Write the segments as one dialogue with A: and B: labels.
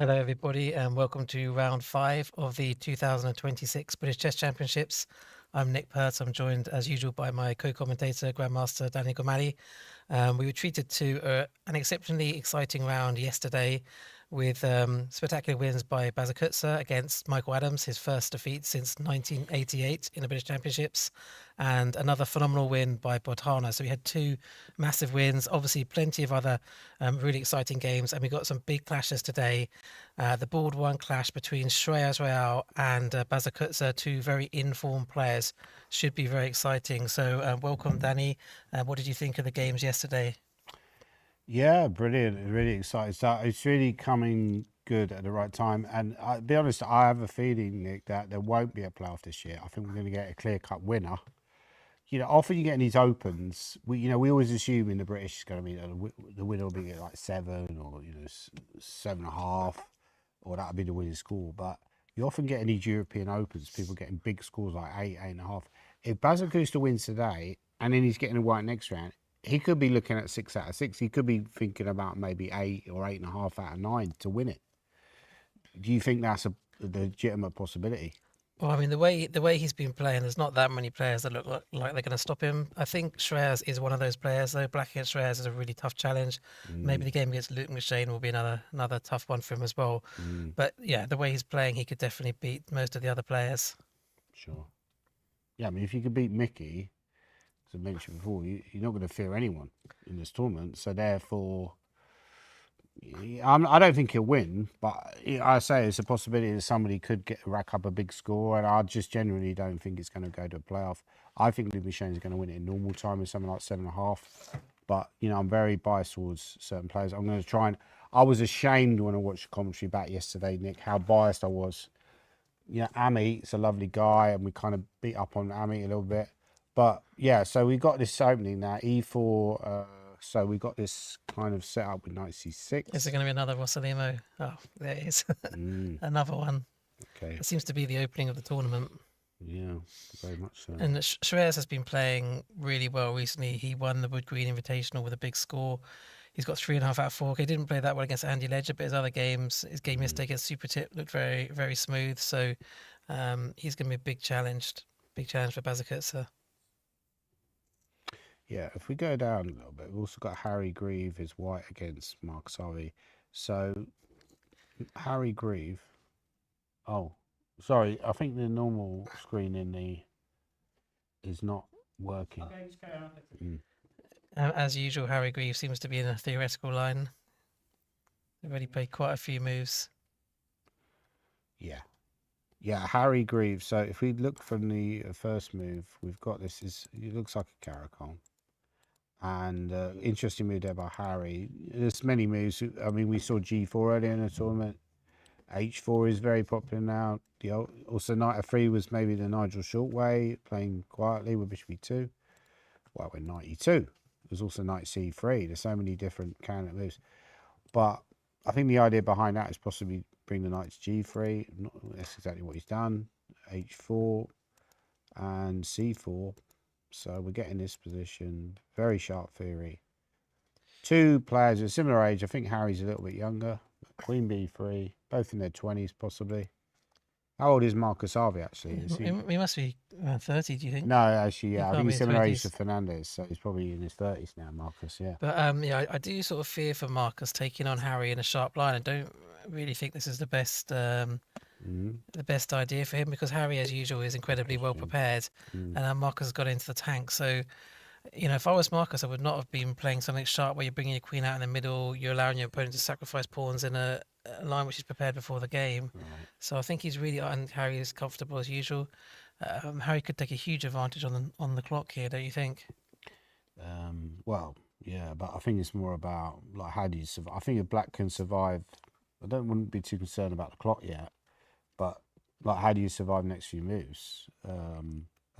A: Hello, everybody, and welcome to round 5 of the 2026 British Chess Championships. I'm Nick Pert. I'm joined, as usual, by my co-commentator, Grandmaster Danny Gormally. We were treated to an exceptionally exciting round yesterday with spectacular wins by Bazakutsa against Michael Adams, his first defeat since 1988 in the British Championships, and another phenomenal win by Botana. So we had two massive wins, obviously plenty of other really exciting games, and we got some big clashes today. The board one clash between Shreyas Royale and Bazakutsa, two very informed players, should be very exciting. So welcome, Danny. What did you think of the games yesterday?
B: Yeah, brilliant. Really excited. So it's really coming good at the right time. And I'll be honest, I have a feeling, Nick, that there won't be a playoff this year. I think we're going to get a clear-cut winner. You know, often you get in these opens, we always assume in the British it's going to be the winner will be like 7 or 7.5, or that'll be the winning score. But you often get in these European opens, people getting big scores like 8, 8.5. If Bazakutsa wins today and then he's getting a white next round, he could be looking at 6 out of 6. He could be thinking about maybe 8 or 8.5 out of 9 to win it. Do you think that's legitimate possibility.
A: Well, I mean, the way he's been playing, there's not that many players that look like they're going to stop him. I think Shreyas is one of those players, though. Black against Shreyas is a really tough challenge. Maybe the game against Luke McShane will be another tough one for him as well. But yeah, the way he's playing, he could definitely beat most of the other players.
B: Sure. Yeah, I mean, if you could beat Mickey, as I mentioned before, you're not going to fear anyone in this tournament. So therefore, I don't think he'll win, but I say it's a possibility that somebody could rack up a big score, and I just generally don't think it's going to go to a playoff. I think Luke McShane's going to win it in normal time with something like 7.5. But I'm very biased towards certain players. I'm going to try and. I was ashamed when I watched the commentary back yesterday, Nick, how biased I was. Amit is a lovely guy, and we kind of beat up on Amit a little bit. But yeah, so we got this opening now, E4. So we got this kind of set up with knight c6.
A: Is it going to be another Rossalimo? Oh, there it is. Another one.
B: Okay.
A: It seems to be the opening of the tournament.
B: Yeah, very much so.
A: And Shreyas has been playing really well recently. He won the Wood Green Invitational with a big score. He's got 3.5 out of 4. He didn't play that well against Andy Ledger, but his other games, his game yesterday against Super Tip looked very, very smooth. So he's going to be a big challenge for Bazakutsa.
B: Yeah, if we go down a little bit, we've also got Harry Grieve is white against Marcus Harvey. So Harry Grieve. Oh, sorry. I think the normal screen is not working.
C: Okay, just carry on.
A: As usual, Harry Grieve seems to be in a theoretical line. They've already played quite a few moves.
B: Yeah, Harry Grieve. So if we look from the first move, we've got this. It looks like a Caracol. And interesting move there by Harry. There's many moves. I mean, we saw G4 earlier in the tournament. H4 is very popular now. Also, Knight F3 was maybe the Nigel Short way, playing quietly with Bishop E2. Well, with Knight E2. There's also Knight C3. There's so many different candidate moves. But I think the idea behind that is possibly bring the Knight to G3. That's exactly what he's done. H4 and C4. So we're getting this position. Very sharp theory. Two players of a similar age. I think Harry's a little bit younger. Queen B3. Both in their 20s, possibly. How old is Marcus Harvey, actually?
A: He must be 30, do you think?
B: No, actually, yeah. I think he's similar age
A: 20s.
B: to Fernandez. So he's probably in his 30s now, Marcus, yeah.
A: But yeah, I do sort of fear for Marcus taking on Harry in a sharp line. I don't really think this is the best idea for him, because Harry, as usual, is incredibly well prepared, and Marcus has got into the tank. So, if I was Marcus, I would not have been playing something sharp where you're bringing your queen out in the middle, you're allowing your opponent to sacrifice pawns in a line which is prepared before the game.
B: Right.
A: So I think he's really, and Harry is comfortable as usual. Harry could take a huge advantage on the clock here, don't you think?
B: Well, yeah, but I think it's more about, like, how do you survive? I think if Black can survive, wouldn't be too concerned about the clock yet, but, like, how do you survive next few moves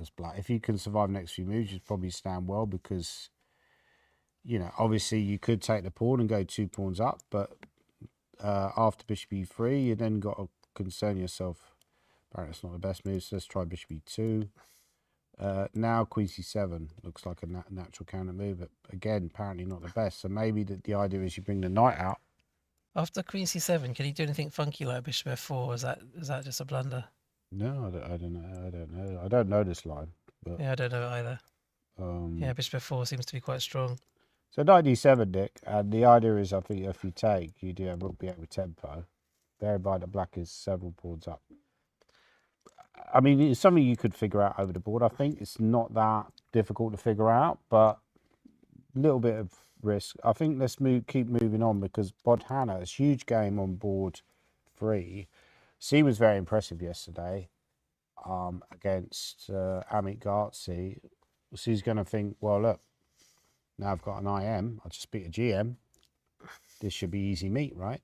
B: as Black? If you can survive next few moves, you'd probably stand well, because, obviously you could take the pawn and go 2 pawns up, but after Bishop E3, you then got to concern yourself. Apparently it's not the best move, so let's try Bishop E2. Now Queen C7 looks like a natural counter move, but again, apparently not the best. So maybe the idea is you bring the knight out.
A: After Queen C7, can he do anything funky like Bishop F4? Or is that just a blunder?
B: No, I don't know. I don't know this line. But,
A: Yeah, I don't know either. Yeah, Bishop F4 seems to be quite strong.
B: So knight D7, Nick, and the idea is, I think, if you take, you do have rook B8 with tempo. Bear in mind that Black is several pawns up. I mean, it's something you could figure out over the board. I think it's not that difficult to figure out, but a little bit of risk. I think let's keep moving on, because Bodhana, it's a huge game on board 3. C was very impressive yesterday against Amit Gartzi. So he's going to think, well, look, now I've got an IM, I'll just beat a GM. This should be easy meat, right?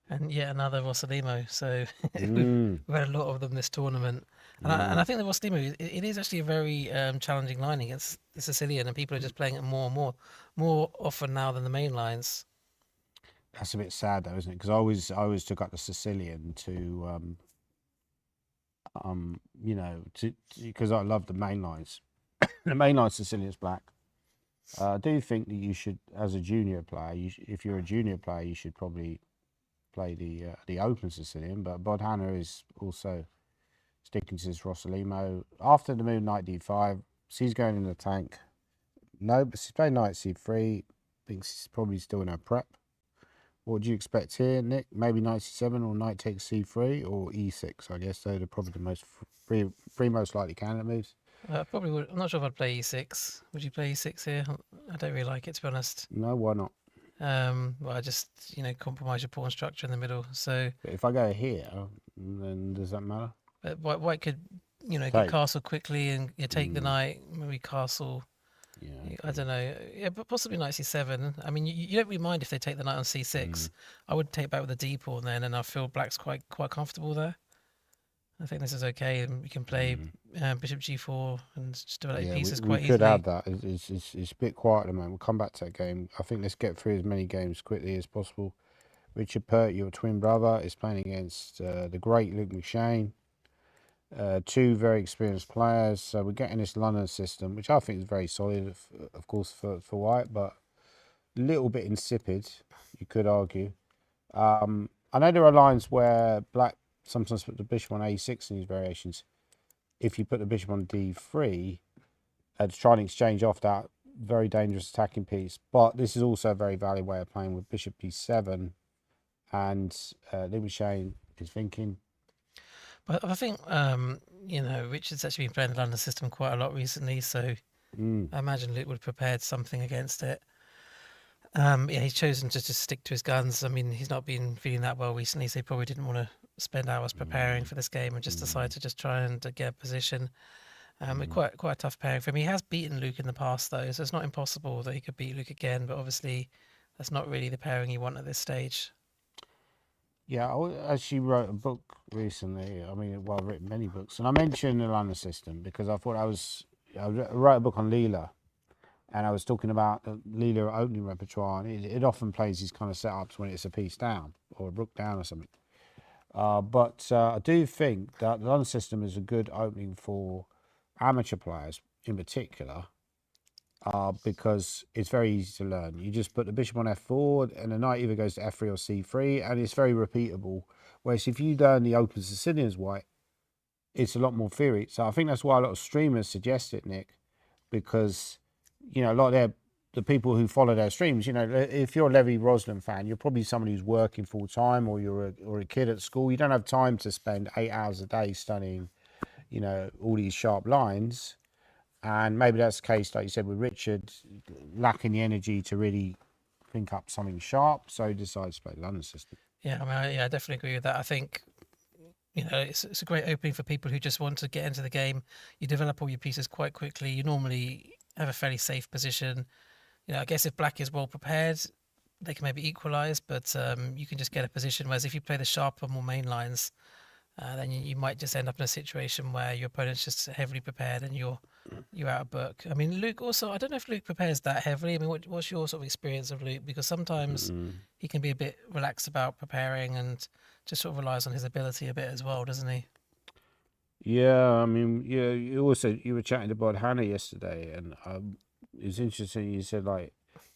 A: And yet another Rossalimo. So we've had a lot of them this tournament. And I think the Rossalimo, it is actually a very challenging line against the Sicilian, and people are just playing it more and more often now than the main lines.
B: That's a bit sad, though, isn't it? Because I always took up the Sicilian to, because I love the main lines. The main line Sicilian's Black. I do think that you should, as a junior player, if you're a junior player, you should probably play the open Sicilian, but Bodhana is also sticking to his Rossolimo. After the move knight d5, she's going in the tank. No, but she's playing knight c3. Thinks she's probably still in her prep. What do you expect here, Nick? Maybe knight c7 or knight takes c3 or e6, I guess. Those are probably the three most likely candidate moves.
A: Probably would. I'm not sure if I'd play e6. Would you play e6 here? I don't really like it, to be honest.
B: No, why not?
A: Well, I just, compromise your pawn structure in the middle. So
B: But if I go here, then does that matter?
A: white could, get
B: Take.
A: castle quickly and you take the knight, maybe castle.
B: Yeah,
A: I don't know. Yeah, but possibly knight c7. I mean, you don't really mind if they take the knight on c6. I would take back with the d pawn then, and I feel black's quite comfortable there. I think this is okay, and we can play bishop g4 and just develop pieces quite easily.
B: We could add that. It's a bit quiet at the moment. We'll come back to that game. I think let's get through as many games quickly as possible. Richard Pert, your twin brother, is playing against the great Luke McShane. Two very experienced players. So we're getting this London system, which I think is very solid, of course, for white, but a little bit insipid, you could argue. I know there are lines where black sometimes put the bishop on a6 in these variations. If you put the bishop on d3 to try and exchange off that very dangerous attacking piece. But this is also a very valid way of playing with bishop d7. And Luke McShane is thinking.
A: But I think, Richard's actually been playing the London system quite a lot recently, so I imagine Luke would have prepared something against it. He's chosen to just stick to his guns. I mean, he's not been feeling that well recently, so he probably didn't want to spend hours preparing for this game and just decide to just try and get a position. Quite a tough pairing for him. He has beaten Luke in the past, though, so it's not impossible that he could beat Luke again, but obviously that's not really the pairing you want at this stage.
B: Yeah, I actually wrote a book recently. I mean, well, I've written many books, and I mentioned the London system because I thought I wrote a book on Leela, and I was talking about the Leela opening repertoire, and it often plays these kind of setups when it's a piece down or a rook down or something. But I do think that the London system is a good opening for amateur players in particular, because it's very easy to learn. You just put the bishop on f4 and the knight either goes to f3 or c3, and it's very repeatable. Whereas if you learn the open Sicilians white, it's a lot more theory. So I think that's why a lot of streamers suggest it, Nick, because a lot of the people who follow their streams, if you're a Levi Roslin fan, you're probably somebody who's working full time, or you're a kid at school. You don't have time to spend 8 hours a day studying, all these sharp lines. And maybe that's the case, like you said, with Richard, lacking the energy to really think up something sharp, so he decides to play the London system.
A: Yeah, I definitely agree with that. I think, it's a great opening for people who just want to get into the game. You develop all your pieces quite quickly. You normally have a fairly safe position. I guess if black is well prepared, they can maybe equalise, but you can just get a position. Whereas if you play the sharper, more main lines, then you might just end up in a situation where your opponent's just heavily prepared and you're out of book. I mean, Luke also, I don't know if Luke prepares that heavily. I mean, what's your sort of experience of Luke? Because sometimes he can be a bit relaxed about preparing and just sort of relies on his ability a bit as well, doesn't he?
B: Yeah, I mean, yeah. You were chatting about Hannah yesterday, and it was interesting. You said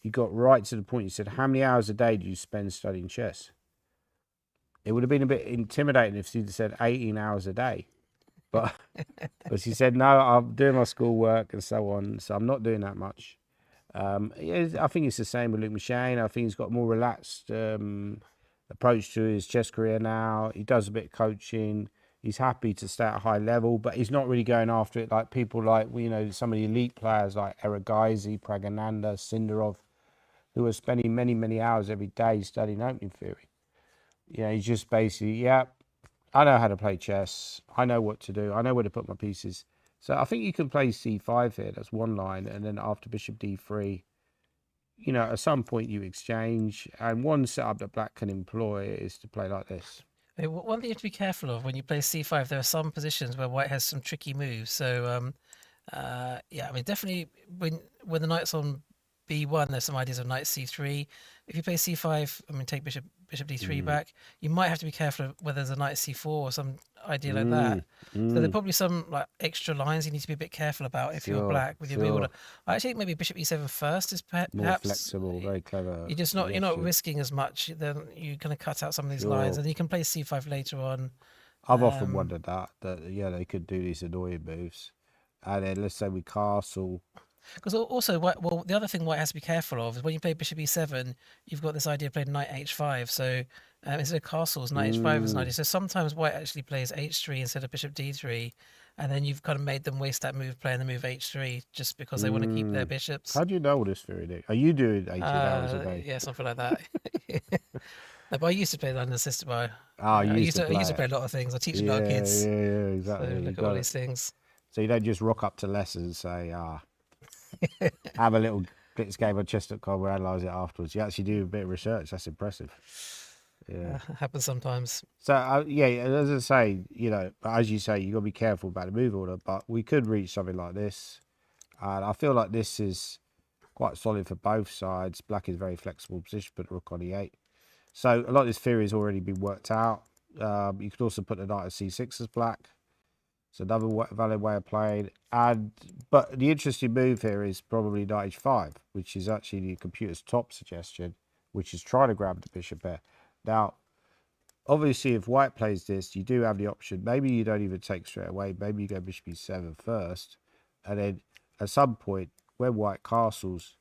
B: you got right to the point. You said, how many hours a day do you spend studying chess? It would have been a bit intimidating if she'd said 18 hours a day. But she said, no, I'm doing my schoolwork and so on, so I'm not doing that much. I think it's the same with Luke McShane. I think he's got a more relaxed approach to his chess career now. He does a bit of coaching. He's happy to stay at a high level, but he's not really going after it like people like, some of the elite players like Eragaisi, Pragananda, Sindarov, who are spending many, many hours every day studying opening theory. He's just basically, I know how to play chess. I know what to do. I know where to put my pieces. So I think you can play c5 here. That's one line. And then after bishop d3, at some point you exchange. And one setup that black can employ is to play like this.
A: One thing you have to be careful of when you play c5, there are some positions where white has some tricky moves. So, I mean, definitely when the knight's on b1, there's some ideas of knight c3. If you play c5, I mean, take bishop d3 back, you might have to be careful of whether there's a knight c4 or some idea like that. So there are
B: Mm,
A: probably some like extra lines you need to be a bit careful about if you're
B: sure,
A: black with your move
B: sure.
A: order. I actually think maybe bishop e7 first is
B: More
A: perhaps
B: flexible, very clever
A: you're not
B: suggestion.
A: risking as much. Then you kind of cut out some of these lines,
B: Sure.
A: and you can play c5 later on.
B: I've often wondered that yeah, they could do these annoying moves. And then let's say we castle.
A: Because also, well, the other thing white has to be careful of is when you play bishop e7, you've got this idea of playing knight h5. So instead of castles, knight h5 is an idea. So sometimes white actually plays h3 instead of bishop d3, and then you've kind of made them waste that move playing the move h3 just because they want to keep their bishops.
B: How do you know all this theory, Nick? Are you doing 18 hours a day?
A: Yeah, something like that. No, but I used to play London System.
B: Ah, you
A: I
B: used to play
A: play a
B: it.
A: lot of things. I teach a lot of
B: Yeah,
A: kids.
B: yeah,
A: So
B: exactly. You
A: look at
B: got
A: all
B: it.
A: these things.
B: So you don't just rock up to lessons and say, have a little blitz game on chess.com, we analyse it afterwards. You actually do a bit of research. That's impressive. Yeah.
A: Happens sometimes.
B: So, yeah, as I say, but as you say, you've got to be careful about the move order, but we could reach something like this. And I feel like this is quite solid for both sides. Black is a very flexible position, put the rook on e8. So a lot of this theory has already been worked out. You could also put the knight at c6 as black. It's another valid way of playing. But the interesting move here is probably knight h5, which is actually the computer's top suggestion, which is trying to grab the bishop there. Now, obviously, if white plays this, you do have the option. Maybe you don't even take straight away. Maybe you go bishop e7 first. And then at some point, when white castles,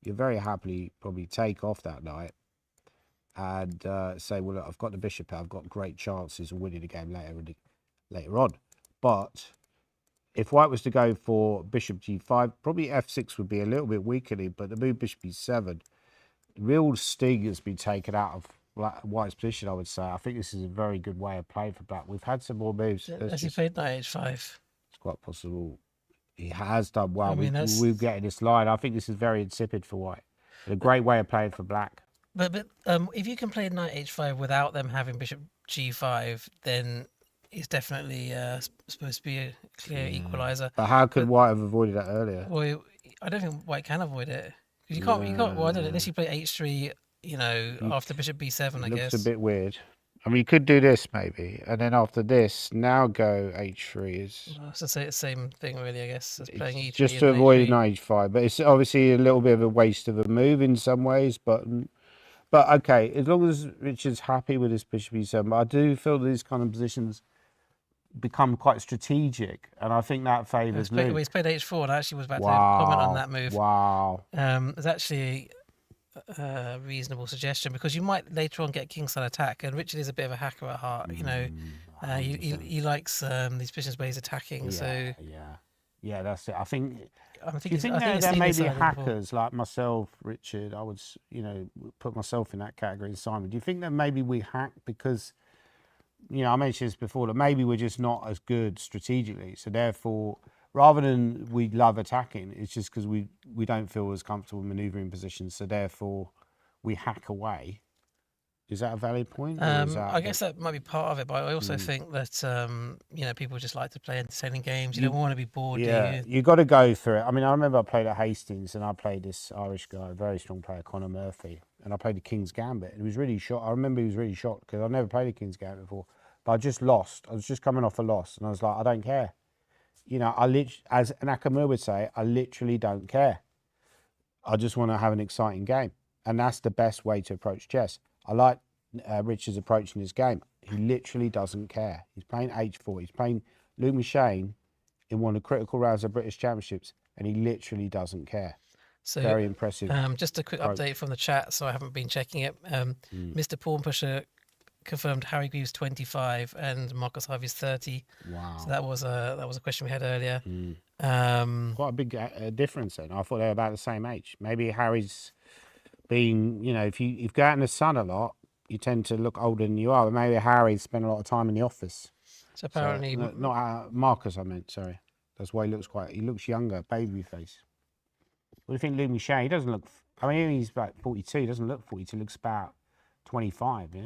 B: you very happily probably take off that knight and say, well, look, I've got the bishop here. I've got great chances of winning the game later on. But if white was to go for bishop g5, probably f6 would be a little bit weakening, but the move bishop e7, the real sting has been taken out of white's position, I would say. I think this is a very good way of playing for black. We've had some more moves.
A: Has he played knight h5?
B: It's quite possible. He has done well.
A: I mean,
B: we're getting this line. I think this is very insipid for white. And a great way of playing for black.
A: But if you can play knight h5 without them having bishop g5, then it's definitely supposed to be a clear equalizer.
B: But how could white have avoided that earlier?
A: Well, I don't think white can avoid it. You can't. Well, I don't know. Unless you play h3, after bishop b7, I guess.
B: Looks a bit weird. I mean, you could do this maybe, and then after this, now go h3 is.
A: Well, it's the same thing, really. I guess as playing e3
B: just to
A: and
B: avoid
A: h3.
B: an h5, but it's obviously a little bit of a waste of a move in some ways. But okay, as long as Richard's happy with his bishop e7, I do feel that these kind of positions become quite strategic, and I think that favours Luke.
A: He's played h4, and I actually was about to comment on that move.
B: Wow.
A: It's actually a reasonable suggestion because you might later on get kingside attack, and Richard is a bit of a hacker at heart. He likes these positions where he's attacking.
B: Yeah, that's it. I think.
A: Do
B: you think there may be hackers like myself, Richard? I would, put myself in that category. And Simon, do you think that maybe we hack because, I mentioned this before, that maybe we're just not as good strategically. So therefore, rather than we love attacking, it's just because we don't feel as comfortable maneuvering positions. So therefore, we hack away. Is that a valid point?
A: I guess that might be part of it, but I also think that people just like to play entertaining games. You don't want to be bored.
B: Yeah, you got to go for it. I mean, I remember I played at Hastings and I played this Irish guy, a very strong player, Conor Murphy, and I played the King's Gambit. And he was really shocked. I remember he was really shocked because I'd never played the King's Gambit before, but I just lost. I was just coming off a loss, and I was like, I don't care. As Nakamura would say, I literally don't care. I just want to have an exciting game, and that's the best way to approach chess. I like Richard's approach in his game. He literally doesn't care. He's playing h4. He's playing Luke Machine in one of the critical rounds of British Championships, and he literally doesn't care. So very impressive.
A: Just a quick update from the chat, so I haven't been checking it. Mr. Pawn Pusher confirmed Harry Greaves 25 and Marcus Harvey's 30.
B: Wow.
A: So that was a question we had earlier.
B: Quite a big difference then. I thought they were about the same age. Maybe Harry's being, if you go out in the sun a lot, you tend to look older than you are. But maybe Harry's spent a lot of time in the office.
A: So apparently,
B: not Marcus. I meant, sorry. That's why he looks younger, baby face. What do you think, Luke Michel? He doesn't look. I mean, he's about 42. He doesn't look 42. He looks about 25. Yeah.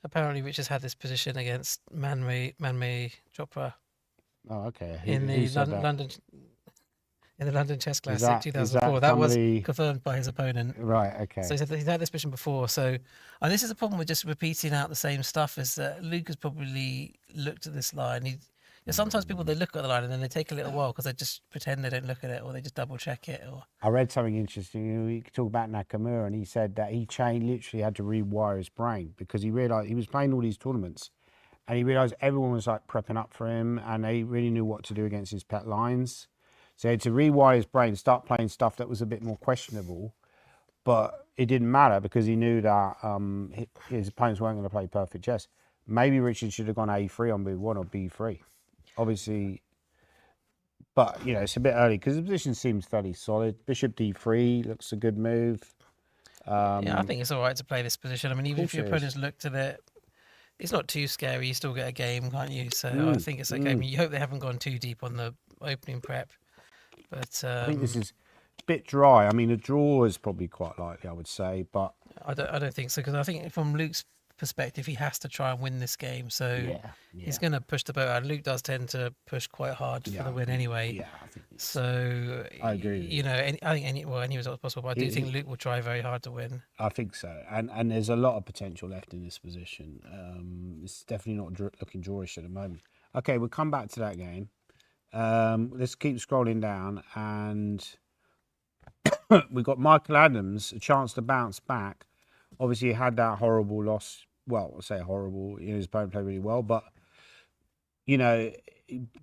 A: Apparently, Rich has had this position against Manmay Chopra.
B: Oh, okay.
A: In the London. in the London Chess
B: Is
A: Classic
B: that
A: 2004. That was
B: somebody?
A: confirmed by his opponent.
B: Right.
A: So
B: Okay.
A: he said that he's had this position before. So, and this is a problem with just repeating out the same stuff. Is that Luke has probably looked at this line. Sometimes people they look at the line and then they take a little while because they just pretend they don't look at it or they just double check it. Or
B: I read something interesting. We could talk about Nakamura, and he said that he literally had to rewire his brain because he realized he was playing all these tournaments, and he realized everyone was like prepping up for him, and they really knew what to do against his pet lines. So he had to rewire his brain, start playing stuff that was a bit more questionable, but it didn't matter because he knew that his opponents weren't going to play perfect chess. Maybe Richard should have gone A3 on B1 or B3. Obviously, but it's a bit early because the position seems fairly solid. Bishop D3 looks a good move.
A: yeah, I think it's all right to play this position. I mean, even if your
B: course it is.
A: opponent's looked at it, it's not too scary. You still get a game, can't you? So I think it's okay. I mean, you hope they haven't gone too deep on the opening prep. But
B: I think this is a bit dry. I mean, a draw is probably quite likely, I would say, but
A: I don't think so because I think from Luke's perspective, he has to try and win this game. So he's going to push the boat out. Luke does tend to push quite hard for the win anyway.
B: Yeah, I think
A: so. I
B: agree with
A: I think any result is possible. But I do think Luke will try very hard to win.
B: I think so, and there's a lot of potential left in this position. It's definitely not looking drawish at the moment. Okay, we'll come back to that game. Let's keep scrolling down, and we've got Michael Adams, a chance to bounce back. Obviously, he had that horrible loss. Well, I'll say horrible. His opponent played really well, but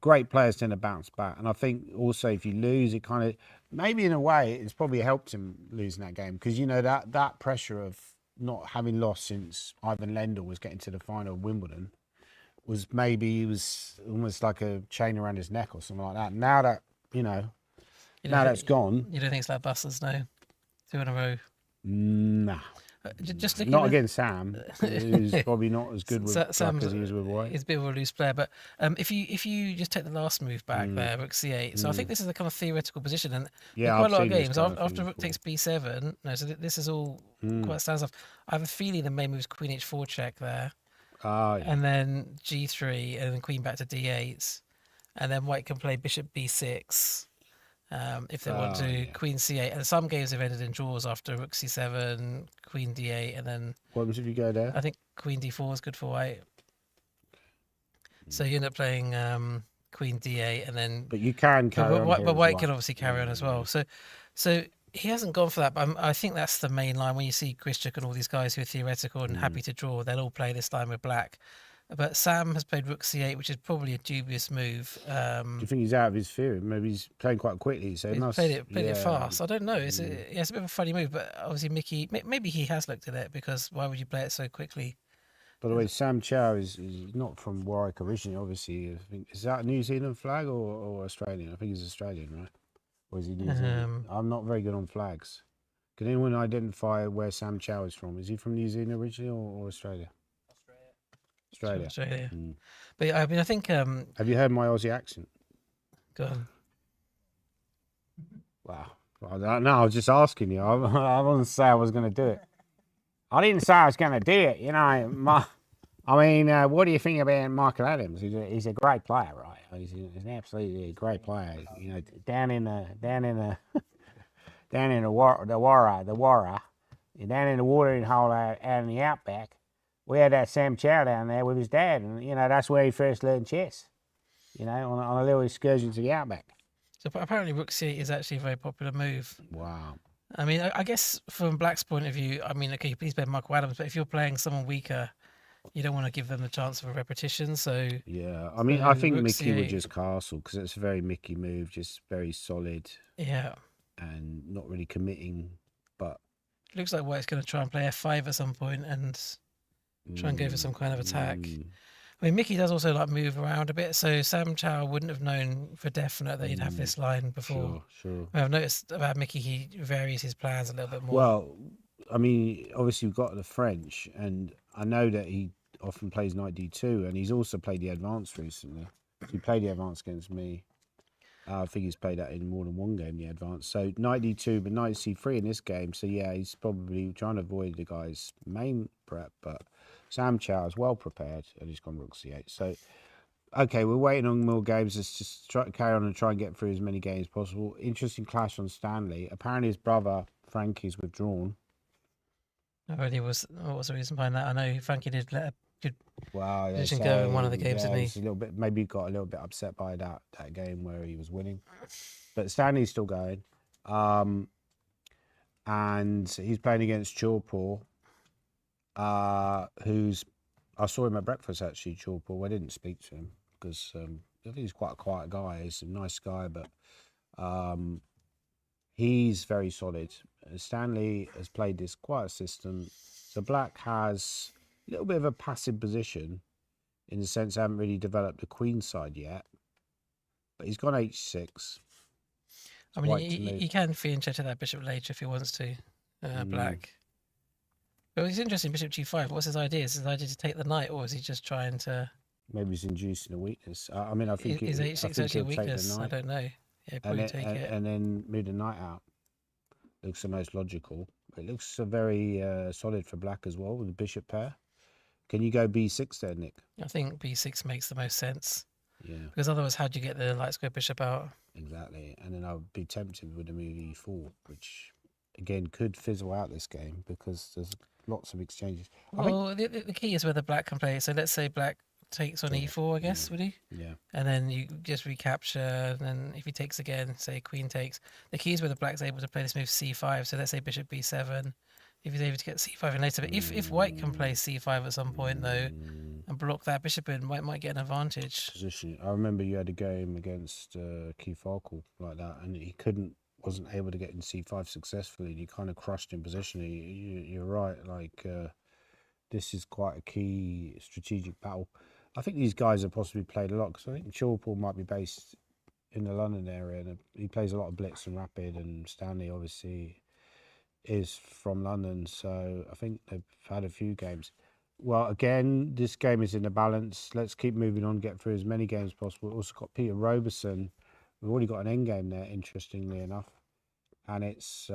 B: great players tend to bounce back. And I think also if you lose, it kind of maybe in a way it's probably helped him losing that game because that pressure of not having lost since Ivan Lendl was getting to the final of Wimbledon was almost like a chain around his neck or something like that. Now that now that's gone.
A: You don't think it's like Busters? No, 2 in a row.
B: Nah.
A: Just looking
B: not against Sam, who's probably not as good with
A: Sam's
B: as he is with White.
A: He's a bit of a loose player, but if you just take the last move back there, Rook C8. So I think this is a kind of theoretical position, and quite a lot of games after Rook takes B7. No, so this is all quite stands off. I have a feeling the main move is Queen H4 check there, and then G3, and then Queen back to D8, and then White can play Bishop B6. If they want to, Queen C8, and some games have ended in draws after Rook C7, Queen D8, and then
B: what happens if you go there?
A: I think Queen D4 is good for White. So you end up playing Queen D8, and then
B: but you can carry on.
A: But White can obviously carry on as well. So he hasn't gone for that, but I think that's the main line. When you see Grishchuk and all these guys who are theoretical and happy to draw, they'll all play this line with black. But Sam has played Rook C8, which is probably a dubious move.
B: Do you think he's out of his theory? Maybe he's playing quite quickly. So
A: he's played it fast. I don't know. It's a bit of a funny move, but obviously Mickey, maybe he has looked at it because why would you play it so quickly?
B: By the way, Sam Chow is not from Warwick originally. Obviously, is that a New Zealand flag or Australian? I think he's Australian, right? Or is he New Zealand? I'm not very good on flags. Can anyone identify where Sam Chow is from? Is he from New Zealand originally or Australia? Australia.
A: But I mean, I think.
B: Have you heard my Aussie accent?
A: Go on.
B: Wow. I don't know. I was just asking you. I wasn't say I was going to do it. I didn't say I was going to do it. What do you think about Michael Adams? He's a great player, right? He's an absolutely great player. Down in the watering hole out in the outback. We had that Sam Chow down there with his dad, and that's where he first learned chess. On a little excursion to the outback.
A: So apparently Rook C8 is actually a very popular move.
B: Wow.
A: I mean, I guess from Black's point of view, I mean, okay, please play Michael Adams, but if you're playing someone weaker, you don't want to give them the chance of a repetition. So
B: yeah, I mean, I think Rook Mickey C8 would just castle because it's a very Mickey move, just very solid.
A: Yeah.
B: And not really committing, but
A: it looks like White's going to try and play F5 at some point and try and go for some kind of attack. I mean, Mickey does also move around a bit, so Sam Chow wouldn't have known for definite that he'd have this line before.
B: Sure.
A: I've noticed about Mickey, he varies his plans a little bit more.
B: Well, I mean, obviously we've got the French, and I know that he often plays knight d2, and he's also played the advanced recently. He played the advanced against me. I think he's played that in more than one game, the advanced. So knight d2, but knight c3 in this game. So yeah, he's probably trying to avoid the guy's main prep, but Sam Chow is well prepared and he's gone Rook C8. So Okay, we're waiting on more games. Let's just carry on and try and get through as many games as possible. Interesting clash on Stanley. Apparently, his brother Frankie's withdrawn.
A: What was the reason behind that? I know Frankie did let a good
B: Wow, they're
A: position go in one of the
B: saying
A: games, didn't
B: he's
A: he?
B: a little bit. Maybe got a little bit upset by that game where he was winning, but Stanley's still going. And he's playing against Chorpaw, who's I saw him at breakfast actually. Chorpaw. I didn't speak to him because I think he's quite a quiet guy. He's a nice guy, but he's very solid. Stanley has played this quiet system. So Black has a little bit of a passive position in the sense they haven't really developed the queen side yet. But he's gone h6.
A: I mean, he can free and check that bishop later if he wants to, Black. But it's interesting, bishop g5. What's his idea? Is his idea to take the knight, or is he just trying to...
B: Maybe he's inducing a weakness. I mean, I think...
A: Is h6 actually a weakness? I don't know. Yeah, probably take it.
B: And then move the knight out. Looks the most logical. It looks very solid for Black as well with the bishop pair. Can you go b6 there, Nick?
A: I think b6 makes the most sense.
B: Yeah.
A: Because otherwise, how'd you get the light square bishop out?
B: Exactly. And then I would be tempted with a move e4, which again could fizzle out this game because there's lots of exchanges.
A: Well, the key is whether Black can play. So let's say Black takes on e4, I guess, would he?
B: Yeah.
A: And then you just recapture, and then if he takes again, say Queen takes. The key is whether Black's able to play this move c5. So let's say bishop b7. If he's able to get c5 in later, but if White can play c5 at some point though, and block that bishop in, White might get an advantage.
B: Position. I remember you had a game against Keith Farkle like that, and he wasn't able to get in c5 successfully. You kind of crushed him positionally. You're right. Like this is quite a key strategic battle. I think these guys have possibly played a lot because I think Chorpaw might be based in the London area, and he plays a lot of blitz and rapid, and Stanley obviously is from London, so I think they've had a few games. Well, again, this game is in a balance. Let's keep moving on, get through as many games as possible. We've also got Peter Roberson. We've already got an end game there, interestingly enough, and it's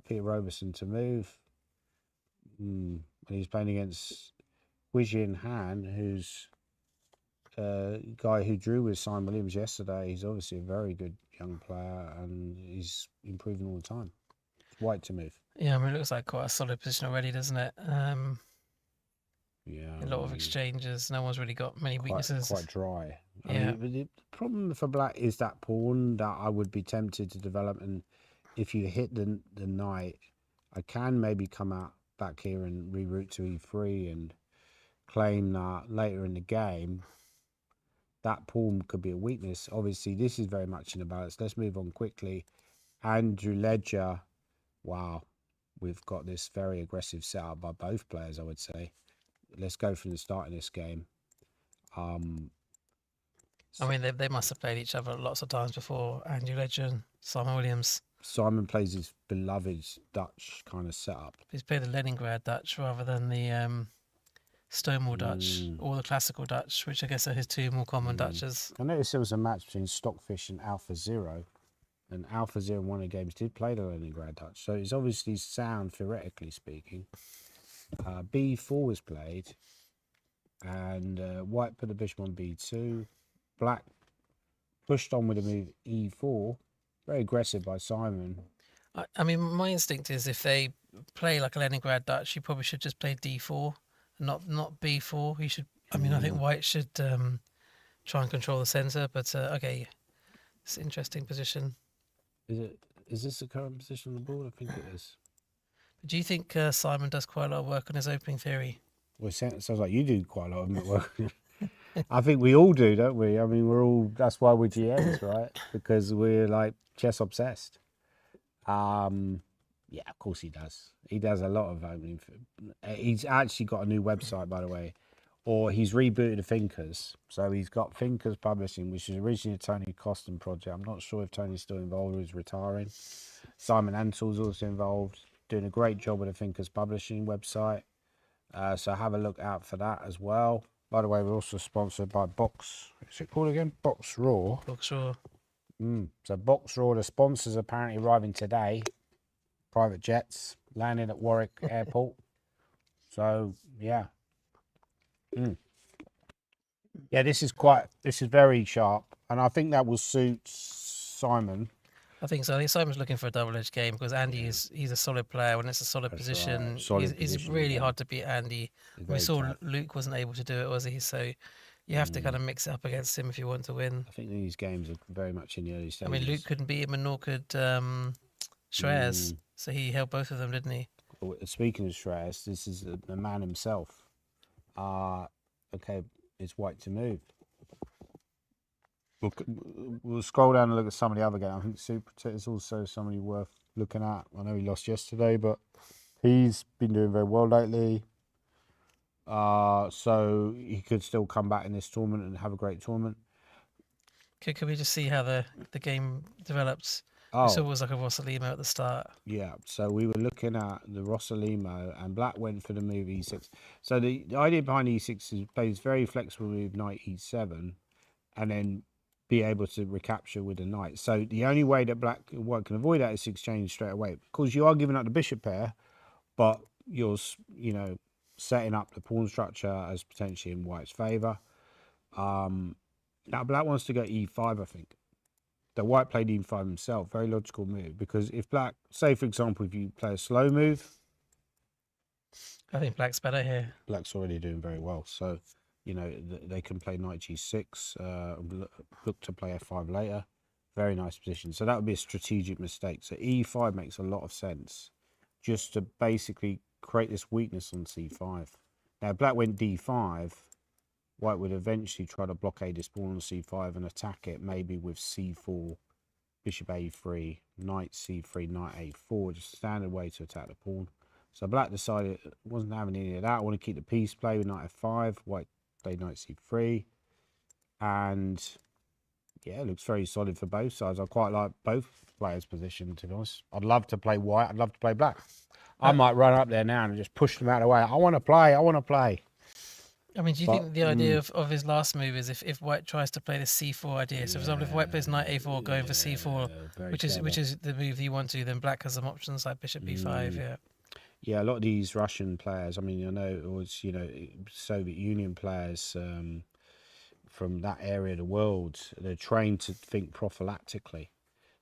B: Peter Roberson to move. And he's playing against Wijin Han, who's a guy who drew with Simon Williams yesterday. He's obviously a very good young player, and he's improving all the time. White to move.
A: Yeah, I mean, it looks like quite a solid position already, doesn't it?
B: Yeah,
A: a lot of exchanges. No one's really got many weaknesses.
B: Quite dry.
A: Yeah.
B: I mean, the problem for Black is that pawn that I would be tempted to develop, and if you hit the knight, I can maybe come out back here and reroute to e3 and claim that later in the game that pawn could be a weakness. Obviously, this is very much in a balance. Let's move on quickly. Andrew Ledger. Wow, we've got this very aggressive setup by both players, I would say. Let's go from the start of this game.
A: I mean, they must have played each other lots of times before. Andrew Ledger and Simon Williams.
B: Simon plays his beloved Dutch kind of setup.
A: He's played the Leningrad Dutch rather than the Stonewall Dutch or the classical Dutch, which I guess are his two more common Dutches.
B: I noticed there was a match between Stockfish and Alpha Zero. And Alpha Zero in one of the games did play the Leningrad Dutch, so it's obviously sound theoretically speaking. B4 was played, and White put the bishop on B2. Black pushed on with a move E4, very aggressive by Simon.
A: I mean, my instinct is if they play like a Leningrad Dutch, you probably should just play D4, not B4. You should. I mean, I think White should try and control the center, but okay, it's an interesting position.
B: Is this the current position on the board? I think it is.
A: Do you think Simon does quite a lot of work on his opening theory?
B: Well, it sounds like you do quite a lot of work. I think we all do, don't we? I mean, that's why we're GMs, right? Because we're like chess obsessed. Yeah, of course he does. He does a lot of opening. He's actually got a new website, by the way, or he's rebooted the Thinkers. So he's got Thinkers Publishing, which is originally a Tony Costin project. I'm not sure if Tony's still involved or he's retiring. Simon Ansell's also involved, doing a great job with the Thinkers Publishing website. So have a look out for that as well. By the way, we're also sponsored by Box. What's it called again? Box Raw.
A: Box Raw.
B: So Box Raw, the sponsors are apparently arriving today. Private jets landing at Warwick Airport. So yeah. Yeah, this is very sharp, and I think that will suit Simon.
A: I think so. I think Simon's looking for a double-edged game because Andy he's a solid player. When it's a solid
B: That's
A: position,
B: right. Solid
A: it's
B: position
A: really
B: again.
A: hard to beat Andy. We
B: Very
A: saw
B: tough.
A: Luke wasn't able to do it, was he? So you have to kind of mix it up against him if you want to win.
B: I think these games are very much in the early
A: I
B: stages.
A: mean, Luke couldn't beat him, and nor could Shreyas. So he held both of them, didn't he?
B: Speaking of Shreyas, this is the man himself. Okay, it's white to move. We'll scroll down and look at some of the other games. I think Super is also somebody worth looking at. I know he lost yesterday, but he's been doing very well lately. So he could still come back in this tournament and have a great tournament.
A: Could we just see how the game develops? We saw it was like a Rossalimo at the start.
B: Yeah, so we were looking at the Rossalimo, and Black went for the move e6. So the idea behind e6 is play this very flexible move knight e7, and then be able to recapture with a knight. So the only way that White can avoid that is to exchange straight away, because you are giving up the bishop pair, but you're setting up the pawn structure as potentially in White's favour. Now Black wants to go e5, I think. The White played e5 himself, very logical move, because if Black, say for example, if you play a slow move,
A: I think Black's better here.
B: Black's already doing very well, so they can play knight g6, look to play f5 later. Very nice position. So that would be a strategic mistake. So e5 makes a lot of sense, just to basically create this weakness on c5. Now if Black went d5, White would eventually try to blockade this pawn on c5 and attack it, maybe with c4, bishop a3, knight c3, knight a4, just a standard way to attack the pawn. So Black decided it wasn't having any of that. I want to keep the piece play with knight f5, White played knight c3, and yeah, it looks very solid for both sides. I quite like both players' position, to be honest. I'd love to play White, I'd love to play Black. I might run up there now and just push them out of the way. I want to play.
A: I mean, do you think the idea of his last move is if White tries to play the c4 idea? So, for example, if White plays knight a4, going for c4, which is the move you want to, then Black has some options like bishop b5. Yeah.
B: Yeah, a lot of these Russian players. I mean, I know it was Soviet Union players from that area of the world. They're trained to think prophylactically.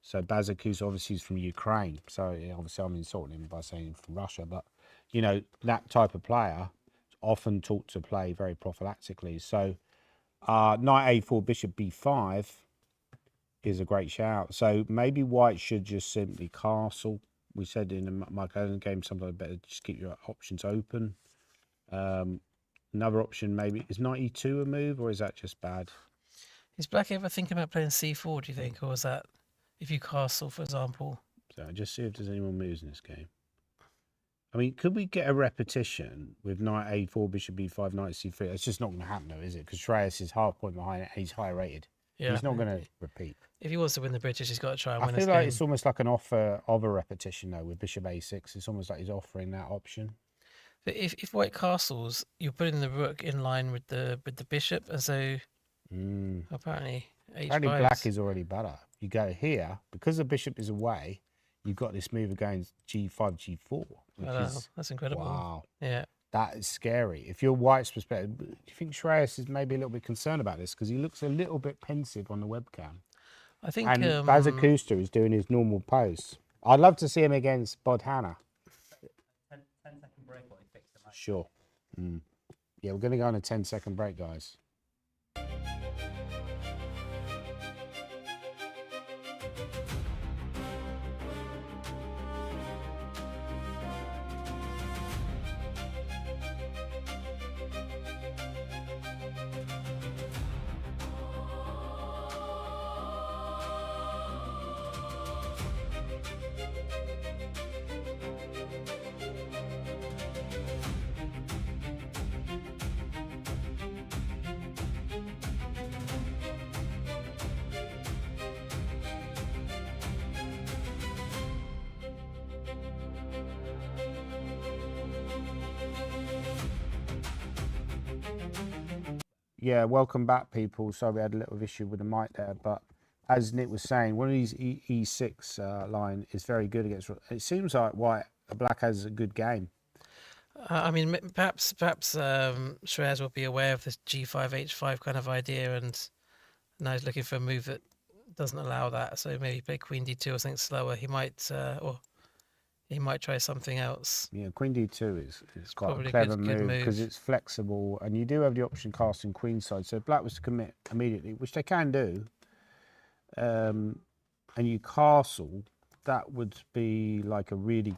B: So Bazakus obviously is from Ukraine. So obviously I'm insulting him by saying he's from Russia, but that type of player often taught to play very prophylactically. So knight a4, bishop b5 is a great shout. So maybe White should just simply castle. We said in the Mike Allen game, sometimes better just keep your options open. Another option maybe is knight e2 a move, or is that just bad?
A: Is Black ever thinking about playing c4? Do you think, or is that if you castle, for example?
B: So just see if there's any more moves in this game. I mean, could we get a repetition with knight a4, bishop b5, knight c3? It's just not going to happen, though, is it? Because Shreyas is half point behind it, and he's higher rated. Yeah. He's not going to repeat.
A: If he wants to win the British, he's got to try and win this game.
B: I feel like it's almost like an offer of a repetition, though, with bishop a6. It's almost like he's offering that option.
A: But if White castles, you're putting the rook in line with the bishop, and so apparently
B: Black is already better. You go here, because the bishop is away, you've got this move of going g5, g4.
A: That's incredible.
B: Wow.
A: Yeah.
B: That is scary. If you're White's perspective, do you think Shreyas is maybe a little bit concerned about this? Because he looks a little bit pensive on the webcam.
A: I think.
B: And Bazakusta is doing his normal pose. I'd love to see him against Bodhana.
C: 10-second break while he fixes the mic.
B: Sure. Yeah, we're going to go on a 10-second break, guys. Yeah, welcome back, people. Sorry we had a little issue with the mic there, but as Nick was saying, one of these E6 line is very good against. It seems like Black has a good game.
A: I mean, perhaps Shreyas will be aware of this G5 H5 kind of idea, and now he's looking for a move that doesn't allow that. So maybe play Queen D2 or something slower. He might or he might try something else.
B: Yeah, Queen D2 is quite a
A: Probably a
B: clever
A: good
B: move because
A: move.
B: it's flexible, and you do have the option casting queenside. So if Black was to commit immediately, which they can do, and you castle, that would be like a really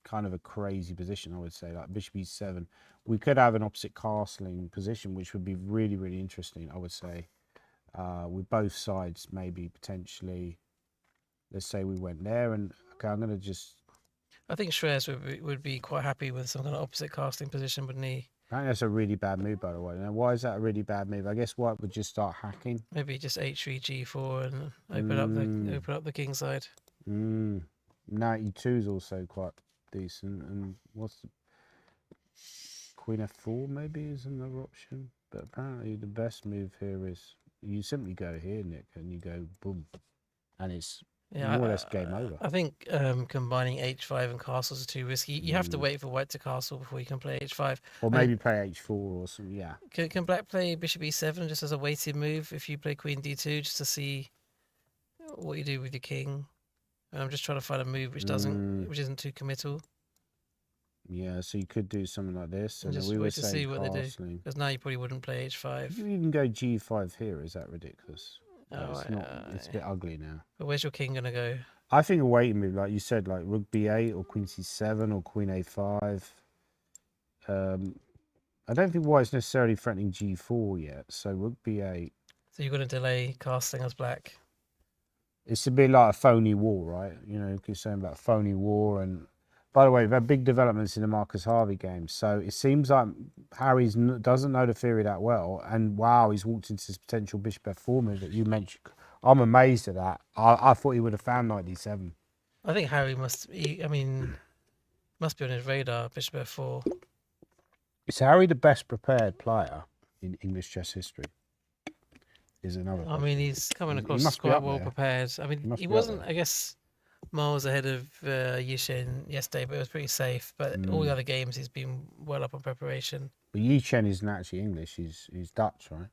B: kind of a crazy position, I would say, like Bishop E7. We could have an opposite castling position, which would be really, really interesting, I would say, with both sides maybe potentially. Let's say we went there, and okay, I'm going to just...
A: I think Shreyas would be quite happy with some kind of opposite casting position, wouldn't he?
B: I think that's a really bad move, by the way. Now, why is that a really bad move? I guess White would just start hacking.
A: Maybe just H3 G4 and open up the king side.
B: 92 is also quite decent. And what's the Queen F4 maybe is another option. But apparently the best move here is you simply go here, Nick, and you go boom, and it's more or less game over.
A: I think combining H5 and castles is too risky. You have to wait for White to castle before you can play H5.
B: Or maybe play H4 or something. Yeah.
A: Can Black play Bishop E7 just as a weighted move if you play Queen D2 just to see what you do with your king? And I'm just trying to find a move which isn't too committal.
B: Yeah, so you could do something like this, and
A: just
B: we
A: wait
B: would
A: to
B: say
A: see what they do.
B: castling.
A: Because now you probably wouldn't play H5.
B: You even go G5 here. Is that ridiculous? No,
A: Oh,
B: it's not. It's a bit ugly now.
A: But where's your king gonna go?
B: I think a waiting move, like you said, like Rook B8 or Queen C7 or Queen A5. I don't think White's necessarily threatening G4 yet, so Rook B8.
A: So you're gonna delay casting as Black.
B: It's a bit like a phony war, right? You know, you're saying about phony war. And by the way, we've had big developments in the Marcus Harvey game. So it seems like Harry doesn't know the theory that well. And wow, he's walked into this potential Bishop F4 move that you mentioned. I'm amazed at that. I thought he would have found Knight D7.
A: I think Harry must be on his radar, Bishop F4.
B: Is Harry the best prepared player in English chess history? Is another question.
A: I mean, he's coming
B: He
A: across
B: must be
A: quite
B: up
A: well
B: there.
A: prepared. I mean,
B: must
A: he
B: be up
A: wasn't,
B: there.
A: I guess, miles ahead of Yishin yesterday, but it was pretty safe. But all the other games, he's been well up on preparation.
B: But Yi Chen isn't actually English. He's Dutch, right?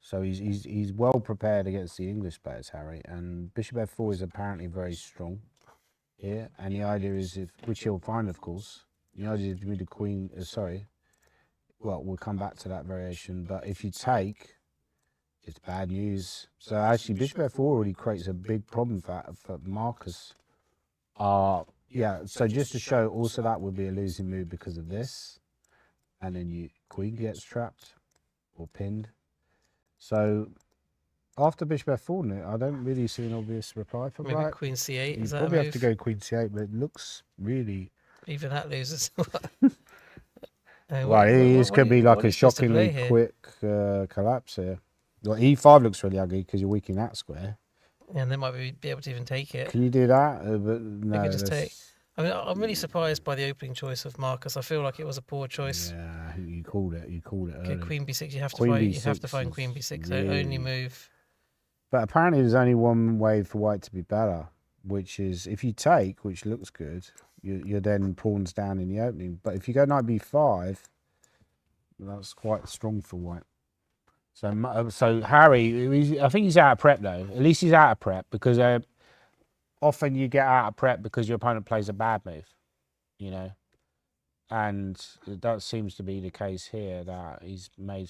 B: So he's well prepared against the English players, Harry. And Bishop F4 is apparently very strong here. And the idea is, which he'll find, of course, the idea is with the Queen. Well, we'll come back to that variation. But if you take, it's bad news. So actually, Bishop F4 already creates a big problem for Marcus. Yeah. So just to show, also that would be a losing move because of this, and then Queen gets trapped or pinned. So after Bishop F4, I don't really see an obvious reply for
A: Maybe
B: Black.
A: Queen C8.
B: You
A: Is that a
B: probably
A: move?
B: have to go Queen C8, but it looks really...
A: Even that loses.
B: Well, this could be like a shockingly quick collapse here. Well, E5 looks really ugly because you're weak in that square.
A: And they might be able to even take it.
B: Can you do that? But no,
A: They could just take. I mean, I'm really surprised by the opening choice of Marcus. I feel like it was a poor choice.
B: Yeah, you called it. You called it
A: Okay,
B: early.
A: Queen B6. You have to
B: Queen
A: find. You
B: B6
A: have to find
B: is
A: Queen B6.
B: really...
A: Only move.
B: But apparently there's only one way for White to be better, which is if you take, which looks good, you're then pawns down in the opening. But if you go Knight B5, that's quite strong for White. So Harry, I think he's out of prep though. At least he's out of prep because often you get out of prep because your opponent plays a bad move, you know. And that seems to be the case here, that he's made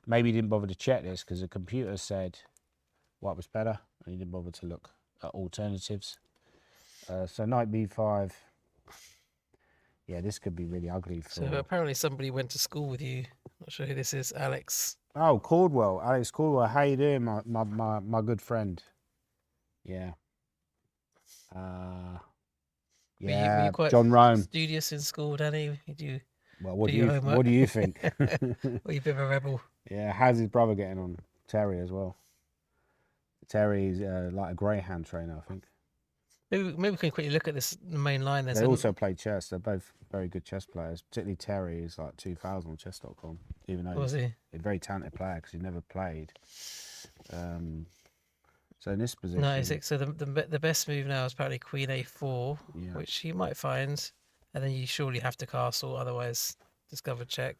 B: maybe he didn't bother to check this because the computer said White was better and he didn't bother to look at alternatives. So Knight B5. Yeah, this could be really ugly.
A: So apparently somebody went to school with you. Not sure who this is. Alex.
B: Oh, Caldwell. Alex Caldwell. How you doing, my good friend? Yeah. Yeah.
A: Were you quite
B: John Rome.
A: studious in school, Danny?
B: Well, what do you think?
A: Were you a bit of a rebel?
B: Yeah. How's his brother getting on? Terry as well. Terry's like a greyhound trainer, I think.
A: Maybe we can quickly look at the main line.
B: They also play chess. They're both very good chess players. Particularly Terry is like 2000 on chess.com, even though he's a very talented player because he's never played. So in this position...
A: 96. So the best move now is apparently Queen A4, which he might find. and then you surely have to castle, otherwise discover check.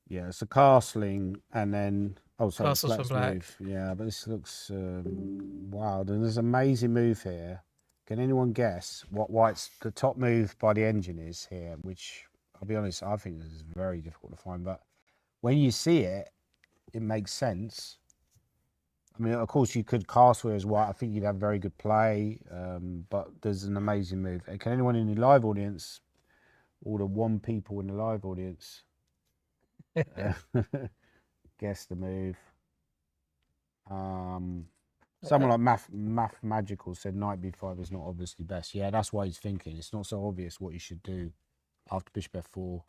B: Yeah, it's a castling, and then sorry,
A: Castles from
B: let's
A: black.
B: move. Yeah, but this looks wild, and there's an amazing move here. Can anyone guess what White's the top move by the engine is here? Which I'll be honest, I think this is very difficult to find, but when you see it, it makes sense. I mean, of course, you could castle as White. I think you'd have very good play, but there's an amazing move. Can anyone in the live audience, all the one people in the live audience, guess the move? Someone like Math Magical said knight b5 is not obviously best. Yeah, that's why he's thinking. It's not so obvious what you should do after bishop f4.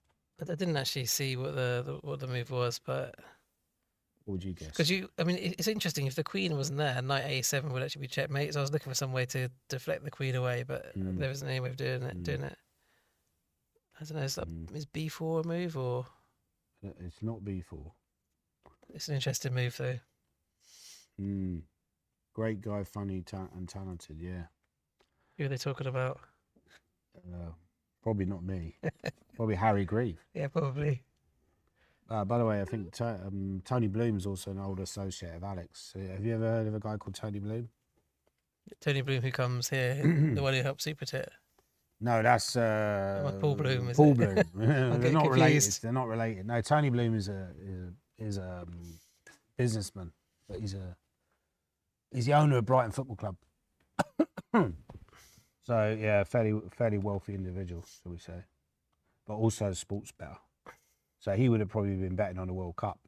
A: I didn't actually see what the move was, but
B: What would you guess?
A: because I mean, it's interesting. If the queen wasn't there, knight a7 would actually be checkmate. So I was looking for some way to deflect the queen away, but there wasn't any way of doing it. I don't know. Is b4 a move, or
B: It's not b4.
A: it's an interesting move though.
B: Great guy, funny and talented. Yeah.
A: Who are they talking about?
B: Probably not me. Probably Harry Grieve.
A: Yeah, probably.
B: By the way, I think Tony Bloom's also an old associate of Alex. Have you ever heard of a guy called Tony Bloom?
A: Tony Bloom, who comes here, the one who helped Super Tit.
B: No, that's
A: Paul Bloom.
B: Paul Bloom. They're not
A: confused.
B: related. They're not related. No, Tony Bloom is a businessman, but he's the owner of Brighton Football Club. So yeah, fairly wealthy individual, shall we say, but also a sports bettor. So he would have probably been betting on the World Cup.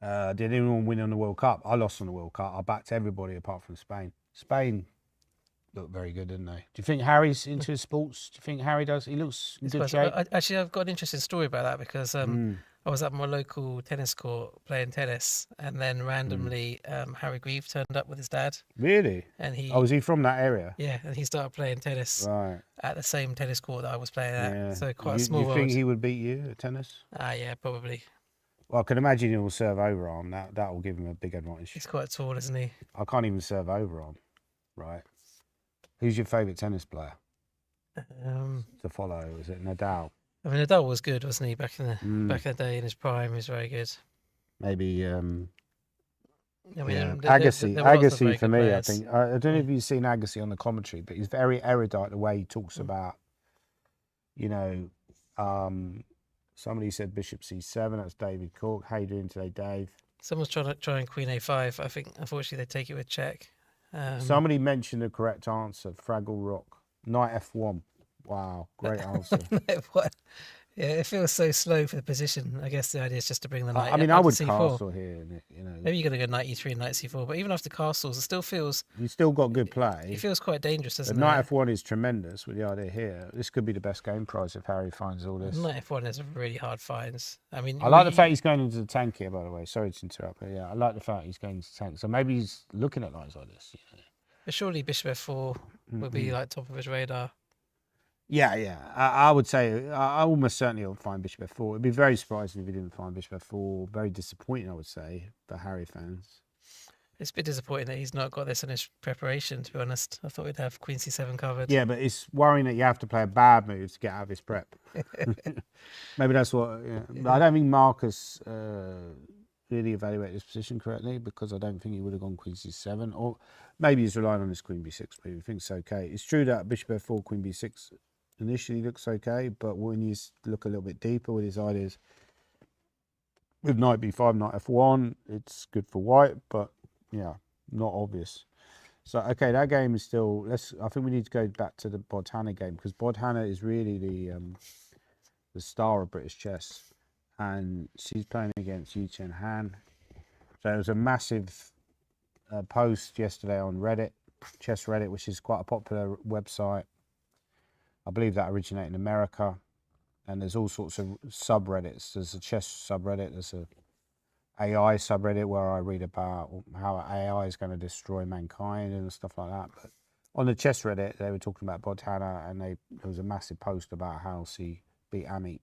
B: Did anyone win on the World Cup? I lost on the World Cup. I backed everybody apart from Spain. Spain looked very good, didn't they? Do you think Harry's into his sports? Do you think Harry does? He looks in good shape.
A: Actually, I've got an interesting story about that because I was at my local tennis court playing tennis, and then randomly Harry Grieve turned up with his dad.
B: Really?
A: And he.
B: Oh, was he from that area?
A: Yeah, and he started playing tennis at the same tennis court that I was playing at.
B: Yeah.
A: So quite a small
B: You
A: world.
B: think he would beat you at tennis?
A: Yeah, probably.
B: Well, I can imagine he will serve overarm. That will give him a big advantage.
A: He's quite tall, isn't he?
B: I can't even serve overarm, right? Who's your favourite tennis player to follow? Is it Nadal?
A: I mean, Nadal was good, wasn't he? Back in the day, in his prime, he was very good.
B: Maybe
A: I mean,
B: Agassi.
A: there were lots of
B: Agassi
A: very
B: for
A: good
B: me,
A: players.
B: I think. I don't know if you've seen Agassi on the commentary, but he's very erudite the way he talks about, somebody said bishop c7. That's David Cork. How you doing today, Dave?
A: Someone's trying queen a5. I think, unfortunately, they take it with check.
B: Somebody mentioned the correct answer. Fraggle Rock. Knight f1. Wow, great answer.
A: What? Yeah, it feels so slow for the position. I guess the idea is just to bring the knight.
B: I mean,
A: up
B: I
A: to
B: would
A: c4.
B: castle here.
A: Maybe you're going to go knight e3 and knight c4, but even after castles, it still feels.
B: You still got good play.
A: It feels quite dangerous, doesn't
B: Knight
A: it?
B: f1 is tremendous with the idea here. This could be the best game prize if Harry finds all this.
A: Knight f1 is really hard finds. I mean,
B: I like the fact he's going into the tank here, by the way. Sorry to interrupt, but yeah, I like the fact he's going into the tank. So maybe he's looking at lines like this.
A: But surely bishop f4 would be like top of his radar.
B: Yeah. I would say I almost certainly will find bishop f4. It'd be very surprising if he didn't find bishop f4. Very disappointing, I would say, for Harry fans.
A: It's a bit disappointing that he's not got this in his preparation, to be honest. I thought we'd have queen c7 covered.
B: Yeah, but it's worrying that you have to play a bad move to get out of his prep. Maybe that's what. Yeah. But I don't think Marcus really evaluated his position correctly, because I don't think he would have gone queen c7. Or maybe he's relying on his queen b6 move. He thinks it's okay. It's true that bishop f4, queen b6 initially looks okay, but when you look a little bit deeper with his ideas, with knight b5, knight f1, it's good for white, but yeah, not obvious. So okay, that game is still. I think we need to go back to the Bodhana game, because Bodhana is really the star of British chess, and she's playing against Yu Chen Han. So there was a massive post yesterday on Reddit, Chess Reddit, which is quite a popular website. I believe that originated in America, and there's all sorts of subreddits. There's a chess subreddit, there's a AI subreddit where I read about how AI is going to destroy mankind and stuff like that. But on the chess Reddit, they were talking about Bodhana, and there was a massive post about how she beat Amit.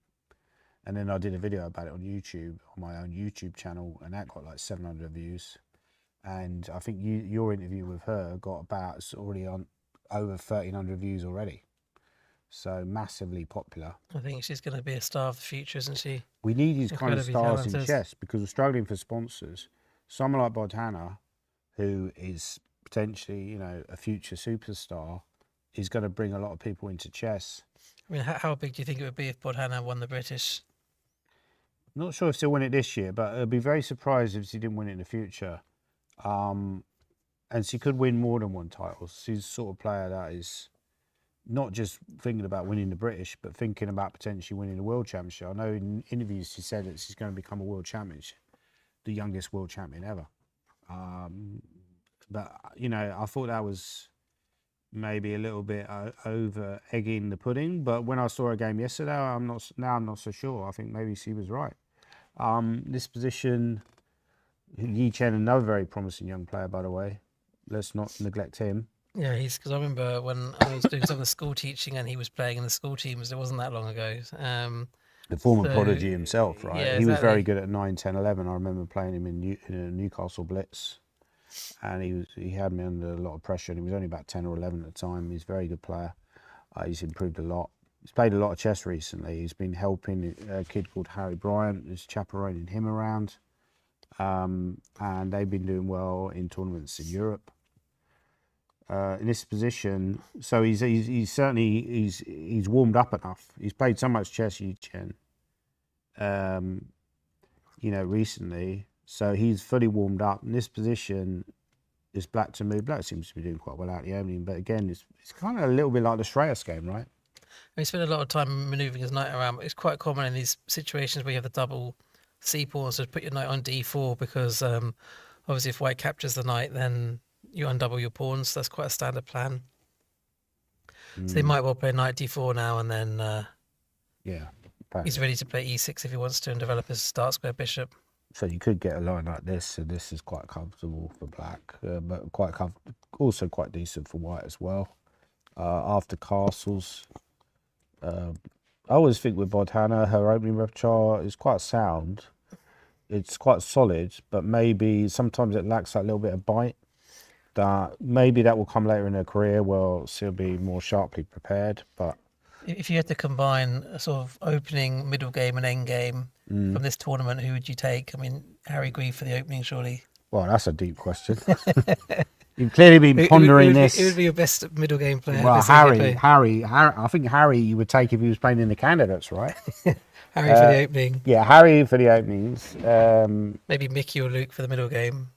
B: And then I did a video about it on YouTube, on my own YouTube channel, and that got like 700 views. And I think your interview with her got about, it's already on over 1,300 views already. so massively popular.
A: I think she's going to be a star of the future, isn't she?
B: We need these kind of
A: Incredibly
B: stars in
A: talented.
B: chess because we're struggling for sponsors. Someone like Bodhana, who is potentially, you know, a future superstar, is going to bring a lot of people into chess.
A: I mean, how big do you think it would be if Bodhana won the British?
B: Not sure if she'll win it this year, but I'd be very surprised if she didn't win it in the future. And she could win more than one title. She's the sort of player that is not just thinking about winning the British, but thinking about potentially winning the World Championship. I know in interviews she said that she's going to become a World Champion, the youngest World Champion ever. But, you know, I thought that was maybe a little bit over egging the pudding. But when I saw her game yesterday, I'm not so sure. I think maybe she was right. This position, Yi Chen, another very promising young player, by the way. Let's not neglect him.
A: Yeah, because I remember when I was doing some of the school teaching and he was playing in the school teams. It wasn't that long ago.
B: The former
A: So,
B: prodigy himself, right?
A: yeah,
B: He was very
A: exactly.
B: good at 9, 10, 11. I remember playing him in a Newcastle Blitz, and he had me under a lot of pressure. And he was only about 10 or 11 at the time. He's a very good player. He's improved a lot. He's played a lot of chess recently. He's been helping a kid called Harry Bryant, who's chaperoning him around, and they've been doing well in tournaments in Europe. In this position, so he's certainly warmed up enough. He's played so much chess, Yi Chen, you know, recently. So he's fully warmed up. In this position, is Black to move. Black seems to be doing quite well out the opening, but again, it's kind of a little bit like the Shreyas game, right?
A: He spent a lot of time manoeuvring his knight around. But it's quite common in these situations where you have the double c pawns to put your knight on d4 because obviously if white captures the knight, then you undouble your pawns. That's quite a standard plan. So he might well play knight d4 now, and then
B: Yeah.
A: he's ready to play e6 if he wants to and develop his start square bishop.
B: So you could get a line like this. So this is quite comfortable for Black, but also quite decent for White as well. After castles, I always think with Bodhana, her opening repertoire is quite sound. It's quite solid, but maybe sometimes it lacks that little bit of bite. That maybe that will come later in her career where she'll be more sharply prepared. But
A: If you had to combine a sort of opening, middle game, and end game from this tournament, who would you take? I mean, Harry Grieve for the opening, surely.
B: well, that's a deep question. You've clearly been pondering this.
A: Who would be your best middle game player?
B: Well,
A: best early player?
B: Harry. I think Harry you would take if he was playing in the candidates, right?
A: Harry for the opening.
B: Yeah, Harry for the openings.
A: Maybe Mickey or Luke for the middle game.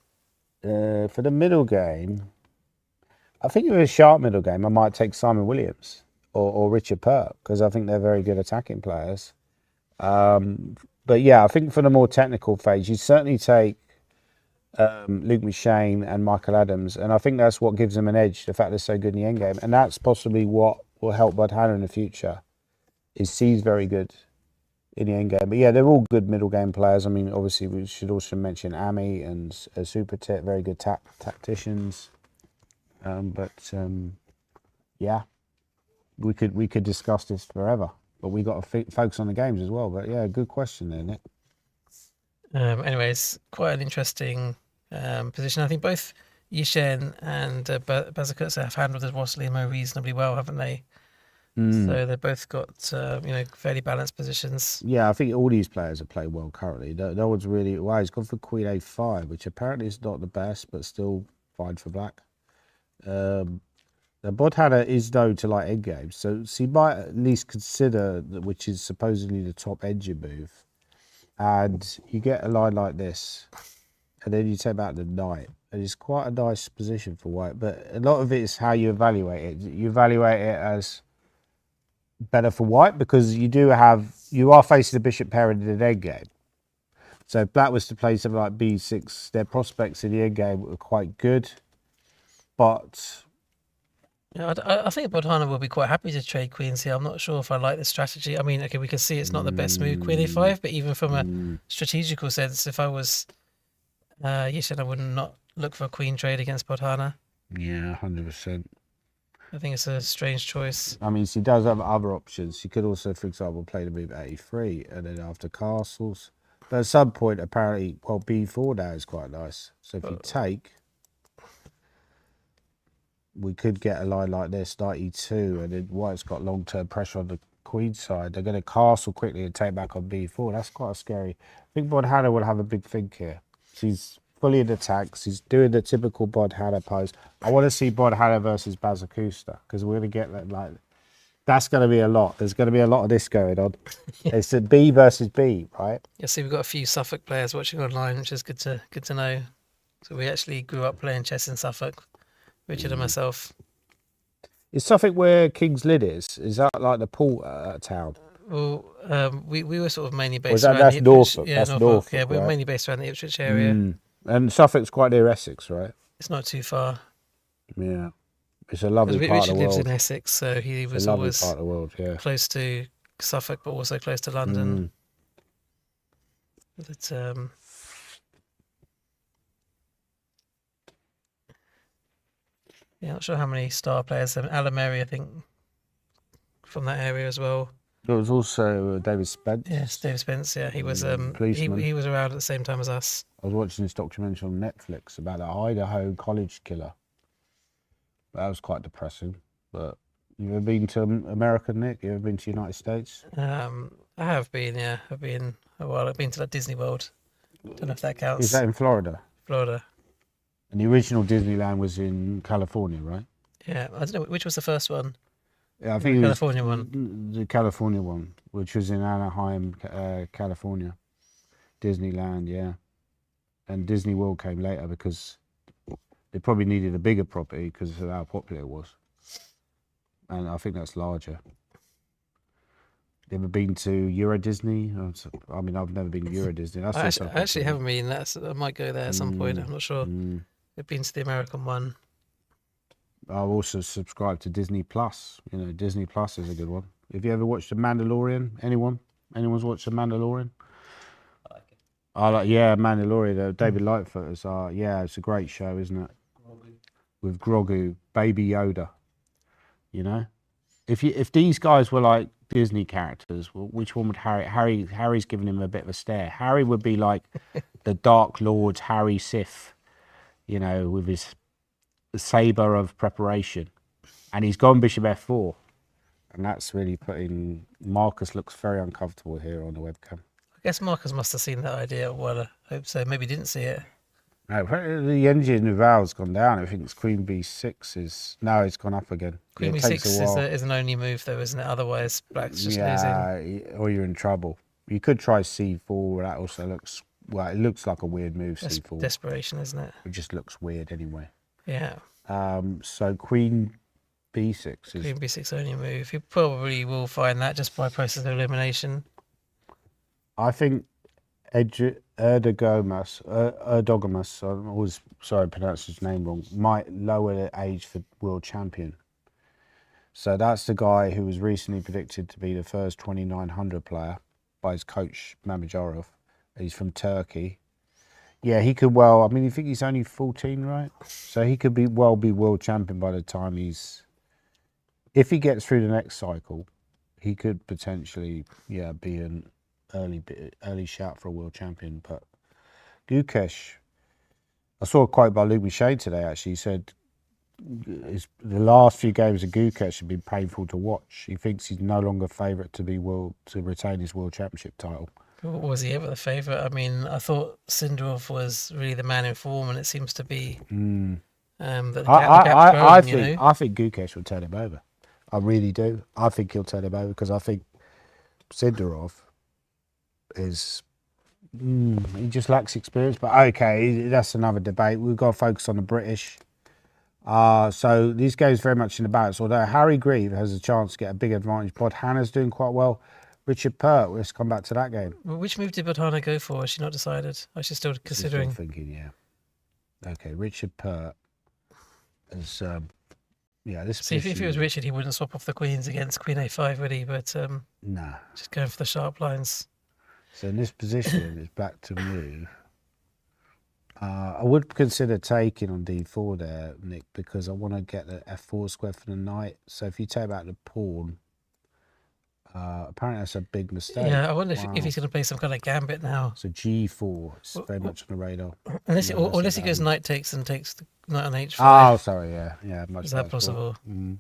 B: For the middle game, I think if it was a sharp middle game, I might take Simon Williams or Richard Pert because I think they're very good attacking players. But yeah, I think for the more technical phase, you certainly take Luke McShane and Michael Adams, and I think that's what gives them an edge, the fact they're so good in the end game, and that's possibly what will help Bodhana in the future, is he's very good in the end game. But yeah, they're all good middle game players. I mean, obviously we should also mention Ami and Super Tit, very good tacticians. Yeah, we could discuss this forever, but we got to focus on the games as well. But yeah, good question there, Nick.
A: Anyways, quite an interesting position. I think both Yishen and Bazakutsa have handled the Waslimo reasonably well, haven't they? So they've both got fairly balanced positions.
B: Yeah, I think all these players have played well currently. No one's really... Wow, he's gone for Queen A5, which apparently is not the best, but still fine for Black. The Bodhana is known to like endgames, so he might at least consider, which is supposedly the top engine move, and you get a line like this, and then you take out the knight, and it's quite a nice position for White, but a lot of it is how you evaluate it. You evaluate it as better for White because you are facing the bishop pair in an endgame. So if Black was to play something like b6, their prospects in the endgame were quite good, but...
A: Yeah, I think Bodhana will be quite happy to trade queens here. I'm not sure if I like the strategy. I mean, okay, we can see it's not the best move, Queen A5, but even from a strategical sense, if I was Yishen, I would not look for a queen trade against Bodhana.
B: Yeah, 100%.
A: I think it's a strange choice.
B: I mean, she does have other options. She could also, for example, play the move A3 and then after castles. But at some point, apparently, well, B4 now is quite nice. So if you take... we could get a line like this, 92, and then White's got long-term pressure on the queen side. They're going to castle quickly and take back on b4. That's quite scary. I think Bodhana will have a big think here. She's fully in attack. She's doing the typical Bodhana pose. I want to see Bodhana versus Bazakusta, because we're going to get that, like, that's going to be a lot. There's going to be a lot of this going on. It's a B versus B, right?
A: Yeah, see, we've got a few Suffolk players watching online, which is good to know. So we actually grew up playing chess in Suffolk, Richard and myself.
B: Is Suffolk where King's Lyd is? Is that like the port town?
A: Well, we were sort of mainly
B: Was
A: based
B: that
A: around
B: that's
A: the Ipswich.
B: Norfolk?
A: Yeah,
B: That's
A: Norfolk.
B: Norfolk,
A: Yeah, we were
B: right?
A: mainly based around the Ipswich area.
B: And Suffolk's quite near Essex, right?
A: It's not too far.
B: Yeah, it's a lovely
A: Richard
B: part of the
A: lives
B: world.
A: in Essex, so he
B: It's
A: was
B: a lovely
A: always
B: part of the world. Yeah.
A: close to Suffolk, but also close to London. But yeah, not sure how many star players. Alan Mary, I think, from that area as well.
B: There was also David Spence.
A: Yes, David Spence. Yeah, he was
B: policeman.
A: he was around at the same time as us.
B: I was watching this documentary on Netflix about the Idaho college killer. That was quite depressing. But you ever been to America, Nick? You ever been to the United States?
A: I have been. Yeah, I've been a while. I've been to that Disney World. Don't know if that counts.
B: Is that in Florida?
A: Florida?
B: And the original Disneyland was in California, right?
A: Yeah, I don't know which was the first one.
B: Yeah, I think
A: The
B: it was
A: California one.
B: the California one, which was in Anaheim, California. Disneyland, yeah. And Disney World came later because they probably needed a bigger property because of how popular it was. And I think that's larger. You ever been to Euro Disney? I mean, I've never been to Euro Disney. That's
A: I actually haven't been. I might go there at some point. I'm not sure. I've been to the American one.
B: I've also subscribed to Disney Plus. You know, Disney Plus is a good one. Have you ever watched The Mandalorian? Anyone? Anyone's watched The Mandalorian?
C: I like it.
B: Yeah, Mandalorian. David Lightfoot is. Yeah, it's a great show, isn't it? With Grogu, Baby Yoda. You know, if these guys were like Disney characters, well, which one would Harry's giving him a bit of a stare. Harry would be like the Dark Lord's Harry Sith, you know, with his saber of preparation, and he's gone Bishop F4, and that's really putting Marcus looks very uncomfortable here on the webcam.
A: I guess Marcus must have seen that idea. Well, I hope so. Maybe didn't see it.
B: No, the engine of Val's gone down. I think it's Queen B6 is now it's gone up again.
A: Queen
B: It takes
A: B6
B: a while.
A: is an only move though, isn't it? Otherwise, Black's just losing.
B: Yeah, or you're in trouble. You could try C4. That also looks well. It looks like a weird move. C4.
A: Desperation, isn't it?
B: It just looks weird anyway.
A: Yeah.
B: So Queen B6 is.
A: Queen B6 only move. You probably will find that just by process of elimination.
B: I think Erdogamus, I'm always sorry I pronounced his name wrong, might lower the age for world champion. So that's the guy who was recently predicted to be the first 2900 player by his coach Mamajorov. He's from Turkey. Yeah, he could well, I mean, you think he's only 14, right? So he could be world champion by the time if he gets through the next cycle, he could potentially, be an early shout for a world champion. But Gukesh, I saw a quote by Luke Miche today. Actually, he said the last few games of Gukesh have been painful to watch. He thinks he's no longer favourite to retain his world championship title.
A: Was he ever the favourite? I mean, I thought Syndorf was really the man in form, and it seems to be that the gap's growing,
B: I think Gukesh will turn him over. I really do. I think he'll turn him over because I think Syndorf is he just lacks experience. But okay, that's another debate. We've got to focus on the British. So these games very much in the balance. Although Harry Grieve has a chance to get a big advantage. Bodhana's doing quite well. Richard Pert, let's come back to that game.
A: Well, which move did Bodhana go for? Has she not decided? Or is she still considering?
B: Still thinking, yeah. Okay, Richard Pert is this.
A: See, if it was Richard, he wouldn't swap off the queens against Queen A5, would he? But
B: nah,
A: just going for the sharp lines.
B: So in this position, it's back to move. I would consider taking on D4 there, Nick, because I want to get the F4 square for the knight. So if you take back the pawn, apparently that's a big mistake.
A: Yeah, I wonder if he's going to play some kind of gambit now.
B: So G4 is very much on the radar.
A: Unless he goes knight takes and takes the knight on h5.
B: Oh, sorry, yeah, much
A: Is that
B: better thought.
A: possible?
B: Mm.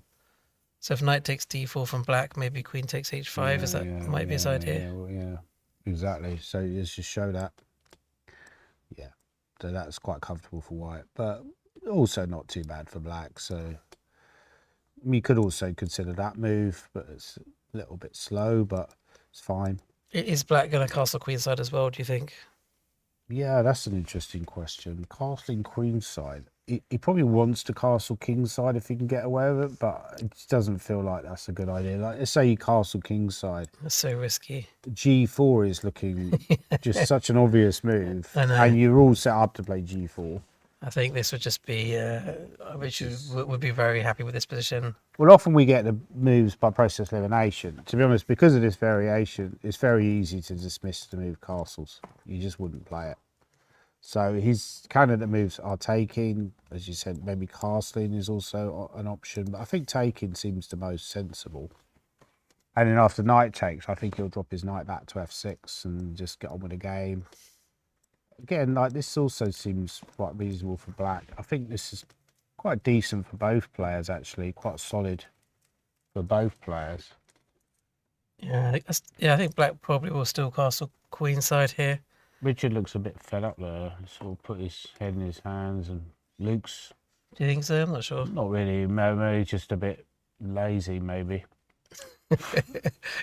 A: So if knight takes d4 from black, maybe queen takes h5. Is that might be his idea?
B: Yeah, exactly. So let's just show that. Yeah, so that's quite comfortable for white, but also not too bad for black. So you could also consider that move, but it's a little bit slow, but it's fine.
A: Is black going to castle queenside as well, do you think?
B: Yeah, that's an interesting question. Castling queenside. He probably wants to castle kingside if he can get away with it, but it just doesn't feel like that's a good idea. Like, let's say you castle kingside.
A: That's so risky.
B: G4 is looking just such an obvious move.
A: I know.
B: And you're all set up to play G4.
A: I think this would just be, would be very happy with this position.
B: Well, often we get the moves by process elimination. To be honest, because of this variation, it's very easy to dismiss the move castles. You just wouldn't play it. So his candidate moves are taking, as you said, maybe castling is also an option, but I think taking seems the most sensible. And then after knight takes, I think he'll drop his knight back to f6 and just get on with the game. Again, like this also seems quite reasonable for black. I think this is quite decent for both players, actually, quite solid for both players.
A: Yeah, I think black probably will still castle queenside here.
B: Richard looks a bit fed up there. He sort of put his head in his hands, and Luke's
A: Do you think so? I'm not sure.
B: not really, maybe just a bit lazy, maybe.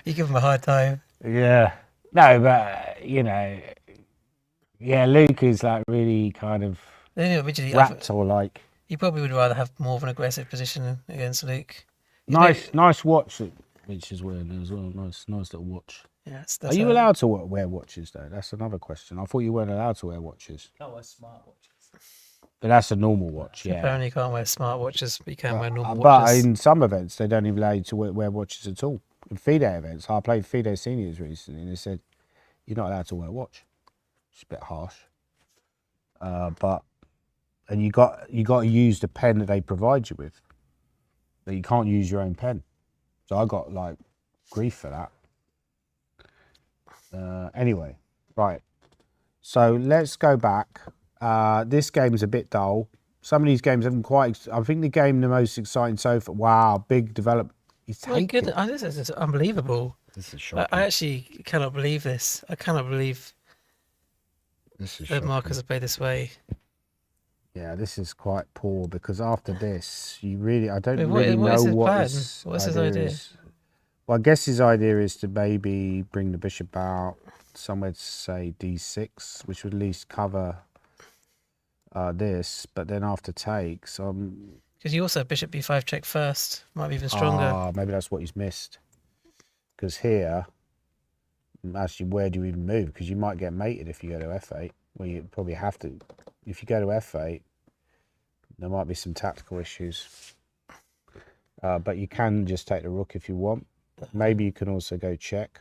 A: You give him a hard time.
B: Yeah. No, but, yeah, Luke is like really kind of
A: Originally,
B: raptor-like.
A: you probably would rather have more of an aggressive position against Luke.
B: Nice watch that Rich is wearing as well. Nice little watch.
A: Yeah,
B: Are you allowed to wear watches, though? That's another question. I thought you weren't allowed to wear watches.
C: Can't wear smartwatches.
B: But that's a normal watch, yeah.
A: Apparently you can't wear smartwatches, but you can wear normal
B: But
A: watches.
B: in some events, they don't even allow you to wear watches at all. In FIDE events, I played FIDE seniors recently, and they said, you're not allowed to wear a watch. It's a bit harsh. And you got to use the pen that they provide you with. But you can't use your own pen. So I got like grief for that. Anyway, right. So let's go back. This game is a bit dull. Some of these games haven't quite. I think the most exciting so far. Wow, big development.
A: My goodness, this is unbelievable.
B: This is shocking.
A: I actually cannot believe this. I cannot believe that Marcus has played this way.
B: Yeah, this is quite poor because after this, I don't
A: Wait,
B: really
A: what
B: know
A: is his
B: what
A: plan?
B: his
A: What's his
B: idea
A: idea?
B: is. Well, I guess his idea is to maybe bring the bishop out somewhere to say d6, which would at least cover this. But then after takes,
A: Because you also have bishop b5 check first. Might be even stronger.
B: maybe that's what he's missed. Because here, actually, where do you even move? Because you might get mated if you go to f8. Well, you probably have to. If you go to f8, there might be some tactical issues. But you can just take the rook if you want. Maybe you can also go check.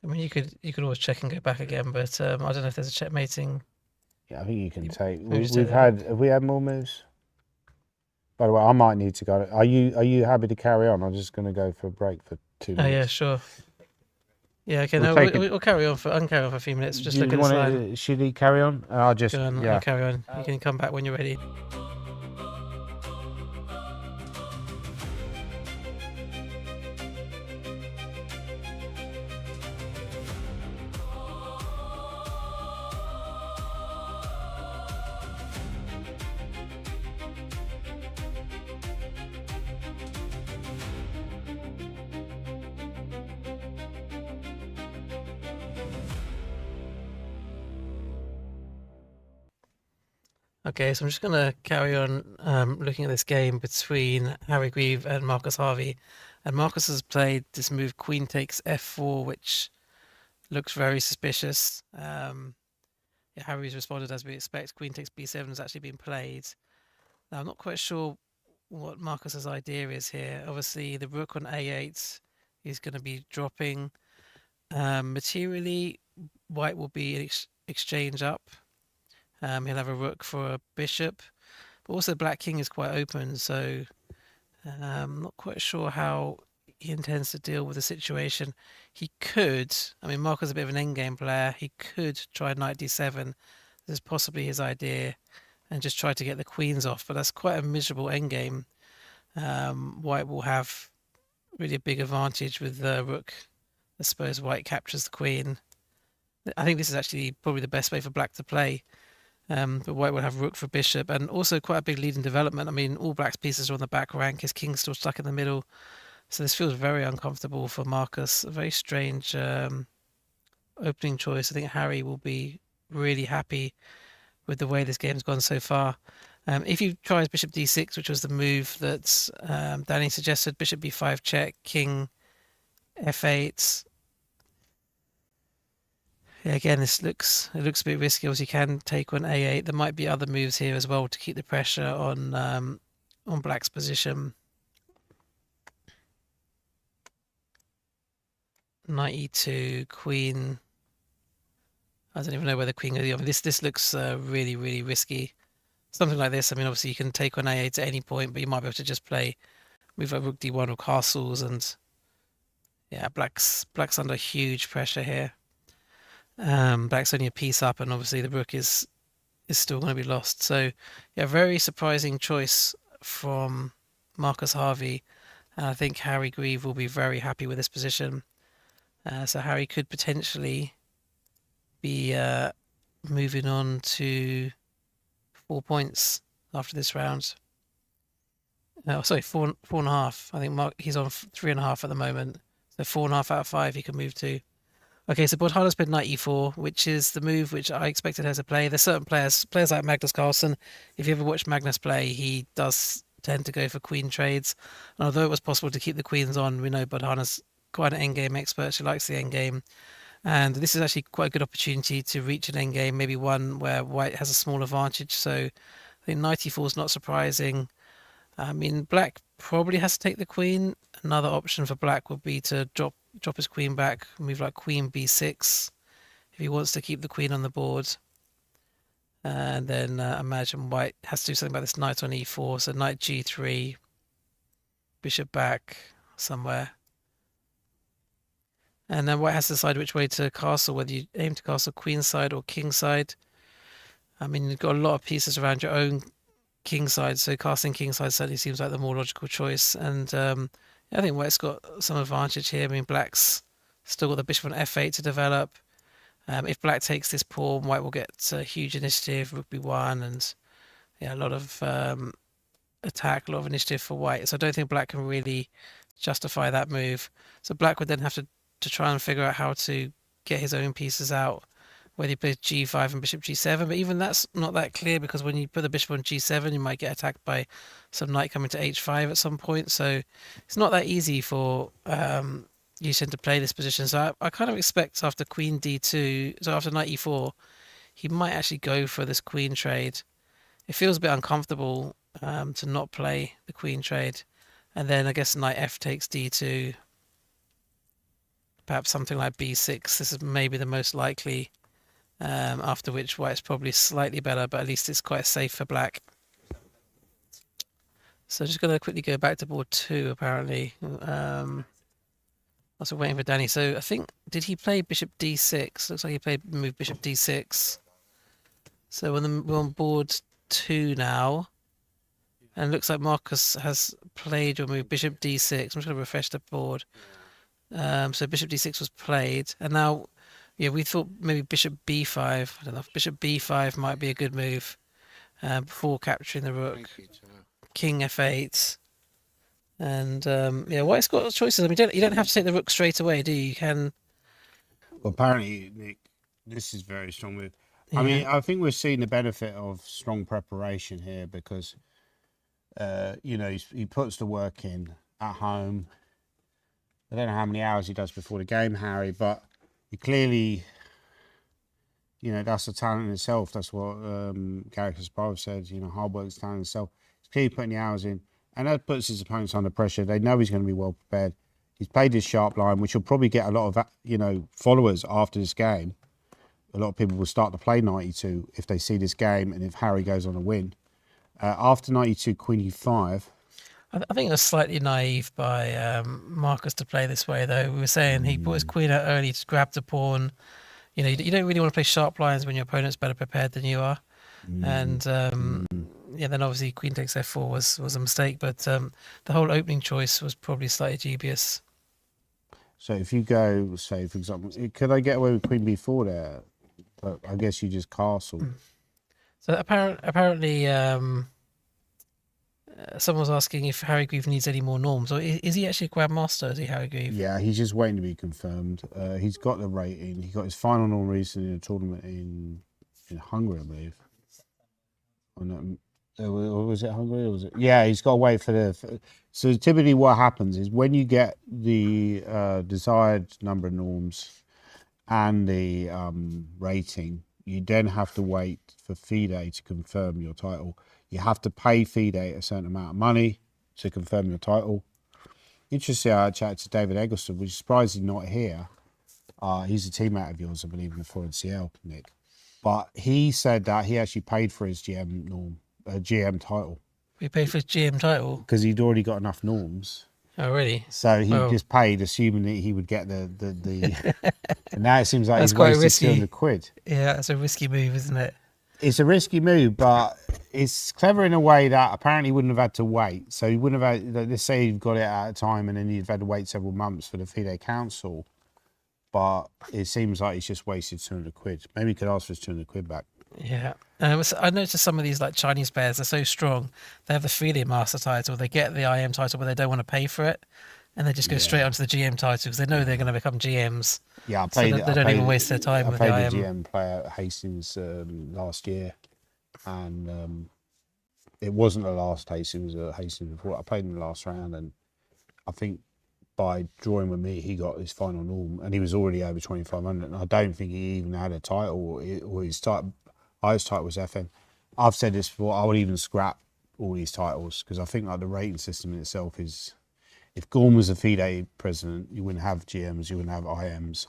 A: I mean, you could always check and go back again, but I don't know if there's a checkmating.
B: Yeah, I think you can take.
A: maybe just
B: We've
A: take that.
B: have we had more moves? By the way, I might need to go. Are you happy to carry on? I'm just going to go for a break for 2 minutes.
A: Oh yeah, sure. Yeah, okay.
B: We'll
A: No,
B: take
A: we'll carry on for. I can carry on for a few minutes. Just
B: Do
A: look
B: you
A: at this
B: wanna-
A: line.
B: Should he carry on? I'll just
A: Go on,
B: yeah.
A: I'll carry on. You can come back when you're ready. Okay, so I'm just going to carry on looking at this game between Harry Grieve and Marcus Harvey. And Marcus has played this move queen takes f4, which looks very suspicious. Yeah, Harry's responded as we expect. Queen takes b7 has actually been played. Now, I'm not quite sure what Marcus's idea is here. Obviously, the rook on a8 is going to be dropping. Materially, white will be an exchange up. He'll have a rook for a bishop, but also black king is quite open, so I'm not quite sure how he intends to deal with the situation. He could, I mean, Marco's a bit of an endgame player. He could try knight d7. This is possibly his idea. and just try to get the queens off. But that's quite a miserable endgame. White will have really a big advantage with the rook. I suppose white captures the queen. I think this is actually probably the best way for black to play. But white will have rook for bishop, and also quite a big lead in development. I mean, all black's pieces are on the back rank. His king's still stuck in the middle. So this feels very uncomfortable for Marcus. A very strange opening choice. I think Harry will be really happy with the way this game's gone so far. If you try bishop d6, which was the move that Danny suggested, bishop b5 check, king f8. Yeah, again, it looks a bit risky. Obviously, you can take on a8. There might be other moves here as well to keep the pressure on black's position. Knight e2, queen. I don't even know where the queen goes. I mean, this looks really, really risky. Something like this. I mean, obviously you can take on a8 at any point, but you might be able to just play move like rook d1 or castles, and yeah, black's under huge pressure here. Black's only a piece up, and obviously the rook is still going to be lost. So yeah, very surprising choice from Marcus Harvey, and I think Harry Grieve will be very happy with this position. So Harry could potentially be moving on to 4 points after this round. No, sorry, 4.5. I think he's on 3.5 at the moment. So 4.5 out of 5 he can move to. Okay, so Bordhana's played knight e4, which is the move which I expected her to play. There's certain players like Magnus Carlsen. If you ever watch Magnus play, he does tend to go for queen trades. And although it was possible to keep the queens on, we know Bordhana's quite an endgame expert. She likes the endgame. And this is actually quite a good opportunity to reach an endgame, maybe one where white has a small advantage. So I think knight e4 is not surprising. I mean, black probably has to take the queen. Another option for black would be to drop his queen back, move like queen b6 if he wants to keep the queen on the board. And then imagine white has to do something about this knight on e4. So knight g3, bishop back somewhere. And then white has to decide which way to castle, whether you aim to castle queen side or king side. I mean, you've got a lot of pieces around your own king side, so casting king side certainly seems like the more logical choice. And I think white's got some advantage here. I mean, black's still got the bishop on f8 to develop. If black takes this pawn, white will get a huge initiative, rook b1, and yeah, a lot of attack, a lot of initiative for white. So I don't think black can really justify that move. So black would then have to try and figure out how to get his own pieces out, whether he plays g5 and bishop g7, but even that's not that clear, because when you put the bishop on g7, you might get attacked by some knight coming to h5 at some point. So it's not that easy for Yushin to play this position. So I kind of expect after queen d2, so after knight e4, he might actually go for this queen trade. It feels a bit uncomfortable to not play the queen trade. And then I guess knight f takes d2. Perhaps something like b6. This is maybe the most likely. After which white's probably slightly better, but at least it's quite safe for black. So just going to quickly go back to board 2, apparently. Also waiting for Danny. So I think, did he play bishop d6? Looks like he played move bishop d6. So we're on board 2 now. And it looks like Marcus has played your move bishop d6. I'm just going to refresh the board. So bishop d6 was played. And now, yeah, we thought maybe bishop b5. I don't know. Bishop b5 might be a good move before capturing the rook. King f8. And yeah, white's got choices. I mean, you don't have to take the rook straight away, do you? You can.
B: Well, apparently, Nick, this is a very strong move.
A: Yeah.
B: I mean, I think we're seeing the benefit of strong preparation here, because, you know, he puts the work in at home. I don't know how many hours he does before the game, Harry, but he clearly, you know, that's a talent in itself. That's what Gareth Kasparov said, you know, hard work is talent in itself. He's clearly putting the hours in, and that puts his opponents under pressure. They know he's going to be well prepared. He's played his sharp line, which will probably get a lot of, you know, followers after this game. A lot of people will start to play knight e2 if they see this game and if Harry goes on a win. After knight e2, queen e5.
A: I think it was slightly naive by Marcus to play this way, though. We were saying he put his queen out early to grab the pawn. You know, you don't really want to play sharp lines when your opponent's better prepared than you are. and yeah, then obviously queen takes f4 was a mistake, but the whole opening choice was probably slightly dubious.
B: So if you go, say for example, could I get away with queen b4 there? But I guess you just castle.
A: So apparently, someone was asking if Harry Grieve needs any more norms, or is he actually a Grandmaster? Is he Harry Grieve?
B: Yeah, he's just waiting to be confirmed. He's got the rating. He got his final norm recently in a tournament in Hungary, I believe. Or no, was it Hungary or was it? Yeah, he's got to wait for the. So typically, what happens is when you get the desired number of norms and the rating, you then have to wait for FIDE to confirm your title. You have to pay FIDE a certain amount of money to confirm your title. Interesting, I chatted to David Eggleston, which is surprised he's not here. He's a teammate of yours, I believe, in the 4NCL, Nick. But he said that he actually paid for his GM title.
A: We paid for his GM title
B: Because he'd already got enough norms.
A: Oh, really?
B: So he just paid, assuming that he would get the and now it seems like
A: That's
B: he's
A: quite
B: wasted
A: risky.
B: 200 quid.
A: Yeah, that's a risky move, isn't it?
B: It's a risky move, but it's clever in a way that apparently he wouldn't have had to wait. So he wouldn't have had, let's say you've got it at a time and then you've had to wait several months for the FIDE Council. But it seems like he's just wasted 200 quid. Maybe he could ask for his 200 quid back.
A: Yeah. So I noticed some of these like Chinese players are so strong. They have the FIDE Master title, they get the IM title, but they don't want to pay for it. And they just go straight onto the GM title because they know they're going to become GMs.
B: Yeah, I played.
A: So they don't even waste their time with the
B: I
A: IM.
B: played the GM player at Hastings last year, and it wasn't the last Hastings. It was Hastings before. I played in the last round, and I think by drawing with me, he got his final norm, and he was already over 2,500. And I don't think he even had a title, or his title. Highest title was FN. I've said this before. I would even scrap all these titles because I think like the rating system in itself is. If Gorm was a FIDE president, you wouldn't have GMs, you wouldn't have IMs,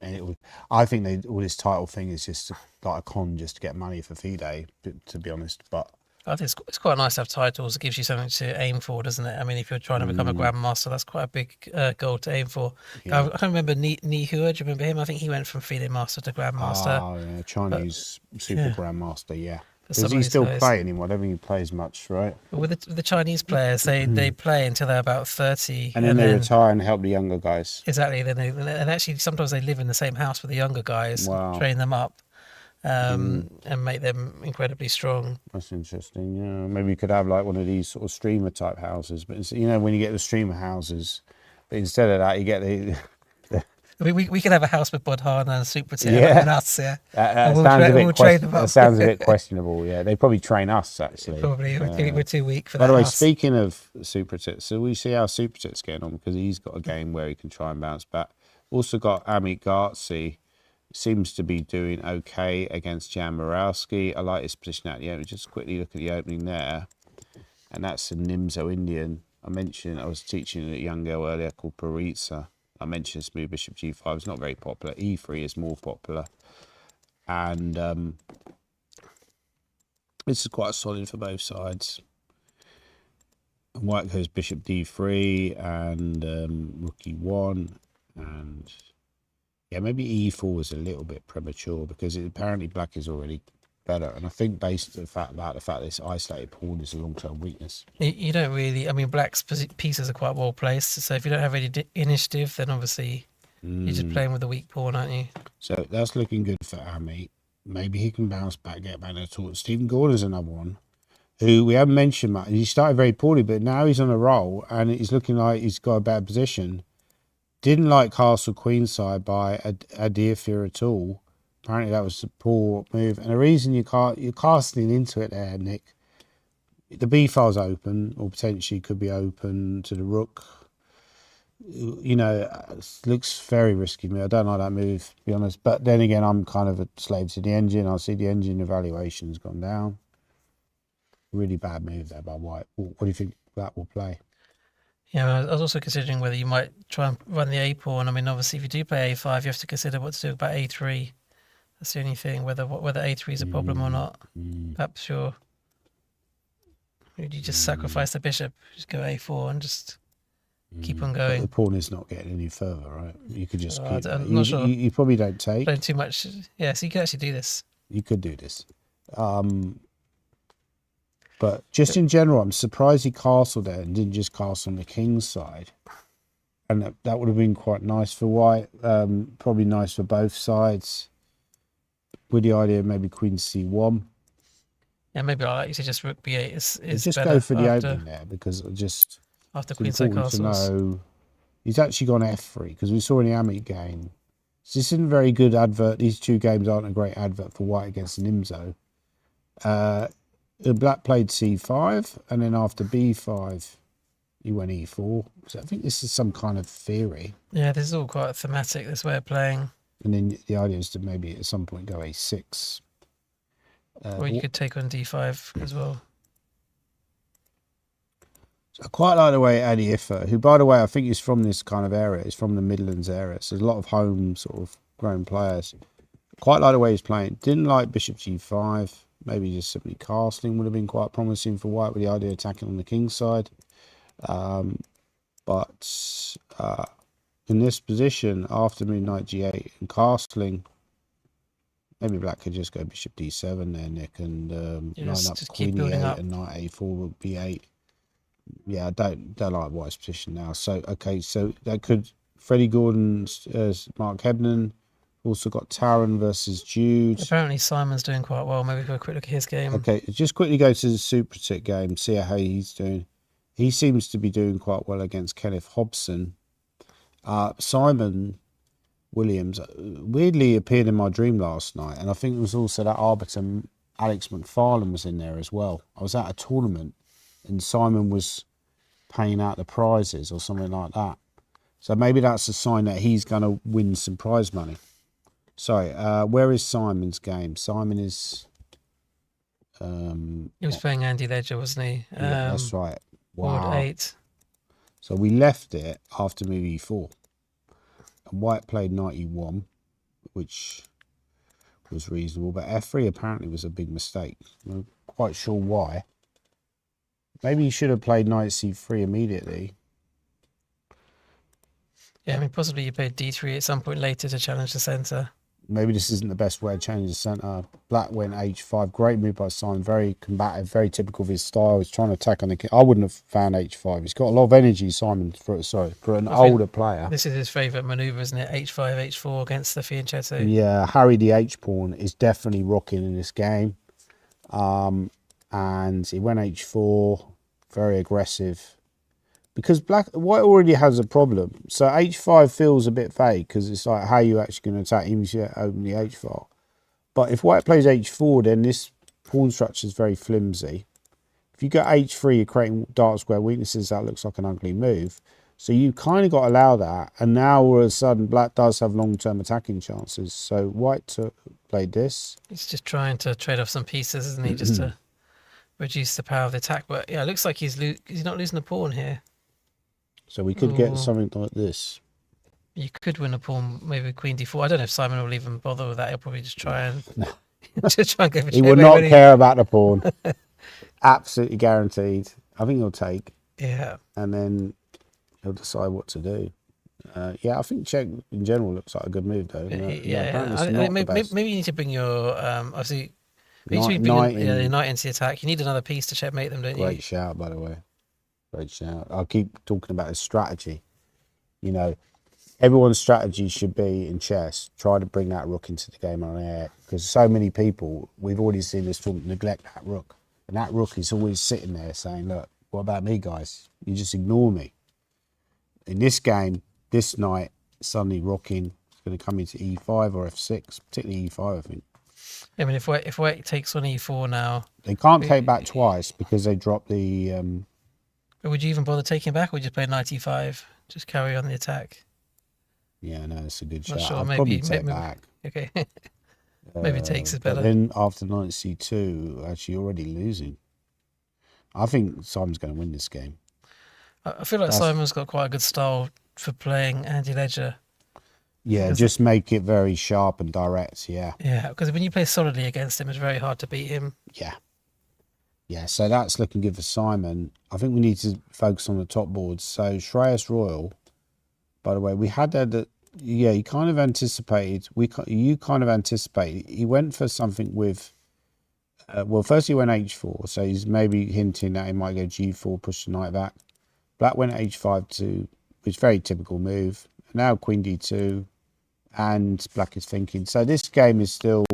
B: and it would. I think all this title thing is just like a con just to get money for FIDE, to be honest. But
A: I think it's quite nice to have titles. It gives you something to aim for, doesn't it? I mean, if you're trying to become a Grandmaster, that's quite a big goal to aim for.
B: Yeah.
A: I can't remember Ni Hua. Do you remember him? I think he went from FIDE Master to Grandmaster.
B: Oh, yeah, Chinese super Grandmaster, yeah.
A: For
B: Does
A: some
B: he
A: of these
B: still
A: guys.
B: play anymore? I don't think he plays much, right?
A: But with the Chinese players, they play until they're about 30.
B: And then they retire and help the younger guys.
A: Exactly. And actually, sometimes they live in the same house with the younger guys,
B: Wow.
A: train them up, and make them incredibly strong.
B: That's interesting. Yeah, maybe you could have like one of these sort of streamer type houses, but it's, when you get the streamer houses, but instead of that, you get the.
A: We could have a house with Bodhana and Super
B: Yeah.
A: and us, yeah.
B: That
A: And we'll
B: sounds a
A: we'll
B: bit.
A: train them
B: That
A: up.
B: sounds a bit questionable. Yeah, they probably train us actually.
A: Probably we're too weak for
B: By
A: that.
B: the way,
A: house.
B: speaking of Super Tits, so we see how Super Tits getting on because he's got a game where he can try and bounce back. Also got Amit Gartzi, seems to be doing okay against Jan Morawski. I like his position at the opening. Just quickly look at the opening there, and that's a Nimzo Indian. I was teaching a young girl earlier called Paritza. I mentioned smooth bishop g5 is not very popular. e3 is more popular, and this is quite solid for both sides. And white goes bishop d3 and rook e1, and yeah, maybe e4 was a little bit premature because apparently black is already better, and I think based on the fact this isolated pawn is a long-term weakness.
A: You don't really. I mean, black's pieces are quite well placed. So if you don't have any initiative, then obviously you're just playing with the weak pawn, aren't you?
B: So that's looking good for Ami. Maybe he can bounce back, get back to the tour. Stephen Gordon's another one who we haven't mentioned much. He started very poorly, but now he's on a roll and he's looking like he's got a better position. Didn't like castle queenside by Adirfir at all. Apparently that was a poor move. And the reason you're casting into it there, Nick, the B file's open, or potentially could be open to the rook. It looks very risky to me. I don't like that move, to be honest. But then again, I'm kind of a slave to the engine. I see the engine evaluation's gone down. Really bad move there by white. What do you think that will play?
A: Yeah, I was also considering whether you might try and run the A pawn. I mean, obviously, if you do play A5, you have to consider what to do about A3. That's the only thing, whether A3 is a problem or not. Perhaps you just sacrifice the bishop, just go A4 and just keep on
B: But
A: going.
B: the pawn is not getting any further, right? You could just keep.
A: I'm not sure.
B: You probably don't take.
A: Playing too much. Yeah, so you could actually do this.
B: You could do this. But just in general, I'm surprised he castled there and didn't just castle on the king's side. And that would have been quite nice for white. Probably nice for both sides. With the idea of maybe queen c1.
A: Yeah, maybe I like you to just rook b8 is
B: Just
A: better
B: go for the
A: after
B: opening there because it's
A: queenside
B: important to
A: castles.
B: know. He's actually gone f3 because we saw in the Amit game. So this isn't a very good advert. These two games aren't a great advert for white against Nimzo. The black played c5 and then after b5 he went e4. So I think this is some kind of theory.
A: Yeah, this is all quite thematic, this way of playing.
B: And then the idea is to maybe at some point go a6.
A: Or you could take on d5 as well.
B: So I quite like the way Adi Iffa, who by the way I think is from this kind of area, is from the Midlands area. So there's a lot of home sort of grown players. Quite like the way he's playing. Didn't like bishop g5. Maybe just simply castling would have been quite promising for white with the idea of attacking on the king's side. But in this position, after midnight g8 and castling, maybe black could just go bishop d7 there, Nick, and line up
A: just
B: queen
A: keep building
B: e8
A: up.
B: and knight a4 rook b8. Yeah, I don't like white's position now. So okay, so that could Freddie Gordon's Mark Hebden. Also got Taran versus Jude.
A: Apparently Simon's doing quite well. Maybe we'll have a quick look at his game.
B: Okay, just quickly go to the Super Tit game, see how he's doing. He seems to be doing quite well against Kenneth Hobson. Simon Williams weirdly appeared in my dream last night, and I think it was also that arbiter Alex McFarlane was in there as well. I was at a tournament and Simon was paying out the prizes or something like that. So maybe that's a sign that he's going to win some prize money. Sorry, where is Simon's game? Simon is...
A: he was playing Andy Ledger, wasn't he?
B: yeah, that's right.
A: Board
B: Wow.
A: 8.
B: So we left it after move e4. And white played knight e1, which was reasonable. But f3 apparently was a big mistake. I'm not quite sure why. Maybe he should have played knight c3 immediately.
A: Yeah, I mean, possibly you played d3 at some point later to challenge the centre.
B: Maybe this isn't the best way to change the centre. Black went h5. Great move by Simon. Very combative. Very typical of his style. He's trying to attack on the king. I wouldn't have found h5. He's got a lot of energy, Simon, for an older player.
A: This is his favourite manoeuvre, isn't it? h5, h4 against the fianchetto.
B: Yeah, Harry the h-pawn is definitely rocking in this game. And he went h4. Very aggressive. Because white already has a problem. So h5 feels a bit vague because it's like how you actually going to attack him. You open the h file. But if white plays h4, then this pawn structure is very flimsy. If you go h3, you're creating dark square weaknesses. That looks like an ugly move. So you kind of got to allow that. And now all of a sudden, black does have long-term attacking chances. So white played this.
A: He's just trying to trade off some pieces, isn't he? Just to reduce the power of the attack. But yeah, it looks like he's not losing a pawn here.
B: So we could get something like this.
A: You could win a pawn, maybe queen d4. I don't know if Simon will even bother with that. He'll probably just try and just try and go for
B: He will not care about the pawn. Absolutely guaranteed. I think he'll take.
A: Yeah.
B: And then he'll decide what to do. Yeah, I think check in general looks like a good move though.
A: Maybe you need to bring your obviously your knight into the attack. You need another piece to checkmate them, don't you?
B: Great shout, by the way. Great shout. I'll keep talking about his strategy. You know, everyone's strategy should be in chess. Try to bring that rook into the game on air because so many people we've already seen this talk neglect that rook, and that rook is always sitting there saying, "Look, what about me, guys? You just ignore me." In this game, this knight suddenly rocking. It's going to come into e5 or f6, particularly e5, I think.
A: I mean, if white takes on e4 now,
B: they can't take back twice because they dropped the.
A: But would you even bother taking back, or would you play knight e5? Just carry on the attack.
B: Yeah, no, it's a good shot.
A: Sure,
B: I'll
A: maybe,
B: probably take back.
A: Okay. Maybe takes is better.
B: But then after knight c2, actually already losing. I think Simon's going to win this game.
A: I feel like Simon's got quite a good style for playing Andy Ledger.
B: Yeah, just make it very sharp and direct, yeah.
A: Yeah, because when you play solidly against him, it's very hard to beat him.
B: Yeah. Yeah, so that's looking good for Simon. I think we need to focus on the top boards. So Shreyas Royal, by the way, we had that. Yeah, you kind of anticipated. You kind of anticipated. He went for something with Well, first he went h4, so he's maybe hinting that he might go g4, push the knight back. Black went h5 to, which is a very typical move. Now queen d2, and black is thinking. So this game is still,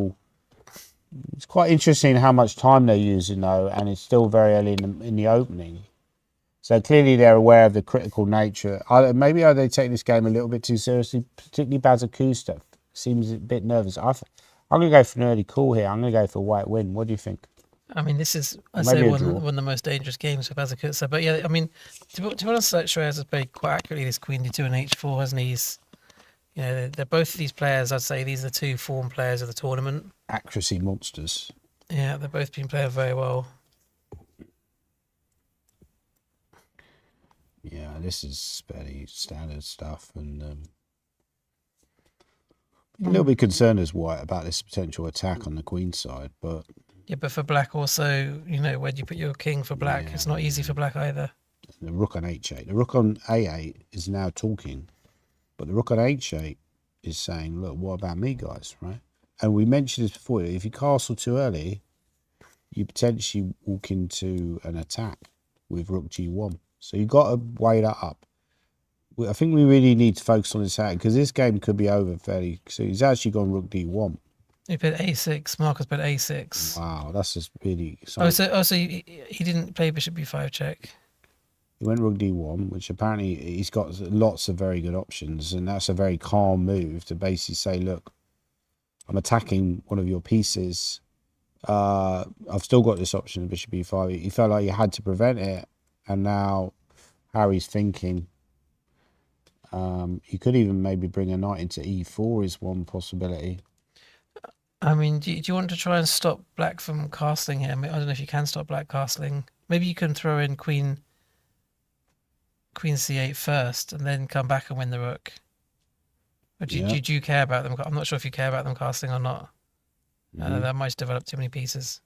B: it's quite interesting how much time they're using though, and it's still very early in the opening. So clearly they're aware of the critical nature. Maybe are they taking this game a little bit too seriously, particularly Bazakusta seems a bit nervous. I'm going to go for an early call here. I'm going to go for a white win. What do you think?
A: I mean, this is, I'd
B: Maybe
A: say,
B: a
A: one
B: draw.
A: of the most dangerous games for Bazakutsa. But yeah, I mean, to be honest, Shreyas has played quite accurately this queen d2 and h4, hasn't he? They're both of these players, I'd say these are the two form players of the tournament.
B: Accuracy monsters.
A: Yeah, they've both been playing very well.
B: Yeah, this is fairly standard stuff, and a little bit concerned as white about this potential attack on the queen side, but
A: Yeah, but for black also, where do you put your king for black? It's not easy for black either.
B: the rook on h8. The rook on a8 is now talking, but the rook on h8 is saying, look, what about me, guys, right? And we mentioned this before, if you castle too early, you potentially walk into an attack with rook g1. So you've got to weigh that up. I think we really need to focus on this attack because this game could be over fairly soon. He's actually gone rook d1.
A: He played a6. Marcus played a6.
B: Wow, that's just really exciting.
A: So he didn't play bishop b5 check.
B: He went rook d1, which apparently he's got lots of very good options, and that's a very calm move to basically say, look, I'm attacking one of your pieces. I've still got this option of bishop b5. He felt like he had to prevent it, and now Harry's thinking he could even maybe bring a knight into e4 is one possibility.
A: I mean, do you want to try and stop black from castling here? I don't know if you can stop black castling. Maybe you can throw in queen c8 first and then come back and win the rook. Or do you care about them? I'm not sure if you care about them castling or not. That might develop too many pieces.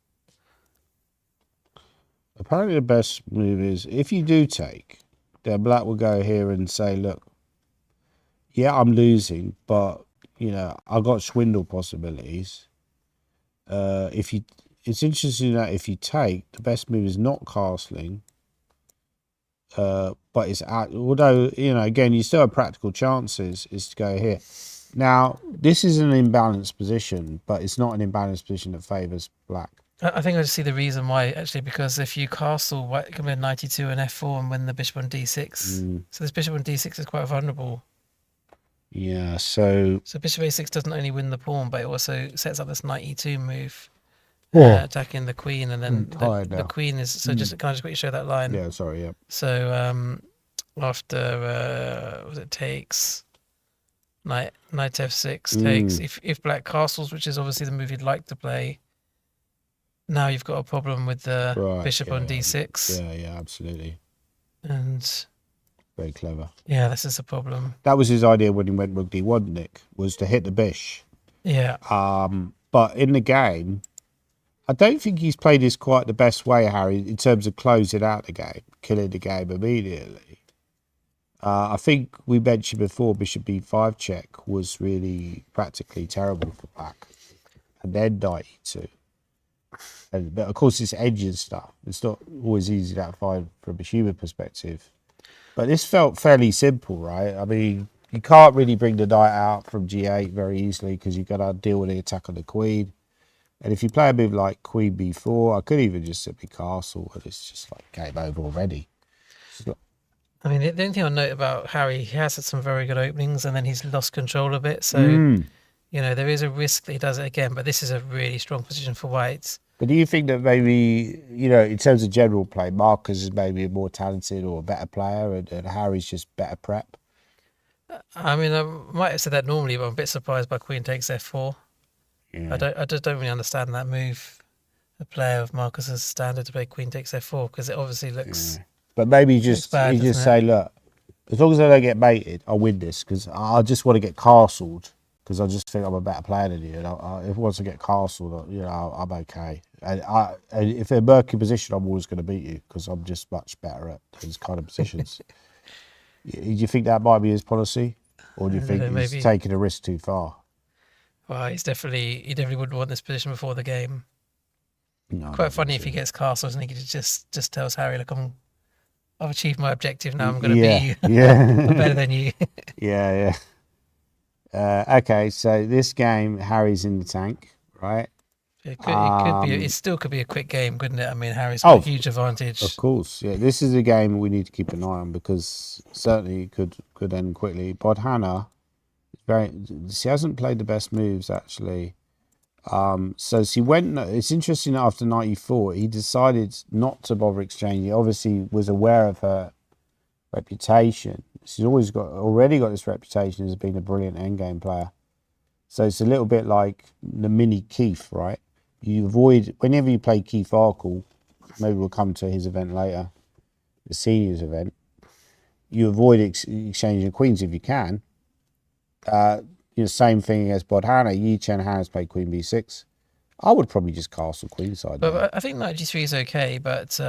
B: Apparently the best move is, if you do take, then black will go here and say, look, yeah, I'm losing, but, I've got swindle possibilities. It's interesting that if you take, the best move is not castling, but it's although, again, you still have practical chances, is to go here. Now, this is an imbalanced position, but it's not an imbalanced position that favours black.
A: I think I just see the reason why, actually, because if you castle, white can win knight e2 and f4 and win the bishop on d6. So this bishop on d6 is quite vulnerable.
B: Yeah, so
A: bishop a6 doesn't only win the pawn, but it also sets up this knight e2 move, attacking the queen, and then the queen is... So can I just quickly show that line?
B: Yeah, sorry, yeah.
A: So after, it takes... Knight f6 takes... If black castles, which is obviously the move you'd like to play... Now you've got a problem with the bishop on d6.
B: Yeah, absolutely.
A: And
B: very clever.
A: Yeah, this is a problem.
B: That was his idea when he went rook d1, Nick, was to hit the bish.
A: Yeah.
B: But in the game, I don't think he's played this quite the best way, Harry, in terms of closing out the game, killing the game immediately. I think we mentioned before bishop b5 check was really practically terrible for black. And then knight e2. But of course, it's edges stuff. It's not always easy to find from a human perspective. But this felt fairly simple, right? I mean, you can't really bring the knight out from g8 very easily because you've got to deal with the attack on the queen. And if you play a move like queen b4, I could even just simply castle, and it's just like game over already.
A: I mean, the only thing I'll note about Harry, he has had some very good openings, and then he's lost control a bit. So, there is a risk that he does it again, but this is a really strong position for white.
B: But do you think that maybe, in terms of general play, Marcus is maybe a more talented or a better player, and Harry's just better prep?
A: I mean, I might have said that normally, but I'm a bit surprised by queen takes f4. Yeah. I just don't really understand that move. A player of Marcus's standard to play queen takes f4, because it obviously looks... Yeah.
B: But maybe you just say, look, as long as I don't get mated, I'll win this, because I just want to get castled. Because I just think I'm a better player than you. And if once I get castled, I'm okay. And if they're murky position, I'm always going to beat you because I'm just much better at those kind of positions. Do you think that might be his policy? Or do you think he's taking a risk too far?
A: Well, he definitely wouldn't want this position before the game.
B: No, I
A: Quite
B: don't
A: funny
B: think
A: if he
B: so.
A: gets castles and he just tells Harry, "Look, I've achieved my objective. Now I'm going to
B: Yeah,
A: beat you. I'm better
B: yeah,
A: than you."
B: yeah, yeah. Okay, so this game, Harry's in the tank, right?
A: It could be. It
B: Um,
A: still could be a quick game, couldn't it? I mean, Harry's got a
B: oh,
A: huge
B: of
A: advantage.
B: course, yeah. This is a game we need to keep an eye on because certainly it could end quickly. Bodhana, she hasn't played the best moves actually. So she went. It's interesting. After 94, he decided not to bother exchanging. He obviously was aware of her reputation. She's already got this reputation as being a brilliant endgame player. So it's a little bit like the mini Keith, right? You avoid whenever you play Keith Arkle. Maybe we'll come to his event later, the seniors event. You avoid exchanging queens if you can. Same thing as Bodhana. Yi Chen Han has played Queen B6. I would probably just castle queenside there.
A: But I think knight g3 is okay. But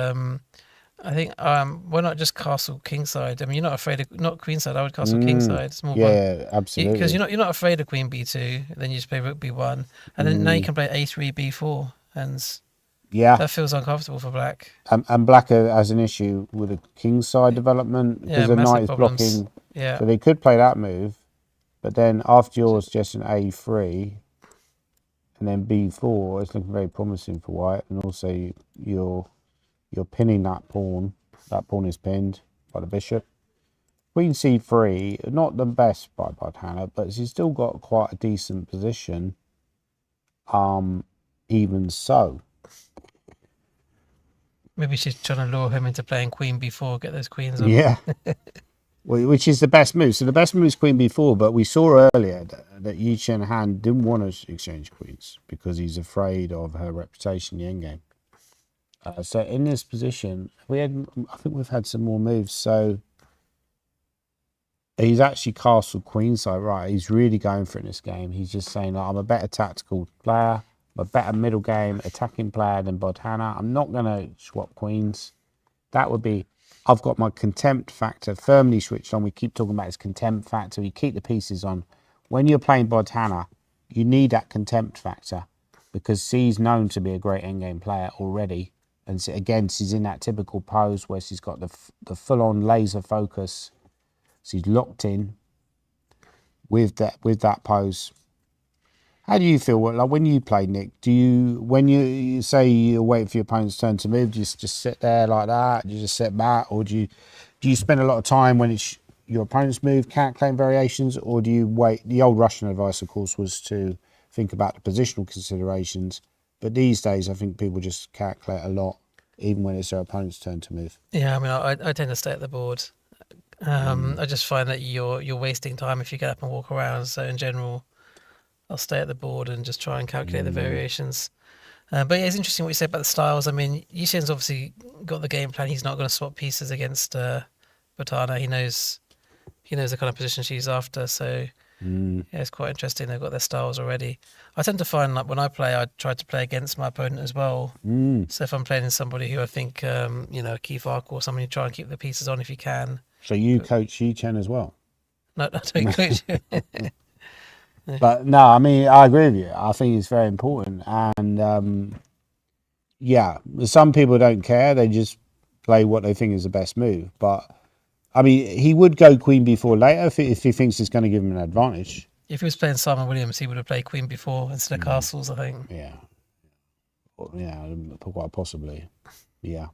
A: I think why not just castle kingside? I mean, you're not afraid of not queenside. I would castle kingside. Small one.
B: Yeah,
A: Because
B: absolutely.
A: you're not afraid of queen b2. Then you just play rook b1, and then now you can play a3 b4, and
B: Yeah,
A: that feels uncomfortable for black.
B: and Black has an issue with a kingside development
A: Yeah,
B: because the knight
A: massive
B: is
A: problems.
B: blocking.
A: Yeah,
B: So they could play that move, but then after yours, just an A3, and then B4. It's looking very promising for white, and also you're pinning that pawn. That pawn is pinned by the bishop. Queen C3, not the best by Bodhana, but she's still got quite a decent position. Even so,
A: maybe she's trying to lure him into playing queen b4, get those queens on.
B: yeah. Which is the best move. So the best move is Queen B4, but we saw earlier that Yi Chen Han didn't want to exchange queens because he's afraid of her reputation in the endgame. So in this position, I think we've had some more moves. So he's actually castled queenside, right? He's really going for it in this game. He's just saying, I'm a better tactical player, I'm a better middle game attacking player than Bodhana. I'm not going to swap queens. That would be, I've got my contempt factor firmly switched on. We keep talking about his contempt factor. You keep the pieces on. When you're playing Bodhana, you need that contempt factor because C's known to be a great endgame player already. And so, again, she's in that typical pose where she's got the full-on laser focus. She's locked in with that pose. How do you feel? Like when you play, Nick? When you say you're waiting for your opponent's turn to move, do you just sit there like that? Do you just sit back, or do you spend a lot of time when it's your opponent's move, calculating variations, or do you wait? The old Russian advice, of course, was to think about the positional considerations, but these days I think people just calculate a lot, even when it's their opponent's turn to move.
A: Yeah, I mean, I tend to stay at the board. I just find that you're wasting time if you get up and walk around. So in general, I'll stay at the board and just try and calculate the variations. But yeah, it's interesting what you said about the styles. I mean, Yushin's obviously got the game plan. He's not going to swap pieces against Botana. He knows the kind of position she's after. So yeah, it's quite interesting. They've got their styles already. I tend to find like when I play, I try to play against my opponent as well. So if I'm playing somebody who I think Keith Ark or someone, you try and keep the pieces on if you can.
B: So you coach Yi Chen as well?
A: No, I don't coach.
B: But no, I mean, I agree with you. I think it's very important. And yeah, some people don't care. They just play what they think is the best move. But I mean, he would go Queen B4 later if he thinks it's going to give him an advantage.
A: If he was playing Simon Williams, he would have played Queen before instead of castles, I think.
B: Yeah. Yeah, quite possibly. Yeah.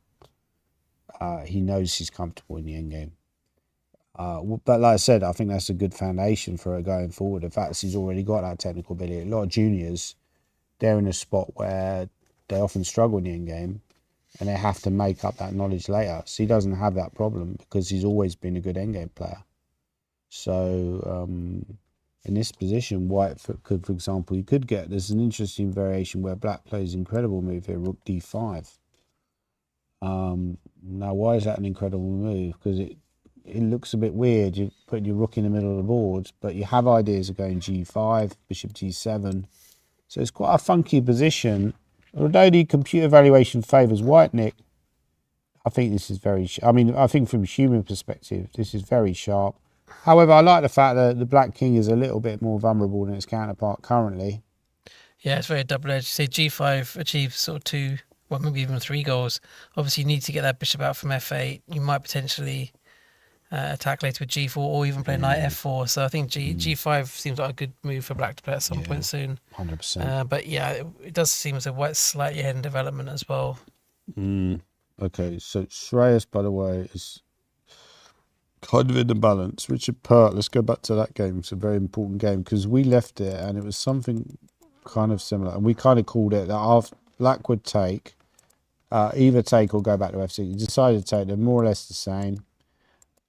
B: He knows he's comfortable in the endgame. But like I said, I think that's a good foundation for her going forward. The fact that she's already got that technical ability. A lot of juniors, they're in a spot where they often struggle in the end game and they have to make up that knowledge later. She doesn't have that problem because she's always been a good endgame player. So in this position, white could, for example, there's an interesting variation where black plays incredible move here, rook d5. Now, why is that an incredible move? Because it looks a bit weird. You're putting your rook in the middle of the board, but you have ideas of going g5, bishop g7. So it's quite a funky position. Although the computer valuation favours white, Nick, I think this is I think from a human perspective, this is very sharp. However, I like the fact that the black king is a little bit more vulnerable than its counterpart currently.
A: Yeah, it's very double-edged. Say G5 achieves sort of two well, maybe even 3 goals. Obviously, you need to get that bishop out from f8. You might potentially attack later with g4 or even play knight f4. So I think g5 seems like a good move for black to play at some point soon.
B: 100%.
A: But yeah, it does seem as though white's slightly ahead in development as well.
B: Okay, so Shreyas, by the way, is kind of in the balance. Richard Pert, let's go back to that game. It's a very important game because we left it and it was something kind of similar. And we kind of called it that after black would take, either take or go back to f6. He decided to take. They're more or less the same.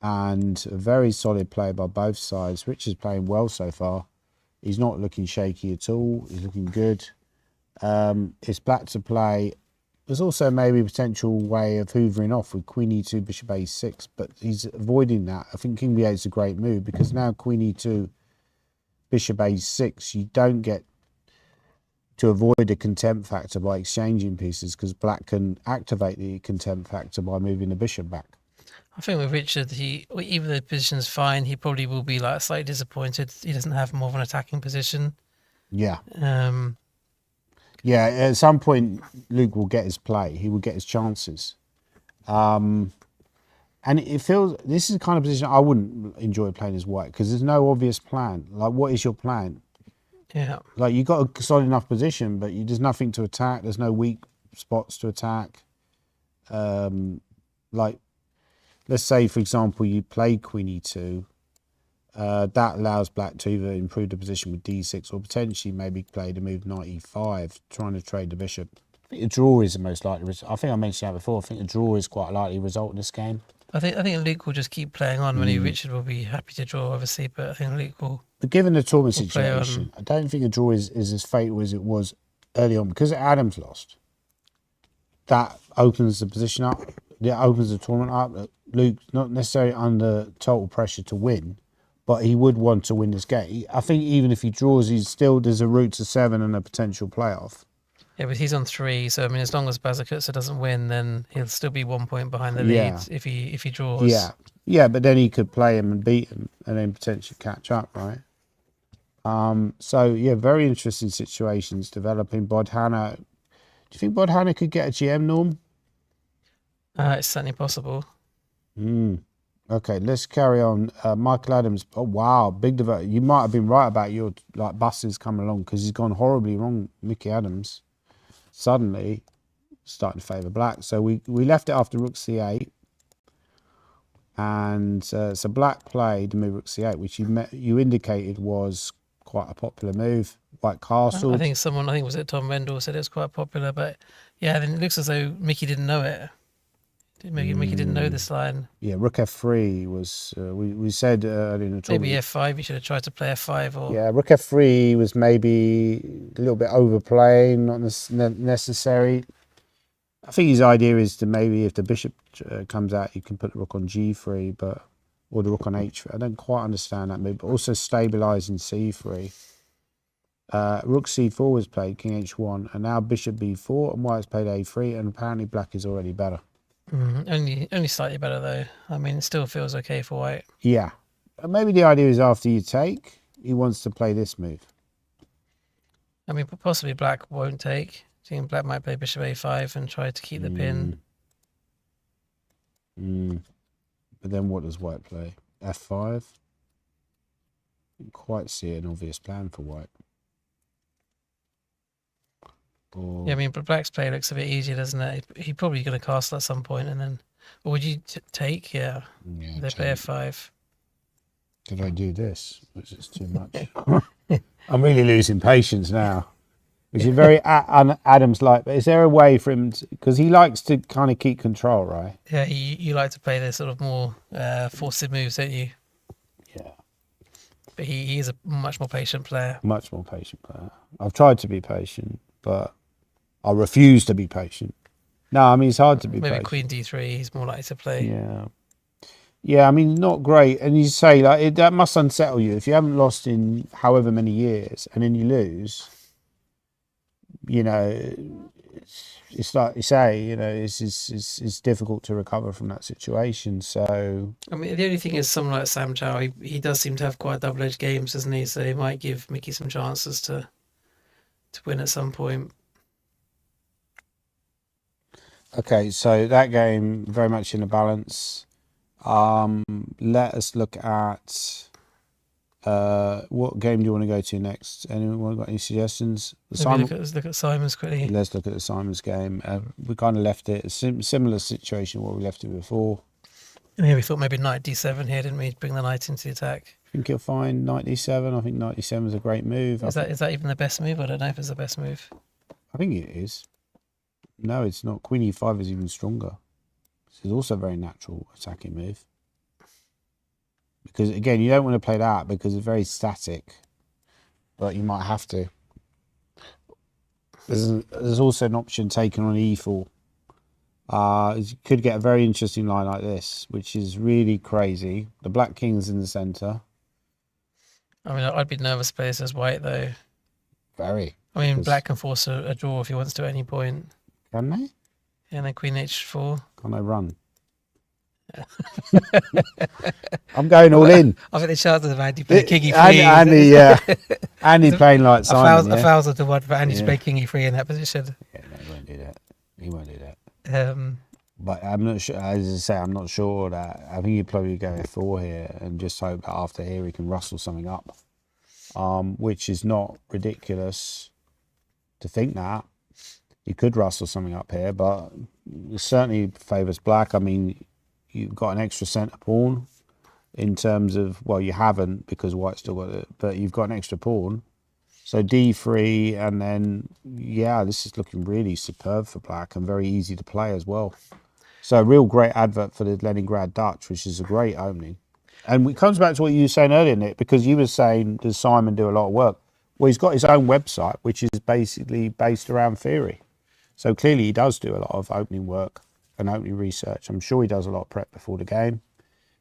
B: And a very solid play by both sides. Richard's playing well so far. He's not looking shaky at all. He's looking good. It's black to play. There's also maybe a potential way of hoovering off with queen e2, bishop a6, but he's avoiding that. I think king b8 is a great move because now queen e2, bishop a6, you don't get to avoid a contempt factor by exchanging pieces because black can activate the contempt factor by moving the bishop back.
A: I think with Richard, even though the position's fine, he probably will be like slightly disappointed he doesn't have more of an attacking position.
B: Yeah.
A: Yeah,
B: at some point, Luke will get his play. He will get his chances. And it feels, this is the kind of position I wouldn't enjoy playing as white because there's no obvious plan. Like, what is your plan?
A: Yeah.
B: Like, you got a solid enough position, but there's nothing to attack. There's no weak spots to attack. Like, let's say, for example, you play queen e2. That allows black to either improve the position with d6 or potentially maybe play the move knight e5, trying to trade the bishop. I think a draw is the most likely result. I think I mentioned that before. I think a draw is quite a likely result in this game.
A: I think Luke will just keep playing on. Richard will be happy to draw, obviously, but I think Luke will.
B: But given the tournament
A: We'll play on.
B: situation, I don't think a draw is as fatal as it was early on because Adams lost. That opens the position up. That opens the tournament up. Luke's not necessarily under total pressure to win, but he would want to win this game. I think even if he draws, there's a route to 7 and a potential playoff.
A: Yeah, but he's on 3, so I mean, as long as Bazakutsa doesn't win, then he'll still be 1 point behind the lead if he draws.
B: Yeah, but then he could play him and beat him, and then potentially catch up, right? So yeah, very interesting situations developing. Bodhana, do you think Bodhana could get a GM, Norm?
A: It's certainly possible.
B: Okay, let's carry on. Michael Adams. Oh wow, big development. You might have been right about your buses coming along because he's gone horribly wrong. Mickey Adams suddenly starting to favour black. So we left it after rook c8, and so black played the move rook c8, which you indicated was quite a popular move. White castle.
A: I think it was Tom Rendell said it was quite popular, but yeah, then it looks as though Mickey didn't know it. Mickey didn't know this line.
B: Yeah, rook f3 was we said earlier in the tournament.
A: Maybe f5. You should have tried to play f5 or.
B: Yeah, rook f3 was maybe a little bit overplaying, not necessary. I think his idea is to maybe if the bishop comes out, you can put the rook on g3, or the rook on h3. I don't quite understand that move, but also stabilising c3. Rook c4 was played, king h1, and now bishop b4, and white's played a3, and apparently black is already better.
A: Only slightly better though. I mean, it still feels okay for white.
B: Yeah, maybe the idea is after you take, he wants to play this move.
A: I mean, possibly black won't take. I think black might play bishop a5 and try to keep the pin.
B: But then what does white play? f5? Didn't quite see an obvious plan for white.
A: Yeah, I mean, but black's play looks a bit easier, doesn't it? He's probably going to castle at some point, and then, or would you take? Yeah, they play f5.
B: Did I do this? Was this too much? I'm really losing patience now. Which is very Adams-like. But is there a way for him because he likes to kind of keep control, right?
A: Yeah, you like to play the sort of more forced moves, don't you?
B: Yeah.
A: But he is a much more patient player.
B: Much more patient player. I've tried to be patient, but I refuse to be patient. No, I mean, it's hard to be patient.
A: Maybe queen d3, he's more likely to play.
B: Yeah. Yeah, I mean, not great. And you say, that must unsettle you. If you haven't lost in however many years and then you lose, it's like you say, it's difficult to recover from that situation. So,
A: I mean, the only thing is someone like Sam Chow, he does seem to have quite double-edged games, doesn't he? So he might give Mickey some chances to win at some point.
B: Okay, so that game very much in a balance. Let us look at what game do you want to go to next? Anyone got any suggestions?
A: Maybe look at Simon's quickly.
B: Let's look at the Simon's game. We kind of left it a similar situation where we left it before.
A: Yeah, we thought maybe knight d7 here, didn't we? Bring the knight into the attack.
B: I think you'll find knight d7. I think knight d7 is a great move.
A: Is that even the best move? I don't know if it's the best move.
B: I think it is. No, it's not. Queen e5 is even stronger. This is also a very natural attacking move. Because, again, you don't want to play that because it's very static. But you might have to. There's also an option taken on e4. You could get a very interesting line like this, which is really crazy. The black king's in the centre.
A: I mean, I'd be nervous plays as white, though.
B: Very.
A: I mean, black can force a draw if he wants to at any point.
B: Can they?
A: Yeah, and then queen h4.
B: Can they run? I'm going all in.
A: I think the chances of Andy playing king e3.
B: Andy playing like Simon.
A: 1,000 to 1 for Andy to play king e3 in that position.
B: Yeah, no, he won't do that. He won't do that. But I'm not sure. As I say, I'm not sure that. I think he'd probably go f4 here and just hope that after here he can rustle something up, which is not ridiculous to think that he could rustle something up here, but it certainly favours black. I mean, you've got an extra centre pawn in terms of, well, you haven't because white's still got it, but you've got an extra pawn. So d3, and then, yeah, this is looking really superb for black and very easy to play as well. So a real great advert for the Leningrad Dutch, which is a great opening. And it comes back to what you were saying earlier, Nick, because you were saying, does Simon do a lot of work? Well, he's got his own website, which is basically based around theory. So clearly he does do a lot of opening work and opening research. I'm sure he does a lot of prep before the game.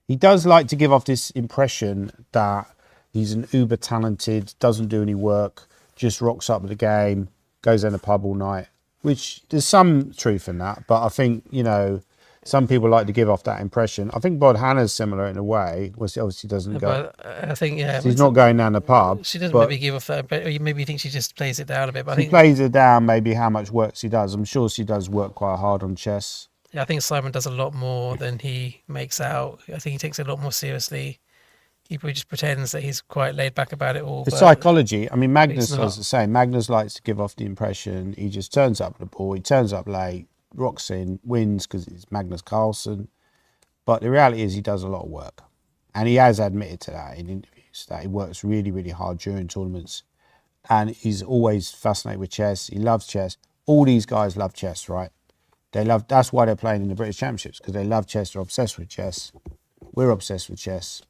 B: He does like to give off this impression that he's an uber talented, doesn't do any work, just rocks up with the game, goes in the pub all night, which there's some truth in that. But I think, you know, some people like to give off that impression. I think Bod Hannah's similar in a way, which obviously doesn't go.
A: But I think, yeah.
B: He's not going down the pub.
A: She doesn't maybe give off that, but maybe you think she just plays it down a bit. But I think
B: plays it down, maybe how much work she does. I'm sure she does work quite hard on chess.
A: Yeah, I think Simon does a lot more than he makes out. I think he takes it a lot more seriously. He probably just pretends that he's quite laid back about it all.
B: The psychology, I mean, Magnus
A: not.
B: does the same. Magnus likes to give off the impression he just turns up at the ball, he turns up late, rocks in, wins because it's Magnus Carlsen. But the reality is he does a lot of work. And he has admitted to that in interviews, that he works really, really hard during tournaments. And he's always fascinated with chess. He loves chess. All these guys love chess, right? That's why they're playing in the British Championships, because they love chess, they're obsessed with chess. We're obsessed with chess.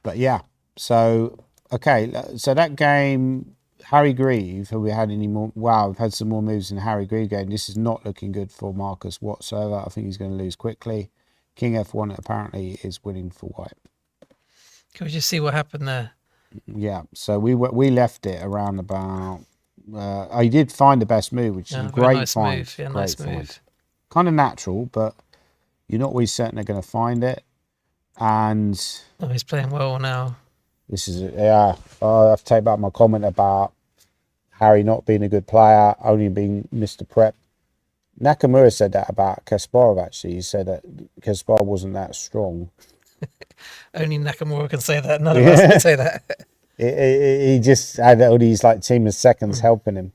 B: But yeah, so, okay, so that game, Harry Grieve, have we had any more? Wow, we've had some more moves in the Harry Grieve game. This is not looking good for Marcus whatsoever. I think he's going to lose quickly. King F1 apparently is winning for white.
A: Can we just see what happened there?
B: Yeah, so we left it around about... I did find the best move, which is a great
A: nice
B: find.
A: Move. Yeah,
B: great
A: nice
B: find.
A: move.
B: Kind of natural, but you're not always certain they're going to find it. And...
A: Oh, he's playing well now.
B: This is, yeah, I have to take back my comment about Harry not being a good player, only being Mr. Prep. Nakamura said that about Kasparov, actually. He said that Kasparov wasn't that strong.
A: Only Nakamura can say that. None of us can say that.
B: He just had all these like team of seconds helping him.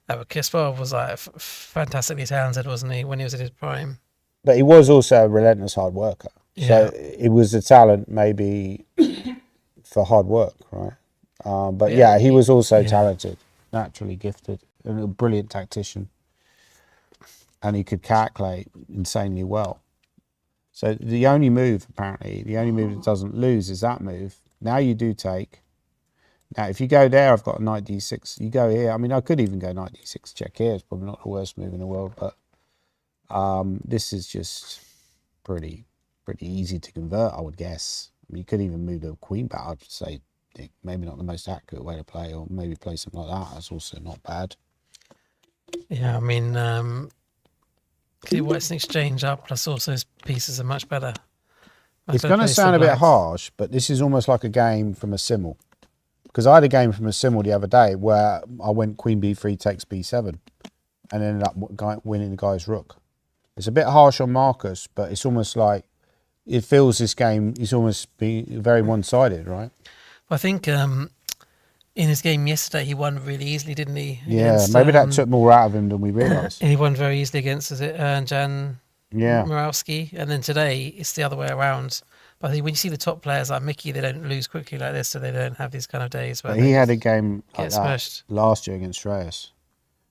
A: No, but Kasparov was like fantastically talented, wasn't he, when he was at his prime?
B: But he was also a relentless hard worker.
A: Yeah.
B: So it was a talent maybe for hard work, right? But yeah, he was also talented, naturally gifted, and a brilliant tactician. And he could calculate insanely well. So the only move, apparently, the only move that doesn't lose is that move. Now you do take. Now, if you go there, I've got a knight d6. You go here. I mean, I could even go knight d6 check here. It's probably not the worst move in the world, but this is just pretty easy to convert, I would guess. I mean, you could even move the queen back. I'd say maybe not the most accurate way to play, or maybe play something like that. That's also not bad.
A: Yeah, I mean, White's an exchange up, plus also his pieces are much better.
B: It's going to sound a bit harsh, but this is almost like a game from a simul. Because I had a game from a simul the other day where I went queen b3 takes b7. and ended up winning the guy's rook. It's a bit harsh on Marcus, but it's almost like it feels this game is almost very one-sided, right?
A: I think in his game yesterday, he won really easily, didn't he?
B: Yeah,
A: Against,
B: maybe that took more out of him than we realised.
A: and he won very easily against Jan
B: Yeah.
A: Morawski, and then today it's the other way around. But I think when you see the top players like Mickey, they don't lose quickly like this, so they don't have these kind of days where
B: But he had a game like
A: get
B: that
A: smashed.
B: last year against Reyes.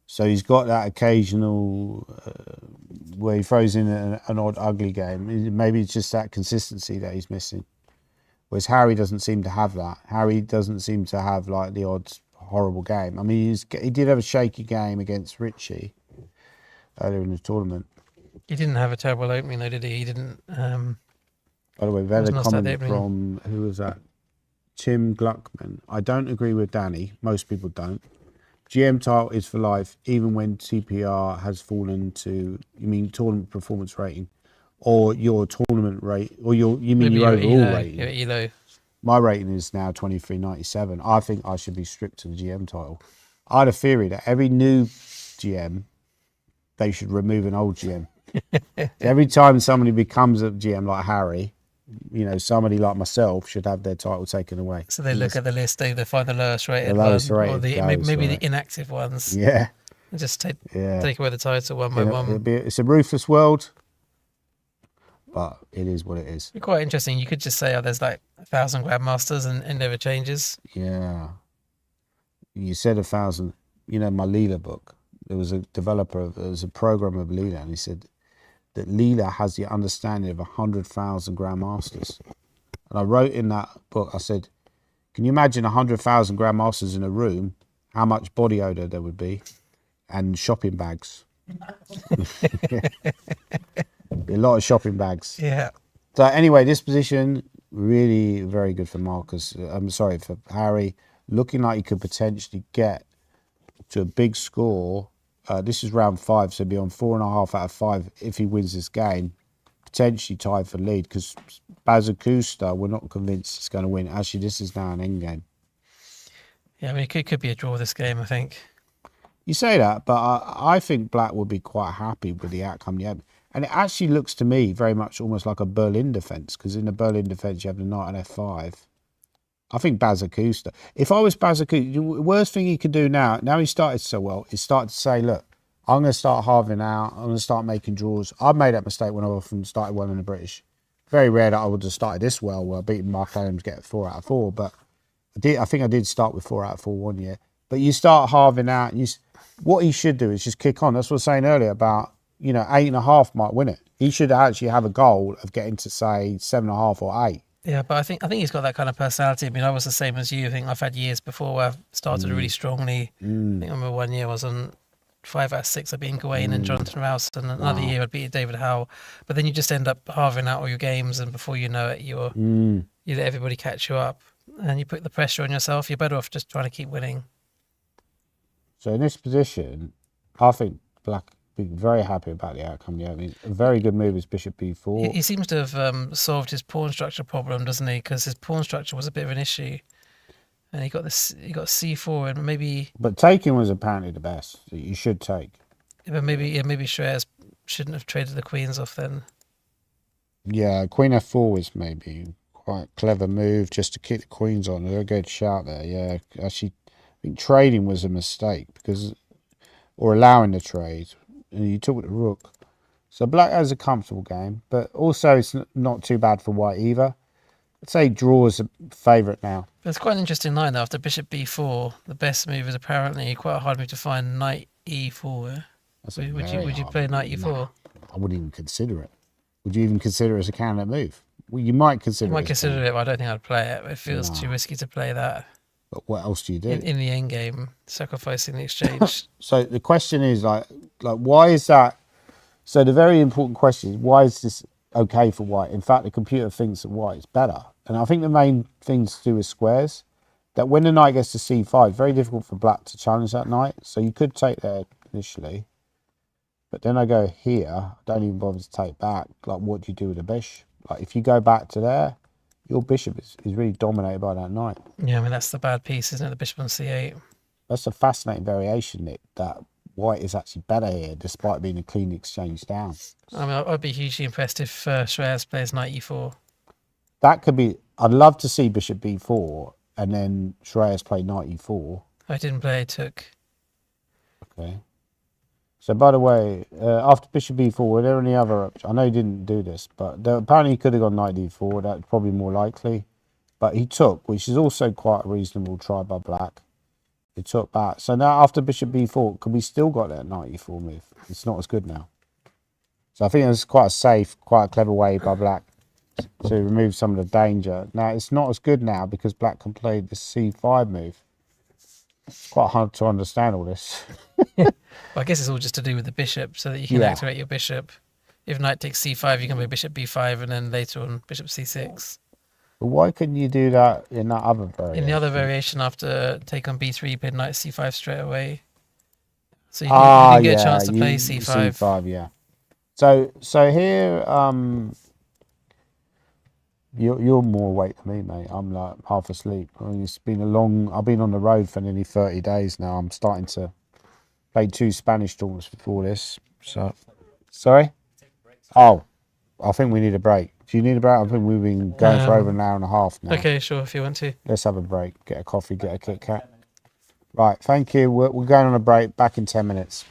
B: So he's got that occasional where he throws in an odd, ugly game. Maybe it's just that consistency that he's missing. Whereas Harry doesn't seem to have that. Harry doesn't seem to have like the odd horrible game. I mean, he did have a shaky game against Richie earlier in the tournament.
A: He didn't have a terrible opening though, did he? He didn't.
B: By the way, we've had a
A: Wasn't us that
B: comment
A: opening.
B: from, who was that? Tim Gluckman. I don't agree with Danny. Most people don't. GM title is for life, even when TPR has fallen to, you mean tournament performance rating, or your tournament rate, or you mean your overall rating?
A: Your ELO.
B: My rating is now 23.97. I think I should be stripped to the GM title. I had a theory that every new GM, they should remove an old GM. Every time somebody becomes a GM like Harry, you know, somebody like myself should have their title taken away.
A: So they look at the list, they find the lowest rated
B: lowest
A: one, or
B: rated
A: the
B: goes,
A: maybe
B: right.
A: the inactive ones,
B: Yeah,
A: and just take
B: yeah.
A: away the title one by one.
B: It's a ruthless world, but it is what it is.
A: It'd be quite interesting. You could just say, oh, there's like 1,000 Grandmasters and it never changes.
B: Yeah. You said 1,000. You know, my Leela book, there was a developer, there was a programmer of Leela, and he said that Leela has the understanding of 100,000 Grandmasters. And I wrote in that book, I said, can you imagine 100,000 Grandmasters in a room, how much body odour there would be, and shopping bags? Be a lot of shopping bags.
A: Yeah.
B: So anyway, this position, really very good for Marcus. I'm sorry, for Harry. Looking like he could potentially get to a big score. This is round 5, so he'll be on 4.5 out of 5 if he wins this game. Potentially tied for lead, because Bazakusta, we're not convinced he's going to win. Actually, this is now an end game.
A: Yeah, I mean, it could be a draw this game, I think.
B: You say that, but I think Black would be quite happy with the outcome. Yeah, and it actually looks to me very much almost like a Berlin defence, because in the Berlin defence you have the knight on f5. I think Bazakusta. If I was Bazakusta, the worst thing he could do now he started so well, is start to say, look, I'm going to start halving out. I'm going to start making draws. I've made that mistake when I often started well in the British. Very rare that I would have started this well, where beating Mark Adams, get 4 out of 4. But I think I did start with 4 out of 4 one year. But you start halving out. And what he should do is just kick on. That's what I was saying earlier about, 8.5 might win it. He should actually have a goal of getting to, say, 7.5 or 8.
A: Yeah, but I think he's got that kind of personality. I mean, I was the same as you. I think I've had years before where I've started really strongly. I think I remember one year I was on 5 out of 6. I beat Gawain and Jonathan Rouse, and another year I'd beat David Howe. But then you just end up halving out all your games, and before you know it, you let everybody catch you up, and you put the pressure on yourself. You're better off just trying to keep winning.
B: So in this position, I think Black be very happy about the outcome. Yeah, I mean, a very good move is Bishop B4.
A: He seems to have solved his pawn structure problem, doesn't he? Because his pawn structure was a bit of an issue, and he got C4, and maybe.
B: But taking was apparently the best that you should take.
A: But maybe Shreyas shouldn't have traded the queens off then.
B: Yeah, Queen F4 was maybe quite a clever move just to keep the queens on. They're a good shout there. Yeah, actually, I think trading was a mistake or allowing the trade, and you took the rook. So Black has a comfortable game, but also it's not too bad for White either. I'd say draw is a favourite now.
A: But it's quite an interesting line though. After Bishop B4, the best move is apparently quite a hard move to find Knight E4. Would you play Knight E4?
B: Nah, I wouldn't even consider it. Would you even consider it as a candidate move? Well, you might consider
A: I might
B: it.
A: consider it, but I don't think I'd play it. It feels too risky to play that.
B: But what else do you do?
A: In the end game, sacrificing the exchange.
B: So the question is like why is that? So the very important question is, why is this okay for White? In fact, the computer thinks that White is better. And I think the main thing to do with squares, that when the knight gets to c5, it's very difficult for Black to challenge that knight. So you could take there initially. But then I go here, don't even bother to take back. Like, what do you do with the bishop? Like, if you go back to there, your bishop is really dominated by that knight.
A: Yeah, I mean, that's the bad piece, isn't it? The bishop on c8.
B: That's a fascinating variation, Nick, that white is actually better here, despite being a clean exchange down.
A: I mean, I'd be hugely impressed if Shreyas plays knight e4.
B: That could be. I'd love to see bishop b4 and then Shreyas play knight e4.
A: I didn't play, took.
B: Okay. So, by the way, after bishop b4, were there any other? I know he didn't do this, but apparently he could have gone knight d4. That's probably more likely. But he took, which is also quite a reasonable try by black. He took that. So now after bishop b4, could we still got that knight e4 move? It's not as good now. So I think it was quite a safe, quite a clever way by black to remove some of the danger. Now it's not as good now because black can play the c5 move. It's quite hard to understand all this.
A: Well, I guess it's all just to do with the bishop, so that you can activate your bishop. If knight takes c5, you can play bishop b5, and then later on bishop c6.
B: But why couldn't you do that in that other variation?
A: In the other variation, after take on b3, you play knight c5 straight away. So you can get a chance to play c5.
B: c5, yeah. So here, you're more awake than me, mate. I'm like half asleep. I mean, I've been on the road for nearly 30 days now. I'm starting to play 2 Spanish tournaments before this. So, sorry? Oh, I think we need a break. Do you need a break? I think we've been going for over an hour and a half now.
A: Okay, sure, if you want to.
B: Let's have a break. Get a coffee, get a Kit Kat. Right, thank you. We're going on a break. Back in 10 minutes.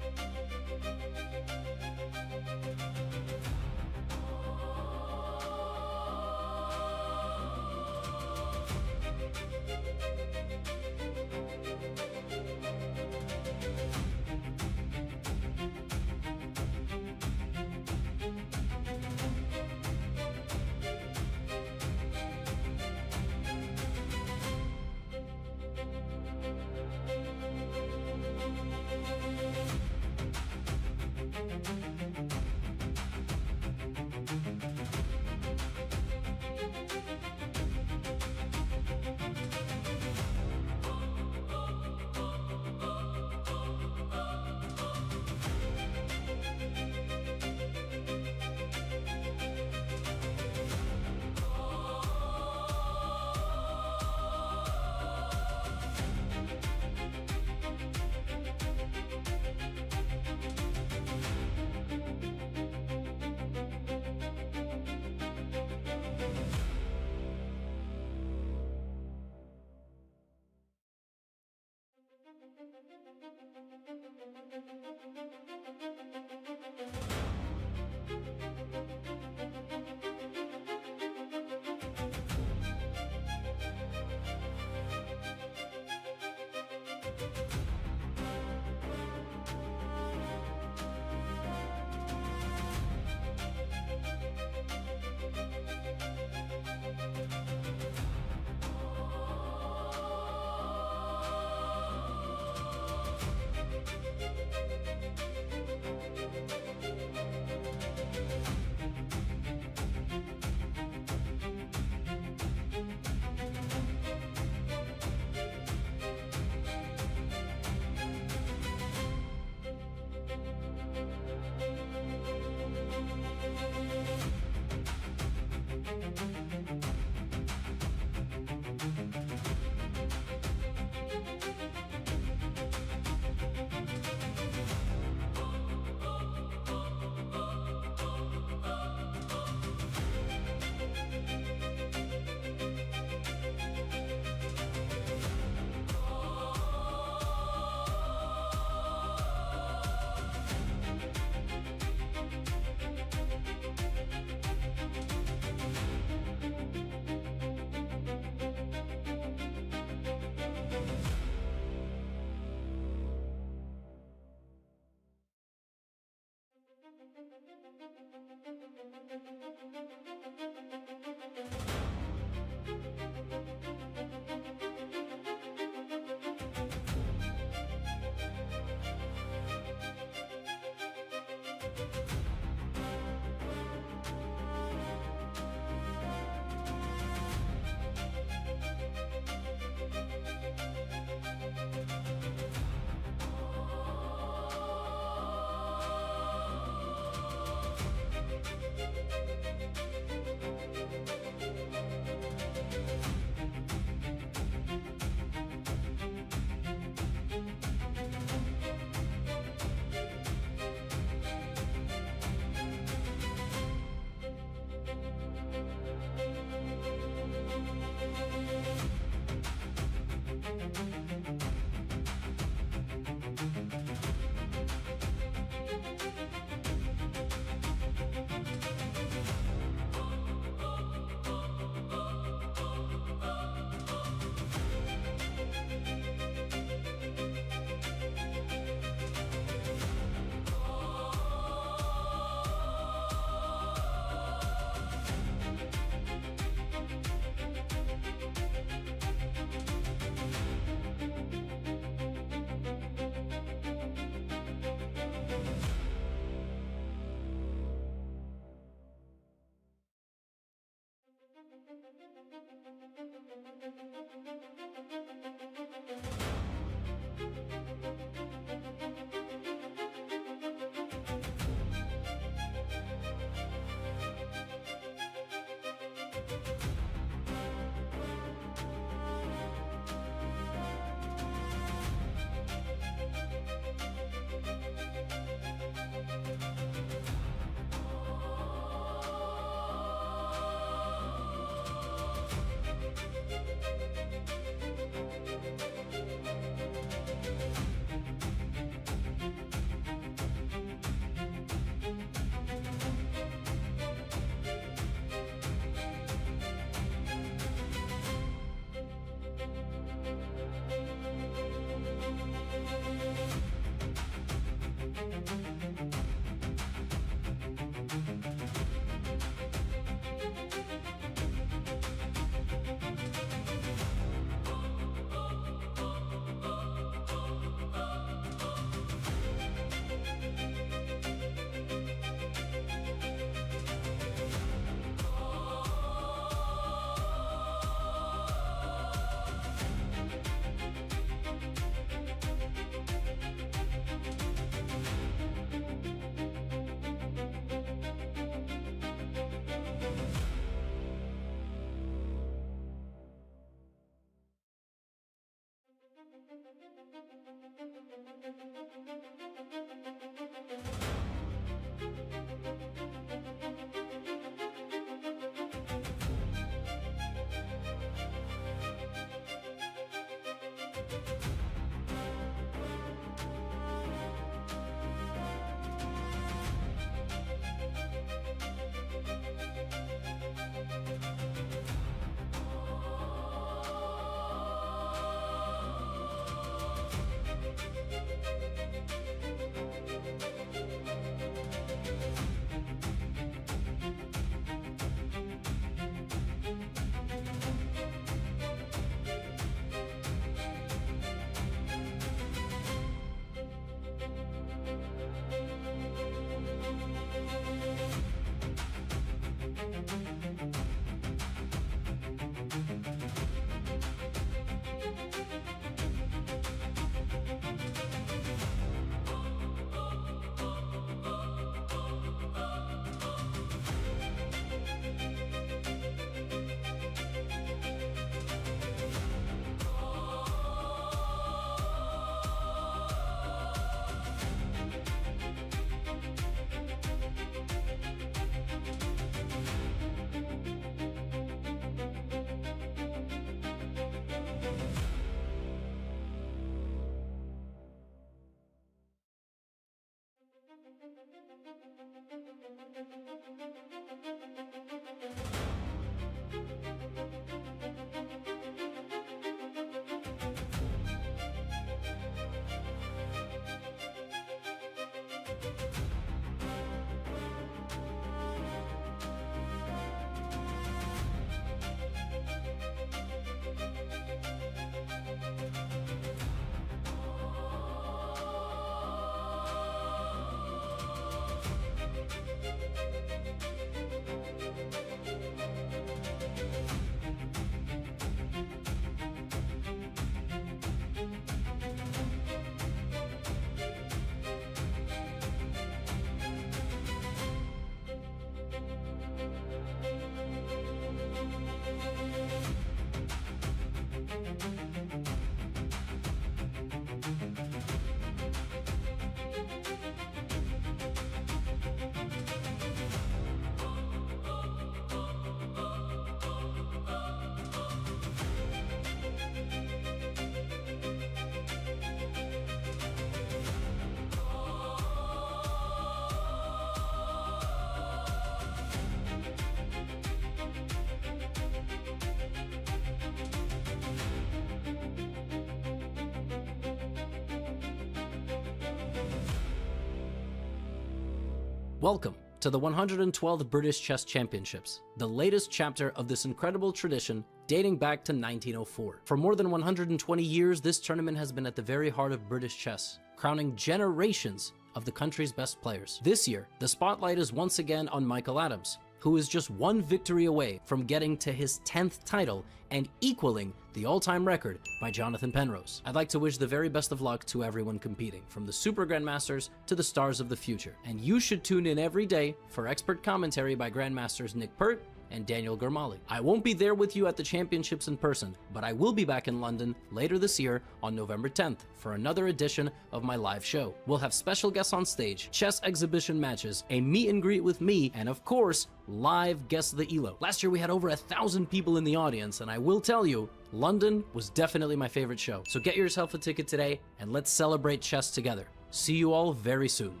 D: Welcome to the 112th British Chess Championships, the latest chapter of this incredible tradition dating back to 1904. For more than 120 years, this tournament has been at the very heart of British chess, crowning generations of the country's best players. This year, the spotlight is once again on Michael Adams, who is just one victory away from getting to his 10th title and equaling the all-time record by Jonathan Penrose. I'd like to wish the very best of luck to everyone competing, from the Super Grandmasters to the stars of the future. And you should tune in every day for expert commentary by Grandmasters Nick Pert and Daniel Gormally. I won't be there with you at the championships in person, but I will be back in London later this year on November 10th for another edition of my live show. We'll have special guests on stage, chess exhibition matches, a meet and greet with me, and of course, live Guess the ELO. Last year we had over 1,000 people in the audience, and I will tell you, London was definitely my favorite show. So get yourself a ticket today, and let's celebrate chess together. See you all very soon.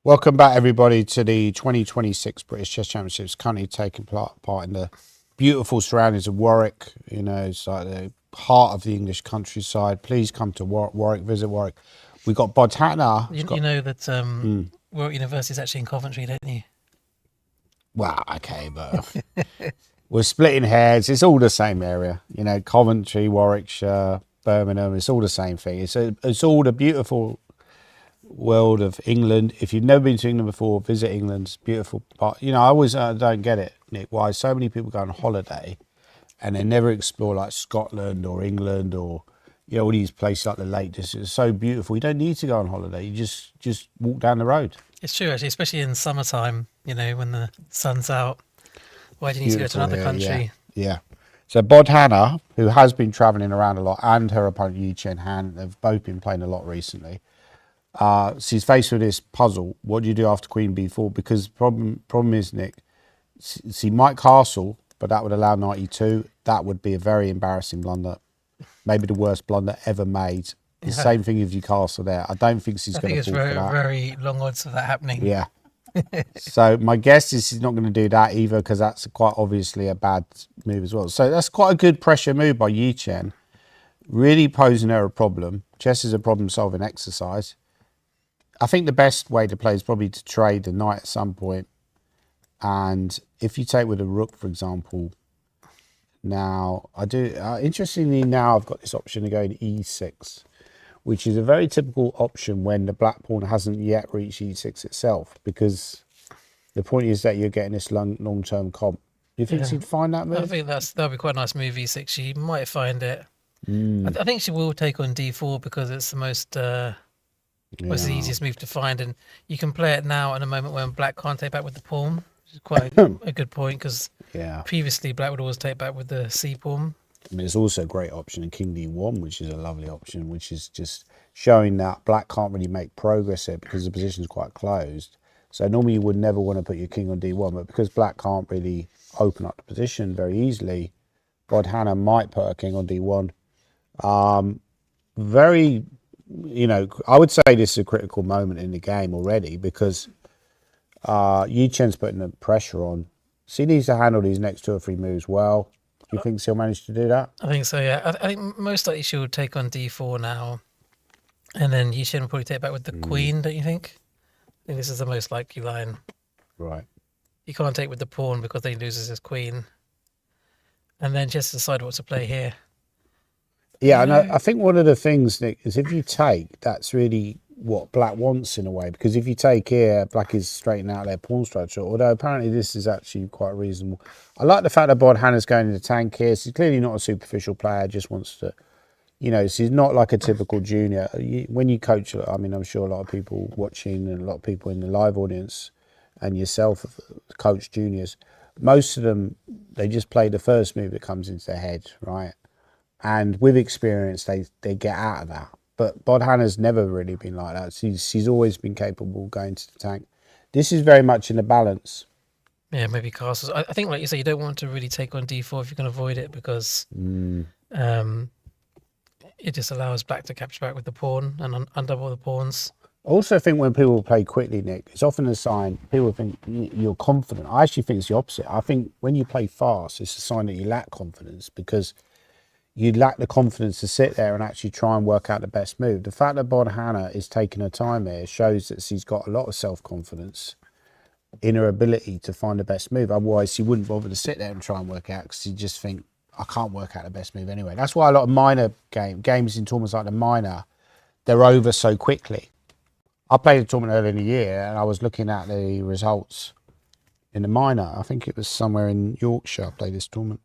B: Welcome back, everybody, to the 2026 British Chess Championships, currently taking part in the beautiful surroundings of Warwick. You know, it's like the heart of the English countryside. Please come to Warwick, visit Warwick. We got Bodhana.
A: You know that Warwick University is actually in Coventry, don't you?
B: Well, okay, but we're splitting hairs. It's all the same area. You know, Coventry, Warwickshire, Birmingham. It's all the same thing. It's all the beautiful world of England. If you've never been to England before, visit England. It's beautiful. But, you know, I always don't get it, Nick, why so many people go on holiday and they never explore like Scotland or England or, you know, all these places like the Lake District. It's so beautiful. You don't need to go on holiday. You just walk down the road.
A: It's true, actually, especially in summertime, you know, when the sun's out. Why do you need to go to another country?
B: Yeah. So Bodhana, who has been travelling around a lot, and her opponent Yi Chen Han, they've both been playing a lot recently. She's faced with this puzzle. What do you do after Queen B4? Because problem is, Nick, she might castle, but that would allow knight E2. That would be a very embarrassing blunder. Maybe the worst blunder ever made. The same thing if you castle there. I don't think she's going to fall for that.
A: I think it's very long odds of that happening.
B: Yeah. So my guess is she's not going to do that either, because that's quite obviously a bad move as well. So that's quite a good pressure move by Yi Chen, really posing her a problem. Chess is a problem-solving exercise. I think the best way to play is probably to trade the knight at some point. And if you take with a rook, for example, now I do, interestingly, now I've got this option to go in E6, which is a very typical option when the black pawn hasn't yet reached E6 itself, because the point is that you're getting this long-term comp. Do you think she'd find that move?
A: I think that'll be quite a nice move, E6. She might find it. I think she will take on D4 because it's the most... What's the easiest move to find, and you can play it now in a moment when black can't take back with the pawn, which is quite a good point, because previously black would always take back with the C pawn.
B: I mean, it's also a great option in King D1, which is a lovely option, which is just showing that black can't really make progress here because the position is quite closed. So normally you would never want to put your king on D1, but because black can't really open up the position very easily, Bodhana might put her king on D1. Very you know, I would say this is a critical moment in the game already because Yu Chen's putting the pressure on. So he needs to handle these next 2 or 3 moves well. Do you think he'll manage to do that?
A: I think so, yeah. I think most likely she'll take on d4 now. And then Yishin will probably take back with the queen, don't you think? I think this is the most likely line.
B: Right.
A: You can't take with the pawn because then he loses his queen. And then just decide what to play here.
B: Yeah, and I think one of the things, Nick, is if you take, that's really what black wants in a way. Because if you take here, black is straightening out their pawn structure. Although apparently this is actually quite reasonable. I like the fact that Bodhana's going into tank here. She's clearly not a superficial player. Just wants to, you know, she's not like a typical junior. When you coach, I mean, I'm sure a lot of people watching and a lot of people in the live audience and yourself have coached juniors. Most of them, they just play the first move that comes into their head, right? And with experience, they get out of that. But Bodhana's never really been like that. She's always been capable of going to the tank. This is very much in the balance.
A: Yeah, maybe castles. I think, like you say, you don't want to really take on d4 if you can avoid it because it just allows black to capture back with the pawn and undouble the pawns.
B: I also think when people play quickly, Nick, it's often a sign people think you're confident. I actually think it's the opposite. I think when you play fast, it's a sign that you lack confidence because you lack the confidence to sit there and actually try and work out the best move. The fact that Bodhana is taking her time here shows that she's got a lot of self-confidence in her ability to find the best move. Otherwise, she wouldn't bother to sit there and try and work out because she just think, I can't work out the best move anyway. That's why a lot of minor games in tournaments like the minor, they're over so quickly. I played a tournament earlier in the year and I was looking at the results in the minor. I think it was somewhere in Yorkshire I played this tournament.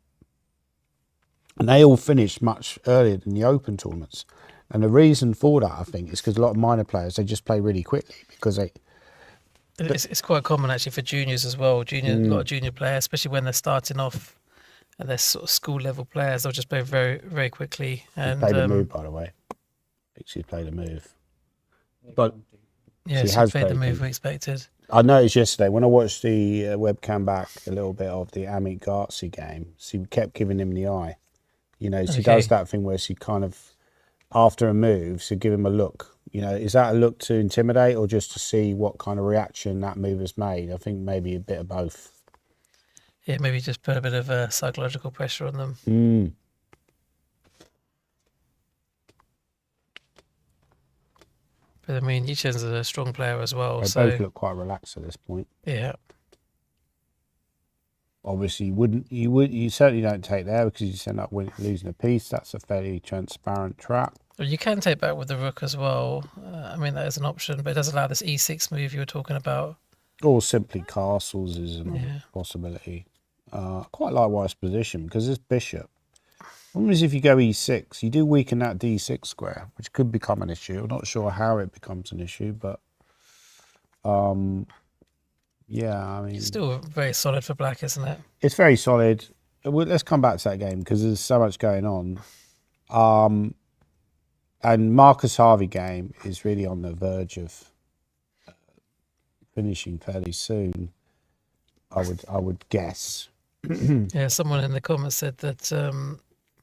B: And they all finished much earlier than the open tournaments. And the reason for that, I think, is because a lot of minor players, they just play really quickly because they...
A: It's quite common, actually, for juniors as well. A lot of junior players, especially when they're starting off and they're sort of school-level players, they'll just play very, very quickly. And
B: played the move, by the way. She's played a move. But
A: yeah, she
B: has
A: played the
B: played
A: move we expected.
B: I noticed yesterday when I watched the webcam back a little bit of the Amit Gartzi game, she kept giving him the eye. You know, she does that thing where she kind of, after a move, she'll give him a look. You know, is that a look to intimidate or just to see what kind of reaction that move has made? I think maybe a bit of both.
A: Yeah, maybe just put a bit of psychological pressure on them. But I mean, Yichen's a strong player as well.
B: They both look quite relaxed at this point.
A: Yeah.
B: Obviously, you certainly don't take there because you end up losing a piece. That's a fairly transparent trap.
A: Well, you can take back with the rook as well. I mean, that is an option, but it does allow this e6 move you were talking about.
B: Or simply castles is another possibility. Quite like White's position because this bishop. Problem is if you go e6, you do weaken that d6 square, which could become an issue. I'm not sure how it becomes an issue, but yeah, I mean...
A: It's still very solid for black, isn't it?
B: It's very solid. Let's come back to that game because there's so much going on. And Marcus Harvey game is really on the verge of finishing fairly soon, I would guess.
A: Yeah, someone in the comments said that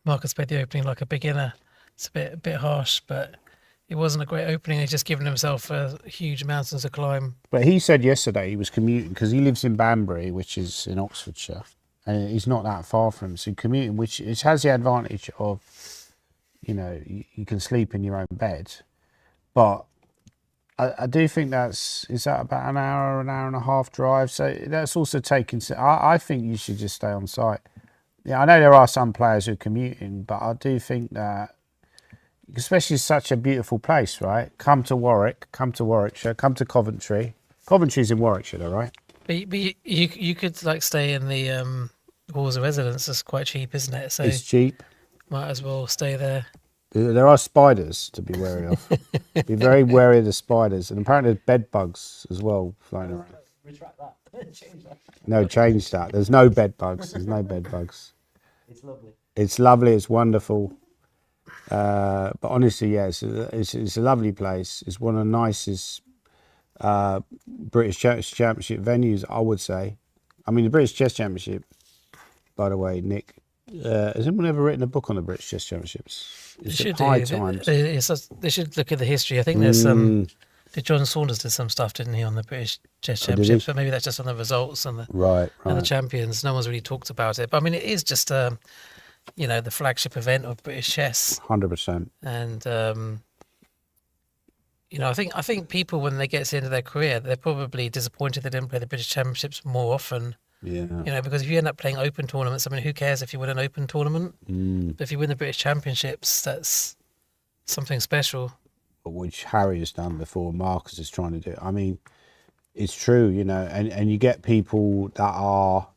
A: Marcus played the opening like a beginner. It's a bit harsh, but it wasn't a great opening. He's just given himself huge mountains to climb.
B: But he said yesterday he was commuting because he lives in Banbury, which is in Oxfordshire, and he's not that far from him. So commuting, which it has the advantage of, you know, you can sleep in your own bed. But I do think is that about an hour and a half drive? So that's also taken. I think you should just stay on site. Yeah, I know there are some players who are commuting, but I do think that, especially such a beautiful place, right? Come to Warwick, come to Warwickshire, come to Coventry. Coventry's in Warwickshire, though, right?
A: But you could like stay in the halls of residence. It's quite cheap, isn't it? So
B: it's cheap.
A: Might as well stay there.
B: There are spiders to be wary of. Be very wary of the spiders, and apparently there's bed bugs as well flying around.
C: Retract that. Change that.
B: No, change that. There's no bed bugs. There's no bed bugs.
C: It's lovely.
B: It's lovely. It's wonderful. But honestly, yes, it's a lovely place. It's one of the nicest British Chess Championship venues, I would say. I mean, the British Chess Championship, by the way, Nick, Has anyone ever written a book on the British Chess Championships?
A: They
B: It's
A: should
B: high
A: do.
B: times.
A: They should look at the history. I think there's some. John Saunders did some stuff, didn't he, on the British Chess
B: Oh, did he?
A: Championships? But maybe that's just on the results and the
B: Right,
A: and the
B: right.
A: champions. No one's really talked about it. But I mean, it is just the flagship event of British chess.
B: 100%.
A: And I think people, when they get to the end of their career, they're probably disappointed they didn't play the British Championships more often.
B: Yeah.
A: Because if you end up playing open tournaments, I mean, who cares if you win an open tournament? But if you win the British Championships, that's something special.
B: Which Harry has done before, Marcus is trying to do. I mean, it's true, and you get people that are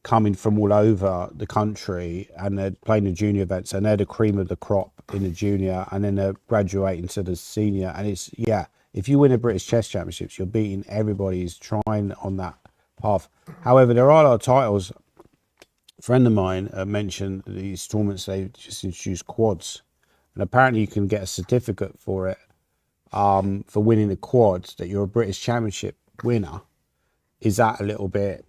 B: coming from all over the country and they're playing the junior events and they're the cream of the crop in the junior and then they're graduating to the senior. And it's, if you win a British Chess Championships, you're beating everybody who's trying on that path. However, there are a lot of titles. A friend of mine mentioned these tournaments, they just introduced quads. And apparently you can get a certificate for it, for winning the quads, that you're a British Championship winner. Is that a little bit,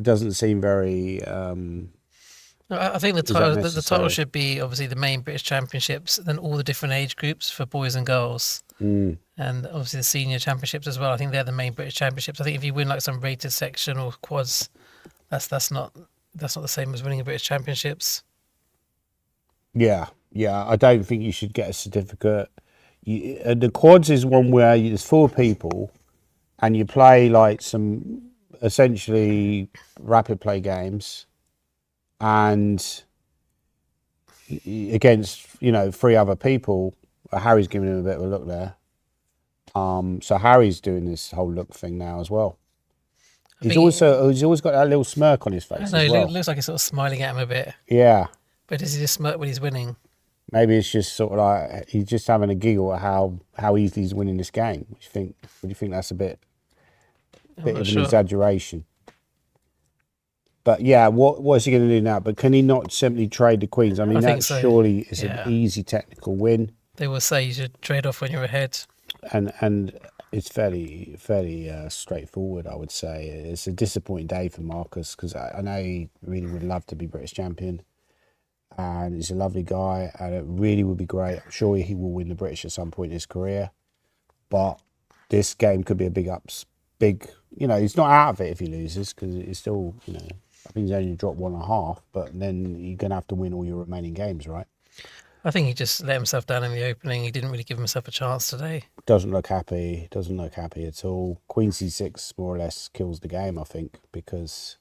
B: doesn't seem very...
A: I think the title should be obviously the main British Championships, then all the different age groups for boys and girls. And obviously the senior championships as well. I think they're the main British Championships. I think if you win like some rated section or quads, that's not the same as winning a British Championships.
B: Yeah, I don't think you should get a certificate. The quads is one where there's 4 people and you play like some essentially rapid play games and against 3 other people. Harry's giving him a bit of a look there. So Harry's doing this whole look thing now as well. He's always got that little smirk on his face.
A: No,
B: as well.
A: It looks like he's sort of smiling at him a bit.
B: Yeah.
A: But does he just smirk when he's winning?
B: Maybe it's just sort of like he's just having a giggle at how easy he's winning this game. Would you think that's a bit of an exaggeration? But yeah, what is he going to do now? But can he not simply trade the queens? I mean, that surely is an easy technical win.
A: They will say you should trade off when you're ahead.
B: And it's fairly straightforward, I would say. It's a disappointing day for Marcus because I know he really would love to be British champion. And he's a lovely guy, and it really would be great. I'm sure he will win the British at some point in his career. But this game could be a big ups. He's not out of it if he loses because it's still, I think he's only dropped 1.5. But then you're going to have to win all your remaining games, right?
A: I think he just let himself down in the opening. He didn't really give himself a chance today.
B: Doesn't look happy at all. Queen c6 more or less kills the game, I think, because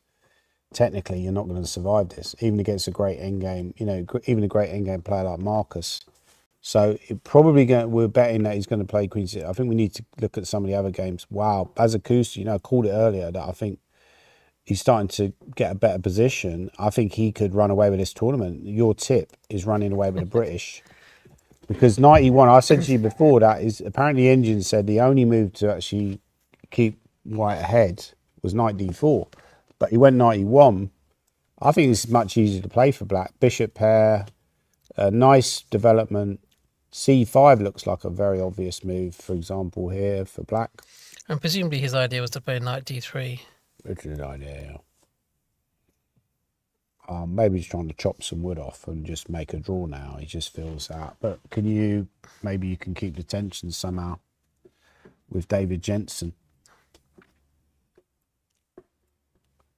B: technically you're not going to survive this, even against a great endgame, even a great endgame player like Marcus. So we're betting that he's going to play Queen c6. I think we need to look at some of the other games. Wow, Bazakusi, I called it earlier that I think he's starting to get a better position. I think he could run away with this tournament. Your tip is running away with the British. Because 91, I said to you before, that is apparently Engine said the only move to actually keep White ahead was knight d4. But he went 91. I think it's much easier to play for black. Bishop pair, a nice development. c5 looks like a very obvious move, for example, here for black.
A: And presumably his idea was to play knight d3.
B: It's a good idea, yeah. Maybe he's trying to chop some wood off and just make a draw now. He just feels that. But maybe you can keep the tension somehow with David Jensen.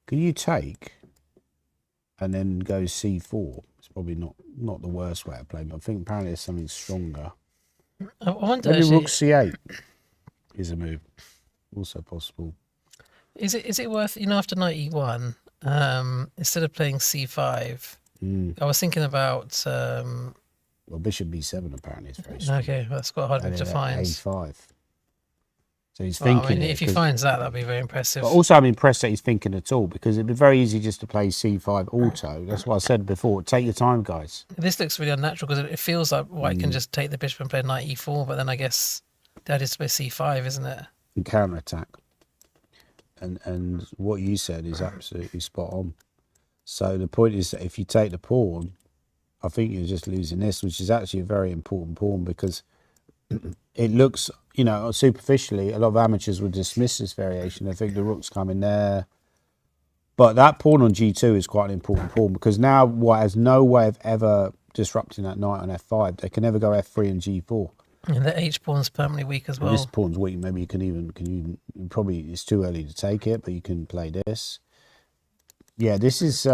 B: Can you take and then go c4? It's probably not the worst way to play, but I think apparently there's something stronger.
A: I wonder
B: Maybe
A: actually,
B: rook c8 is a move. Also possible.
A: Is it worth, after knight e1, instead of playing c5, I was thinking about...
B: well, bishop b7 apparently is very strong.
A: Okay, that's quite hard to find.
B: a5. So he's thinking.
A: If he finds that'd be very impressive.
B: But also, I'm impressed that he's thinking at all, because it'd be very easy just to play c5 auto. That's what I said before. Take your time, guys.
A: This looks really unnatural because it feels like White can just take the bishop and play knight e4, but then I guess that is to play c5, isn't it?
B: And counter-attack. And what you said is absolutely spot on. So the point is that if you take the pawn, I think you're just losing this, which is actually a very important pawn, because it looks, superficially, a lot of amateurs would dismiss this variation. They think the rook's coming there. But that pawn on G2 is quite an important pawn because now White has no way of ever disrupting that knight on F5. They can never go F3 and G4.
A: And the H pawn's permanently weak as well.
B: This pawn's weak. Maybe you can probably, it's too early to take it, but you can play this. Yeah, this is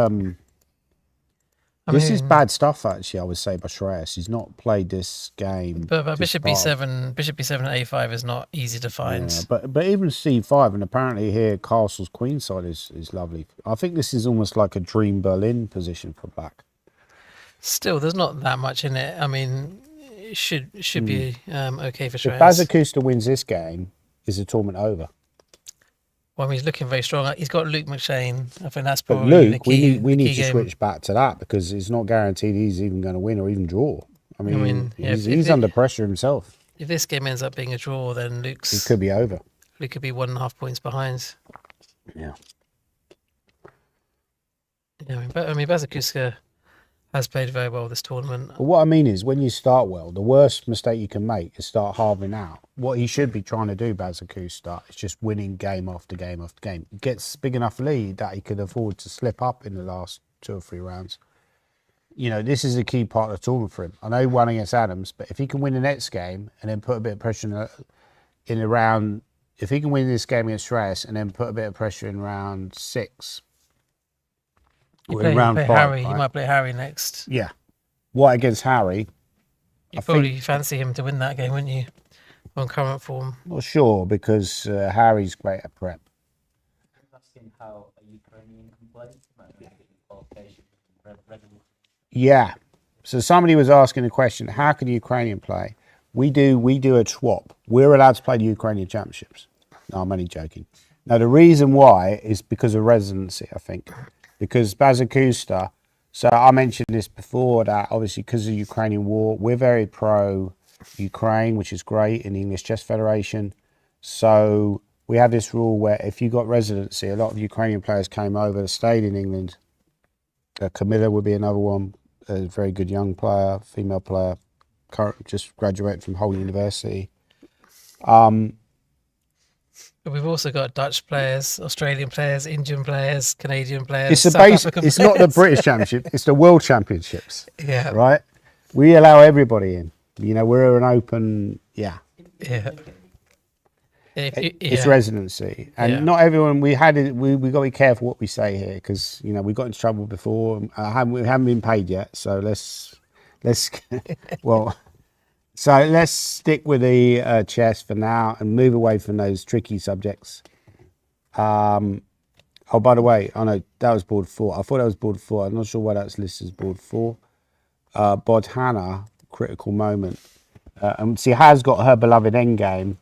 B: bad stuff actually. I would say by Shreyas. He's not played this game.
A: But bishop B7, bishop B7 and A5 is not easy to find.
B: Yeah, but even C5, and apparently here Castle's queenside is lovely. I think this is almost like a dream Berlin position for black.
A: Still, there's not that much in it. I mean, it should be okay for
B: If
A: Shreyas.
B: Bazakusta wins this game, is the tournament over?
A: Well, I mean, he's looking very strong. He's got Luke McShane. I think that's
B: But
A: probably
B: Luke,
A: the key.
B: we need to
A: game.
B: switch back to that because it's not guaranteed he's even going to win or even draw. I mean
A: yeah,
B: he's under pressure himself.
A: If this game ends up being a draw, then
B: It could be over.
A: Luke could be 1.5 points behind.
B: Yeah.
A: Yeah, I mean, Bazakuska has played very well this tournament.
B: But what I mean is, when you start well, the worst mistake you can make is start halving out. What he should be trying to do, Bazakusta, is just winning game after game after game. He gets big enough lead that he could afford to slip up in the last 2 or 3 rounds. You know, this is a key part of the tournament for him. I know he won against Adams, but if he can win the next game and then put a bit of pressure in the round, if he can win this game against Shreyas and then put a bit of pressure in round 6, or in round 5,
A: Harry.
B: right?
A: He might play Harry next.
B: Yeah. White against Harry.
A: You probably fancy him to win that game, wouldn't you? On current form.
B: Well, sure, because Harry's great at prep.
C: Asking how a Ukrainian can play. Might be a bit of qualification.
B: Yeah. So somebody was asking the question, how can the Ukrainian play? We do a swap. We're allowed to play the Ukrainian championships. No, I'm only joking. Now, the reason why is because of residency, I think. Because Bazakusta, so I mentioned this before, that obviously because of the Ukrainian war, we're very pro-Ukraine, which is great in the English Chess Federation. So we have this rule where if you got residency, a lot of Ukrainian players came over, stayed in England. Camilla would be another one, a very good young player, female player, just graduated from Hull University.
A: But we've also got Dutch players, Australian players, Indian players, Canadian players.
B: It's the
A: South African
B: It's not the
A: players.
B: British Championship. It's the World Championships.
A: Yeah.
B: Right. We allow everybody in. You know, we're an open. Yeah.
A: Yeah.
B: It's residency, and not everyone. We got to be careful what we say here because you know we got into trouble before. We haven't been paid yet, so let's well. So let's stick with the chess for now and move away from those tricky subjects. Oh, by the way, I know that was board 4. I thought that was board 4. I'm not sure why that's listed as board 4. Bodhana, critical moment. And she has got her beloved endgame.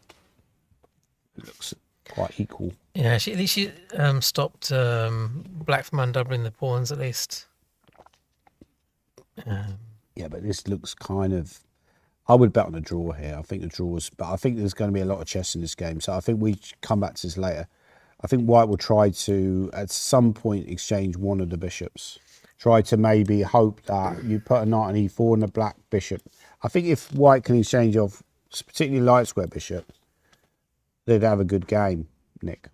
B: It looks quite equal.
A: Yeah, she stopped Black from undoubling the pawns at least.
B: Yeah, but this looks kind of... I would bet on a draw here. I think the draws, but I think there's going to be a lot of chess in this game. So I think we come back to this later. I think White will try to, at some point, exchange one of the bishops. Try to maybe hope that you put a knight on E4 and a black bishop. I think if White can exchange off, particularly light square bishop, they'd have a good game, Nick.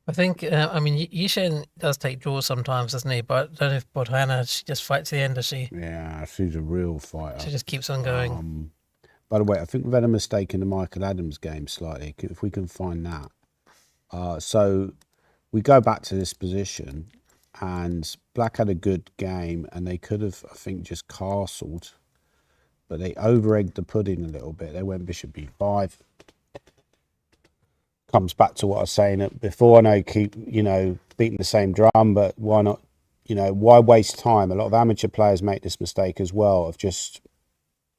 A: I think, I mean, Yishen does take draws sometimes, doesn't he? But I don't know if Bodhana, she just fights to the end, does she?
B: Yeah, she's a real fighter.
A: She just keeps on going.
B: By the way, I think we've had a mistake in the Michael Adams game slightly, if we can find that. So we go back to this position, and Black had a good game, and they could have, I think, just castled, but they over-egged the pudding a little bit. They went bishop b5. Comes back to what I was saying before. I know keep, beating the same drum, but why not, why waste time? A lot of amateur players make this mistake as well of just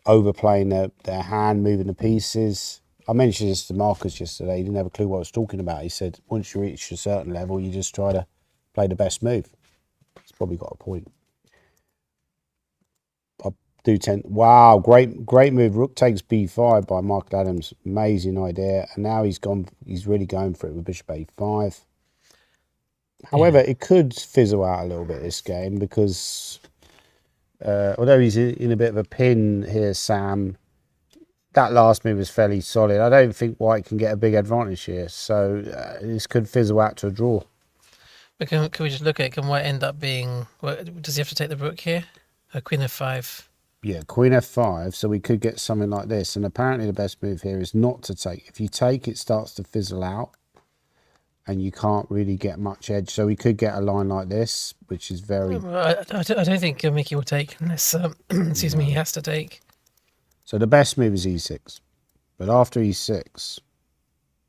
B: overplaying their hand, moving the pieces. I mentioned this to Marcus yesterday. He didn't have a clue what I was talking about. He said, once you reach a certain level, you just try to play the best move. He's probably got a point. Wow, great move. Rook takes b5 by Michael Adams. Amazing idea. And now he's really going for it with bishop a5. However, it could fizzle out a little bit this game because although he's in a bit of a pin here, Sam, that last move was fairly solid. I don't think White can get a big advantage here. So this could fizzle out to a draw.
A: But can we just look at it? Can white end up being? Does he have to take the rook here? Queen f5.
B: Yeah, queen f5, so we could get something like this. And apparently the best move here is not to take. If you take, it starts to fizzle out, and you can't really get much edge. So we could get a line like this, which is very...
A: I don't think Mickey will take unless, excuse me, he has to take.
B: So the best move is e6. But after e6,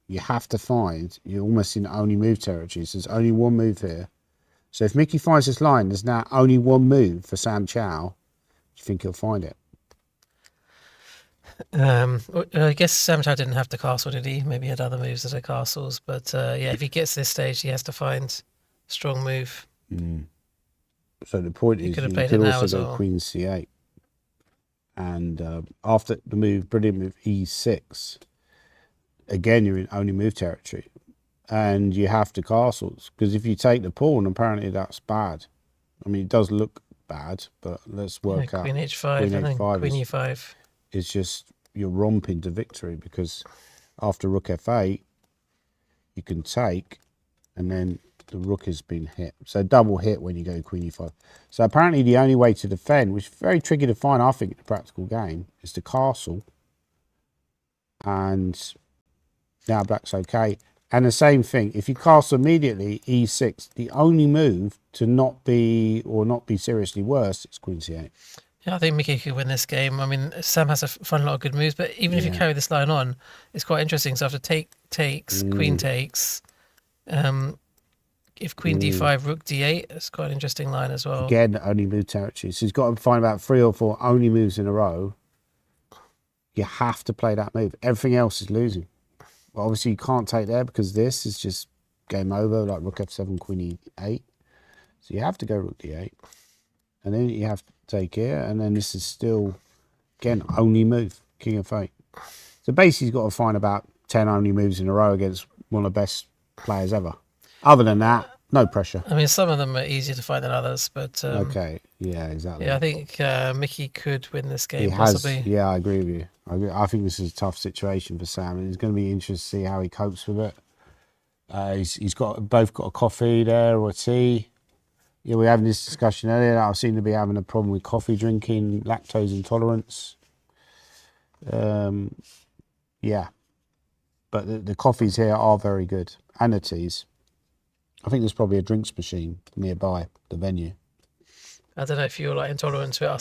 B: you have to find, you're almost in only move territory. So there's only one move here. So if Mickey finds this line, there's now only one move for Sam Chow. Do you think he'll find it?
A: I guess Sam Chow didn't have to castle, did he? Maybe he had other moves that are castles. But yeah, if he gets to this stage, he has to find a strong move.
B: So the point is, you could also go queen c8. And after the move, brilliant move, e6, again, you're in only move territory. And you have to castles. Because if you take the pawn, apparently that's bad. I mean, it does look bad, but let's work out.
A: Queen h5, queen and then queen e5.
B: It's just you're romping to victory, because after rook f8, you can take, and then the rook has been hit. So double hit when you go queen e5. So apparently the only way to defend, which is very tricky to find, I think, in the practical game, is to castle. And now black's okay. And the same thing, if you castle immediately, e6, the only move to not be seriously worse is queen c8.
A: Yeah, I think Mickey could win this game. I mean, Sam has a lot of good moves, but even if you carry this line on, it's quite interesting. So after takes, queen takes, if queen d5, rook d8, it's quite an interesting line as well.
B: Again, only move territory. So he's got to find about 3 or 4 only moves in a row. You have to play that move. Everything else is losing. Well, obviously, you can't take there because this is just game over, like rook f7, queen e8. So you have to go rook d8. And then you have to take here. And then this is still, again, only move, king f8. So basically, he's got to find about 10 only moves in a row against one of the best players ever. Other than that, no pressure.
A: I mean, some of them are easier to find than others, but...
B: okay, yeah, exactly.
A: Yeah, I think Mickey could win this game, possibly.
B: Yeah, I agree with you. I think this is a tough situation for Sam, and it's going to be interesting to see how he copes with it. He's both got a coffee there or a tea. Yeah, we were having this discussion earlier. I seem to be having a problem with coffee drinking, lactose intolerance. Yeah, but the coffees here are very good, and the teas. I think there's probably a drinks machine nearby the venue.
A: I don't know if you're like intolerant to it. I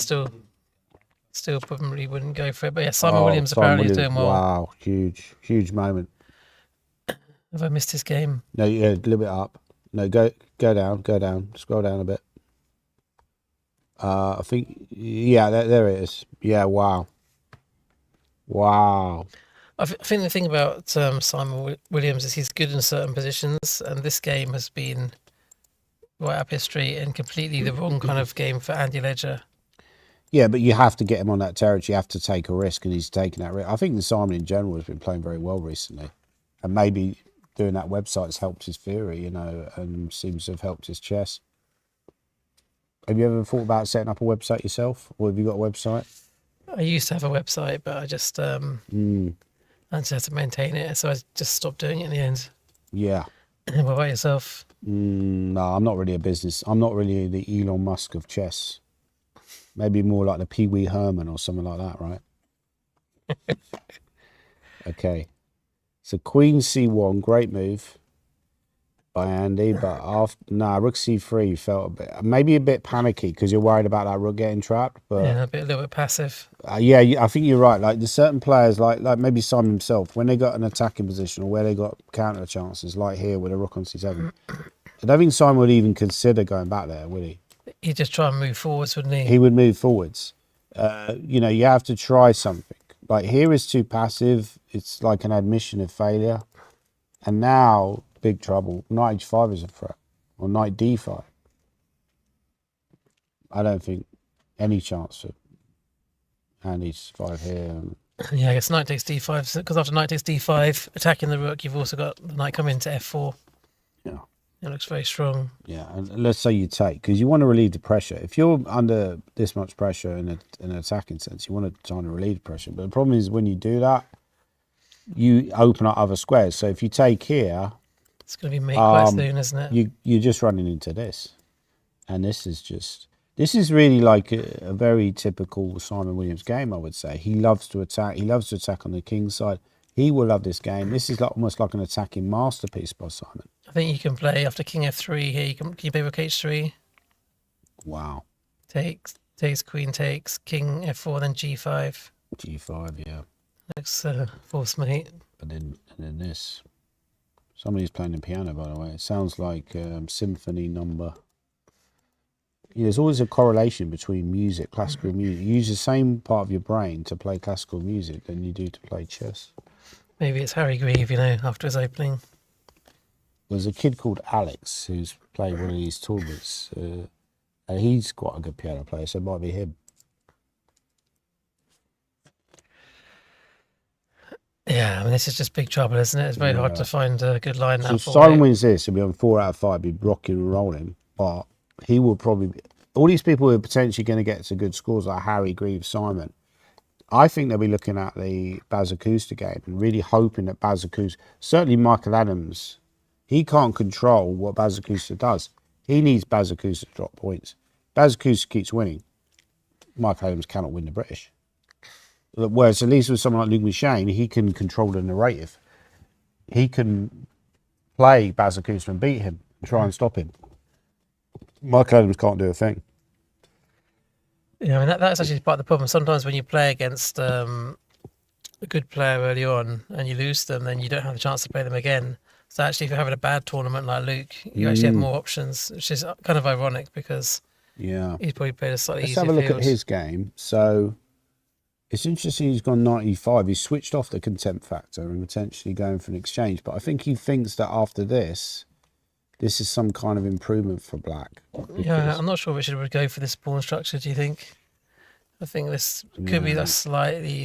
A: still probably wouldn't go for it. But yeah, Simon Williams apparently is doing well.
B: Wow, huge moment.
A: Have I missed his game?
B: No, yeah, a little bit up. No, go down, scroll down a bit. I think, yeah, there it is. Yeah, wow.
A: I think the thing about Simon Williams is he's good in certain positions, and this game has been right up his street and completely the wrong kind of game for Andy Ledger.
B: Yeah, but you have to get him on that territory. You have to take a risk, and he's taking that risk. I think the Simon in general has been playing very well recently, and maybe doing that website has helped his theory, and seems to have helped his chess. Have you ever thought about setting up a website yourself, or have you got a website?
A: I used to have a website, but I just I just had to maintain it, so I just stopped doing it in the end.
B: Yeah.
A: What about yourself?
B: No, I'm not really a business. I'm not really the Elon Musk of chess. Maybe more like the Pee Wee Herman or something like that, right? Okay. So Queen C1, great move by Andy, but Rook C3 felt maybe a bit panicky because you're worried about that rook getting trapped. But
A: yeah, a little bit passive.
B: Yeah, I think you're right. Like there's certain players, like maybe Simon himself, when they got an attacking position or where they got counter chances, like here with a rook on C7. I don't think Simon would even consider going back there, would he?
A: He'd just try and move forwards, wouldn't he?
B: He would move forwards. You have to try something. Like here is too passive. It's like an admission of failure. And now, big trouble. Knight h5 is a threat. Or knight d5. I don't think any chance for Andy's 5 here.
A: Yeah, I guess knight takes d5. Because after knight takes d5, attacking the rook, you've also got the knight coming into f4.
B: Yeah.
A: It looks very strong.
B: Yeah, and let's say you take, because you want to relieve the pressure. If you're under this much pressure in an attacking sense, you want to try to relieve the pressure. But the problem is when you do that, you open up other squares. So if you take here,
A: It's going to be made quite
B: Um,
A: soon, isn't it?
B: You're just running into this, and this is really like a very typical Simon Williams game, I would say. He loves to attack. He loves to attack on the king's side. He will love this game. This is like almost like an attacking masterpiece by Simon.
A: I think you can play after King F3 here. Can you play Rook H3?
B: Wow.
A: Takes, Queen takes, King F4, then G5.
B: G5, yeah.
A: Looks force mate.
B: And then this. Somebody's playing the piano, by the way. It sounds like symphony number. There's always a correlation between music, classical music. You use the same part of your brain to play classical music than you do to play chess.
A: Maybe it's Harry Grieve, after his opening.
B: There's a kid called Alex who's played one of these tournaments. And he's quite a good piano player, so it might be him.
A: Yeah, I mean, this is just big trouble, isn't it? It's very hard to find a good line
B: So
A: now.
B: if Simon wins this, he'll be on 4 out of 5, be rocking and rolling. But he will probably... All these people who are potentially going to get to good scores, like Harry, Grieve, Simon, I think they'll be looking at the Bazakusta game and really hoping that Bazakusta... Certainly Michael Adams, he can't control what Bazakusta does. He needs Bazakusta to drop points. Bazakusta keeps winning. Michael Adams cannot win the British. Whereas at least with someone like Luke McShane, he can control the narrative. He can play Bazakusta and beat him and try and stop him. Michael Adams can't do a thing.
A: Yeah, I mean, that's actually part of the problem. Sometimes when you play against a good player early on and you lose them, then you don't have the chance to play them again. So actually, if you're having a bad tournament like Luke, you actually have more options, which is kind of ironic because he's probably played a slightly
B: Let's
A: easier
B: have a look
A: field.
B: at his game. So it's interesting he's gone 95. He's switched off the contempt factor and potentially going for an exchange. But I think he thinks that after this is some kind of improvement for black.
A: Yeah, I'm not sure Richard would go for this pawn structure, do you think? I think this could be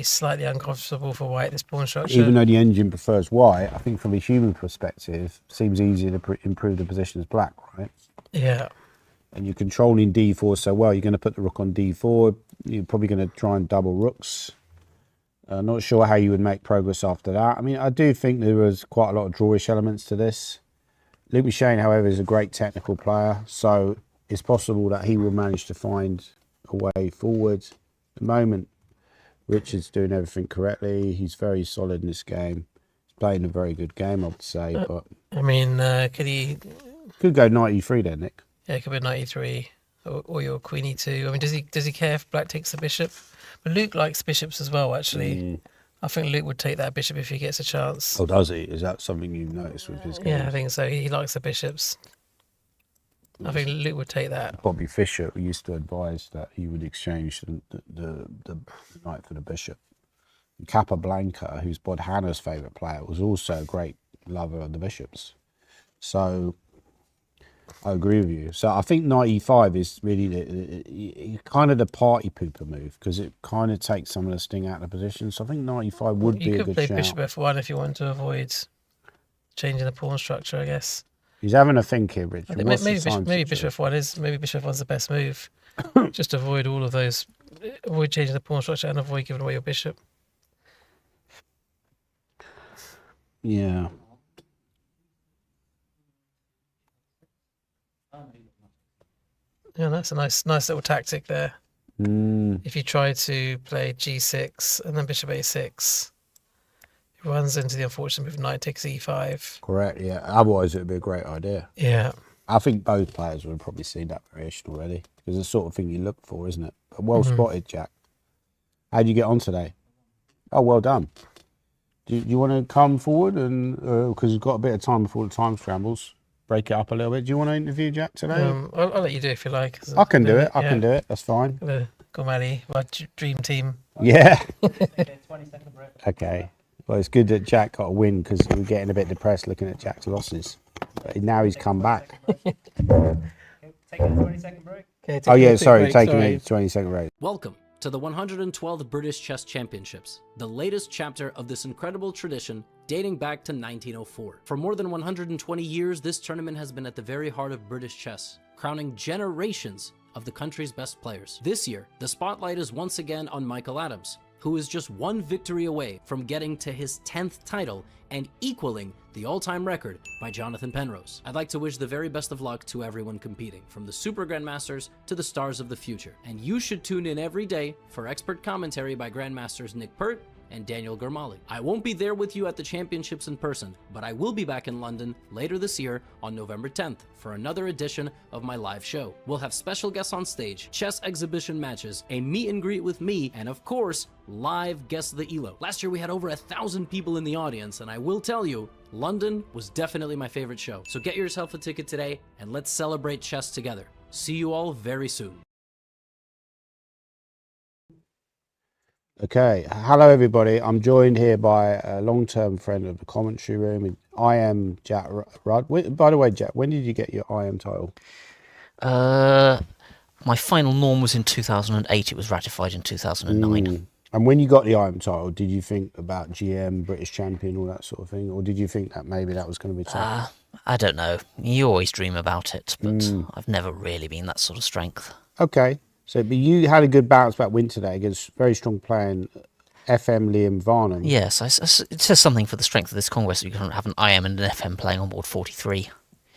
A: slightly uncomfortable for white, this pawn structure.
B: Even though the engine prefers white, I think from a human perspective, it seems easier to improve the position as black, right?
A: Yeah.
B: And you're controlling d4 so well, you're going to put the rook on d4. You're probably going to try and double rooks. Not sure how you would make progress after that. I mean, I do think there was quite a lot of drawish elements to this. Luke McShane, however, is a great technical player, so it's possible that he will manage to find a way forward. At the moment, Richard's doing everything correctly. He's very solid in this game. He's playing a very good game, I would say. But
A: I mean,
B: could go 93 then, Nick.
A: Yeah, it could be 93 or your Queen E2. I mean, does he care if black takes the bishop? But Luke likes bishops as well, actually. I think Luke would take that bishop if he gets a chance.
B: Oh, does he? Is that something you've noticed with his game?
A: Yeah, I think so. He likes the bishops. I think Luke would take that.
B: Bobby Fischer used to advise that he would exchange the knight for the bishop. Capablanca, who's Bod Hanna's favourite player, was also a great lover of the bishops. So I agree with you. So I think 95 is really kind of the party pooper move because it kind of takes some of the sting out of the position. So I think 95 would be a good shout.
A: You could play bishop F1 if you want to avoid changing the pawn structure, I guess.
B: He's having a think here, Richard.
A: Maybe bishop F1's the best move. Just avoid all of those, avoid changing the pawn structure and avoid giving away your bishop.
B: Yeah.
A: Yeah, that's a nice little tactic there. If you try to play G6 and then bishop A6, it runs into the unfortunate move knight takes E5.
B: Correct, yeah. Otherwise, it would be a great idea.
A: Yeah.
B: I think both players would have probably seen that variation already because it's the sort of thing you look for, isn't it? But well spotted, Jack. How'd you get on today? Oh, well done. Do you want to come forward and because we've got a bit of time before the time scrambles, break it up a little bit. Do you want to interview Jack today?
A: I'll let you do it if you like.
B: I can do it. I can do it. That's fine.
A: The Gormally, my dream team.
B: Yeah.
C: Okay, 20-second break.
B: Okay. Well, it's good that Jack got a win because we were getting a bit depressed looking at Jack's losses. But now he's come back.
C: Okay, taking a 20-second break.
A: Okay,
B: Oh, yeah, sorry. Taking a 20-second break.
D: Welcome to the 112th British Chess Championships, the latest chapter of this incredible tradition dating back to 1904. For more than 120 years, this tournament has been at the very heart of British chess, crowning generations of the country's best players. This year, the spotlight is once again on Michael Adams, who is just one victory away from getting to his 10th title and equaling the all-time record by Jonathan Penrose. I'd like to wish the very best of luck to everyone competing, from the Super Grandmasters to the stars of the future. And you should tune in every day for expert commentary by Grandmasters Nick Pert and Daniel Gormally. I won't be there with you at the championships in person, but I will be back in London later this year on November 10th for another edition of my live show. We'll have special guests on stage, chess exhibition matches, a meet and greet with me, and of course, live Guess the ELO. Last year we had over 1,000 people in the audience, and I will tell you, London was definitely my favorite show. So get yourself a ticket today, and let's celebrate chess together. See you all very soon.
B: Okay, hello everybody. I'm joined here by a long-term friend of the commentary room. I am Jack Rudd. By the way, Jack, when did you get your IM title?
E: My final norm was in 2008. It was ratified in 2009.
B: And when you got the IM title, did you think about GM, British champion, all that sort of thing? Or did you think that maybe that was going to be tough?
E: I don't know. You always dream about it, but I've never really been that sort of strength.
B: Okay. So, but you had a good bounce back win today against very strong playing FM Liam Varnum.
E: Yes, it says something for the strength of this Congress. You can have an IM and an FM playing on board 43.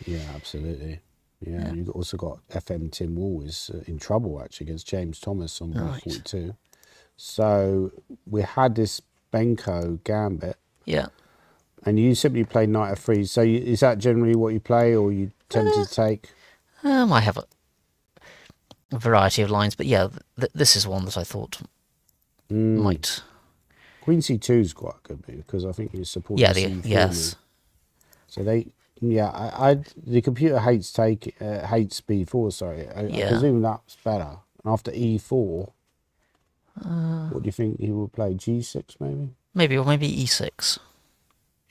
B: Yeah, absolutely. Yeah. You've also got FM Tim Wall is in trouble actually against James Thomas on board 42. So we had this Benko gambit.
E: Yeah.
B: And you simply play knight f3. So is that generally what you play, or you tend to take?
E: I have a variety of lines, but yeah, this is one that I thought might.
B: Queen c2 is quite a good move because I think you support.
E: Yeah,
B: the C4
E: yes.
B: move. So the computer hates hates b4. Sorry, I presume that's better. And after e4, what do you think he will play? G6 maybe.
E: Or maybe e6.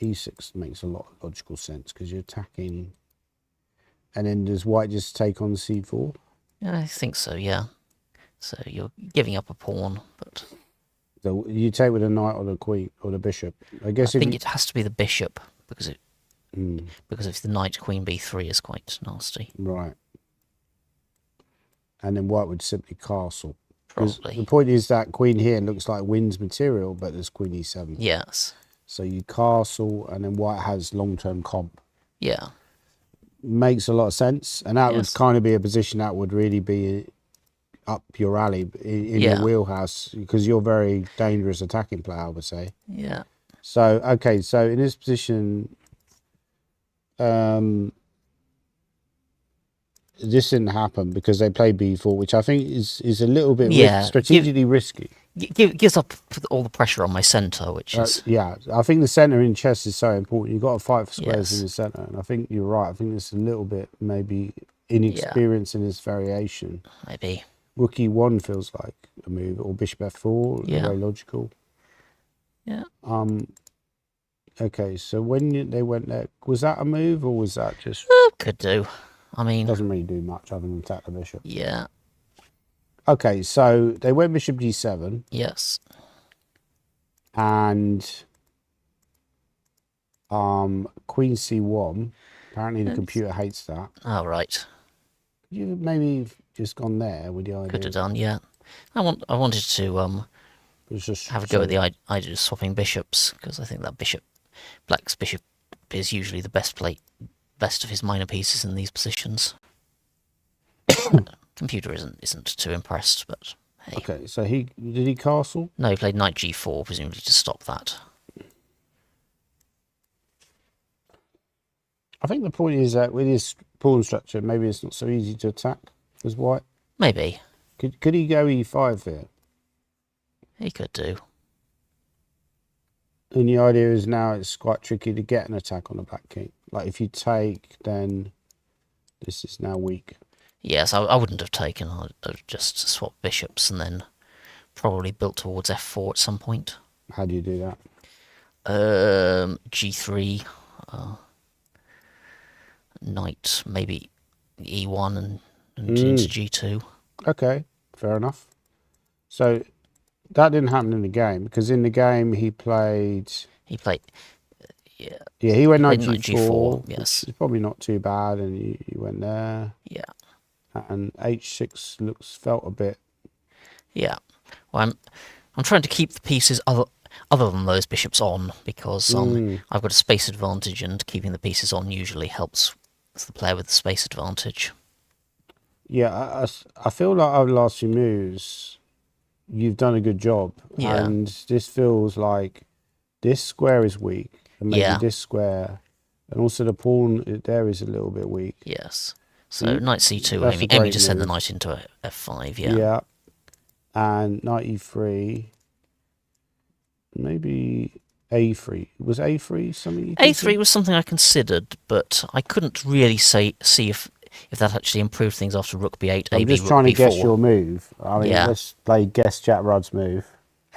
B: E6 makes a lot of logical sense because you're attacking, and then does white just take on c4?
E: Yeah, I think so, yeah. So you're giving up a pawn, but...
B: So you take with a knight or the queen or the bishop? I guess
E: I think it has to be the bishop, because if the knight queen b3 is quite nasty.
B: Right. And then white would simply castle.
E: Probably.
B: The point is that queen here looks like wins material, but there's queen e7.
E: Yes.
B: So you castle, and then white has long-term comp.
E: Yeah.
B: Makes a lot of sense, and that would kind of be a position that would really be up your alley in your wheelhouse, because you're a very dangerous attacking player, I would say.
E: Yeah.
B: So okay, so in this position, this didn't happen because they played b4, which I think is a little bit strategically risky.
E: Gives up all the pressure on my centre, which is...
B: Yeah, I think the centre in chess is so important. You've got to fight for squares in the centre, and I think you're right. I think there's a little bit maybe inexperience in this variation.
E: Maybe.
B: Rook e1 feels like a move, or bishop f4, very logical.
E: Yeah.
B: Okay, so when they went there, was that a move, or was that just...
E: Could do. I mean...
B: Doesn't really do much other than attack the bishop.
E: Yeah.
B: Okay, so they went bishop g7.
E: Yes.
B: And queen c1. Apparently the computer hates that.
E: Oh, right.
B: You maybe just gone there with the idea.
E: Could have done, yeah. I wanted to have a go at the idea of swapping bishops, because I think that black's bishop is usually the best of his minor pieces in these positions. Computer isn't too impressed, but hey.
B: Okay, so did he castle?
E: No, he played knight g4, presumably to stop that.
B: I think the point is that with his pawn structure, maybe it's not so easy to attack as white.
E: Maybe.
B: Could he go e5 here?
E: He could do.
B: And the idea is now it's quite tricky to get an attack on the black king. Like if you take, then this is now weak.
E: Yes, I wouldn't have taken. I'd have just swapped bishops and then probably built towards f4 at some point.
B: How do you do that?
E: G3, knight, maybe e1 and into g2.
B: Okay, fair enough. So that didn't happen in the game, because in the game he played... Yeah, he went knight g4.
E: Yes.
B: It's probably not too bad, and you went there.
E: Yeah.
B: And h6 felt a bit...
E: Yeah. Well, I'm trying to keep the pieces other than those bishops on, because I've got a space advantage, and keeping the pieces on usually helps the player with the space advantage.
B: Yeah, I feel like over the last few moves, you've done a good job.
E: Yeah.
B: And this feels like this square is weak, and maybe
E: Yeah.
B: this square, and also the pawn there is a little bit weak.
E: Yes. So knight c2,
B: that's a
E: aiming
B: great
E: to send the
B: move.
E: knight into f5. Yeah.
B: Yeah. And knight e3, maybe a3. Was a3 something you
E: A3
B: considered?
E: was something I considered, but I couldn't really see if that actually improved things after rook b8,
B: I'm
E: AB
B: just
E: rook
B: trying to
E: b4.
B: guess your move. I mean,
E: Yeah.
B: let's play guess Jack Rudd's move.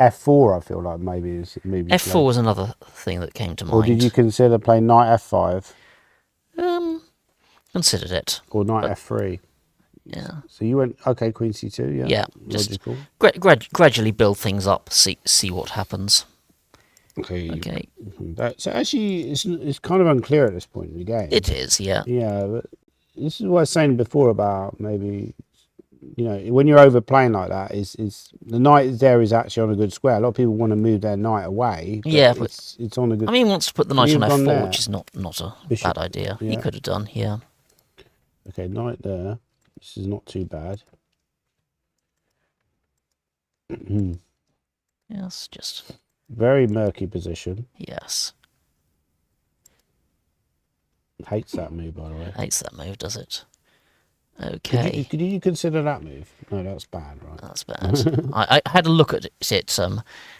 B: F4, I feel like maybe is maybe.
E: F4 was another thing that came to mind.
B: Or did you consider playing knight f5
E: Considered it?
B: or knight f3?
E: Yeah.
B: So you went queen c2. Yeah.
E: Yeah. Just
B: Logical.
E: gradually build things up. See what happens.
B: Okay.
E: Okay.
B: So actually, it's kind of unclear at this point in the game.
E: It is. Yeah.
B: Yeah, but this is what I was saying before about maybe, when you're overplaying like that, is the knight there is actually on a good square. A lot of people want to move their knight away. But
E: Yeah, but
B: it's on a good.
E: I mean, he wants to put the knight on
B: You've gone
E: f4,
B: there.
E: which is not a
B: Bishop.
E: bad idea. He
B: Yeah.
E: could have done. Yeah.
B: Okay, knight there. This is not too bad.
E: Yes. Just
B: Very murky position.
E: yes.
B: Hates that move, by the way.
E: Hates that move, does it? Okay.
B: Did you consider that move? No, that's bad, right?
E: That's bad. I had a look at it,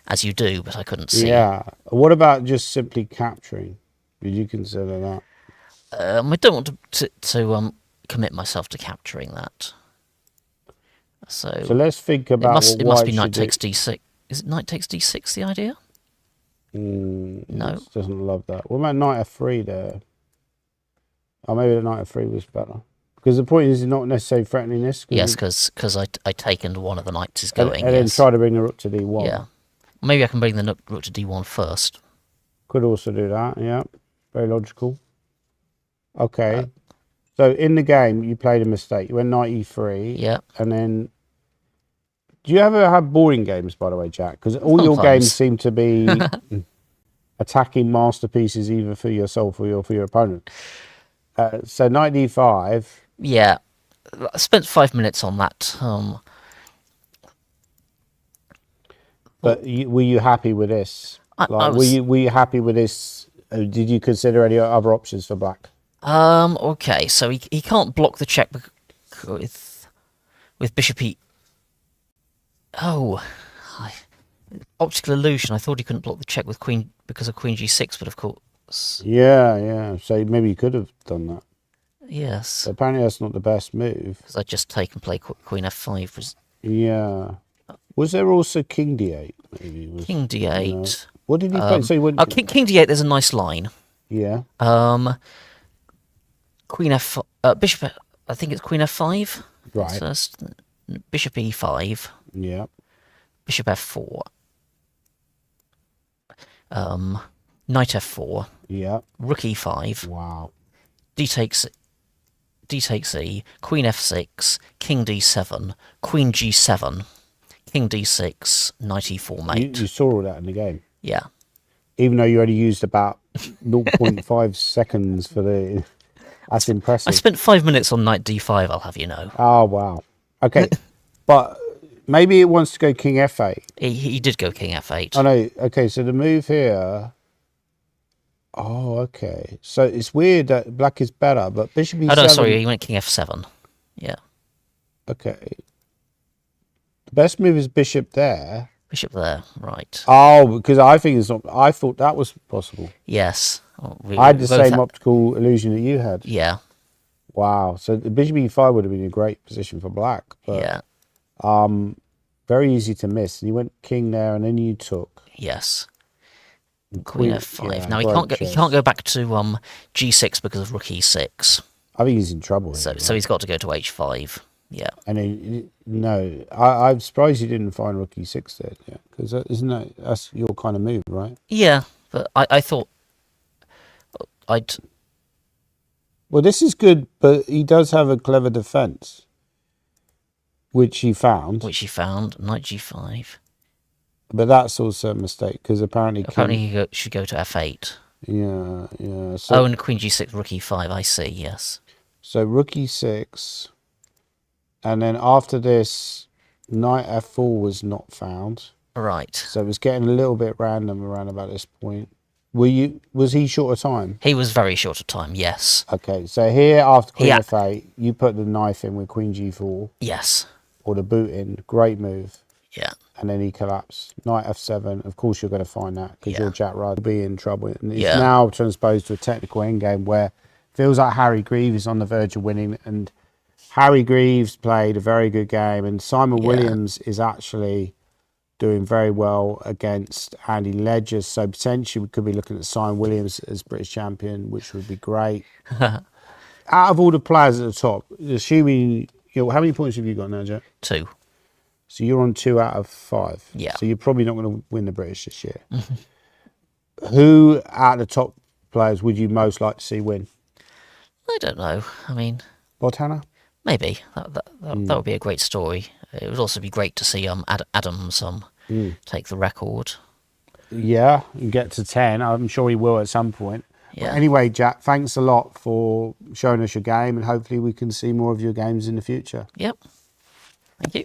E: as you do, but I couldn't see.
B: Yeah. What about just simply capturing? Did you consider that?
E: I don't want to commit myself to capturing that. So
B: let's think
E: it
B: about
E: must
B: what
E: it must
B: white
E: be knight
B: should do.
E: takes d6. Is it knight takes d6 the idea? No.
B: It doesn't love that. What about knight f3 there? Oh, maybe the knight f3 was better. Because the point is, you're not necessarily threatening this.
E: Yes, because I take and one of the knights is
B: and,
E: going.
B: and then
E: yes.
B: try to bring the rook to d1.
E: Yeah. Maybe I can bring the rook to d1 first.
B: Could also do that. Yeah, very logical. Okay. So in the game, you played a mistake. You went knight e3.
E: Yeah.
B: And then, do you ever have boring games, by the way, Jack? Because all your games
E: Sometimes.
B: seem to be attacking masterpieces either for yourself or for your opponent. So knight d5.
E: Yeah. I spent 5 minutes on that.
B: But were you happy with this?
E: I
B: Were
E: was-
B: you happy with this? Did you consider any other options for black?
E: Okay, so he can't block the check with bishop e. Oh, optical illusion. I thought he couldn't block the check with queen because of queen g6, but of course,
B: Yeah. So maybe you could have done that.
E: yes,
B: But apparently that's not the best move.
E: because I just take and play queen f5.
B: Yeah. Was there also king d8? Maybe
E: King d8.
B: What did he play? So he went.
E: King d8. There's a nice line.
B: Yeah.
E: Queen f. Bishop. I think it's queen f5.
B: Right.
E: First, bishop e5.
B: Yeah.
E: Bishop f4. Knight f4.
B: Yeah.
E: Rook e5.
B: Wow.
E: D takes e. Queen f6. King d7. Queen g7. King d6. Knight e4 mate.
B: You saw all that in the game,
E: Yeah.
B: even though you only used about 0.5 seconds for the. That's impressive.
E: I spent 5 minutes on knight d5. I'll have you know.
B: Oh wow. Okay, but maybe it wants to go king f8.
E: He did go king f8.
B: Oh no. Okay, so the move here. Oh, okay. So it's weird that black is better, but bishop e7.
E: Oh no, sorry, he went king f7. Yeah.
B: Okay. The best move is bishop there.
E: Bishop there, right.
B: Oh, because I think it's not. I thought that was possible.
E: Yes. Oh,
B: I had the
E: both
B: same optical illusion that you had.
E: Yeah,
B: Wow. So the bishop e5 would have been a great position for black. But,
E: yeah,
B: very easy to miss. And you went king there, and then you took
E: yes. Queen f5.
B: yeah,
E: Now he
B: great
E: can't
B: choice.
E: go back to g6 because of rook e6.
B: I think he's in trouble.
E: So
B: here,
E: so
B: right?
E: he's got to go to h5. Yeah.
B: And then, no, I'm surprised you didn't find rook e6 there. Yeah, because that's your kind of move, right?
E: Yeah, but I thought I'd
B: Well, this is good, but he does have a clever defense, which he found.
E: which he found knight g5.
B: But that's also a mistake because apparently
E: he should go to f8.
B: Yeah.
E: So, and queen g6, rook e5. I see. Yes.
B: So rook e6, and then after this, knight f4 was not found.
E: Right.
B: So it was getting a little bit random around about this point. Was he short of time?
E: He was very short of time. Yes.
B: Okay, so here after queen f8, you put the knife in with queen g4.
E: Yes.
B: Or the boot in. Great move.
E: Yeah.
B: And then he collapsed. Knight f7. Of course, you're going to find that because your Jack Rudd will be in trouble. And it's now transposed to a technical endgame where it feels like Harry Greaves is on the verge of winning. And Harry Greaves played a very good game, and Simon Williams is actually doing very well against Andy Ledger. So potentially we could be looking at Simon Williams as British champion, which would be great. Out of all the players at the top, assuming how many points have you got now, Jack?
E: 2.
B: So you're on 2 out of 5.
E: Yeah.
B: So you're probably not going to win the British this year. Who out of the top players would you most like to see win?
E: I don't know. I mean,
B: Botana?
E: Maybe that would be a great story. It would also be great to see Adams take the record.
B: Yeah, and get to 10. I'm sure he will at some point.
E: Yeah.
B: But anyway, Jack, thanks a lot for showing us your game, and hopefully we can see more of your games in the future.
E: Yep. Thank you.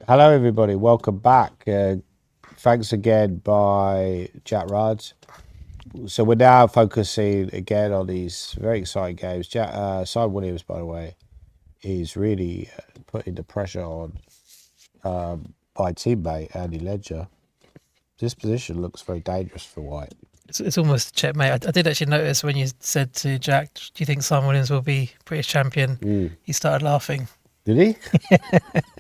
B: Hello, everybody. Welcome back. Thanks again by Jack Rudd. So we're now focusing again on these very exciting games. Simon Williams, by the way, is really putting the pressure on by teammate Andy Ledger. This position looks very dangerous for White.
A: It's almost a checkmate. I did actually notice when you said to Jack, do you think Simon Williams will be British champion? He started laughing.
B: Did he?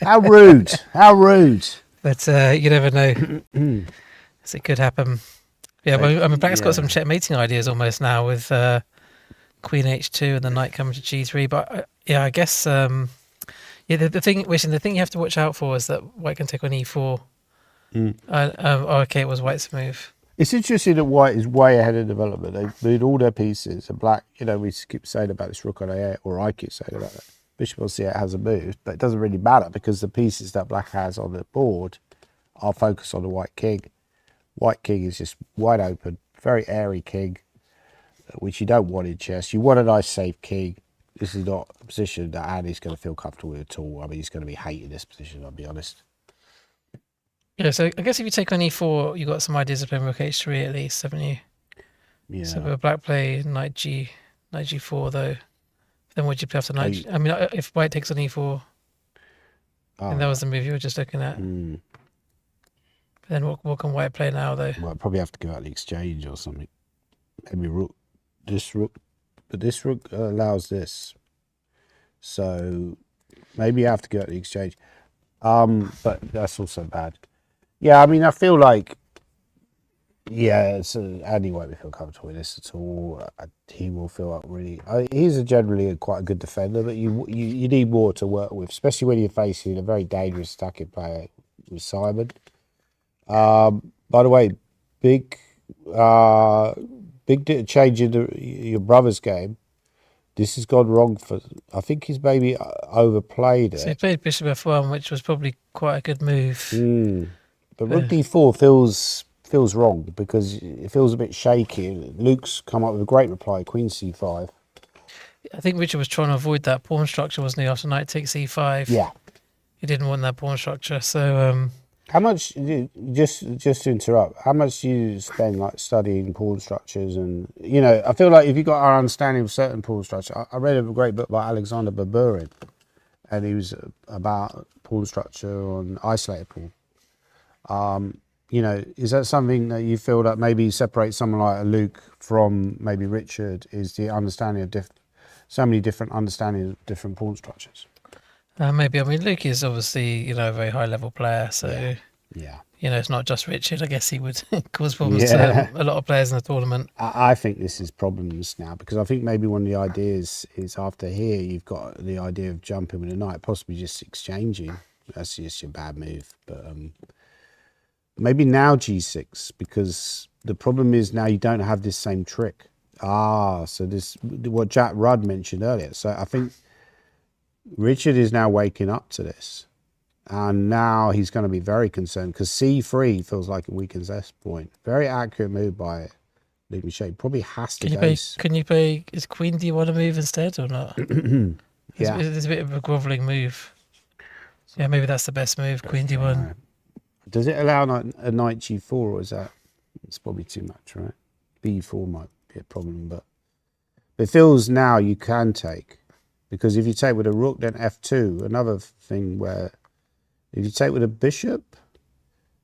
B: How rude. How rude.
A: But you never know. So it could happen. Yeah, but I mean, Black's got some checkmating ideas almost now with Queen H2 and the knight coming to G3. But I guess the thing you have to watch out for is that White can take on E4. Okay, it was White's move.
B: It's interesting that White is way ahead of development. They've moved all their pieces, and Black, we keep saying about this rook on A8, or I keep saying about that. Bishop on C8 hasn't moved, but it doesn't really matter because the pieces that Black has on the board are focused on the White king. White king is just wide open, very airy king, which you don't want in chess. You want a nice safe king. This is not a position that Andy's going to feel comfortable with at all. I mean, he's going to be hating this position, I'll be honest.
A: Yeah, so I guess if you take on E4, you've got some ideas of playing rook H3 at least, haven't you?
B: Yeah.
A: So with Black play knight G4 though, then would you play after knight? I mean, if White takes on E4, and that was the move you were just looking at. Then what can White play now though?
B: Well, I'd probably have to go out the exchange or something. Maybe rook, this rook. but this rook allows this. So maybe you have to go at the exchange. But that's also bad. Yeah, I mean, I feel like, yeah, Andy won't feel comfortable with this at all. He will feel like really. He's generally quite a good defender, but you need more to work with, especially when you're facing a very dangerous attacking player with Simon. By the way, big change in your brother's game. This has gone wrong for. I think he's maybe overplayed it.
A: So he played bishop f1, which was probably quite a good move.
B: But rook d4 feels wrong because it feels a bit shaky. Luke's come up with a great reply, queen c5.
A: I think Richard was trying to avoid that pawn structure, wasn't he? After knight takes e5.
B: Yeah.
A: He didn't want that pawn structure. So
B: how much? Just to interrupt. How much do you spend like studying pawn structures? And I feel like if you got our understanding of certain pawn structure, I read a great book by Alexander Baburin, and he was about pawn structure on isolated pawn. Is that something that you feel that maybe separates someone like a Luke from maybe Richard? Is the understanding of so many different understandings of different pawn structures?
A: maybe. I mean, Luke is obviously a very high level player. So
B: Yeah.
A: it's not just Richard. I guess he would cause problems to a lot of players in the tournament.
B: I think this is problems now because I think maybe one of the ideas is after here you've got the idea of jumping with a knight, possibly just exchanging. That's just a bad move, but maybe now g6 because the problem is now you don't have this same trick. So this what Jack Rudd mentioned earlier. So I think Richard is now waking up to this, and now he's going to be very concerned because c3 feels like a weakens S point. Very accurate move by Luke Michel. Probably has to go.
A: Can you play? Is queen d1 a move instead or not?
B: Yeah,
A: it's a bit of a grovelling move. Yeah, maybe that's the best move. Queen d1.
B: Does it allow a knight g4 or is that? It's probably too much, right? b4 might be a problem, but it feels now you can take. Because if you take with a rook, then f2. Another thing where if you take with a bishop,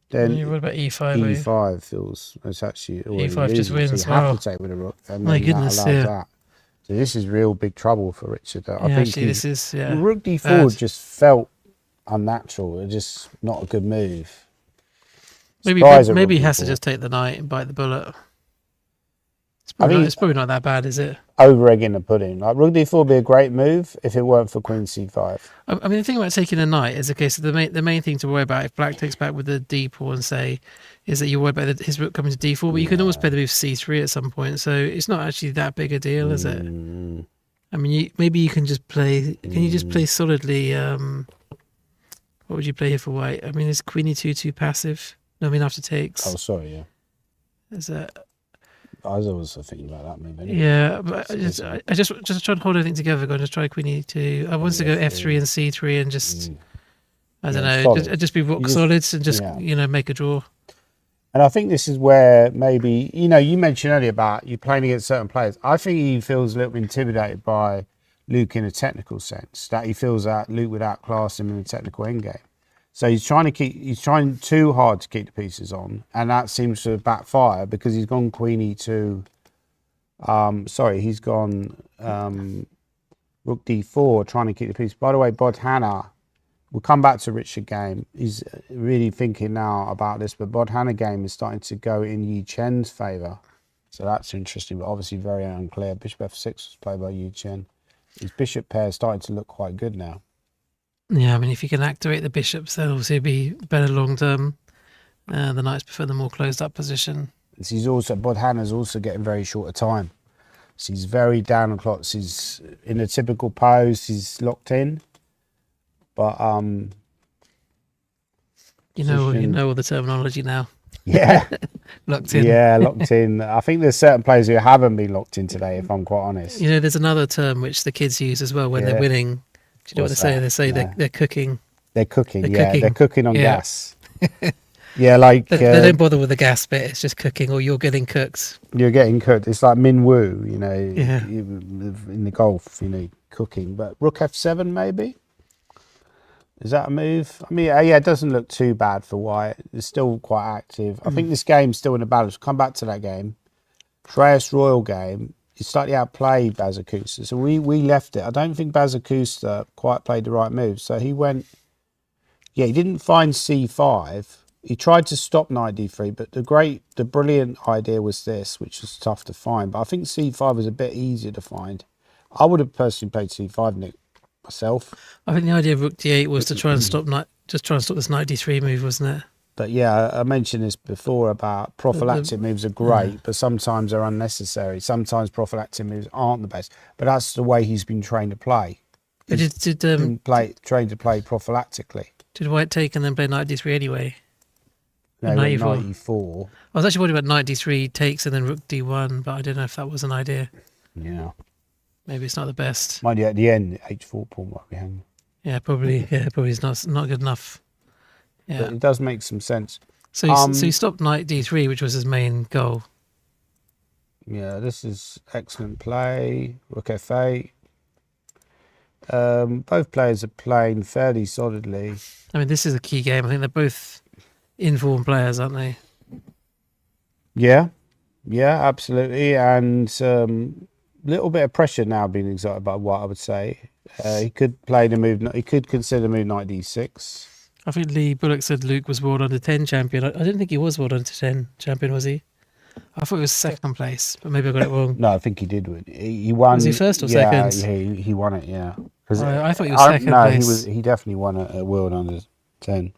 B: then
A: What about e5?
B: e5 feels it's actually
A: E5 just wins.
B: So you have to take with a rook, and
A: My
B: then
A: goodness,
B: that allows that. So this is real big trouble for Richard. I think
A: actually, this is
B: rook d4
A: bad.
B: just felt unnatural. It's just not a good move.
A: Maybe
B: Rook
A: he has to
B: d4.
A: just take the knight and bite the bullet.
B: I think
A: It's probably not that bad, is it?
B: over egging the pudding. Like rook d4 would be a great move if it weren't for queen c5.
A: I mean, the thing about taking a knight is the case of the main thing to worry about if black takes back with the d pawn, say, is that you worry about his rook coming to d4, but you can always play the move c3 at some point, so it's not actually that big a deal, is it? I mean, maybe you can just play. Can you just play solidly? What would you play here for white? I mean, is queen e2 too passive? No, I mean after takes.
B: Oh, sorry, yeah.
A: Is that?
B: I was also thinking about that move. Anyway.
A: Yeah, but I just try and hold everything together. Go and just try queen e2. I wanted to go f3 and c3 and just I don't know, just be rock solid and just make a draw.
B: And I think this is where maybe you mentioned earlier about you playing against certain players. I think he feels a little intimidated by Luke in a technical sense. That he feels that Luke would outclass him in the technical endgame. So he's trying too hard to keep the pieces on, and that seems to backfire because he's gone queen e2. He's gone rook d4, trying to keep the piece. By the way, Bodhana, we'll come back to Richard game. He's really thinking now about this, but Bodhana game is starting to go in Yi Chen's favour. So that's interesting, but obviously very unclear. Bishop f6 was played by Yi Chen. His bishop pair is starting to look quite good now.
A: Yeah, I mean, if you can activate the bishops, then obviously it'd be better long term. The knights prefer the more closed up position.
B: Bodhana's also getting very short of time. So he's very down on clocks. He's in a typical pose. He's locked in, but
A: you know all the terminology now.
B: Yeah,
A: locked in.
B: Yeah, locked in. I think there's certain players who haven't been locked in today. If I'm quite honest,
A: there's another term which the kids use as well when they're winning. Do you know what they say? They say they're cooking.
B: They're cooking. They're cooking on gas. Yeah,
A: they don't bother with the gas bit. It's just cooking, or you're getting cooked.
B: You're getting cooked. It's like Min Woo, in the golf, cooking. But rook f7 maybe. Is that a move? I mean, it doesn't look too bad for white. It's still quite active. I think this game's still in the balance. We'll come back to that game. Shreyas Royal game. he slightly outplayed Bazakusta. So we left it. I don't think Bazakusta quite played the right move. So he went, he didn't find c5. He tried to stop knight d3, but the brilliant idea was this, which was tough to find. But I think c5 was a bit easier to find. I would have personally played c5, Nick, myself.
A: I think the idea of rook d8 was to try and stop this knight d3 move, wasn't it?
B: But yeah, I mentioned this before about prophylactic moves are great, but sometimes they're unnecessary. Sometimes prophylactic moves aren't the best, but that's the way he's been trained to play. He's been trained to play prophylactically.
A: Did white take and then play knight d3 anyway?
B: No,
A: Knight
B: knight
A: e4.
B: e4.
A: I was actually worried about knight d3 takes and then rook d1, but I don't know if that was an idea.
B: Yeah.
A: Maybe it's not the best.
B: Mind you, at the end, h4 pawn might be hanging.
A: Yeah, probably. Yeah, probably is not good enough. Yeah.
B: But it does make some sense.
A: So he stopped knight d3, which was his main goal.
B: Yeah, this is excellent play. Rook f8. Both players are playing fairly solidly.
A: I mean, this is a key game. I think they're both informed players, aren't they?
B: Yeah, absolutely. And little bit of pressure now being exerted by White, I would say. He could play the move. He could consider move knight d6.
A: I think Lee Bullock said Luke was World Under 10 champion. I didn't think he was World Under 10 champion, was he? I thought it was second place, but maybe I got it wrong.
B: No, I think he did win. He won.
A: Was he first or second?
B: Yeah, he won it. Yeah.
A: I thought he was second place.
B: He definitely won a World Under 10.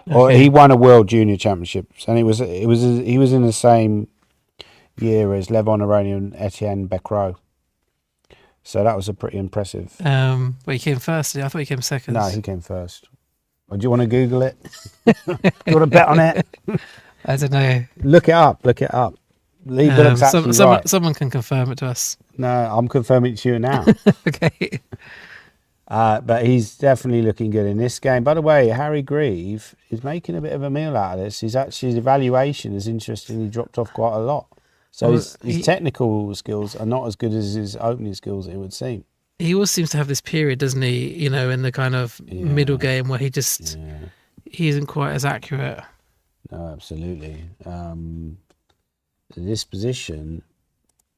B: Okay. Or he won a World Junior Championships, and he was in the same year as Levon Aroni and Etienne Becro. So that was a pretty impressive.
A: But he came first. I thought he came second.
B: No, he came first. Or do you want to Google it? Do you want to bet on it?
A: I don't know.
B: Look it up. Lee Bullock's actually right.
A: Someone can confirm it to us.
B: No, I'm confirming it to you now.
A: Okay.
B: But he's definitely looking good in this game. By the way, Harry Grieve is making a bit of a meal out of this. His evaluation has interestingly dropped off quite a lot. So his technical skills are not as good as his opening skills, it would seem.
A: He always seems to have this period, doesn't he? You know, in the kind of middle game where he isn't quite as accurate.
B: No, absolutely. This position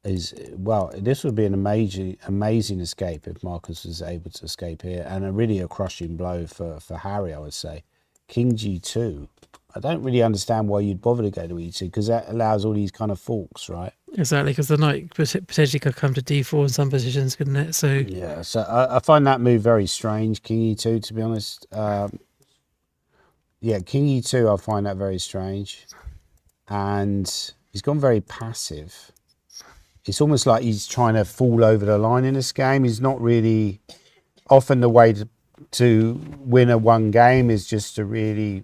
B: is, well, this would be an amazing escape if Marcus was able to escape here, and a crushing blow for Harry, I would say. King g2. I don't really understand why you'd bother to go to e2, because that allows all these kind of forks, right?
A: Exactly, because the knight potentially could come to d4 in some positions, couldn't it? So
B: yeah, so I find that move very strange, King e2, to be honest. Yeah, King e2, I find that very strange. And he's gone very passive. It's almost like he's trying to fall over the line in this game. He's not really... Often the way to win a one game is just to really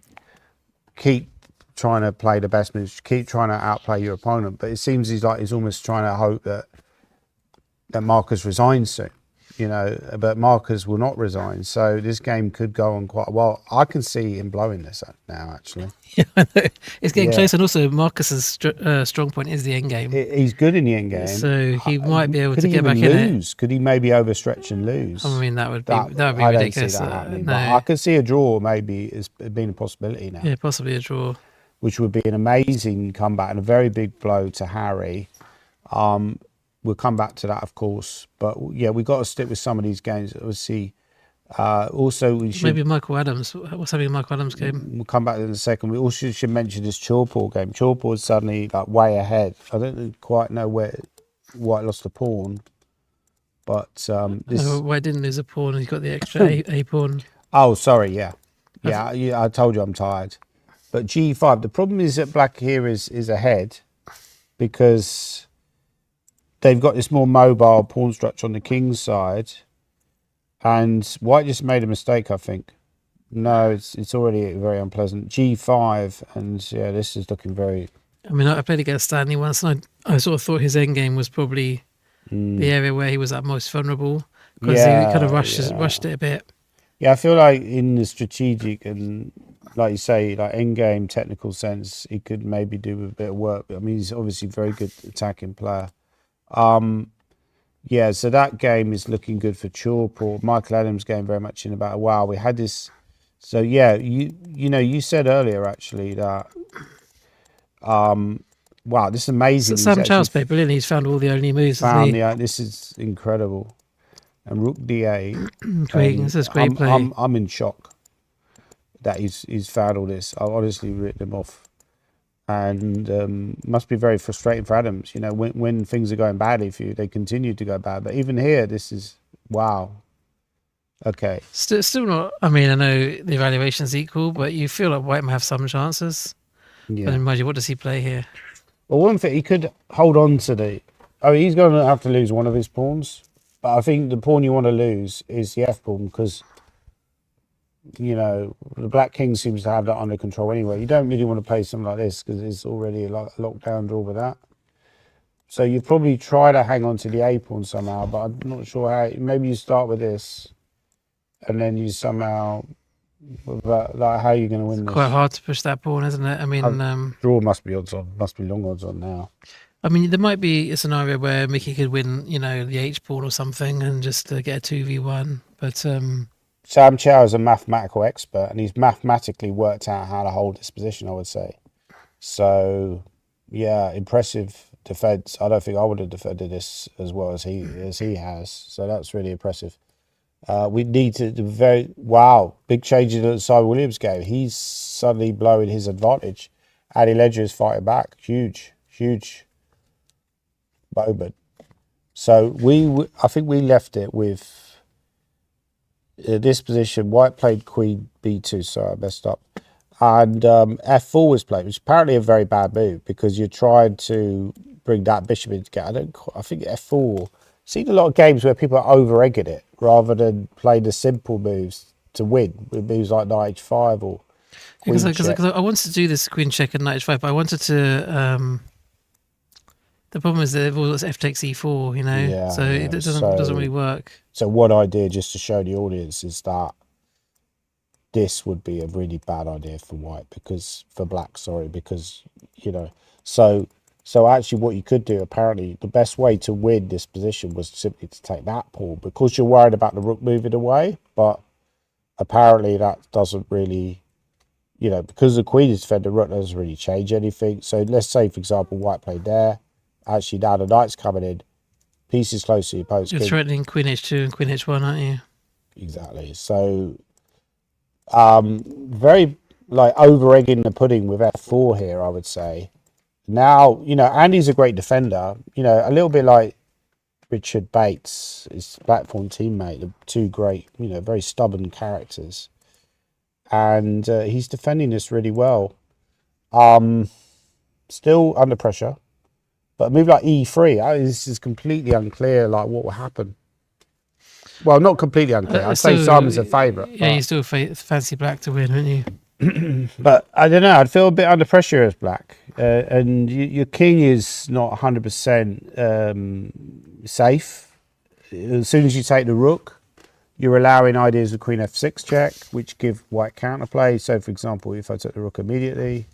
B: keep trying to play the best moves, keep trying to outplay your opponent. But it seems he's almost trying to hope that Marcus resigns soon, you know, but Marcus will not resign. So this game could go on quite a while. I can see him blowing this up now, actually.
A: Yeah, I know. It's getting close. And also Marcus's strong point is the end game.
B: He's good in the end game.
A: So he might be able to get back in it.
B: Could he maybe overstretch and lose?
A: I mean, that would be ridiculous.
B: I don't see that happening, but I could see a draw maybe as being a possibility now.
A: Yeah, possibly a draw.
B: Which would be an amazing comeback and a very big blow to Harry. We'll come back to that, of course. But yeah, we've got to stick with some of these games. Obviously, also we should... Maybe
A: Michael Adams. What's happening in Michael Adams' game?
B: We'll come back to it in a second. We also should mention this Chilpor game. Chilpor is suddenly way ahead. I don't quite know where White lost the pawn. But this...
A: White didn't lose a pawn. He got the extra a pawn.
B: Oh, sorry, yeah. I told you I'm tired. But g5, the problem is that black here is ahead because they've got this more mobile pawn structure on the king's side, and white just made a mistake, I think. No, it's already very unpleasant. g5, and yeah, this is looking very...
A: I mean, I played against Stanley once, and I sort of thought his endgame was probably the area where he was at most vulnerable, because he kind of rushed it a bit.
B: Yeah, I feel like in the strategic and, like you say, like endgame technical sense, he could maybe do a bit of work. I mean, he's obviously a very good attacking player. Yeah, so that game is looking good for Chilpor. Michael Adams game very much in about, wow, we had this. So yeah, you know, you said earlier actually that wow, this is amazing.
A: So
B: He's
A: Sam Chow's
B: actually
A: played brilliant. He's found all the only moves.
B: found
A: Hasn't
B: this is incredible. And Rook D8.
A: he? Great.
B: and
A: This is great play.
B: I'm in shock that he's found all this. I've honestly written him off. And must be very frustrating for Adams. You know, when things are going badly for you, they continue to go bad. But even here, this is wow. Okay.
A: Still not. I mean, I know the evaluation's equal, but you feel like White might have some chances.
B: Yeah.
A: But mind you, what does he play here?
B: Well, one thing he could hold on to the. Oh, he's going to have to lose one of his pawns. But I think the pawn you want to lose is the F pawn because, you know, the Black King seems to have that under control anyway. You don't really want to play something like this because it's already a lockdown draw with that. So you probably try to hang on to the A pawn somehow, but I'm not sure how. Maybe you start with this, and then you somehow, like, how are you going to win this?
A: Quite hard to push that pawn, isn't it? I mean,
B: Draw must be odds on. Must be long odds on now.
A: I mean, there might be a scenario where Mickey could win, you know, the H pawn or something, and just get a 2v1. But
B: Sam Chow is a mathematical expert, and he's mathematically worked out how to hold this position, I would say. So, yeah, impressive defence. I don't think I would have defended this as well as he has. So that's really impressive. We need to big changes at Cy Williams' game. He's suddenly blowing his advantage. Addy Ledger is fighting back. Huge moment. So I think we left it with this position. White played Queen B2. Sorry, I messed up. And F4 was played, which is apparently a very bad move because you're trying to bring that bishop in together. I think F4. Seen a lot of games where people are over-egging it rather than play the simple moves to win with moves like Knight H5 or Queen check.
A: Because I wanted to do this Queen check and Knight H5, but I wanted to. The problem is that all F takes E4, you know, it doesn't really work.
B: So one idea, just to show the audience, is that this would be a really bad idea for White because you know, so actually what you could do, apparently the best way to win this position was simply to take that pawn because you're worried about the rook moving away, but apparently that doesn't really, you know, because the queen is fed, the rook doesn't really change anything. So let's say, for example, White played there. Actually, now the knight's coming in. Pieces close to your opponent's
A: You're threatening Queen H2 and Queen H1, aren't you?
B: Exactly. So, very like over-egging the pudding with F4 here, I would say. Now, you know, Andy's a great defender. You know, a little bit like Richard Bates, his platform teammate. The two great, you know, very stubborn characters. And he's defending this really well. Still under pressure. But a move like E3, this is completely unclear, like what will happen. Well, not completely unclear. I'd say Simon's a favourite.
A: Yeah, you still fancy Black to win, don't you?
B: But I don't know. I'd feel a bit under pressure as Black. And your king is not 100% safe. As soon as you take the rook, you're allowing ideas of Queen F6 check, which give White counterplay. So, for example, if I took the rook immediately,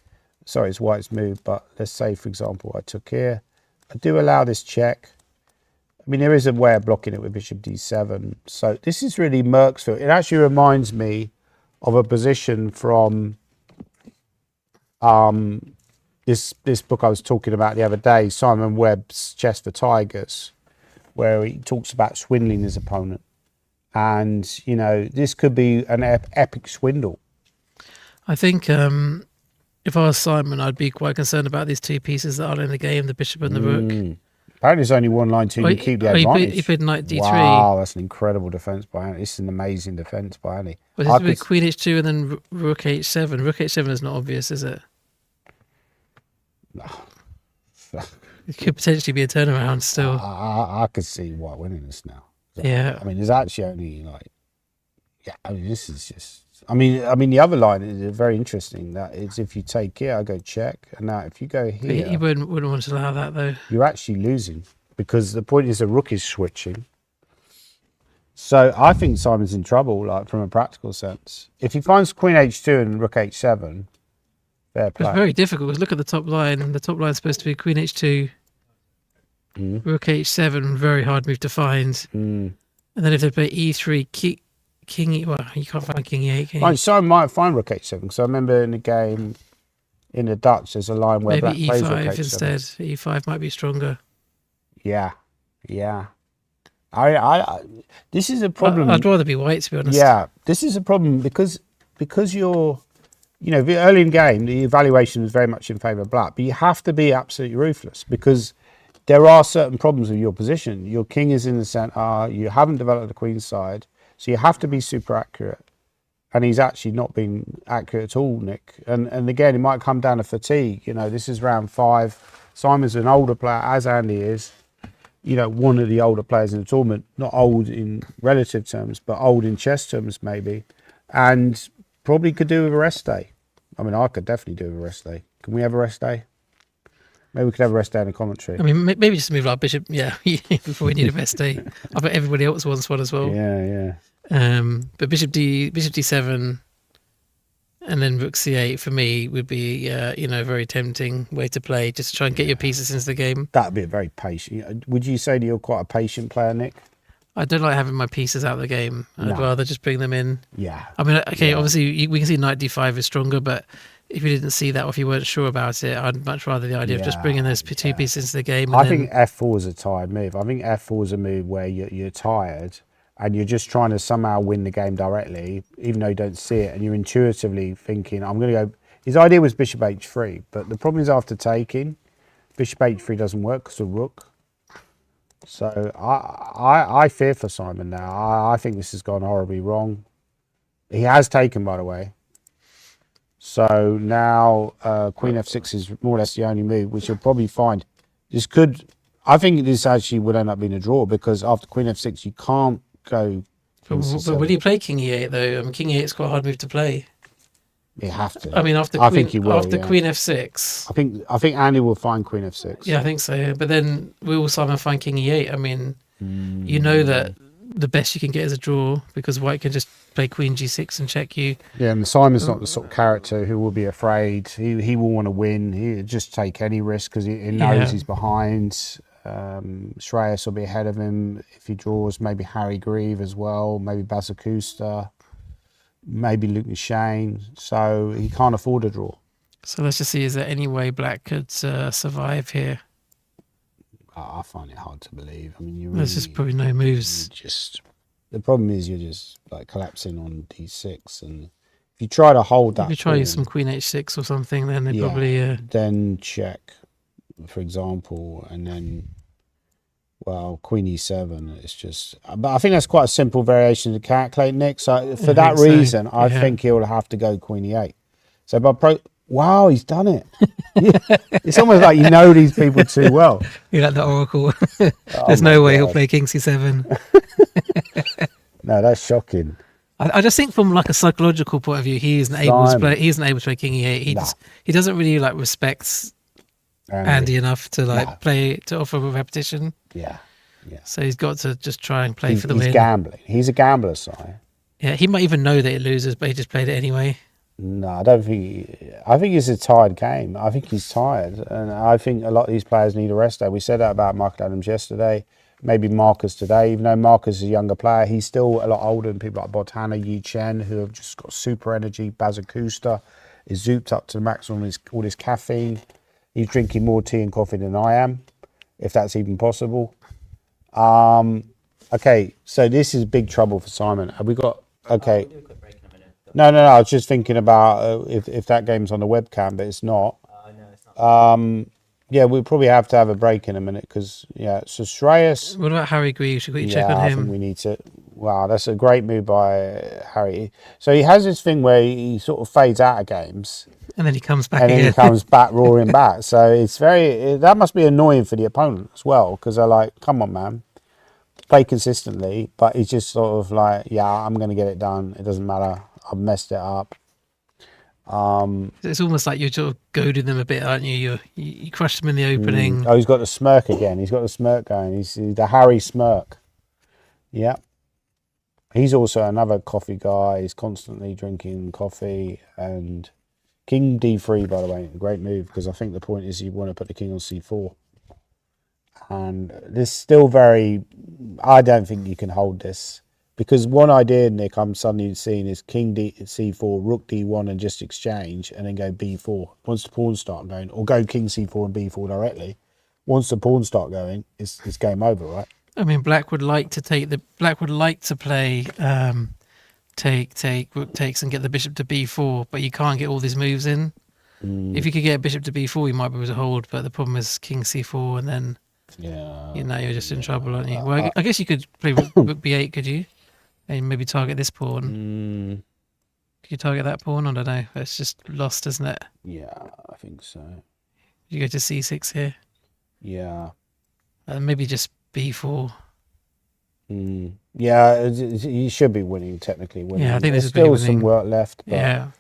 B: sorry, it's White's move, but let's say, for example, I took here. I do allow this check. I mean, there is a way of blocking it with bishop d7. So this is really Merksville. It actually reminds me of a position from this book I was talking about the other day, Simon Webb's Chess for Tigers, where he talks about swindling his opponent. And, you know, this could be an epic swindle.
A: I think if I was Simon, I'd be quite concerned about these two pieces that are in the game, the bishop and the rook.
B: Apparently there's only one line to keep the advantage.
A: He played knight d3.
B: Wow, that's an incredible defence by Andy. This is an amazing defence by Andy.
A: But with Queen h2 and then rook h7. Rook h7 is not obvious, is it? It could potentially be a turnaround still.
B: I could see White winning this now.
A: Yeah.
B: I mean, there's actually only like, yeah, I mean, this is just, I mean, the other line is very interesting. That is, if you take here, I go check. And now if you go here.
A: You wouldn't want to allow that, though.
B: You're actually losing because the point is the rook is switching. So I think Simon's in trouble, like from a practical sense. If he finds Queen h2 and Rook h7, fair play.
A: It's very difficult because look at the top line. And the top line is supposed to be Queen h2, Rook h7, very hard move to find. And then if they play e3, King e, well, you can't find King e8.
B: Simon might find Rook h7 because I remember in the game in the Dutch, there's a line where
A: Maybe
B: black plays rook
A: E5
B: H7.
A: instead. E5 might be stronger.
B: Yeah, yeah. I this is a problem.
A: I'd rather be white, to be honest.
B: Yeah, this is a problem because you're, early in game, the evaluation was very much in favour of black, but you have to be absolutely ruthless because there are certain problems with your position. Your king is in the centre, you haven't developed the queen side, so you have to be super accurate. And he's actually not been accurate at all, Nick. And again, it might come down to fatigue. This is round 5. Simon's an older player, as Andy is. One of the older players in the tournament, not old in relative terms, but old in chess terms maybe, and probably could do with a rest day. I mean, I could definitely do with a rest day. Can we have a rest day? Maybe we could have a rest day in the commentary.
A: I mean, maybe just move like Bishop, before we need a rest day. I bet everybody else wants one as well.
B: Yeah.
A: But Bishop D7 and then Rook C8 for me would be, a very tempting way to play, just to try and get your pieces into the game.
B: That'd be a very patient. Would you say that you're quite a patient player, Nick?
A: I don't like having my pieces out of the game. I'd rather just bring them in.
B: Yeah.
A: I mean, okay, obviously we can see Knight D5 is stronger, but if you didn't see that or if you weren't sure about it, I'd much rather the idea of just bringing those two pieces into the game.
B: I think F4 is a tired move. I think F4 is a move where you're tired and you're just trying to somehow win the game directly, even though you don't see it, and you're intuitively thinking, I'm going to go... His idea was Bishop H3, but the problem is after taking, Bishop H3 doesn't work because of Rook. So I fear for Simon now. I think this has gone horribly wrong. He has taken, by the way. So now Queen F6 is more or less the only move, which you'll probably find. I think this actually would end up being a draw because after Queen F6 you can't go.
A: But will he play King E8 though? I mean, King E8 is quite a hard move to play.
B: You have to.
A: I mean, after Queen F6.
B: I think Andy will find Queen F6.
A: Yeah, I think so. But then will Simon find King E8? I mean, you know that the best you can get is a draw because White can just play Queen G6 and check you.
B: Yeah, and Simon's not the sort of character who will be afraid. He will want to win. He'll just take any risk because he knows he's behind. Shreyas will be ahead of him if he draws. Maybe Harry Grieve as well. Maybe Basakusta. Maybe Luke Shane. So he can't afford a draw.
A: So let's just see, is there any way Black could survive here?
B: I find it hard to believe. I mean,
A: There's just probably no moves.
B: The problem is you're just like collapsing on D6, and if you try to hold that,
A: if you try some Queen H6 or something, then they probably
B: then check, for example, and then Queen E7. It's just, but I think that's quite a simple variation to calculate, Nick. So for that reason, I think he'll have to go Queen E8. So wow, he's done it. It's almost like these people too well.
A: You're like the Oracle. There's no way he'll play King C7.
B: No, that's shocking.
A: I just think from like a psychological point of view, he isn't able to play. He isn't able to play King E8. He doesn't really like respect Andy enough to play to offer a repetition.
B: Yeah.
A: So he's got to just try and play for the win.
B: He's gambling. He's a gambler, Si.
A: Yeah, he might even know that it loses, but he just played it anyway.
B: No, I don't think. I think it's a tired game. I think he's tired, and I think a lot of these players need a rest day. We said that about Michael Adams yesterday. Maybe Marcus today, even though Marcus is a younger player, he's still a lot older than people like Botana, Yi Chen, who have just got super energy. Bazakusta is zooped up to the maximum of all his caffeine. He's drinking more tea and coffee than I am, if that's even possible. Okay, so this is big trouble for Simon. Have we got... Okay.
C: We'll do a quick break in a minute.
B: No, I was just thinking about if that game's on the webcam, but it's not.
C: No, it's not.
B: Yeah, we'll probably have to have a break in a minute because, so Shreyas...
A: What about Harry Grieve? Should we check on him?
B: I think we need to... Wow, that's a great move by Harry. So he has this thing where he sort of fades out of games.
A: And then he comes back
B: And
A: again.
B: then he comes back roaring back. So it's that must be annoying for the opponent as well because they're like, come on, man. Play consistently. But he's just sort of like, I'm going to get it done. It doesn't matter. I've messed it up.
A: It's almost like you're sort of goading them a bit, aren't you? You crush them in the opening.
B: Oh, he's got the smirk again. He's got the smirk going. He's the Harry smirk. Yeah. He's also another coffee guy. He's constantly drinking coffee. And King D3, by the way, a great move because I think the point is you want to put the king on C4. And this still I don't think you can hold this. Because one idea, Nick, I'm suddenly seeing is king c4, rook d1 and just exchange and then go b4. Once the pawns start going, or go king c4 and b4 directly. Once the pawns start going, it's game over, right?
A: I mean, Black would like to play take, rook takes and get the bishop to b4, but you can't get all these moves in. If you could get bishop to b4, you might be able to hold, but the problem is king c4 and then you're just in trouble, aren't you? Well, I guess you could play rook b8, could you? And maybe target this pawn. Could you target that pawn? I don't know. It's just lost, isn't it?
B: Yeah, I think so.
A: You go to c6 here.
B: Yeah.
A: And maybe just b4.
B: Yeah, you should be winning, technically winning.
A: Yeah, I think
B: There's
A: this is
B: still some work left. But
A: yeah.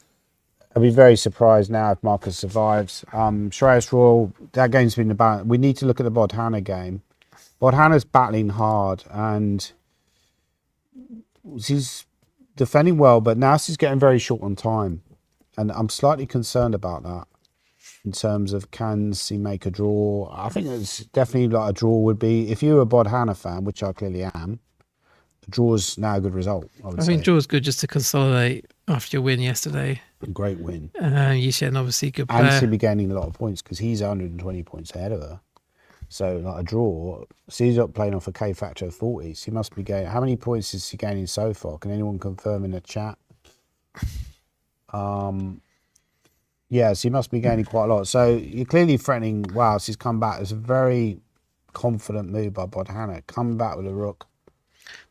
B: I'd be very surprised now if Marcus survives. Shreyas Royal, that game's been about. We need to look at the Bodhana game. Bodhana's battling hard and he's defending well, but now he's getting very short on time. And I'm slightly concerned about that in terms of can he make a draw. I think it's definitely like a draw would be. If you're a Bodhana fan, which I clearly am, a draw is now a good result, I
A: think draw is good just to consolidate after your win yesterday.
B: Great win.
A: Yishen, obviously, good player.
B: And she'll be gaining a lot of points because he's 120 points ahead of her. So, like a draw, she's up playing off a K factor of 40. She must be gaining. How many points is she gaining so far? Can anyone confirm in the chat? Yeah, she must be gaining quite a lot. So, you're clearly threatening. Wow, she's come back. It's a very confident move by Bodhana. Come back with a rook.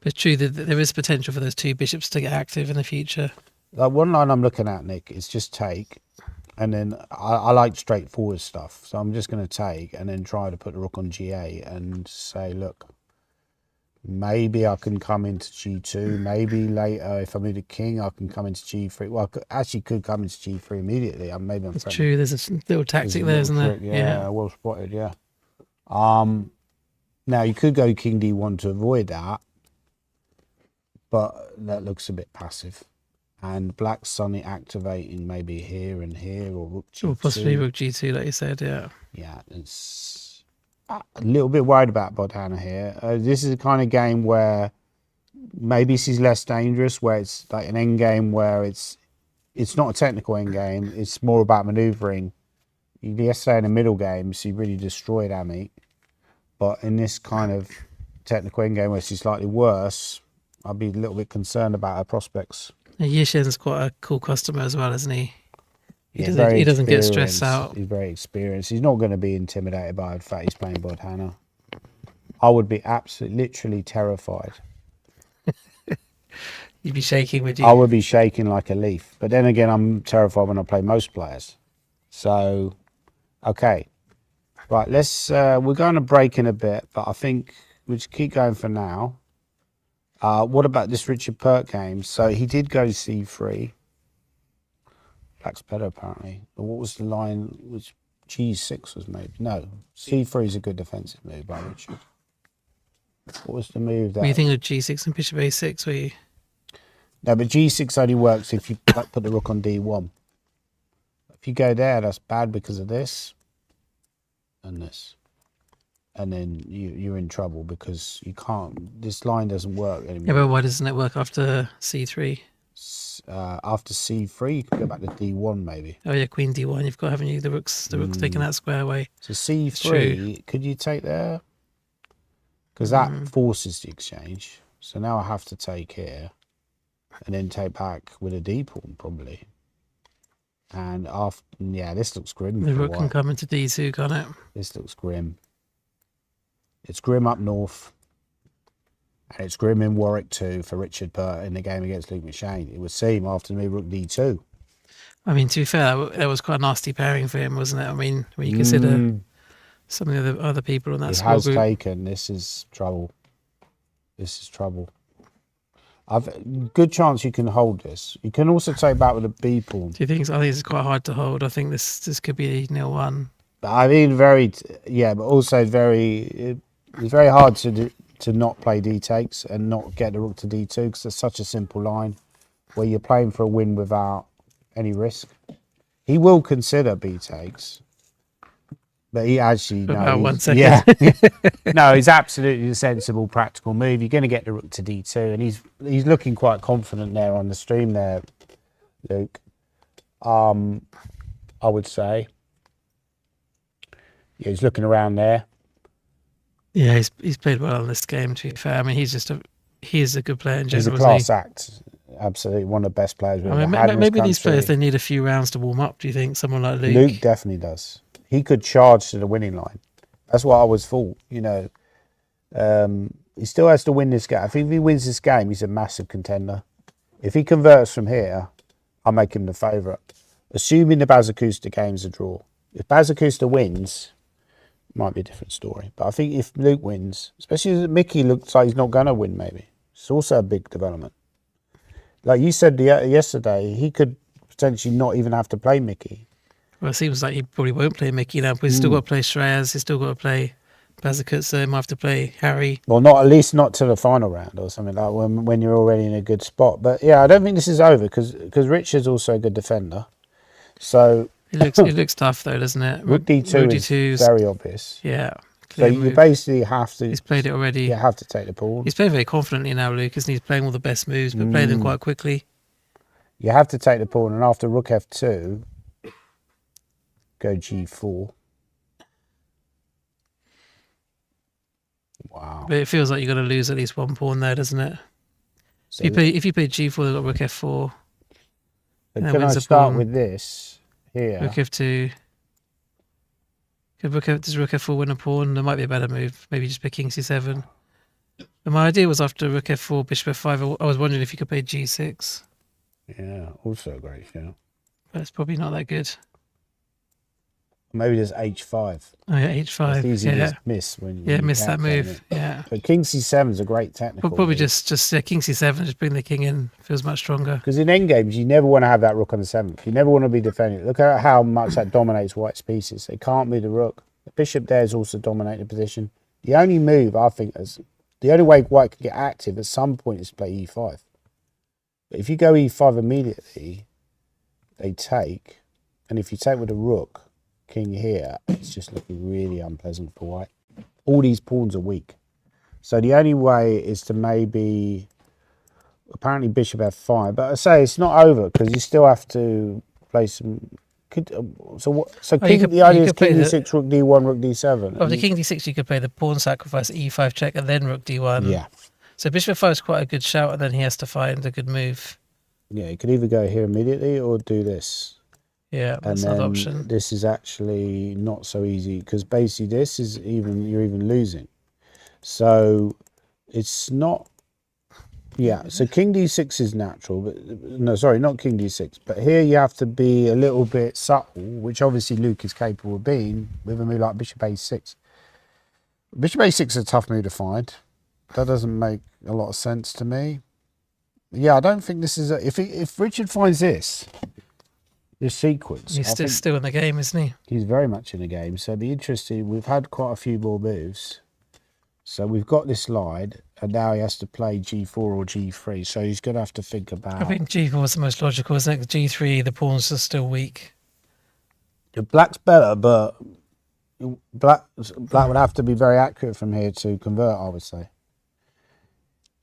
A: But it's true that there is potential for those two bishops to get active in the future.
B: Like one line I'm looking at, Nick, is just take. And then I like straightforward stuff. So I'm just going to take and then try to put the rook on g8 and say, look, maybe I can come into g2. Maybe later, if I move the king, I can come into g3. Well, I actually could come into g3 immediately. Maybe I'm
A: It's true. There's a little tactic there, isn't there?
B: Yeah, well spotted, yeah. Now, you could go king d1 to avoid that. But that looks a bit passive. And Black's suddenly activating maybe here and here, or rook g2.
A: Or possibly rook g2, like you said, yeah.
B: Yeah, it's a little bit worried about Bodhana here. This is the kind of game where maybe she's less dangerous, where it's like an end game where it's not a technical end game. It's more about manoeuvring. Yesterday in the middle game, she really destroyed Amit. But in this kind of technical end game where she's slightly worse, I'd be a little bit concerned about her prospects.
A: Yishen's quite a cool customer as well, isn't he? He
B: Yeah,
A: doesn't get stressed out.
B: He's very experienced. He's not going to be intimidated by the fact he's playing Bodhana. I would be absolutely, literally terrified.
A: You'd be shaking, would you?
B: I would be shaking like a leaf. But then again, I'm terrified when I play most players. So, okay. Right, we're going to break in a bit, but I think we'll just keep going for now. What about this Richard Pert game? So he did go c3. Black's better apparently. But what was the line? Which g6 was maybe? No, c3 is a good defensive move by Richard. What was the move that?
A: Were you thinking of g6 and bishop a6? Were you?
B: No, but g6 only works if you put the rook on d1. If you go there, that's bad because of this and this. And then you're in trouble because you can't. This line doesn't work anymore.
A: Yeah, but why doesn't it work after c3?
B: After c3, you can go back to d1 maybe.
A: Oh yeah, queen d1. You've got, haven't you? The rook's taking that square away.
B: So c3, could you take there? Because that forces the exchange. So now I have to take here, and then take back with a d pawn probably. And after, yeah, this looks grim.
A: The rook can come into d2, can't it?
B: This looks grim. It's grim up north. And it's grim in Warwick too for Richard Pert in the game against Luke McShane. It would seem after me rook d2.
A: I mean, to be fair, that was quite a nasty pairing for him, wasn't it? I mean, when you consider some of the other people on that squad group.
B: Taken. This is trouble. This is trouble. Good chance you can hold this. You can also take back with a b pawn.
A: Do you think? I think it's quite hard to hold. I think this could be 0-1.
B: I mean, but also it's very hard to not play d takes and not get the rook to d2 because it's such a simple line where you're playing for a win without any risk. He will consider b takes, But he actually
A: For about 1 second.
B: Yeah, no, it's absolutely a sensible, practical move. You're going to get the rook to d2, and he's looking quite confident there on the stream there, Luke. I would say, yeah, he's looking around there.
A: Yeah, he's played well in this game. To be fair, I mean, he is a good player in
B: He's a
A: general.
B: class act. Absolutely, one of the best players we've
A: I
B: ever
A: mean,
B: had in
A: maybe
B: this
A: these players
B: country.
A: they need a few rounds to warm up. Do you think someone like Luke?
B: Luke definitely does. He could charge to the winning line. That's what I was thought. You know, he still has to win this game. I think if he wins this game, he's a massive contender. If he converts from here, I'll make him the favourite. Assuming the Bazakusta game's a draw. If Bazakusta wins, it might be a different story. But I think if Luke wins, especially as Mickey looks like he's not going to win, maybe. It's also a big development. Like you said yesterday, he could potentially not even have to play Mickey.
A: Well, it seems like he probably won't play Mickey now, but he's still got to play Shreyas, he's still got to play Bazakut, so he might have to play Harry.
B: Well, not at least not to the final round or something like when you're already in a good spot. But yeah, I don't think this is over because Richard's also a good defender. So
A: It looks tough though, doesn't it?
B: Rook D2 is very obvious.
A: Yeah.
B: So you basically have to.
A: He's played it already.
B: You have to take the pawn.
A: He's playing very confidently now, Lucas, and he's playing all the best moves, but playing them quite quickly.
B: You have to take the pawn, and after Rook F2, go G4. Wow.
A: But it feels like you're going to lose at least one pawn there, doesn't it?
B: So
A: If you play G4, they've got Rook F4.
B: can I start with this here?
A: Rook F2. Does Rook F4 win a pawn? There might be a better move. Maybe just play King C7. And my idea was after Rook F4, Bishop F5, I was wondering if you could play G6.
B: Yeah, also great shout.
A: But it's probably not that good.
B: Maybe there's H5.
A: Oh yeah, H5.
B: It's easy
A: Yeah,
B: to miss when
A: miss that
B: can't play
A: move.
B: it.
A: Yeah.
B: But King C7 is a great technical.
A: Probably
B: move.
A: just King C7, just bring the king in. Feels much stronger.
B: Because in endgames, you never want to have that rook on the 7th. You never want to be defending. Look at how much that dominates White's pieces. They can't move the rook. The bishop there is also dominating the position. The only move, I think, the only way White could get active at some point is to play E5. But if you go E5 immediately, they take. And if you take with a rook, king here, it's just looking really unpleasant for White. All these pawns are weak. So the only way is to maybe, apparently Bishop F5, but I say it's not over because you still have to play some. The idea is King D6, Rook D1, Rook D7.
A: After King D6, you could play the pawn sacrifice, E5 check, and then Rook D1.
B: Yeah.
A: So Bishop F5 is quite a good shout, and then he has to find a good move.
B: Yeah, you could either go here immediately or do this.
A: Yeah, that's
B: and
A: another
B: then
A: option.
B: This is actually not so easy because basically this is you're even losing. So it's not. Yeah, so King D6 is natural, but no, sorry, not King D6. But here you have to be a little bit subtle, which obviously Luke is capable of being with a move like Bishop A6. Bishop A6 is a tough move to find. That doesn't make a lot of sense to me. Yeah, I don't think this is if Richard finds this sequence,
A: He's still in the game, isn't he?
B: He's very much in the game, so it'd be interesting. We've had quite a few more moves. So we've got this slide, and now he has to play G4 or G3. So he's going to have to think about.
A: I think G4 is the most logical, isn't it? G3, the pawns are still weak.
B: The black's better, but black would have to be very accurate from here to convert, I would say.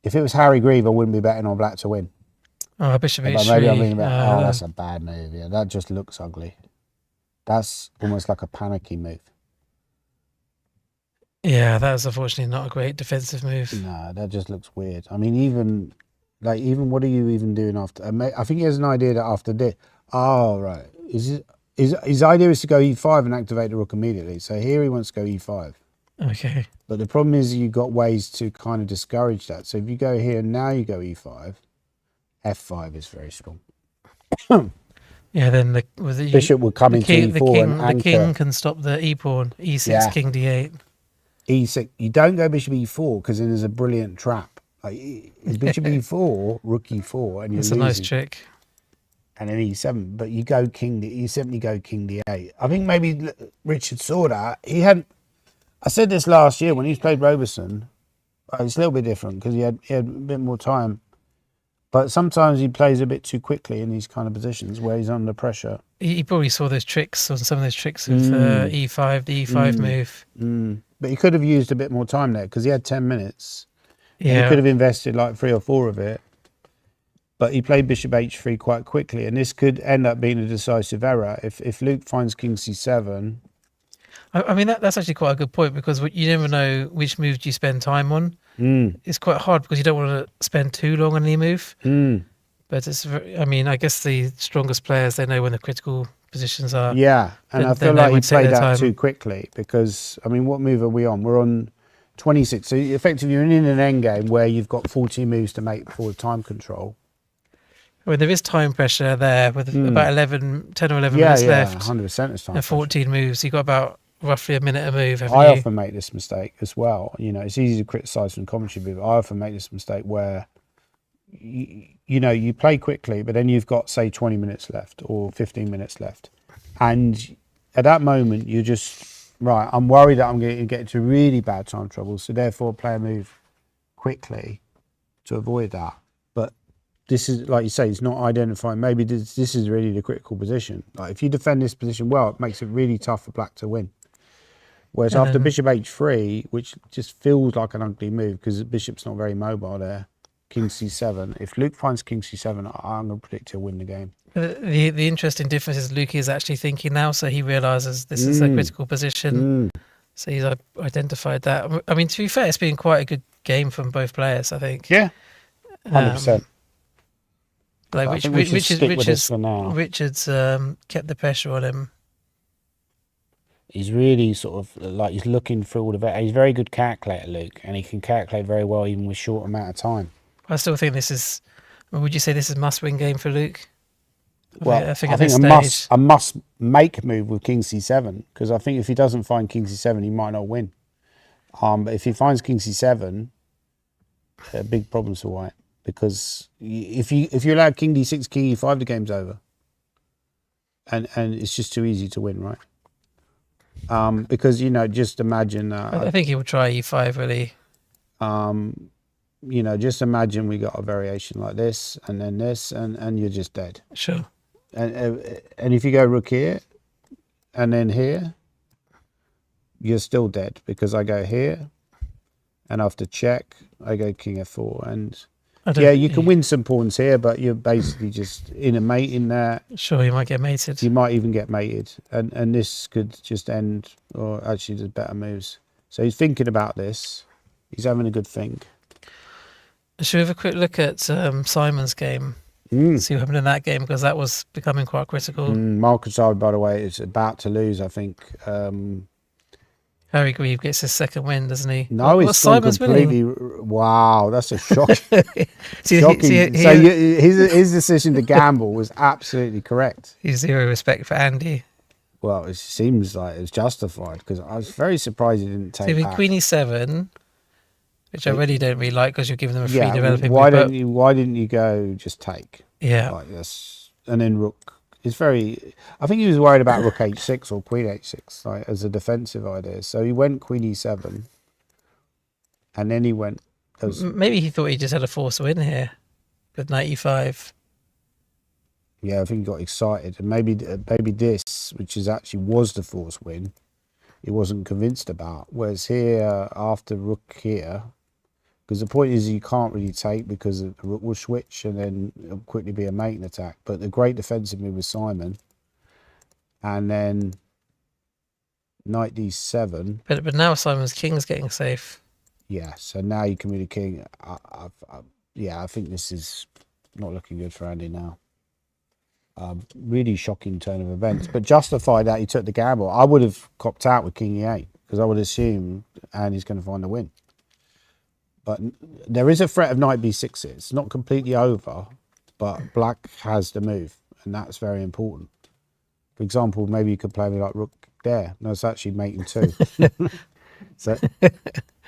B: If it was Harry Grieve, I wouldn't be betting on black to win.
A: Oh, Bishop
B: But
A: H3.
B: maybe I'm thinking about, that's a bad move. Yeah, that just looks ugly. That's almost like a panicky move.
A: Yeah, that is unfortunately not a great defensive move.
B: No, that just looks weird. I mean, even what are you even doing after? I think he has an idea that after this. Oh, right. His idea is to go E5 and activate the rook immediately. So here he wants to go E5.
A: Okay.
B: But the problem is you've got ways to kind of discourage that. So if you go here and now you go E5, F5 is very strong.
A: Yeah, then
B: Bishop will come into E4 and anchor.
A: The king can stop the E pawn. E6,
B: Yeah.
A: King D8.
B: E6. You don't go Bishop E4 because then there's a brilliant trap. Like Bishop E4, Rook E4, and you're
A: It's a
B: losing.
A: nice trick.
B: And then E7, but you go King E7, you go King D8. I think maybe Richard saw that. He had. I said this last year when he played Roberson. It's a little bit different because he had a bit more time. But sometimes he plays a bit too quickly in these kind of positions where he's under pressure.
A: He probably saw those tricks on some of those tricks with E5, the E5 move.
B: But he could have used a bit more time there because he had 10 minutes. And he
A: Yeah,
B: could have invested like 3 or 4 of it. But he played bishop h3 quite quickly, and this could end up being a decisive error. If Luke finds king c7...
A: I mean, that's actually quite a good point, because you never know which move do you spend time on. It's quite hard because you don't want to spend too long on any move. But it's I mean, I guess the strongest players, they know when the critical positions are.
B: Yeah, and I feel
A: they
B: like he
A: would take
B: played
A: their
B: that
A: time.
B: too quickly because, I mean, what move are we on? We're on 26. So effectively, you're in an endgame where you've got 14 moves to make before the time control.
A: I mean, there is time pressure there with about 10 or 11
B: Yeah,
A: minutes
B: yeah,
A: left
B: 100% it's time.
A: and 14 moves. You've got about roughly a minute a move, haven't
B: I
A: you?
B: often make this mistake as well. You know, it's easy to criticise from commentary, but I often make this mistake where, you know, you play quickly, but then you've got, say, 20 minutes left or 15 minutes left. And at that moment, you're just, right, I'm worried that I'm going to get into really bad time trouble, so therefore play a move quickly to avoid that. But this is, like you say, it's not identifying, maybe this is really the critical position. Like if you defend this position well, it makes it really tough for black to win. Whereas after bishop h3, which just feels like an ugly move because the bishop's not very mobile there, king c7. If Luke finds king c7, I'm going to predict he'll win the game.
A: The interesting difference is Luke is actually thinking now, so he realises this is a critical position. So he's identified that. I mean, to be fair, it's been quite a good game from both players, I think.
B: Yeah, 100%.
A: Like
B: I think we should stick with this for now.
A: Richard's kept the pressure on him.
B: He's really sort of like he's looking through all of it. He's a very good calculator, Luke, and he can calculate very well even with short amount of time.
A: I still think this is. Would you say this is a must-win game for Luke?
B: Well,
A: I think
B: I
A: at this
B: think
A: stage,
B: a must make move with king c7 because I think if he doesn't find king c7, he might not win. But if he finds king c7, big problems for white because if you allow king d6, king e5, the game's over, and it's just too easy to win, right? Because you know, just imagine.
A: I think he will try e5 really.
B: You know, just imagine we got a variation like this, and then this, and you're just dead.
A: Sure.
B: And if you go rook here, and then here, you're still dead because I go here, and after check, I go king f4, and yeah, you can win some pawns here, but you're basically just in a mate in there.
A: Sure, you might get mated.
B: You might even get mated, and this could just end, or actually there's better moves. So he's thinking about this. He's having a good think.
A: Should we have a quick look at Simon's game? See what happened in that game, because that was becoming quite critical.
B: Marcus Arby, by the way, is about to lose, I think.
A: Harry Grieve gets his second win, doesn't he?
B: No, it's
A: Simon's
B: completely.
A: winning.
B: Wow, that's a shock.
A: See,
B: Shocking. So his decision to gamble was absolutely correct.
A: He's zero respect for Andy.
B: Well, it seems like it's justified because I was very surprised he didn't take
A: See,
B: back.
A: Queen e7, which I really don't really like because you're giving them a free developing
B: why
A: move,
B: don't you? Why didn't you go just take?
A: Yeah.
B: Like this, and then rook. It's very. I think he was worried about rook h6 or queen h6, like as a defensive idea. So he went queen e7, and then he went.
A: Maybe he thought he just had a forced win here with knight e5.
B: Yeah, I think he got excited, and maybe this, which is actually was the forced win, he wasn't convinced about. Whereas here, after rook here. Because the point is you can't really take because the rook will switch and then it'll quickly be a mating attack. But the great defensive move was Simon. And then knight d7.
A: But now Simon's king's getting safe.
B: Yeah, so now you can move the king. I think this is not looking good for Andy now. Really shocking turn of events. But justified that he took the gamble. I would have copped out with king e8 because I would assume Andy's going to find a win. But there is a threat of knight b6. It's not completely over, but black has the move, and that's very important. For example, maybe you could play with like rook there. No, it's actually mating too. So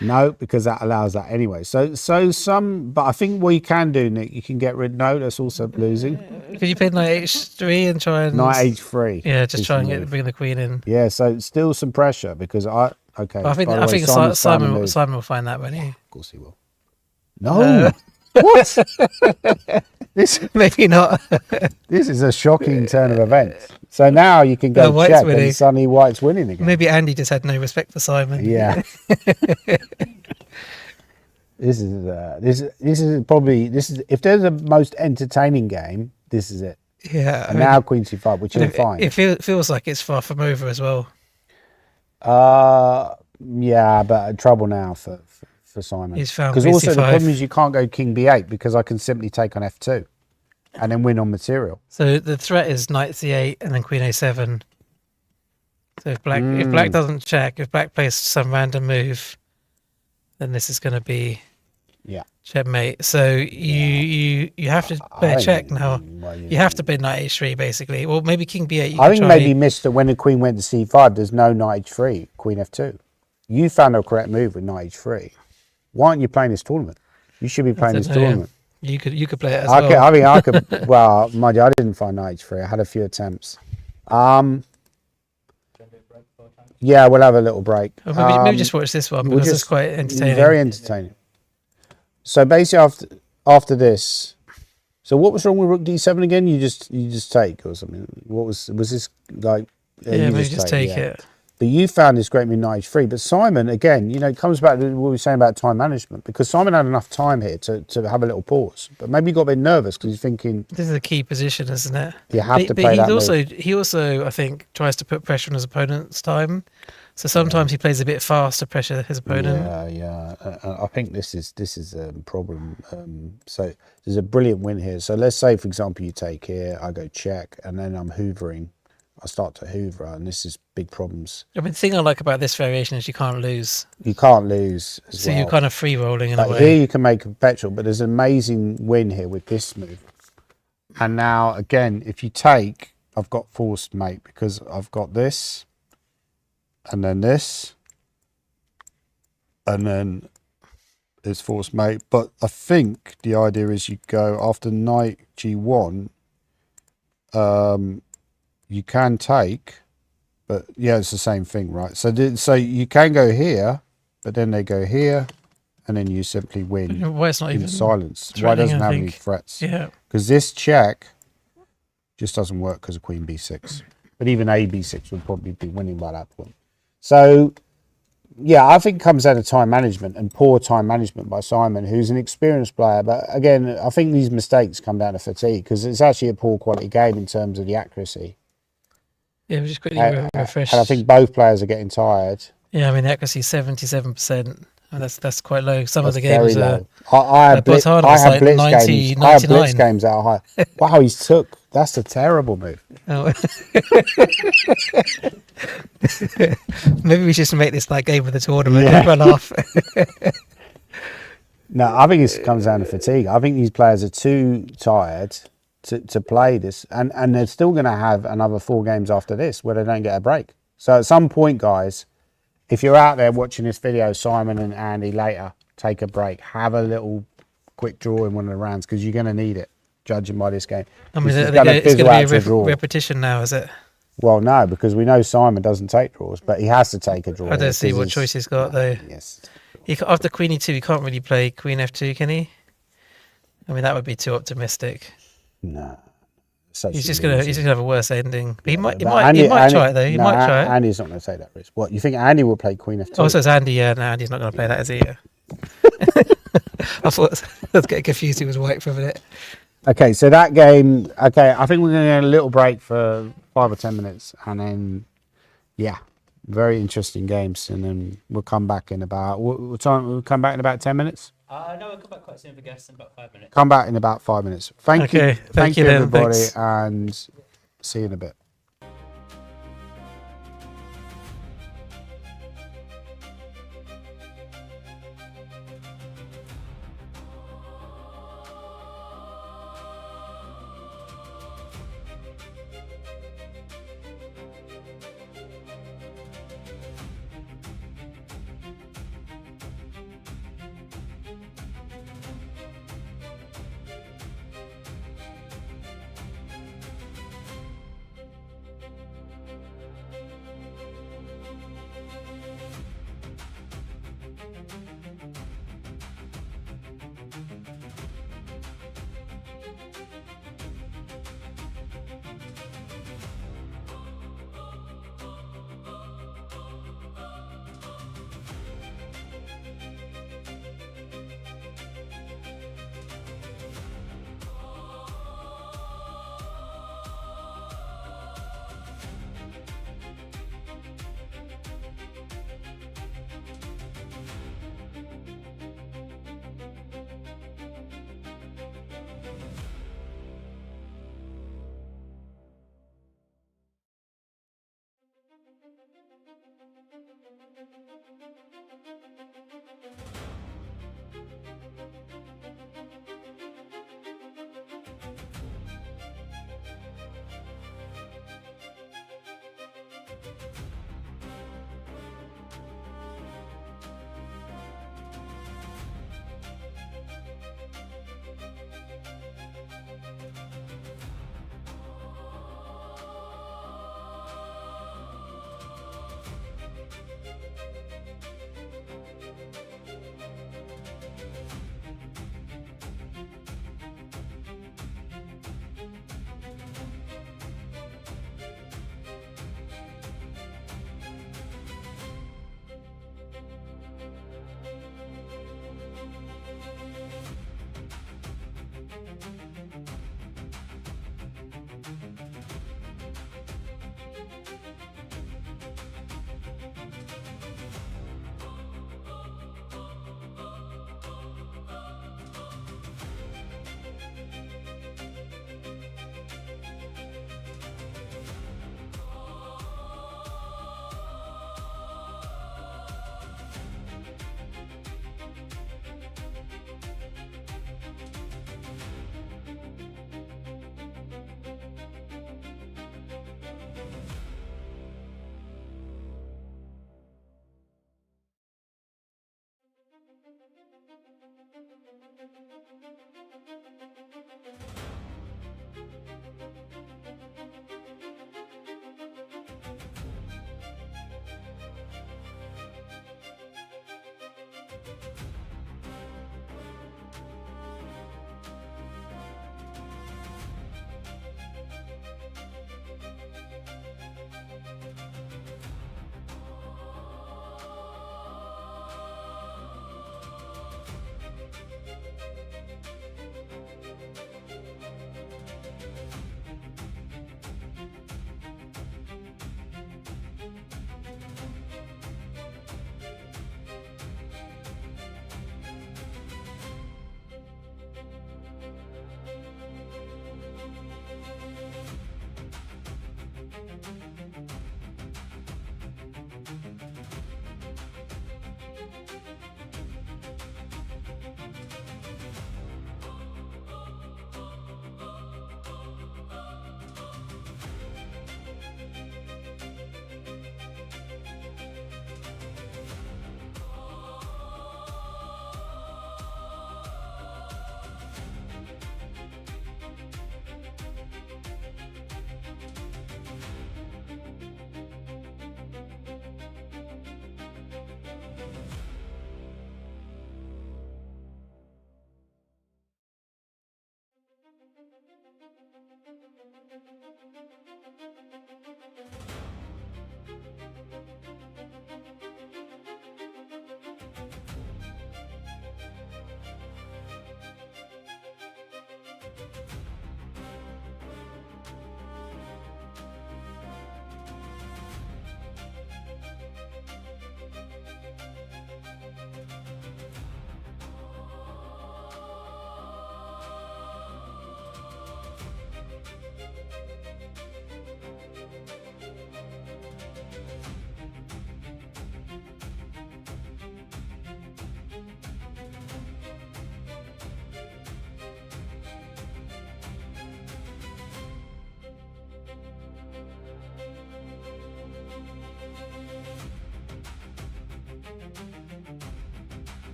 B: no, because that allows that anyway. So but I think what you can do, Nick, you can get rid. No, that's also losing.
A: Could you play knight h3 and try and
B: Knight h3?
A: Yeah, just try and bring the queen in.
B: Yeah, so still some pressure because okay.
A: But I think Simon will find that, won't he?
B: Of course he will. No. What? This
A: Maybe not.
B: this is a shocking turn of events. So now you can go
A: White's
B: check,
A: winning.
B: and suddenly White's winning again.
A: Maybe Andy just had no respect for Simon.
B: Yeah. This is probably if there's a most entertaining game, this is it.
A: Yeah.
B: And now Queen C5, which you'll
A: it,
B: find.
A: it feels like it's far from over as well.
B: Yeah, but trouble now for Simon.
A: He's found
B: Because
A: Queen
B: also the
A: C5.
B: problem is you can't go King B8 because I can simply take on F2 and then win on material.
A: So the threat is Knight C8 and then Queen A7. So if black doesn't check, if black plays some random move, then this is going to be checkmate. So you have to play a check now.
B: Well,
A: You have to play Knight H3 basically. Well, maybe King B8.
B: I think maybe he missed that when the Queen went to C5. There's no Knight H3, Queen F2. You found the correct move with Knight H3. Why aren't you playing this tournament? You should be playing this tournament.
A: You could play it as well.
B: I mean, I could. Well, mind you, I didn't find Knight H3. I had a few attempts. Yeah, we'll have a little break.
A: Or maybe just watch this one because it's quite entertaining.
B: Very entertaining. So basically, after this, so what was wrong with Rook D7 again? You just take or something. What was this like?
A: Yeah, maybe just take it.
B: But you found this great move Knight H3. But Simon, again, it comes back to what we were saying about time management, because Simon had enough time here to have a little pause. But maybe he got a bit nervous because he's thinking,
A: This is a key position, isn't it?
B: you have to
A: But
B: play that move.
A: he also I think tries to put pressure on his opponent's time. So sometimes he plays a bit fast to pressure his opponent.
B: Yeah. I think this is a problem. So there's a brilliant win here. So let's say, for example, you take here, I go check, and then I'm hoovering. I start to hoover, and this is big problems.
A: I mean, the thing I like about this variation is you can't lose.
B: You can't lose.
A: So you're kind of free rolling in a
B: But
A: way.
B: here you can make a petrol, but there's an amazing win here with this move. And now, again, if you take, I've got forced mate because I've got this, and then this, and then it's forced mate. But I think the idea is you go after knight G1, you can take, but yeah, it's the same thing, right? So you can go here, but then they go here, and then you simply win
A: Why it's not
B: in
A: even
B: silence. Why
A: threatening,
B: doesn't
A: I
B: have any
A: think.
B: threats?
A: Yeah.
B: Because this check just doesn't work because of Queen B6. But even A B6 would probably be winning by that point. So yeah, I think it comes out of time management and poor time management by Simon, who's an experienced player. But again, I think these mistakes come down to fatigue because it's actually a poor quality game in terms of the accuracy.
A: Yeah, we just quickly refresh.
B: And I think both players are getting tired.
A: Yeah, I mean the accuracy is 77%. And that's quite low. Some of
B: That's
A: the games
B: very
A: are.
B: low. I had blitz
A: like
B: games.
A: 90,
B: I had blitz
A: 99.
B: games that are high. Wow, he's took. That's a terrible move.
A: Oh. Maybe we should just make this like game of the tournament.
B: Yeah.
A: Run off.
B: No, I think it comes down to fatigue. I think these players are too tired to play this, and they're still going to have another 4 games after this where they don't get a break. So at some point, guys, if you're out there watching this video, Simon and Andy, later, take a break. Have a little quick draw in one of the rounds because you're going to need it, judging by this game.
A: I mean,
B: This is
A: it's
B: gonna
A: going
B: fizzle
A: to
B: out
A: be a
B: draw.
A: repetition now, is it?
B: Well, no, because we know Simon doesn't take draws, but he has to take a draw.
A: I don't see
B: because
A: what
B: he's-
A: choice he's got though.
B: Yes.
A: After Queen E2, he can't really play Queen F2, can he? I mean, that would be too optimistic.
B: No.
A: He's just gonna have a worse ending. But he might
B: But
A: try it though. He
B: no,
A: might try it.
B: Andy's not going to take that risk. What, you think Andy will play Queen F2?
A: Oh, so it's Andy. Yeah, no, Andy's not going to play that, is he? Yeah. I thought I was getting confused. He was white for a minute.
B: Okay, so that game. Okay, I think we're going to get a little break for 5 or 10 minutes, and then, yeah, very interesting games, and then we'll come back in about what time? We'll come back in about 10 minutes.
C: No, we'll come back quite soon for guests in about 5 minutes.
B: Come back in about 5 minutes. Thank you,
A: Okay, thank you then,
B: everybody,
A: thanks.
B: and see you in a bit.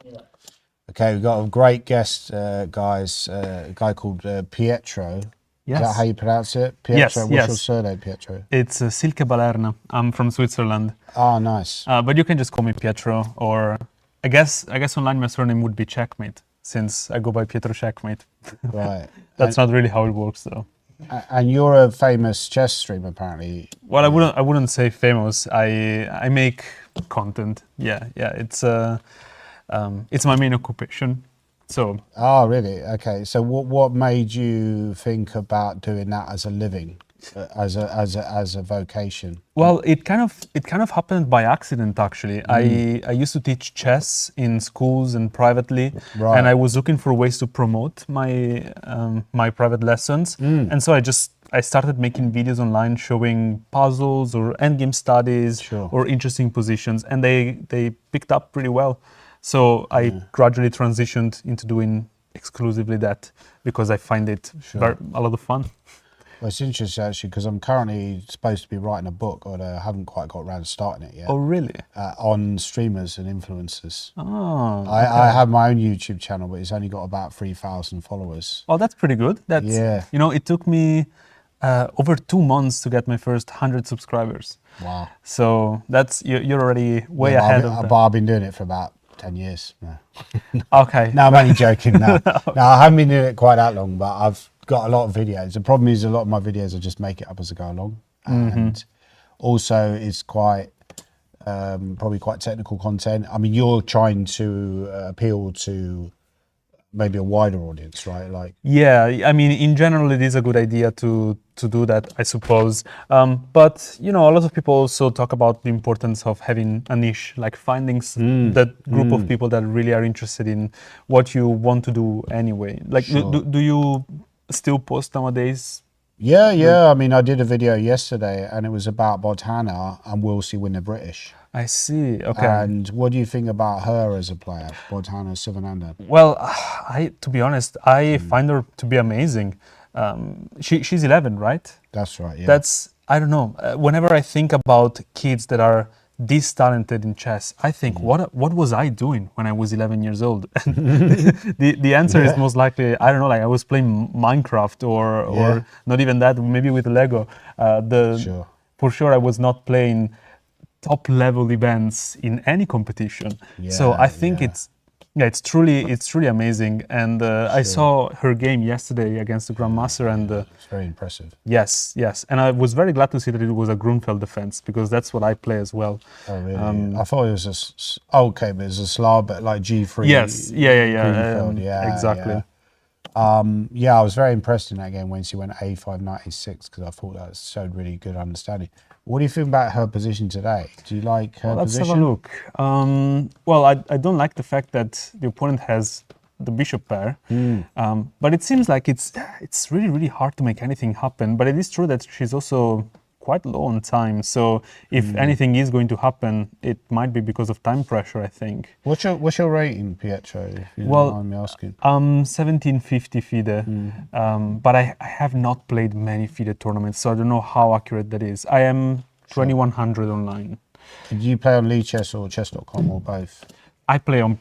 C: Yeah.
B: Okay, we've got a great guest, guys. A guy called Pietro.
F: Yes.
B: Is that how you pronounce it?
F: Yes,
B: Pietro. What's your
F: yes.
B: surname, Pietro?
F: It's Silke Balerna. I'm from Switzerland,
B: Oh, nice.
F: but you can just call me Pietro, or I guess online my surname would be Checkmate, since I go by Pietro Checkmate.
B: Right.
F: That's not really how it works, though.
B: And you're a famous chess streamer, apparently.
F: Well, I wouldn't say famous. I make content. Yeah. It's my main occupation. So
B: Oh, really? Okay. So what made you think about doing that as a living, as a vocation?
F: well, it kind of happened by accident, actually. I used to teach chess in schools and privately,
B: Right.
F: and I was looking for ways to promote my my private lessons, and so I started making videos online showing puzzles or endgame studies
B: Sure.
F: or interesting positions, and they picked up pretty well. So I gradually transitioned into doing exclusively that because I find it a lot of fun.
B: Well, it's interesting actually because I'm currently supposed to be writing a book, but I haven't quite got around to starting it yet.
F: Oh, really?
B: On streamers and influencers.
F: Oh,
B: I have my own YouTube channel, but it's only got about 3,000 followers.
F: well, that's pretty good. That's
B: Yeah.
F: it took me over 2 months to get my first 100 subscribers.
B: Wow.
F: So that's you're already way
B: Yeah,
F: ahead
B: but
F: of
B: I've been doing it for about 10 years. No,
F: Okay.
B: no I'm only joking. No, I haven't been doing it quite that long, but I've got a lot of videos. The problem is a lot of my videos I just make it up as I go along, and also it's quite probably quite technical content. I mean, you're trying to appeal to maybe a wider audience, right? Like,
F: Yeah, I mean, in general, it is a good idea to do that, I suppose. But a lot of people also talk about the importance of having a niche, like finding that group of people that really are interested in what you want to do anyway. Like,
B: Sure.
F: do you still post nowadays?
B: yeah. I mean, I did a video yesterday, and it was about Bodhana and will she win the British.
F: I see. Okay.
B: And what do you think about her as a player, Bodhana Sivananda?
F: Well, to be honest, I find her to be amazing. She's 11, right?
B: That's right. Yeah.
F: That's, I don't know. Whenever I think about kids that are this talented in chess, I think, what was I doing when I was 11 years old? the answer is most likely, I don't know, like I was playing Minecraft or not even that, maybe with Lego.
B: Sure.
F: For sure, I was not playing top level events in any competition. So I think it's truly amazing. And I saw her game yesterday against the Grandmaster, and
B: It's very impressive.
F: yes, and I was very glad to see that it was a Grunfeld defense, because that's what I play as well.
B: Oh, really? I thought it was okay, but it's a Slav, but like G3.
F: Yes, yeah,
B: Greenfield,
F: exactly.
B: Yeah, I was very impressed in that game when she went A5 96 because I thought that showed really good understanding. What do you think about her position today? Do you like her
F: Let's
B: position?
F: have a look. Well, I don't like the fact that the opponent has the bishop pair, but it seems like it's really hard to make anything happen. But it is true that she's also quite low on time. So if anything is going to happen, it might be because of time pressure, I think.
B: What's your rating, Pietro? If you
F: Well,
B: don't mind me asking.
F: 1750 FIDE, but I have not played many FIDE tournaments, so I don't know how accurate that is. I am 2100 online.
B: Did you play on Chess or chess.com or both?
F: I play on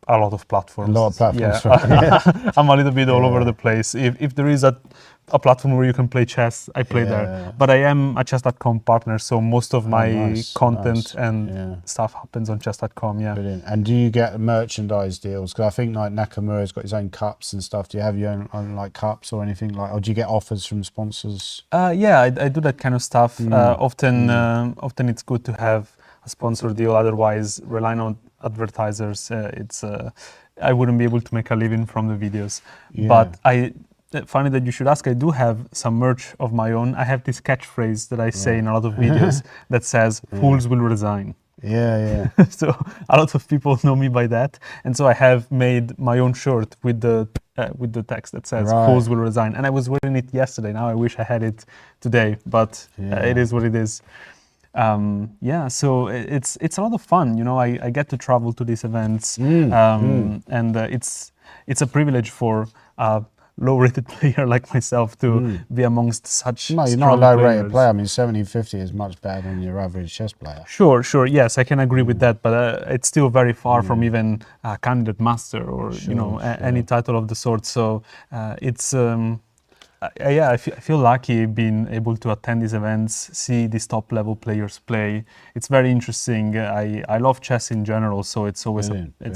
F: a lot of platforms.
B: A lot of platforms,
F: Yeah.
B: right?
F: I'm a little bit all over the place. If there is a platform where you can play chess, I play there. But I am a chess.com partner, so most of my content and stuff happens on chess.com. Yeah.
B: Brilliant. And do you get merchandise deals? Because I think like Nakamura's got his own cups and stuff. Do you have your own like cups or anything like? Or do you get offers from sponsors?
F: Yeah, I do that kind of stuff. Often it's good to have a sponsor deal. Otherwise, relying on advertisers, I wouldn't be able to make a living from the videos.
B: Yeah.
F: But funny that you should ask, I do have some merch of my own. I have this catchphrase that I say in a lot of videos that says, "Fools will resign."
B: Yeah.
F: So a lot of people know me by that, and so I have made my own shirt with the text that says "Fools will resign," and I was wearing it yesterday. Now I wish I had it today, but it is what it is. So it's a lot of fun. I get to travel to these events, and it's a privilege for low-rated player like myself to be amongst such
B: No, you're
F: strong
B: not a low-rated
F: players.
B: player. I mean, 1750 is much better than your average chess player.
F: Sure, yes, I can agree with that, but it's still very far from even a candidate master or any title of the sort. So it's yeah, I feel lucky being able to attend these events, see these top level players play. It's very interesting. I love chess in general, so it's always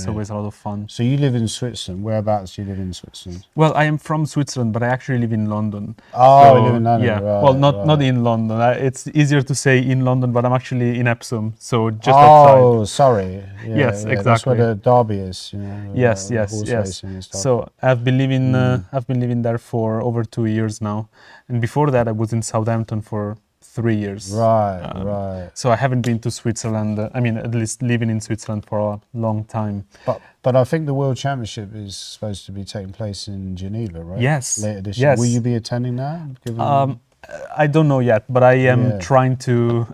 F: always a lot of fun.
B: So you live in Switzerland. Whereabouts do you live in Switzerland?
F: Well, I am from Switzerland, but I actually live in London.
B: Oh, you live in London.
F: Yeah,
B: right,
F: well, not in London. It's easier to say in London, but I'm actually in Epsom, so just outside.
B: Oh, sorry. Yeah,
F: Yes,
B: yeah, That's where
F: exactly.
B: the derby is.
F: Yes,
B: horse racing and stuff.
F: So I've been living there for over 2 years now, and before that I was in Southampton for 3 years.
B: Right.
F: So I haven't been to Switzerland. I mean, at least living in Switzerland for a long time.
B: But I think the World Championship is supposed to be taking place in Geneva, right?
F: Yes.
B: Later this year. Will you be attending that?
F: I don't know yet, but I am
B: Yeah.
F: trying to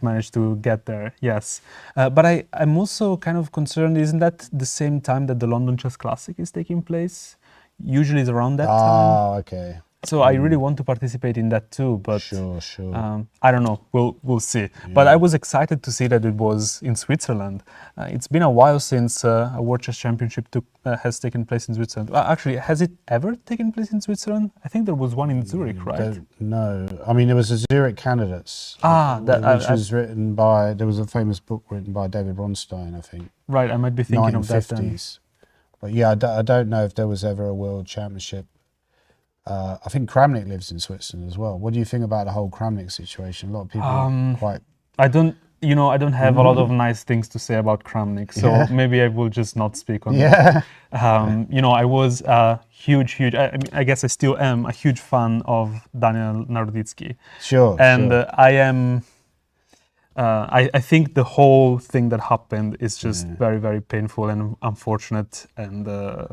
F: manage to get there. Yes, but I'm also kind of concerned. Isn't that the same time that the London Chess Classic is taking place? Usually, it's around that time.
B: Ah, okay.
F: So I really want to participate in that too, but
B: Sure.
F: I don't know. We'll see. But I was excited to see that it was in Switzerland. It's been a while since a World Chess Championship has taken place in Switzerland. Actually, has it ever taken place in Switzerland? I think there was one in Zurich, right?
B: No, I mean there was a Zurich Candidates. Which was written by. There was a famous book written by David Bronstein, I think.
F: Right, I might be thinking of that then.
B: 1950s. But yeah, I don't know if there was ever a World Championship. I think Kramnik lives in Switzerland as well. What do you think about the whole Kramnik situation? A lot of people quite.
F: I don't have a lot of nice things to say about Kramnik, so maybe I will just not speak on that. I was a huge. I guess I still am a huge fan of Daniel Naroditsky.
B: Sure.
F: And I am. I think the whole thing that happened is just very, very painful and unfortunate, and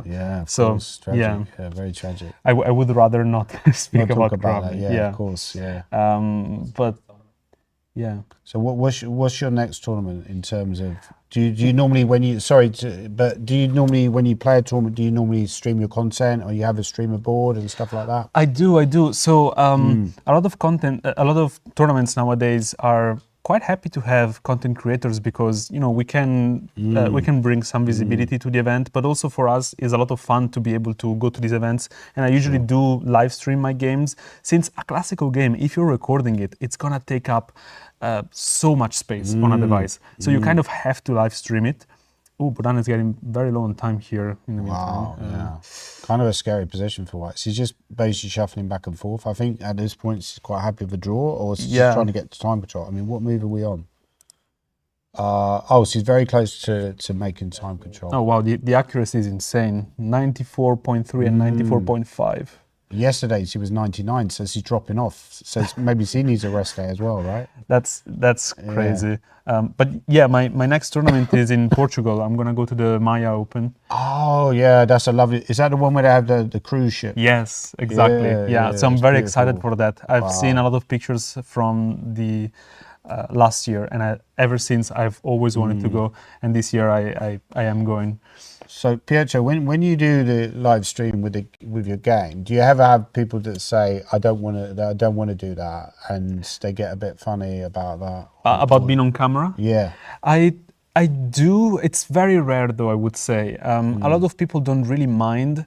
B: yeah, of
F: so
B: course, tragic. Yeah, very tragic.
F: I would rather not speak about
B: that.
F: Kramnik.
B: Yeah, of course. Yeah.
F: But yeah.
B: So what's your next tournament in terms of? Do you normally when you play a tournament, do you normally stream your content, or you have a streamer board and stuff like that?
F: I do. So a lot of content, a lot of tournaments nowadays are quite happy to have content creators because we can bring some visibility to the event, but also for us is a lot of fun to be able to go to these events. And I usually do live stream my games. Since a classical game, if you're recording it, it's gonna take up so much space on a device, so you kind of have to live stream it. Oh, Bodan is getting very low on time here in the meantime.
B: Yeah. Kind of a scary position for White. So he's just basically shuffling back and forth. I think at this point he's quite happy with a draw, or is he just trying to get to time control? I mean, what move are we on? So he's very close to making time control.
F: Oh, wow, the accuracy is insane. 94.3 and 94.5.
B: Yesterday she was 99, so she's dropping off. So maybe she needs a rest day as well, right?
F: That's crazy. But yeah, my next tournament is in Portugal. I'm gonna go to the Maya Open.
B: Oh yeah, that's a lovely. Is that the one where they have the cruise ship?
F: Yes, exactly. Yeah, so I'm very excited for that. I've seen a lot of pictures from the last year, and ever since I've always wanted to go, and this year I am going.
B: So Pietro, when you do the live stream with your game, do you ever have people that say I don't want to do that, and they get a bit funny about that?
F: About being on camera?
B: Yeah.
F: I do. It's very rare, though, I would say. A lot of people don't really mind,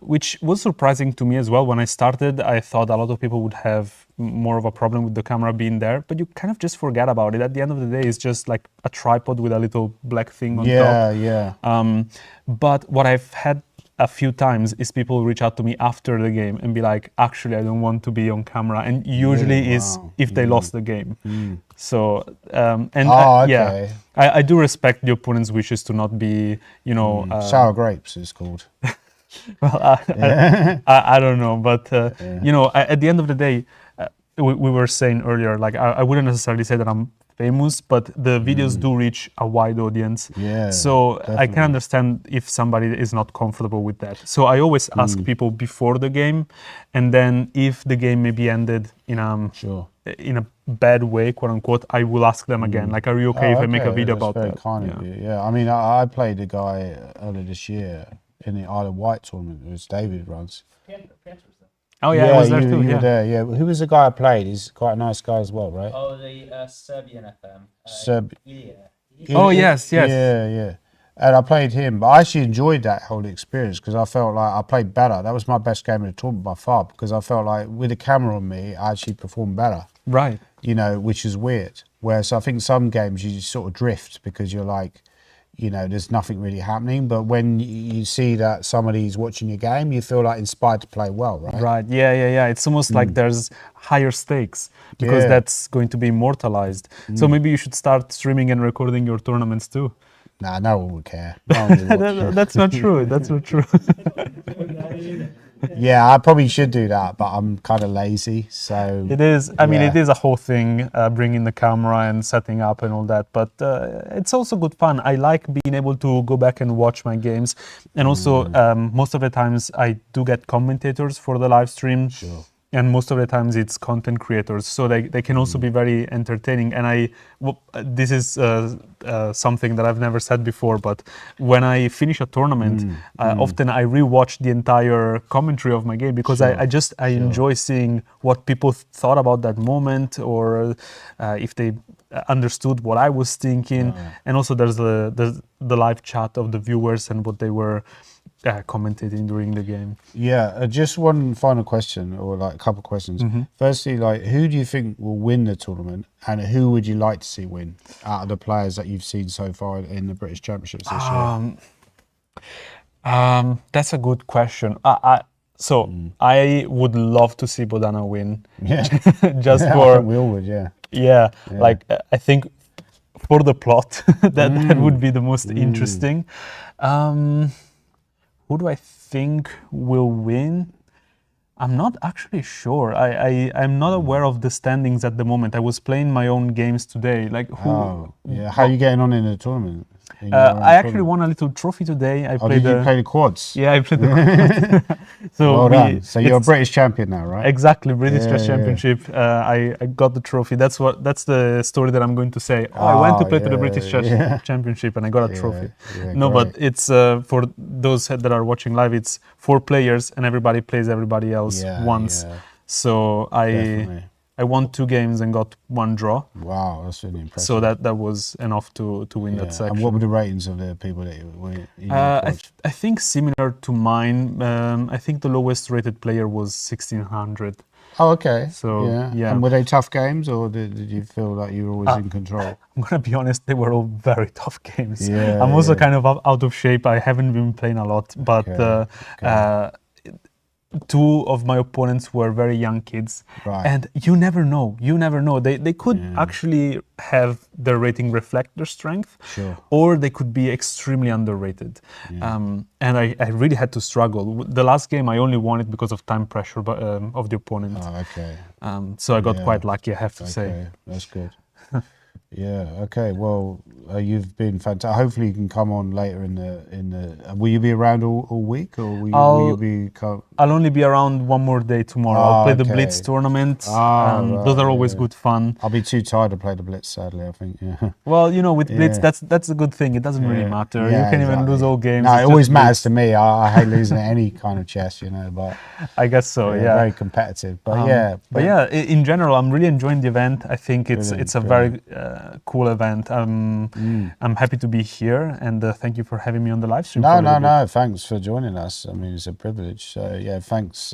F: which was surprising to me as well. When I started, I thought a lot of people would have more of a problem with the camera being there, but you kind of just forget about it. At the end of the day, it's just like a tripod with a little black thing on top.
B: Yeah.
F: But what I've had a few times is people reach out to me after the game and be like, actually, I don't want to be on camera. And usually is if they lost the game. So, yeah, I do respect the opponent's wishes to not be,
B: sour grapes it's called.
F: Well, I don't know, but, at the end of the day, we were saying earlier, like, I wouldn't necessarily say that I'm famous, but the videos do reach a wide audience.
B: Yeah.
F: So definitely. I can understand if somebody is not comfortable with that. So I always ask people before the game, and then if the game maybe ended in a bad way, quote unquote, I will ask them again. Like, are you okay if I make a video about that?
B: That's very kind of you. Yeah. I mean, I played a guy earlier this year in the Isle of Wight tournament, which David runs.
F: Oh yeah, I was there
B: you,
F: too.
B: you
F: Yeah.
B: were there. Yeah, who was the guy I played? He's quite a nice guy as well, right?
C: Oh, the Serbian FM. Ilya.
F: Oh, yes, yes.
B: Yeah. And I played him, but I actually enjoyed that whole experience because I felt like I played better. That was my best game of the tournament by far because I felt like with the camera on me, I actually performed better.
F: Right.
B: You know, which is weird. Whereas I think some games you just sort of drift because you're like, you know, there's nothing really happening. But when you see that somebody's watching your game, you feel like inspired to play well, right?
F: Right. Yeah. It's almost like there's higher stakes because
B: Yeah.
F: that's going to be immortalized. So maybe you should start streaming and recording your tournaments too.
B: Nah, no one would care. No one would watch.
F: That's not true. That's not true.
B: Yeah, I probably should do that, but I'm kind of lazy. So
F: It is. I mean,
B: Yeah.
F: it is a whole thing, bringing the camera and setting up and all that. But it's also good fun. I like being able to go back and watch my games, and also most of the times I do get commentators for the live stream.
B: Sure.
F: And most of the times it's content creators, so they can also be very entertaining. And this is something that I've never said before, but when I finish a tournament, often I rewatch the entire commentary of my game because I enjoy seeing what people thought about that moment, or if they understood what I was thinking. And also there's the live chat of the viewers and what they were commentating during the game.
B: Yeah, just one final question, or like a couple of questions. Firstly, like, who do you think will win the tournament, and who would you like to see win out of the players that you've seen so far in the British Championships this year?
F: That's a good question. I would love to see Bodana win.
B: Yeah,
F: Just
B: I
F: for
B: think we all would.
F: yeah. Like I think for the plot that would be the most interesting. Who do I think will win? I'm not actually sure. I'm not aware of the standings at the moment. I was playing my own games today. Like who?
B: Oh, yeah. How are you getting on in the tournament? In your own
F: I actually
B: tournament?
F: won a little trophy today. I
B: Oh,
F: played
B: did you play the quads?
F: Yeah, I played the so
B: Well done. So you're a
F: it's-
B: British champion now, right?
F: Exactly, British
B: Yeah,
F: Chess
B: yeah.
F: Championship. I got the trophy. That's the story that I'm going to say. Oh, I went to play to the British Chess Championship and I got a trophy.
B: Yeah,
F: No, but
B: great.
F: it's for those that are watching live. It's 4 players and everybody plays everybody else
B: Yeah,
F: once.
B: yeah,
F: So
B: definitely.
F: I won 2 games and got 1 draw.
B: Wow, that's really impressive.
F: So that was enough to win that
B: Yeah.
F: section.
B: And what were the ratings of the people that you were in your
F: I
B: quads?
F: think similar to mine. I think the lowest rated player was 1600.
B: Oh, okay.
F: So, yeah.
B: And were they tough games, or did you feel like you were always in control?
F: I'm gonna be honest, they were all very tough games.
B: Yeah,
F: I'm also
B: yeah.
F: kind of out of shape. I haven't been playing a lot, but
B: Okay.
F: 2 of my opponents were very young kids,
B: Right.
F: and you never know. They could actually have their rating reflect their strength,
B: Sure.
F: or they could be extremely underrated. And I really had to struggle. The last game I only won it because of time pressure of the opponent.
B: Oh, okay.
F: So I got
B: Yeah.
F: quite lucky, I have to say.
B: Okay, that's good. Yeah. Okay. Well, you've been fantastic. Hopefully, you can come on later in the. Will you be around all week, or will you be?
F: I'll only be around one more day tomorrow.
B: Oh,
F: I'll play the
B: okay.
F: Blitz tournament.
B: Right,
F: Those are always
B: yeah.
F: good fun.
B: I'll be too tired to play the Blitz. Sadly, I think. Yeah.
F: Well, with Blitz,
B: Yeah.
F: that's a good thing. It doesn't really matter.
B: Yeah,
F: You can even lose
B: exactly.
F: all games.
B: No,
F: It's
B: it
F: just
B: always matters
F: Blitz.
B: to me. I hate losing at any kind of chess, but
F: I guess so. Yeah.
B: very competitive. But
F: But yeah, in general, I'm really enjoying the event. I think
B: Brilliant,
F: it's a very cool event. I'm happy to be here, and thank you for having me on the live stream. for a little bit.
B: No. Thanks for joining us. I mean, it's a privilege. So yeah, thanks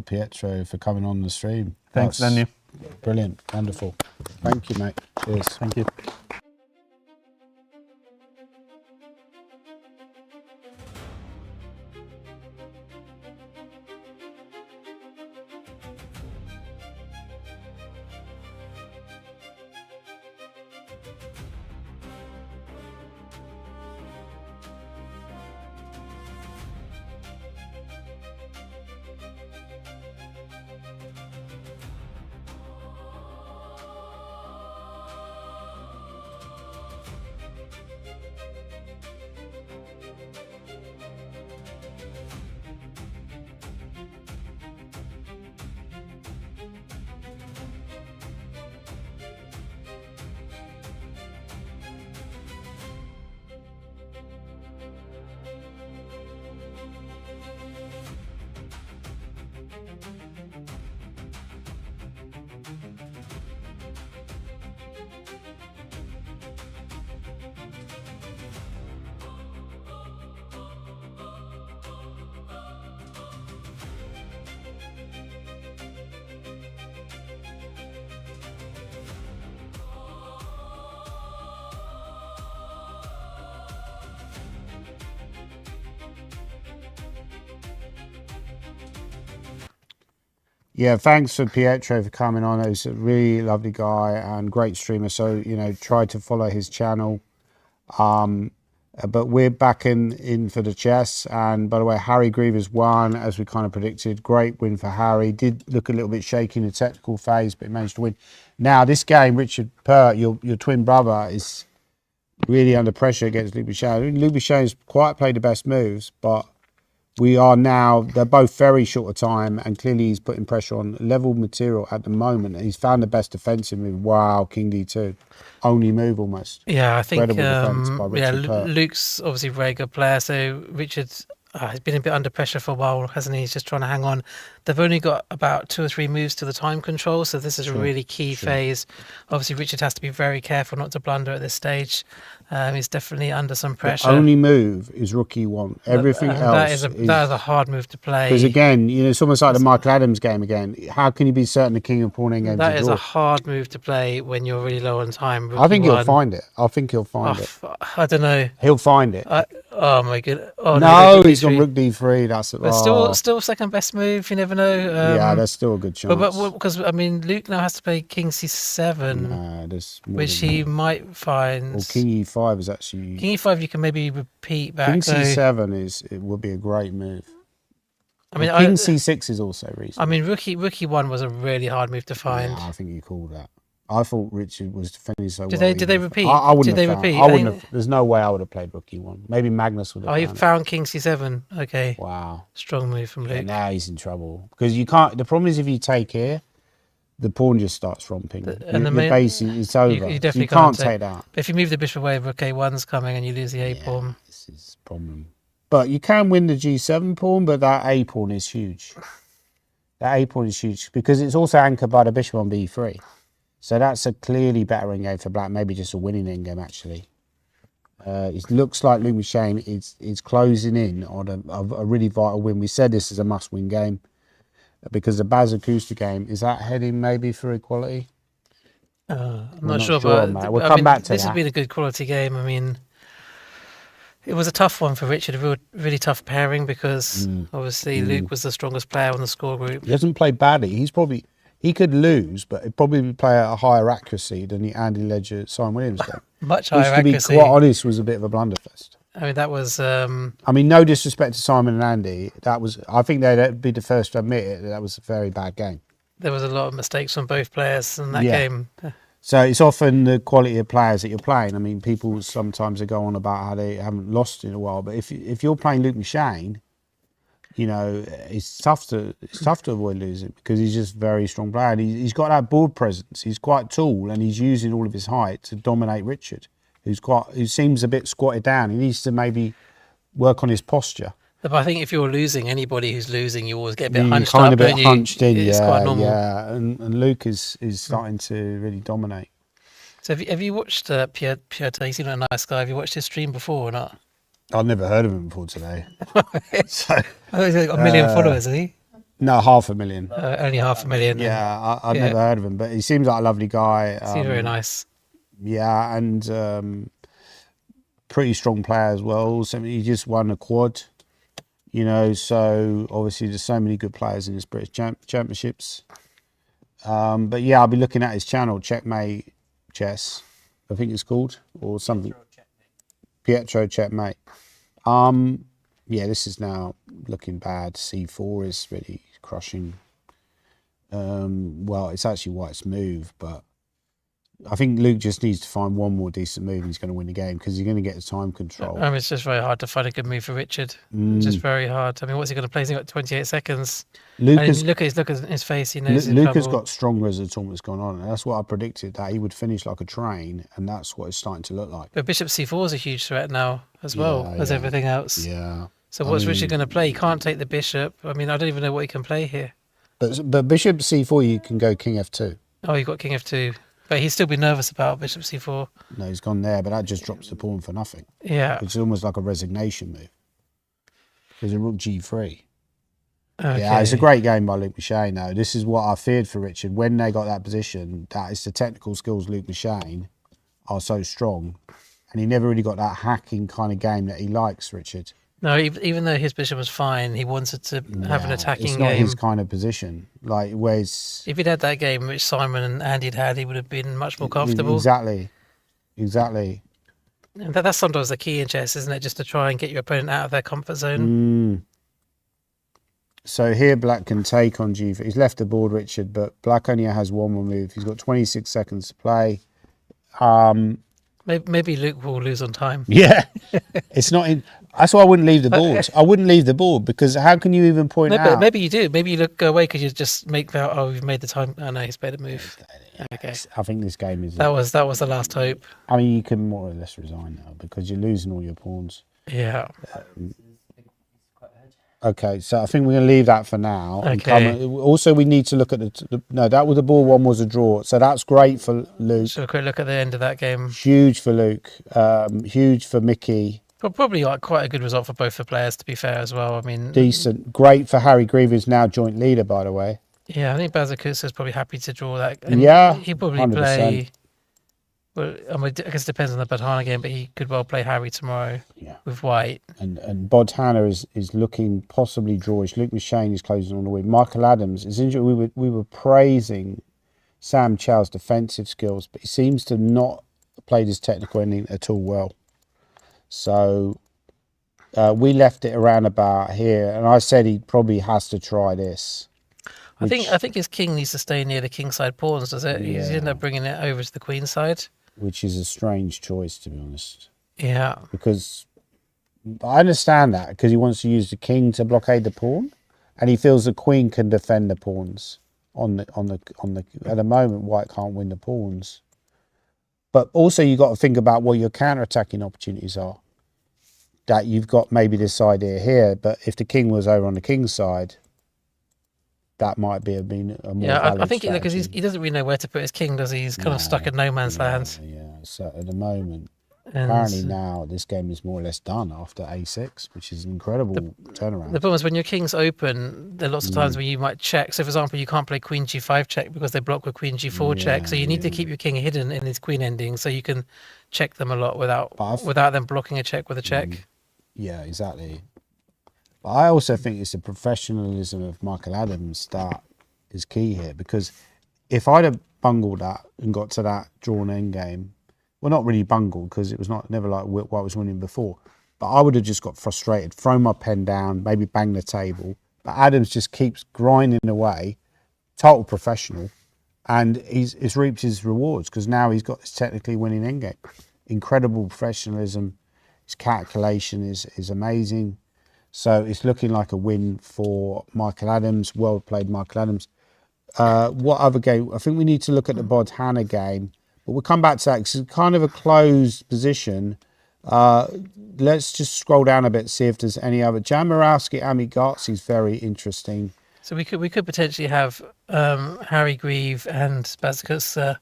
B: Pietro for coming on the stream.
F: Thanks,
B: That's
F: Danny.
B: Brilliant, wonderful. Thank you, mate. Cheers.
F: Thank you.
B: Yeah, thanks for Pietro for coming on. He's a really lovely guy and great streamer. So, you know, try to follow his channel. But we're back in for the chess. And by the way, Harry Grievous won, as we kind of predicted. Great win for Harry. Did look a little bit shaky in the technical phase, but he managed to win. Now, this game, Richard Pert, your twin brother, is really under pressure against Luc Bichon. Luc Bichon's quite played the best moves, but they're both very short of time, and clearly he's putting pressure on level material at the moment. He's found the best defensive move. Wow, King D2. Only move almost.
A: Yeah, I think
B: Incredible defense by Richard Pert.
A: Luke's obviously a very good player. So Richard's he's been a bit under pressure for a while, hasn't he? He's just trying to hang on. They've only got about 2 or 3 moves to the time control, so this is a really key phase. Obviously, Richard has to be very careful not to blunder at this stage. He's definitely under some pressure.
B: The only move is rook e1. Everything else
A: that is a hard move to play.
B: Because again, you know, it's almost like the Michael Adams game again. How can you be certain the king and pawn endgame's
A: That is
B: draw?
A: a hard move to play when you're really low on time.
B: I think he'll find it. I think he'll find it.
A: I don't know.
B: He'll find it.
A: Oh my god! Oh,
B: no, he's on rook d3. That's it.
A: But still second best move. You never know.
B: Yeah, there's still a good chance.
A: But because I mean, Luke now has to play king c7,
B: there's
A: which he might find.
B: Or king e5 is actually.
A: King e5 you can maybe repeat back.
B: King c7 it would be a great move.
A: I mean,
B: king c6 is also reasonable.
A: I mean, rook e1 was a really hard move to find.
B: Yeah, I think you called that. I thought Richard was defending so well.
A: Did they repeat?
B: I wouldn't
A: Did they
B: have
A: repeat?
B: I wouldn't have. There's no way I would have played rook e1. Maybe Magnus would have.
A: Oh, he
B: found it.
A: found king c7. Okay.
B: Wow.
A: Strong move from Luke.
B: Yeah, now he's in trouble because you can't. The problem is if you take here, the pawn just starts romping.
A: And the
B: base it's over.
A: You definitely
B: can't take that.
A: If you move the bishop away, rook a1's coming and you lose the a pawn.
B: This is a problem. But you can win the g7 pawn, but that a pawn is huge. That a pawn is huge because it's also anchored by the bishop on b3. So that's a clearly better endgame for black, maybe just a winning endgame actually. It looks like Luc Bichon is closing in on a really vital win. We said this is a must-win game because the Bazakusta game, is that heading maybe for equality?
A: I'm not sure, but
B: we'll come back to
A: this
B: that.
A: has been a good quality game. I mean, it was a tough one for Richard, a really tough pairing because obviously Luke was the strongest player on the score group.
B: He hasn't played badly. He could lose, but he'd probably play at a higher accuracy than the Andy Ledger Simon Williams game.
A: Much higher
B: Which, to be
A: accuracy.
B: quite honest, was a bit of a blunderfest.
A: I mean, that was.
B: I mean, no disrespect to Simon and Andy. I think they'd be the first to admit it. That was a very bad game.
A: There was a lot of mistakes from both players in that game.
B: So it's often the quality of players that you're playing. I mean, people sometimes go on about how they haven't lost in a while, but if you're playing Luc Bichon, you know, it's tough to avoid losing because he's just a very strong player. And he's got that board presence. He's quite tall and he's using all of his height to dominate Richard, who seems a bit squatted down. He needs to maybe work on his posture.
A: But I think if you're losing, anybody who's losing, you always get a bit
B: You're
A: hunched
B: kind
A: up.
B: of a bit hunched in,
A: It's quite normal.
B: Yeah, and Luke is starting to really dominate.
A: So have you watched Piotr? He's a nice guy. Have you watched his stream before or not?
B: I've never heard of him before today. So,
A: I thought he's got 1 million followers, has he?
B: no, 500,000.
A: Only 500,000.
B: Yeah, I've never heard of him, but he seems like a lovely guy.
A: He's very nice.
B: Yeah, and pretty strong player as well. So he just won a quad, you know. So obviously there's so many good players in this British Championships. But yeah, I'll be looking at his channel, Checkmate Chess, I think it's called, or something. Pietro Checkmate. Yeah, this is now looking bad. C4 is really crushing. Well, it's actually White's move, but I think Luke just needs to find one more decent move and he's going to win the game because he's going to get the time control.
A: I mean, it's just very hard to find a good move for Richard. Just very hard. I mean, what's he going to play? He's got 28 seconds. Look at his face. He knows
B: Luke has got stronger as the tournament's gone on, and that's what I predicted, that he would finish like a train, and that's what it's starting to look like.
A: But Bishop C4 is a huge threat now as well as everything else.
B: Yeah.
A: So what's Richard going to play? He can't take the bishop. I mean, I don't even know what he can play here.
B: But Bishop C4, you can go King F2.
A: Oh, you've got King F2. But he'd still be nervous about Bishop C4.
B: No, he's gone there, but that just drops the pawn for nothing.
A: Yeah.
B: It's almost like a resignation move. There's a rook G3.
A: Okay.
B: Yeah, it's a great game by Luc Bichon, though. This is what I feared for Richard. When they got that position, that is the technical skills Luc Bichon are so strong. And he never really got that hacking kind of game that he likes, Richard.
A: No, even though his position was fine, he wanted to have an
B: Yeah,
A: attacking
B: it's not
A: game.
B: his kind of position. Like where's
A: If he'd had that game which Simon and Andy had, he would have been much more comfortable.
B: exactly.
A: And that's sometimes the key in chess, isn't it? Just to try and get your opponent out of their comfort zone.
B: So here Black can take on G4. He's left the board, Richard, but Black only has one more move. He's got 26 seconds to play.
A: Maybe Luke will lose on time.
B: Yeah, it's not in. That's why I wouldn't leave the board. I wouldn't leave the board because how can you even point out?
A: Maybe you do. Maybe you go away because you just make out. Oh, we've made the time. Oh no, he's made a move. Okay,
B: I think this game is.
A: that was the last hope.
B: I mean, you can more or less resign now because you're losing all your pawns.
A: Yeah.
B: Okay, so I think we're going to leave that for now. And
A: Okay.
B: also, we need to look at no, that was the ball one was a draw, so that's great for Luke.
A: So a quick look at the end of that game.
B: Huge for Luke, huge for Mickey.
A: Probably like quite a good result for both the players, to be fair as well. I mean,
B: Decent, great for Harry Grieve, who's now joint leader, by the way.
A: yeah, I think Bazakutsa is probably happy to draw that. And
B: Yeah,
A: he probably
B: 100%.
A: play. Well, I mean, I guess it depends on the Badhana game, but he could well play Harry tomorrow
B: Yeah.
A: with White.
B: And Bodhana is looking possibly drawish. Luke McShane is closing on the win. Michael Adams is injured. We were praising Sam Chow's defensive skills, but he seems to not have played his technical ending at all well. So we left it around about here, and I said he probably has to try this.
A: I think his king needs to stay near the kingside pawns, does it? He's
B: Yeah.
A: end up bringing it over to the queen side.
B: Which is a strange choice, to be honest,
A: Yeah.
B: because I understand that because he wants to use the king to blockade the pawn, and he feels the queen can defend the pawns on the. At the moment, White can't win the pawns, but also you got to think about what your counter-attacking opportunities are. That you've got maybe this idea here, but if the king was over on the king's side, that might been a more
A: Yeah, I
B: valid
A: think because
B: strategy.
A: he doesn't really know where to put his king, does he? He's kind of stuck in no man's land.
B: Yeah. So at the moment,
A: And
B: apparently now this game is more or less done after A6, which is an incredible turnaround.
A: the problem is when your king's open, there are lots of times where you might check. So, for example, you can't play Queen G5 check because they block with Queen G4 check. So you need to keep your king hidden in his queen ending so you can check them a lot without them blocking a check with a check.
B: Yeah, exactly. But I also think it's the professionalism of Michael Adams that is key here, because if I'd have bungled that and got to that drawn end game, well, not really bungled because it was never like what I was winning before, but I would have just got frustrated, thrown my pen down, maybe bang the table. But Adams just keeps grinding away, total professional, and he's reaped his rewards because now he's got this technically winning end game. Incredible professionalism, his calculation is amazing. So it's looking like a win for Michael Adams. Well played, Michael Adams. What other game? I think we need to look at the Bodhana game, but we'll come back to that because it's kind of a closed position. Let's just scroll down a bit, see if there's any other. Jan Morawski, Ami Gartz is very interesting.
A: So we could potentially have Harry Grieve and Bazakutsa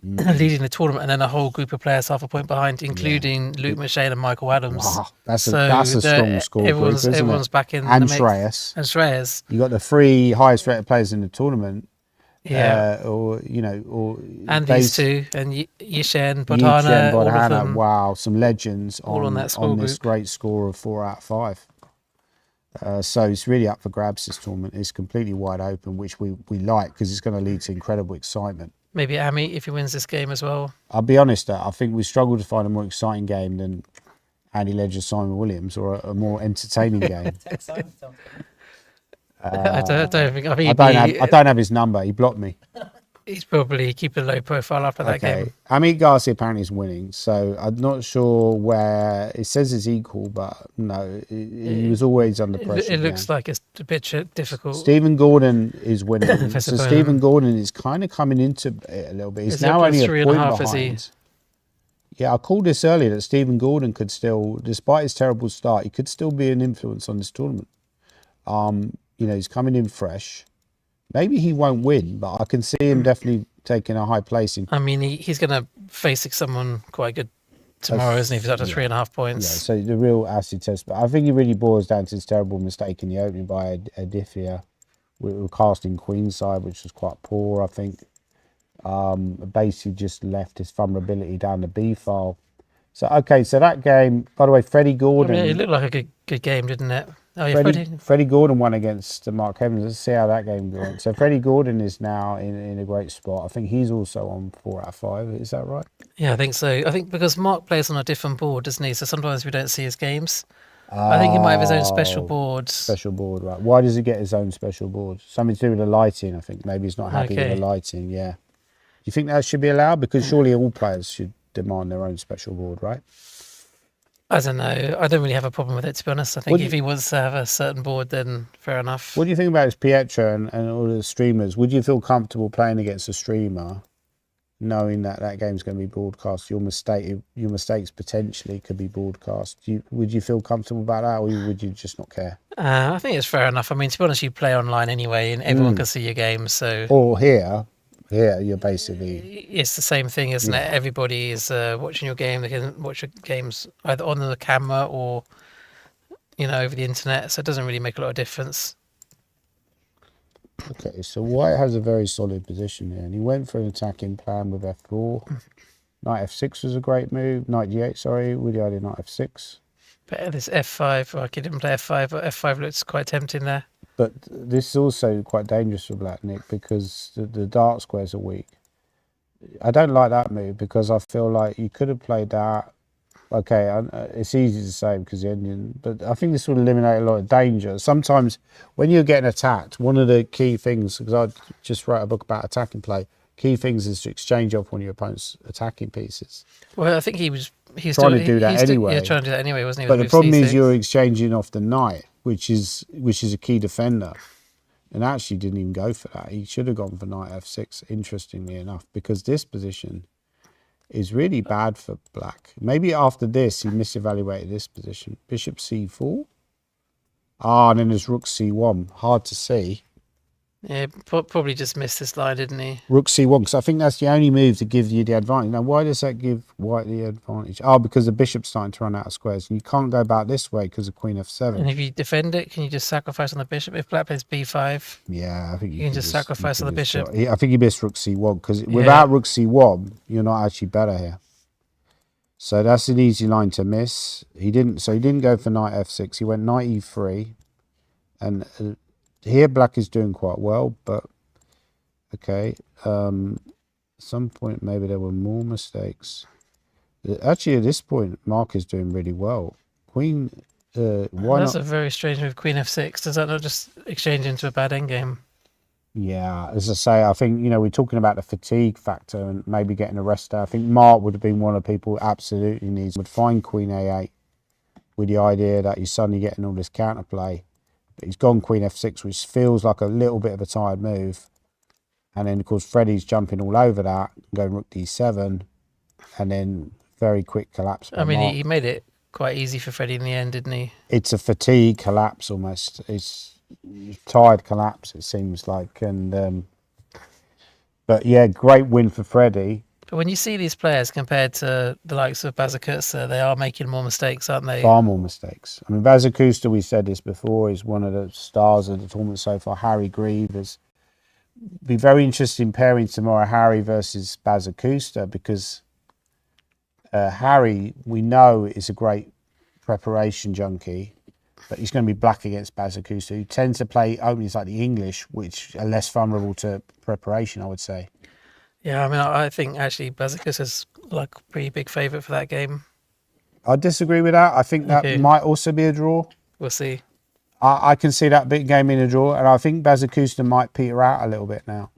A: leading the tournament, and then a whole group of players half a point behind, including Luke McShane and Michael Adams.
B: Wow, that's
A: So
B: a strong score.
A: Everyone's back in
B: and
A: the mix.
B: Shreyas.
A: And Shreyas.
B: You got the three highest rated players in the tournament.
A: Yeah. And these two, and Yishen, Bodhana, all of them.
B: Wow, some legends
A: all on that score
B: this
A: group.
B: great score of 4 out of 5. So it's really up for grabs, this tournament. It's completely wide open, which we like because it's going to lead to incredible excitement.
A: Maybe Ami if he wins this game as well.
B: I'll be honest, I think we struggled to find a more exciting game than Andy Ledger, Simon Williams, or a more entertaining game.
A: I don't think. I think
B: I don't have his number. He blocked me.
A: he's probably keeping a low profile after that game.
B: Amit Garcia apparently is winning, so I'm not sure where it says it's equal, but no, he was always under pressure.
A: It looks like it's a bit difficult.
B: Stephen Gordon is winning. So
A: Professor
B: Stephen
A: Bowman.
B: Gordon is kind of coming into it a little bit. He's
A: Is it
B: now only a
A: +3.5,
B: point
A: is he?
B: behind. Yeah, I called this earlier that Stephen Gordon could still, despite his terrible start, he could still be an influence on this tournament. He's coming in fresh. Maybe he won't win, but I can see him definitely taking a high placing.
A: I mean, he's going to face someone quite good tomorrow, isn't he? If he's up to 3.5 points.
B: Yeah, so the real acid test. But I think it really boils down to his terrible mistake in the opening by Adifia. We were casting queenside, which was quite poor, I think. Basically just left his vulnerability down the B file. So okay, so that game. By the way, Freddie
A: I
B: Gordon.
A: mean, it looked like a good game, didn't it? Oh yeah, Freddie.
B: Freddie Gordon won against Mark Evans. Let's see how that game went. So Freddie Gordon is now in a great spot. I think he's also on 4 out of 5. Is that right?
A: Yeah, I think so. I think because Mark plays on a different board, doesn't he? So sometimes we don't see his games. I think he might have his own special board.
B: Special board, right? Why does he get his own special board? Something to do with the lighting, I think. Maybe he's not happy with the lighting. Yeah. Do you think that should be allowed? Because surely all players should demand their own special board, right?
A: I don't know. I don't really have a problem with it, to be honest. I think if he wants to have a certain board, then fair enough.
B: What do you think about his Pietro and all the streamers? Would you feel comfortable playing against a streamer, knowing that that game's going to be broadcast? Your mistakes potentially could be broadcast. Would you feel comfortable about that, or would you just not care?
A: I think it's fair enough. I mean, to be honest, you play online anyway, and everyone can see your games. So,
B: or here, you're basically
A: it's the same thing, isn't it? Everybody is watching your game. They can watch your games either on the camera or, over the internet. So it doesn't really make a lot of difference.
B: Okay, so White has a very solid position here, and he went for an attacking plan with f4. Knight f6 was a great move. Knight g8, sorry. Woody did knight f6.
A: But this f5, like he didn't play f5, but f5 looks quite tempting there.
B: But this is also quite dangerous for Black, Nick, because the dark squares are weak. I don't like that move because I feel like you could have played that. Okay, it's easy to say because the Indian, but I think this would eliminate a lot of danger. Sometimes when you're getting attacked, one of the key things, because I just wrote a book about attacking play, key things is to exchange off one of your opponent's attacking pieces.
A: Well, I think he's
B: trying to do that anyway.
A: Yeah, trying to do that anyway, wasn't he?
B: But the problem is you're exchanging off the knight, which is a key defender. And actually didn't even go for that. He should have gone for knight f6, interestingly enough, because this position is really bad for Black. Maybe after this, he misevaluated this position. Bishop c4. And then there's rook c1. Hard to see.
A: Yeah, probably just missed this line, didn't he?
B: Rook c1, because I think that's the only move to give you the advantage. Now, why does that give White the advantage? Oh, because the bishop's starting to run out of squares. And you can't go back this way because of queen f7.
A: And if you defend it, can you just sacrifice on the bishop? If Black plays b5,
B: yeah, I think
A: you can just sacrifice on the bishop.
B: I think you missed rook c1, because without rook c1, you're not actually better here. So that's an easy line to miss. He didn't go for knight f6. He went knight e3. And here Black is doing quite well, but okay. At some point maybe there were more mistakes. Actually, at this point, Mark is doing really well. Queen,
A: That's a very strange move. Queen f6. Does that not just exchange into a bad endgame?
B: Yeah, as I say, I think we're talking about the fatigue factor and maybe getting a rest day. I think Mark would have been one of the people who absolutely would find Queen a8 with the idea that he's suddenly getting all this counterplay. He's gone Queen f6, which feels like a little bit of a tired move. And then, of course, Freddie's jumping all over that, going rook d7, and then very quick collapse.
A: I mean, he made it quite easy for Freddie in the end, didn't he?
B: It's a fatigue collapse almost. It's tired collapse, it seems like. And but yeah, great win for Freddie.
A: But when you see these players compared to the likes of Bazakusta, they are making more mistakes, aren't they?
B: Far more mistakes. I mean, Bazakusta, we said this before, is one of the stars of the tournament so far. Harry Grieve is be very interesting pairing tomorrow, Harry versus Bazakusta, because Harry, we know, is a great preparation junkie, but he's going to be Black against Bazakusta, who tends to play openings like the English, which are less vulnerable to preparation, I would say.
A: Yeah, I mean, I think actually Bazakusta's like a pretty big favourite for that game.
B: I disagree with that. I think that might also be a draw.
A: We'll see.
B: I can see that big game in a draw, and I think Bazakusta might peter out a little bit now.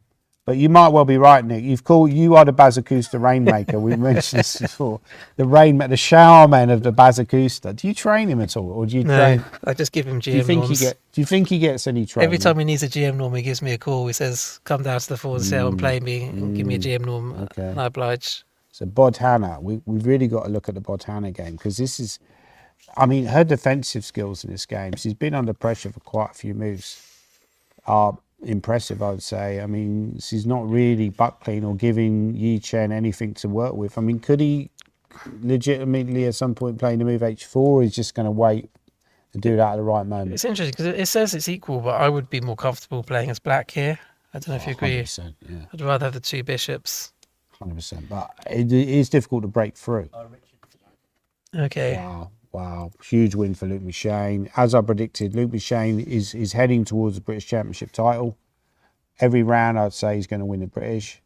B: But you might well be right, Nick. You are the Bazakusta Rainmaker. We mentioned this before. The shower man of the Bazakusta. Do you train him at all, or do you train?
A: No, I just give him GM
B: do you think
A: norms.
B: do you think he gets any training?
A: Every time he needs a GM norm, he gives me a call. He says, "Come down to the floor and say and play me, and give me a GM norm."
B: Okay.
A: And I oblige.
B: So Bodhana, we've really got to look at the Bodhana game, because this is, I mean, her defensive skills in this game. She's been under pressure for quite a few moves. Are impressive, I would say. I mean, she's not really buckling or giving Yi Chen anything to work with. I mean, could he legitimately at some point play the move h4, or he's just going to wait to do that at the right moment?
A: It's interesting because it says it's equal, but I would be more comfortable playing as Black here. I don't know if you agree.
B: 100%, yeah.
A: I'd rather have the two bishops.
B: 100%. But it is difficult to break through.
A: Okay.
B: Wow. Huge win for Luke McShane. As I predicted, Luke McShane is heading towards the British Championship title. Every round, I'd say he's going to win the British.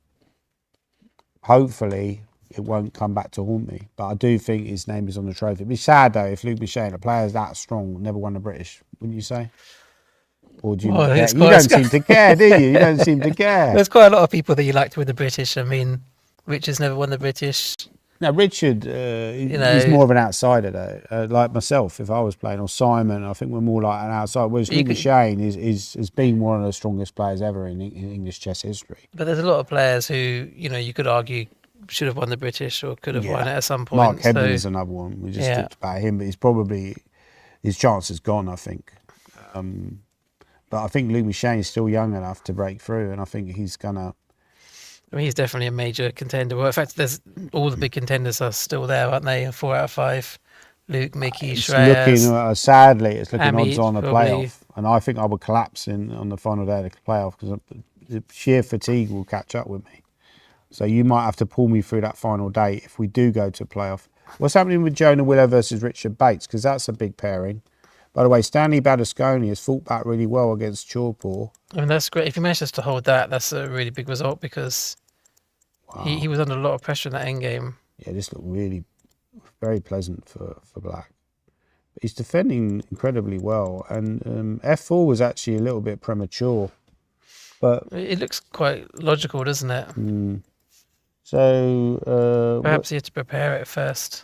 B: Hopefully, it won't come back to haunt me. But I do think his name is on the trophy. It'd be sad, though, if Luke McShane, a player that strong, never won the British, wouldn't you say? Or do you not care? You don't seem to care, do you? You don't seem to care.
A: There's quite a lot of people that you liked with the British. I mean, Richard's never won the British.
B: Now, Richard, he's more of an outsider, though. Like myself, if I was playing, or Simon, I think we're more like an outsider. Whereas Luke McShane is being one of the strongest players ever in English chess history.
A: But there's a lot of players who, you could argue should have won the British or could have won it at some point.
B: Mark Hebden is another one. We just talked about him, but his chance is gone, I think. But I think Luke McShane is still young enough to break through, and I think he's gonna.
A: I mean, he's definitely a major contender. Well, in fact, there's all the big contenders are still there, aren't they? 4 out of 5. Luke, Mickey, Shreyas.
B: Sadly, it's looking
A: Amit,
B: odds on a
A: probably.
B: playoff, and I think I would collapse on the final day of the playoff because the sheer fatigue will catch up with me. So you might have to pull me through that final day if we do go to a playoff. What's happening with Jonah Willer versus Richard Bates? Because that's a big pairing. By the way, Stanley Badasconi has fought back really well against Chorpor.
A: I mean, that's great. If he manages to hold that, that's a really big result because he was under a lot of pressure in that end game.
B: Yeah, this looked really very pleasant for Black. But he's defending incredibly well. And F4 was actually a little bit premature. But
A: it looks quite logical, doesn't it?
B: So
A: perhaps he had to prepare it first.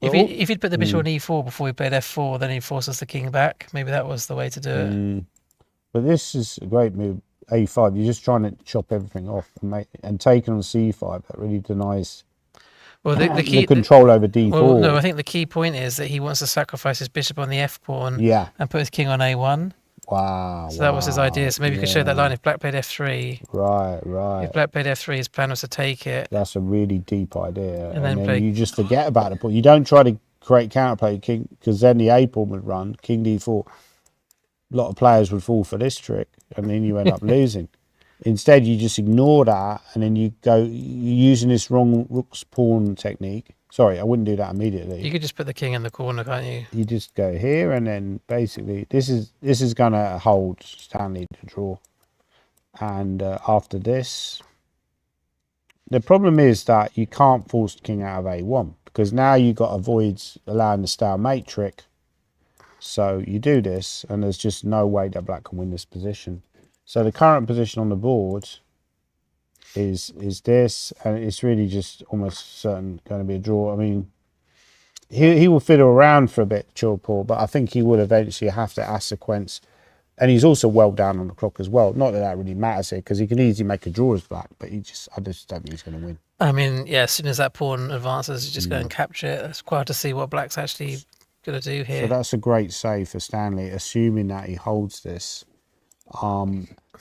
A: If he'd put the bishop on e4 before he played f4, then he'd force us the king back. Maybe that was the way to do it.
B: But this is a great move. a5. You're just trying to chop everything off and taking on c5. That really denies the control over d4.
A: Well, no, I think the key point is that he wants to sacrifice his bishop on the f pawn. And put his king on a1.
B: Wow.
A: So that was his idea. So maybe you could show that line if Black played f3.
B: Right.
A: If Black played f3, his plan was to take it.
B: That's a really deep idea.
A: And then
B: you just forget about the pawn. You don't try to create counterplay king because then the a pawn would run, king d4. A lot of players would fall for this trick and then you end up losing. Instead, you just ignore that and then you're using this wrong rook's pawn technique. Sorry, I wouldn't do that immediately.
A: You could just put the king in the corner, can't you?
B: You just go here and then basically this is going to hold Stanley to draw. And after this, the problem is that you can't force the king out of a1 because now you've got to avoid allowing the stalemate trick. So you do this and there's just no way that Black can win this position. So the current position on the board is this, and it's really just almost certain going to be a draw. I mean, he will fiddle around for a bit, Chorpor, but I think he will eventually have to sequence. And he's also well down on the clock as well. Not that that really matters here, because he can easily make a draw as Black, but I just don't think he's going to win.
A: I mean, yeah, as soon as that pawn advances, you just go and capture it. It's quite hard to see what Black's actually going to do here.
B: So that's a great save for Stanley, assuming that he holds this.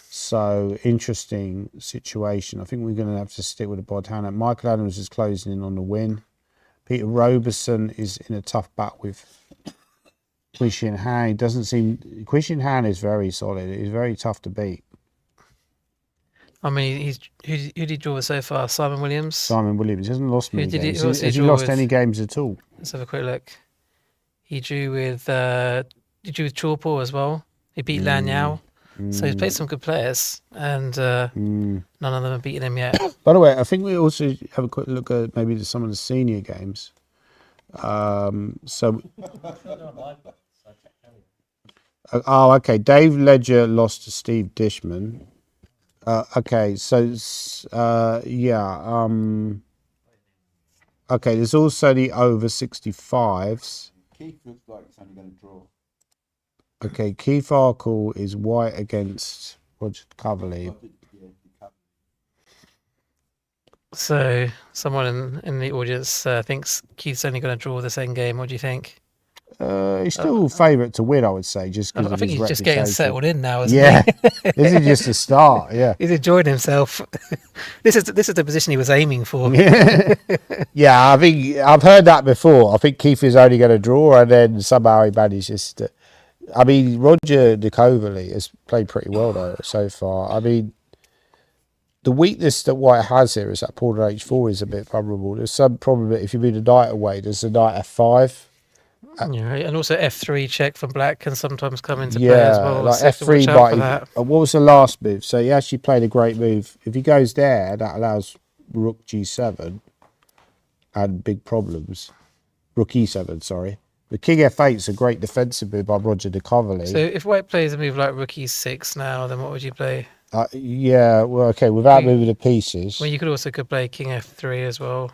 B: So interesting situation. I think we're going to have to stick with the bod hand. Michael Adams is closing in on the win. Peter Roberson is in a tough bat with Quishin Han. Quishin Han is very solid. He's very tough to beat.
A: I mean, who did he draw with so far? Simon Williams?
B: Simon Williams. He hasn't lost many games.
A: Has
B: he lost any games at all?
A: Let's have a quick look. He drew with Chorpor as well. He beat Lan Yao. So he's played some good players, and none of them have beaten him yet.
B: By the way, I think we also have a quick look at maybe some of the senior games. Okay. Dave Ledger lost to Steve Dishman. Okay, there's also the over 65s.
G: Keith looks like it's only going to draw.
B: Okay, Keith Arkle is white against Roger Coverley.
A: So someone in the audience thinks Keith's only going to draw this end game. What do you think?
B: He's still favourite to win, I would say, just because
A: I think he's just getting settled in now, isn't
B: he? This is just a start. Yeah,
A: he's enjoying himself. This is the position he was aiming for.
B: Yeah, I think I've heard that before. I think Keith is only going to draw, and then somehow he manages to. I mean, Roger de Coverley has played pretty well though so far. I mean, the weakness that white has here is that pawn at h4 is a bit vulnerable. There's some problem that if you move the knight away, there's a knight f5.
A: Yeah, right. And also F3 check from black can sometimes come into play as well.
B: Like
A: So you have to
B: f3
A: watch out
B: might
A: for
B: even,
A: that.
B: what was the last move? So he actually played a great move. If he goes there, that allows rook g7 and big problems. Rook e7, sorry. The king f8 is a great defensive move by Roger de Coverley.
A: So if white plays a move like rook e6 now, then what would you play?
B: Yeah, well, okay, without
A: King-
B: moving the pieces.
A: Well, you could also play king f3 as well.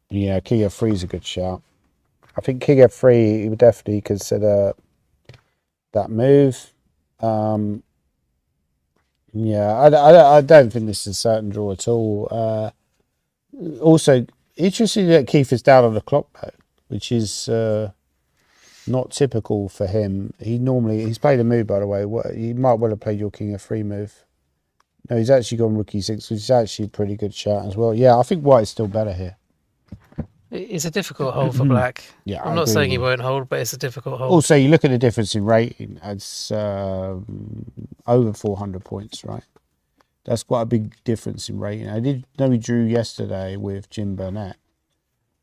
B: Yeah, king f3 is a good shout. I think king f3, he would definitely consider that move. Yeah, I don't think this is a certain draw at all. Also, interesting that Keith is down on the clock, though, which is not typical for him. He's played a move, by the way. He might well have played your king f3 move. No, he's actually gone rook e6, which is actually a pretty good shout as well. Yeah, I think white is still better here.
A: It's a difficult hold for black.
B: Yeah,
A: I'm
B: I
A: not
B: agree
A: saying
B: with
A: he
B: you.
A: won't hold, but it's a difficult hold.
B: Also, you look at the difference in rating. It's over 400 points, right? That's quite a big difference in rating. I did know he drew yesterday with Jim Burnett,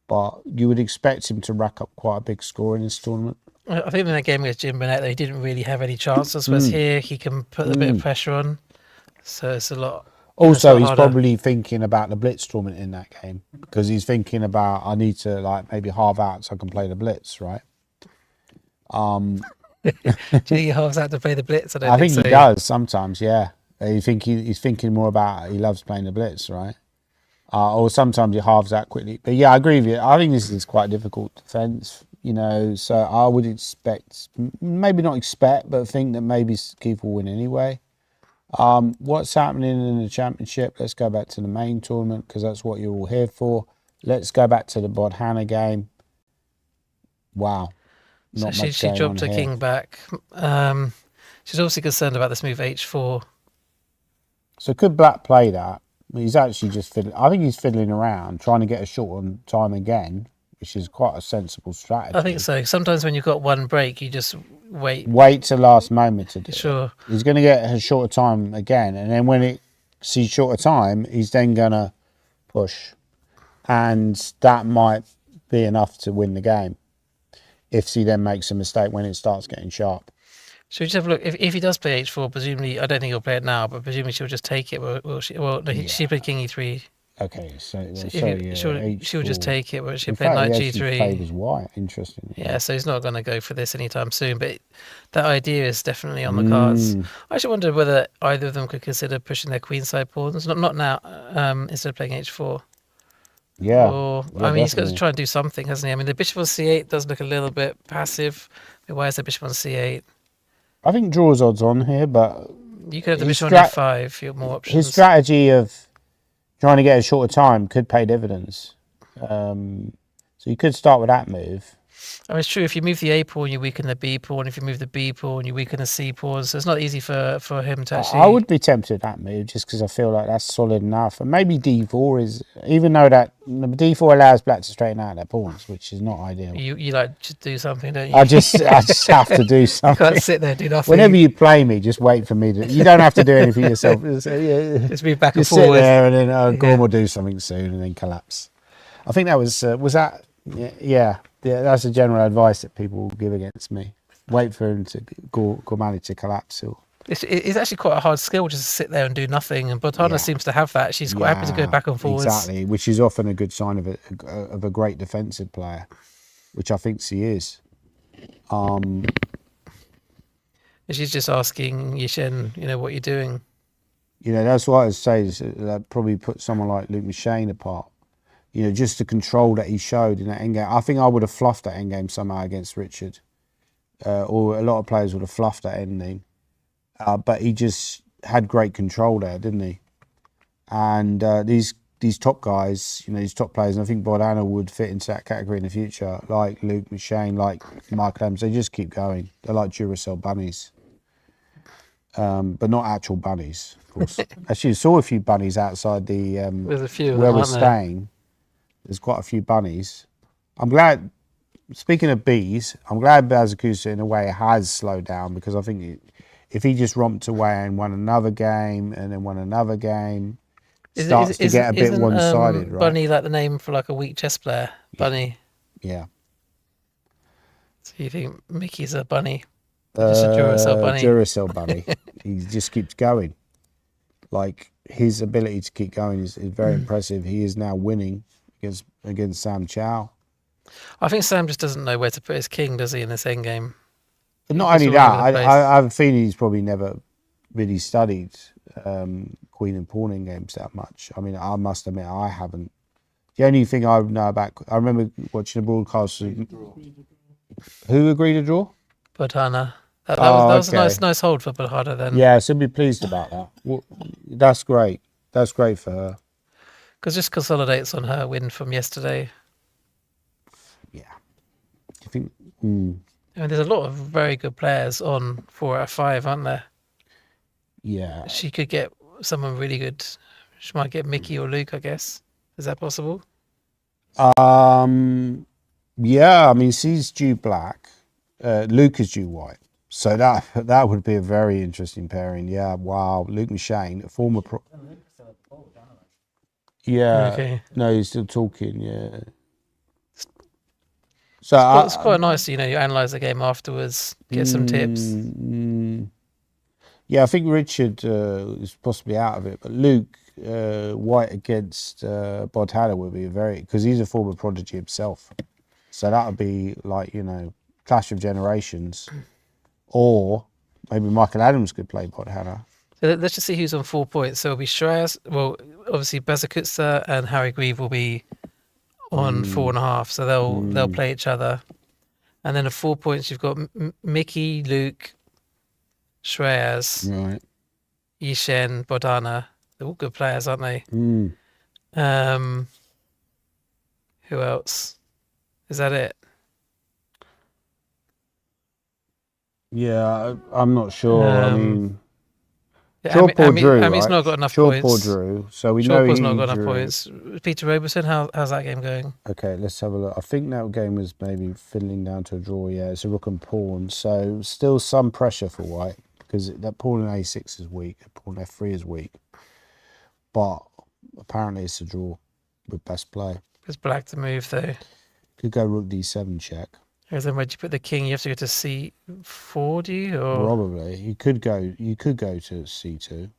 B: but you would expect him to rack up quite a big score in this tournament.
A: I think in that game against Jim Burnett, he didn't really have any chances. Whereas here, he can put a bit of pressure on. So it's a lot.
B: Also,
A: it's
B: he's
A: harder.
B: probably thinking about the blitz tournament in that game because he's thinking about, I need to like maybe halve out so I can play the blitz, right?
A: Do you think he halves out to play the blitz? I don't
B: I think
A: so.
B: he does sometimes, yeah. You think he's thinking more about, he loves playing the blitz, right? Or sometimes he halves out quickly. But yeah, I agree with you. I think this is quite a difficult defence, you know, so I would expect, maybe not expect, but think that maybe Keith will win anyway. What's happening in the championship? Let's go back to the main tournament because that's what you're all here for. Let's go back to the Bodhana game. Wow.
A: So
B: Not
A: she
B: much going
A: dropped
B: on
A: her
B: here.
A: king back. She's obviously concerned about this move h4.
B: So could Black play that? He's actually just fiddling. I think he's fiddling around, trying to get a short on time again, which is quite a sensible strategy.
A: I think so. Sometimes when you've got one break, you just wait.
B: Wait till last moment to do it.
A: Sure.
B: He's going to get a shorter time again, and then when it sees shorter time, he's then going to push, and that might be enough to win the game. If he then makes a mistake when it starts getting sharp.
A: Should we just have a look? If he does play h4, presumably, I don't think he'll play it now, but presumably she'll just take it. Will she? Well, no, she played king e3.
B: Okay, so
A: She'll just take it, but she'll
B: In
A: play
B: fact,
A: knight
B: he actually
A: g3.
B: favours white. Interesting.
A: Yeah, so he's not going to go for this anytime soon. But that idea is definitely on the cards. I actually wondered whether either of them could consider pushing their queenside pawns. Not now. Instead of playing h4.
B: Yeah.
A: Or
B: yeah,
A: I mean, he's got to
B: definitely.
A: try and do something, hasn't he? I mean, the bishop on c8 does look a little bit passive. I mean, why is the bishop on c8?
B: I think draws odds on here, but
A: You could have the
B: His
A: bishop on
B: stra-
A: f5. You have more options.
B: his strategy of trying to get a shorter time could pay dividends. So you could start with that move.
A: I mean, it's true. If you move the A pawn, you weaken the B pawn. If you move the B pawn, you weaken the C pawn. So it's not easy for him to actually.
B: I would be tempted with that move just because I feel like that's solid enough. And maybe d4 is, even though that d4 allows black to straighten out their pawns, which is not ideal.
A: You like to do something, don't you?
B: I just have to do
A: You
B: something.
A: can't sit there and do nothing.
B: Whenever you play me, just wait for me to. You don't have to do anything yourself.
A: just move back and
B: Just sit
A: forward.
B: there and then Gorm will do something soon and then collapse. I think that was that. Yeah, that's the general advice that people will give against me. Wait for him to Gormally to collapse.
A: It's actually quite a hard skill just to sit there and do nothing. And Botana
B: Yeah.
A: seems to have that. She's quite happy to go back and forwards.
B: Exactly, which is often a good sign of a great defensive player, which I think she is.
A: And she's just asking Yishen, what you're doing.
B: That's what I say. Is that probably put someone like Luke McShane apart. Just the control that he showed in that endgame. I think I would have fluffed that endgame somehow against Richard. Or a lot of players would have fluffed that ending. But he just had great control there, didn't he? And these top guys, these top players, and I think Bodana would fit into that category in the future, like Luke McShane, like Michael Adams, they just keep going. They're like Duracell bunnies. But not actual bunnies, of course. Actually, I saw a few bunnies outside the
A: There's a few of
B: where
A: them,
B: we're
A: aren't there?
B: staying. There's quite a few bunnies. I'm glad, speaking of bees, I'm glad Bazakusa in a way has slowed down because I think if he just romped away and won another game and then won another game,
A: Is-
B: starts
A: is-
B: to get a bit
A: isn't,
B: one-sided, right?
A: Bunny like the name for like a weak chess player? Bunny.
B: Yeah.
A: So you think Mickey's a bunny? Just a Duracell bunny.
B: Duracell bunny. He just keeps going. Like, his ability to keep going is very impressive. He is now winning against Sam Chow.
A: I think Sam just doesn't know where to put his king, does he, in this end game?
B: But not only
A: all
B: that,
A: over the place.
B: I have a feeling he's probably never really studied queen and pawn in games that much. I mean, I must admit, I haven't. The only thing I know about, I remember watching a broadcast. Who agreed to draw?
A: Bodhana. That was
B: okay.
A: a nice hold for Bodhana then.
B: Yeah, so be pleased about that. Well, that's great. That's great for her.
A: Because just consolidates on her win from yesterday.
B: Yeah. I think.
A: I mean, there's a lot of very good players on 4 out of 5, aren't there?
B: Yeah.
A: She could get someone really good. She might get Mickey or Luke, I guess. Is that possible?
B: Yeah. I mean, she's due black. Luke is due white. So that would be a very interesting pairing. Yeah. Wow. Luke McShane, a former pro. Yeah.
A: Okay.
B: No, he's still talking. Yeah. So
A: It's quite nice, you analyse the game afterwards, get some tips.
B: Yeah, I think Richard is possibly out of it, but Luke White against Bodhana would be because he's a former prodigy himself. So that would be like, clash of generations. Or maybe Michael Adams could play Bodhana.
A: So let's just see who's on 4 points. So it'll be Shreyas. Well, obviously Bazakutsa and Harry Grieve will be on 4.5. So they'll play each other. And then at 4 points, you've got Mickey, Luke, Shreyas,
B: Right.
A: Yishen, Bodhana. They're all good players, aren't they? Who else? Is that it?
B: Yeah, I'm not sure. I mean,
A: Yeah,
B: Shawpaw drew,
A: Ami's
B: right?
A: not got enough
B: Shawpaw
A: points.
B: drew, so we know
A: Shawpaw's
B: he
A: not got enough
B: drew.
A: points. Peter Roberson, how's that game going?
B: Okay, let's have a look. I think that game was maybe fiddling down to a draw. Yeah, it's a rook and pawn, so still some pressure for White because that pawn in A6 is weak, pawn F3 is weak, but apparently it's a draw with best play.
A: It's black to move though.
B: Could go rook D7 check.
A: Because then where'd you put the king? You have to go to C4, do you? Or
B: Probably you could go to C2,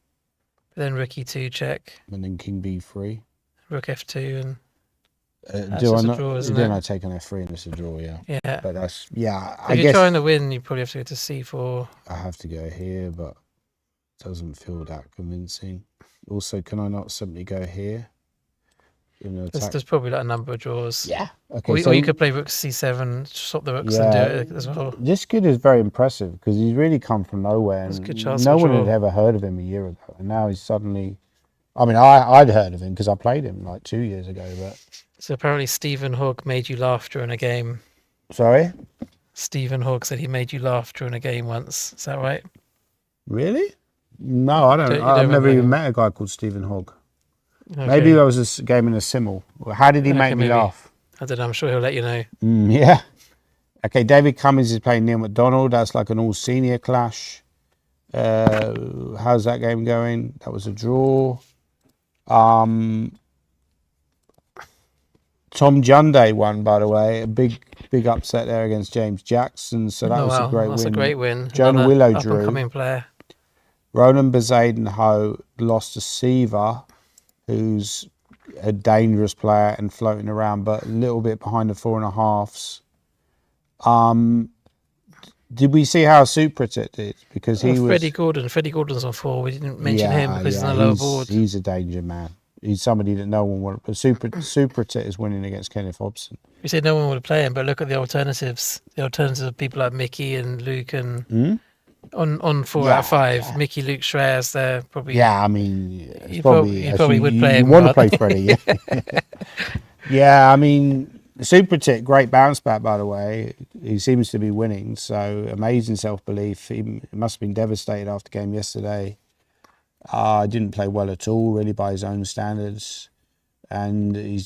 A: then rook E2 check,
B: and then king B3.
A: rook F2, and That's
B: Do I
A: just a
B: not?
A: draw, isn't
B: Then
A: it?
B: I take an F3 and it's a draw. Yeah,
A: yeah.
B: but that's I
A: If you're
B: guess
A: trying to win, you probably have to go to C4.
B: I have to go here, but it doesn't feel that convincing. Also, can I not simply go here?
A: There's probably like a number of draws.
B: Yeah. Okay.
A: Or,
B: so
A: or you could play rook C7, swap the rooks and do it as well.
B: This kid is very impressive because he's really come from nowhere,
A: That's a
B: and
A: good chance
B: no
A: for
B: one
A: draw.
B: had ever heard of him a year ago, and now he's suddenly. I mean, I'd heard of him because I played him like 2 years ago, but
A: So apparently Stephen Hogg made you laugh during a game.
B: sorry,
A: Stephen Hogg said he made you laugh during a game once. Is that right?
B: really? No, I don't.
A: You don't
B: I've never
A: remember
B: even
A: him?
B: met a guy called Stephen Hogg.
A: Okay.
B: Maybe there was a game in a simul. How did he
A: Okay,
B: make me
A: maybe.
B: laugh?
A: I don't know. I'm sure he'll let you know.
B: Yeah. Okay, David Cummins is playing Neil McDonald. That's like an all-senior clash. How's that game going? That was a draw. Tom Junday won, by the way. A big upset there against James Jackson. So that
A: Oh,
B: was
A: wow.
B: a great
A: That's
B: win.
A: a great win.
B: Jonah
A: Another
B: Willow drew.
A: up-and-coming player.
B: Roland Bezaden-Ho lost to Siva, who's a dangerous player and floating around, but a little bit behind the 4.5s. Did we see how Suprit did? Because he was
A: Freddie Gordon. Freddie Gordon's on 4. We didn't mention him because he's on the lower board.
B: He's a danger man. He's somebody that no one wanted. But Suprit is winning against Kenneth Hobson.
A: We said no one would play him, but look at the alternatives. The alternatives of people like Mickey and Luke and on 4 out of 5. Mickey, Luke, Shreyas, they're probably
B: Yeah, I mean, it's
A: You
B: probably
A: probably would play
B: You
A: him,
B: want to
A: right?
B: play Freddie, yeah. Yeah, I mean, Suprit, great bounce back, by the way. He seems to be winning, so amazing self-belief. He must have been devastated after game yesterday. Didn't play well at all, really, by his own standards. And he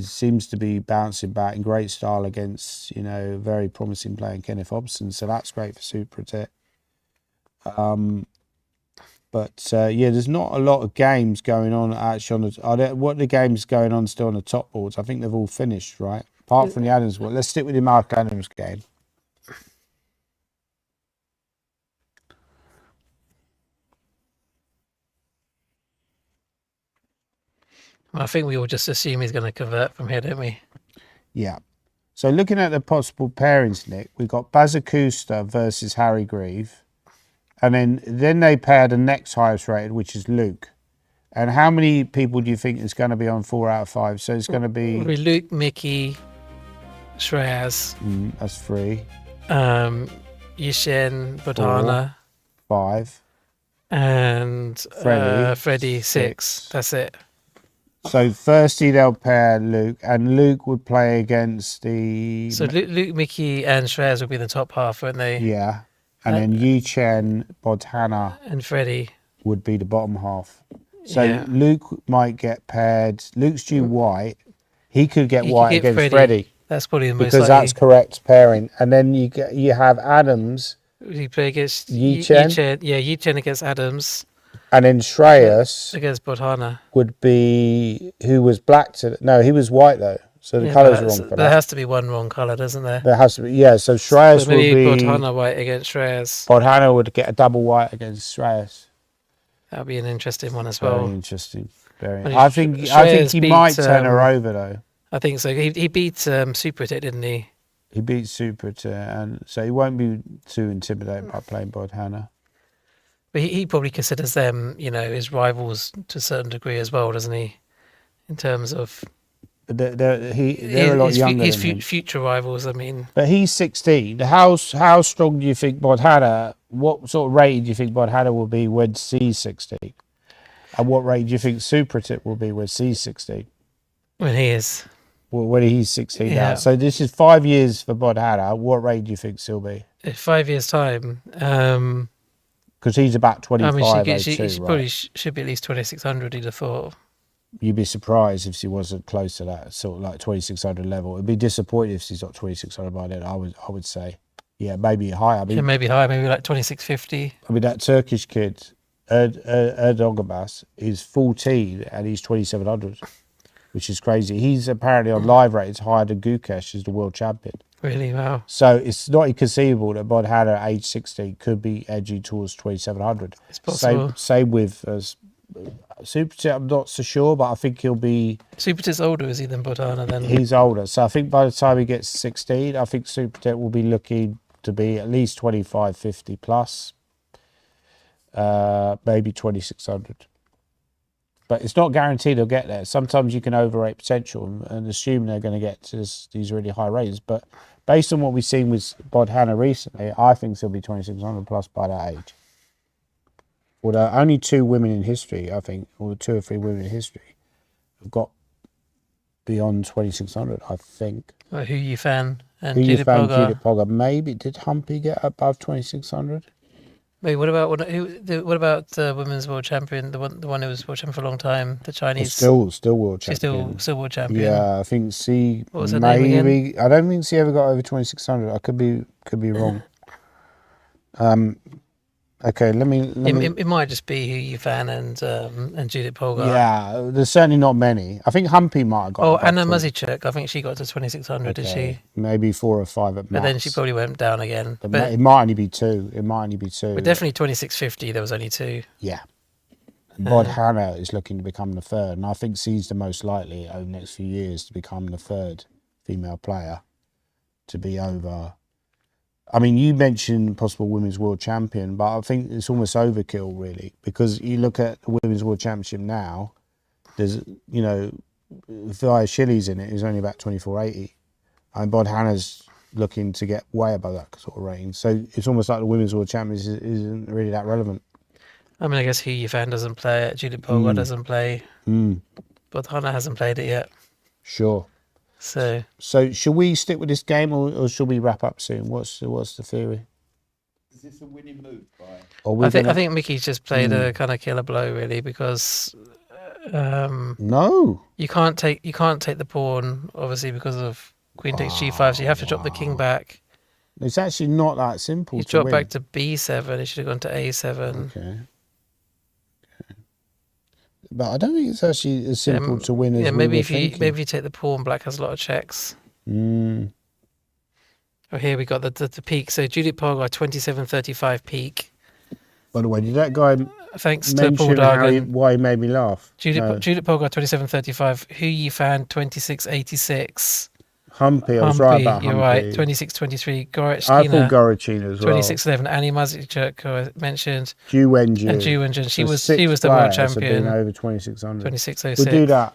B: seems to be bouncing back in great style against, a very promising player in Kenneth Hobson. So that's great for Suprit. But yeah, there's not a lot of games going on actually. What are the games going on still on the top boards? I think they've all finished, right? Apart from the Adams one. Let's stick with the Mark Adams game.
A: I think we all just assume he's going to convert from here, don't we?
B: Yeah. So looking at the possible pairings, Nick, we've got Bazakusta versus Harry Grieve. And then they pair the next highest rated, which is Luke. And how many people do you think is going to be on 4 out of 5? So it's going to be...
A: Luke, Mickey, Shreyas.
B: That's 3.
A: Yishen, Bodhana.
B: 5.
A: And Freddie, 6. That's it.
B: So firstly they'll pair Luke, and Luke would play against the...
A: So Luke, Mickey and Shreyas will be in the top half, won't they?
B: Yeah. And then Yi Chen, Bodhana
A: and Freddie
B: would be the bottom half. So
A: yeah.
B: Luke might get paired. Luke's due white. He could get white against Freddie.
A: That's probably the most
B: because
A: likely.
B: that's correct pairing. And then you have Adams.
A: You play against
B: Yi Chen.
A: Yeah, Yi Chen against Adams.
B: And then Shreyas
A: against Bodhana
B: would be who was black to no, he was white though. So the colours are wrong for that.
A: There has to be one wrong colour, doesn't there?
B: There has to be, yeah. So Shreyas would be
A: Bodhana white against Shreyas.
B: Bodhana would get a double white against Shreyas.
A: That'd be an interesting one as well.
B: Very interesting. I think he might turn her over though.
A: I think so. He beat Supertech, didn't he?
B: He beat Supertech, and so he won't be too intimidated by playing Bodhana.
A: But he probably considers them, his rivals to a certain degree as well, doesn't he? In terms of
B: they're a lot younger
A: his
B: than him.
A: future rivals. I mean,
B: but he's 16. How strong do you think Bodhana? What sort of rating do you think Bodhana will be when he's 16? And what rate do you think Supertech will be when he's 16?
A: When he is.
B: Well, when he's 16
A: Yeah.
B: now. So this is 5 years for Bodhana. What rate do you think she'll be?
A: In 5 years' time.
B: Because he's about 25,
A: I mean,
B: she
A: probably should be at least 2,600, he'd have thought.
B: You'd be surprised if she wasn't close to that sort of like 2,600 level. It'd be disappointed if she's not 2,600 by then. I would say, yeah, maybe higher. I mean,
A: Yeah, maybe higher, maybe like 2,650.
B: I mean that Turkish kid, Erdogan, is 14 and he's 2,700, which is crazy. He's apparently on live rates higher than Gukesh, who's the world champion.
A: Really, wow.
B: So it's not inconceivable that Bodhana at age 16 could be edging towards 2,700.
A: It's possible.
B: Same with Supertech. I'm not so sure, but I think he'll be.
A: Supertech's older, is he, than Bodhana? Then
B: He's older, so I think by the time he gets 16, I think Supertech will be looking to be at least 2,550 plus, maybe 2,600. But it's not guaranteed they'll get there. Sometimes you can overrate potential and assume they're going to get to these really high rates. But based on what we've seen with Bodhana recently, I think she'll be 2,600 plus by that age. Although only 2 women in history, I think, or 2 or 3 women in history, have got beyond 2,600, I think.
A: Who you fan? And
B: Who you
A: Judith
B: found
A: Polgar.
B: Judith Polgar? Maybe did Humpy get above 2,600?
A: Wait, what about the women's world champion? The one who was world champion for a long time, the Chinese.
B: Still world
A: She's
B: champion.
A: still world champion.
B: Yeah, I think she
A: What was her name again?
B: maybe. I don't think she ever got over 2,600. I could be wrong. Okay, let me.
A: It might just be who you fan and Judith Polgar.
B: Yeah, there's certainly not many. I think Humpy might have got.
A: Oh,
B: above
A: Anna
B: 20.
A: Muzychuk, I think she got to 2,600, did she?
B: Maybe 4 or 5 at max.
A: But then she probably went down again. But
B: It might only be 2.
A: but definitely 2,650. There was only 2.
B: Yeah. Bodhana is looking to become the 3rd, and I think she's the most likely over the next few years to become the 3rd female player to be over. I mean, you mentioned possible women's world champion, but I think it's almost overkill, really, because you look at the women's world championship now. There's, Via Shilly's in it is only about 2480, and Bodhana's looking to get way above that sort of rating. So it's almost like the women's world champion isn't really that relevant.
A: I mean, I guess who you fan doesn't play it. Judith Polgar doesn't play. But Hannah hasn't played it yet.
B: Sure.
A: So
B: should we stick with this game or should we wrap up soon? What's the theory?
G: Is this a winning move by?
B: Or
A: I think Mickey's just played a kind of killer blow, really, because
B: no,
A: you can't take the pawn, obviously, because of Queen takes G5, so you have to drop the king back.
B: It's actually not that simple
A: He
B: to
A: dropped
B: win.
A: back to B7. He should have gone to A7.
B: Okay. But I don't think it's actually as simple to win as we
A: maybe
B: were
A: if
B: thinking.
A: maybe you take the pawn, black has a lot of checks. Oh, here we got the peak. So Judith Polgar 27.35 peak.
B: By the way, did that guy
A: Thanks to Paul
B: mention
A: Dargan.
B: why he made me laugh?
A: Judith
B: No.
A: Polgar 27.35. Hu Yifan 26.86.
B: Humpy, I was right about Humpy.
A: You're right. 26.23.
B: I
A: Gorechkina.
B: thought Gorachina as well.
A: 26.11. Annie Mazicek, who I mentioned.
B: Ju Wenju.
A: And Ju Wenjun. She was
B: So
A: the
B: six
A: world
B: players have been
A: champion.
B: over 2600.
A: 26.06.
B: We'll do that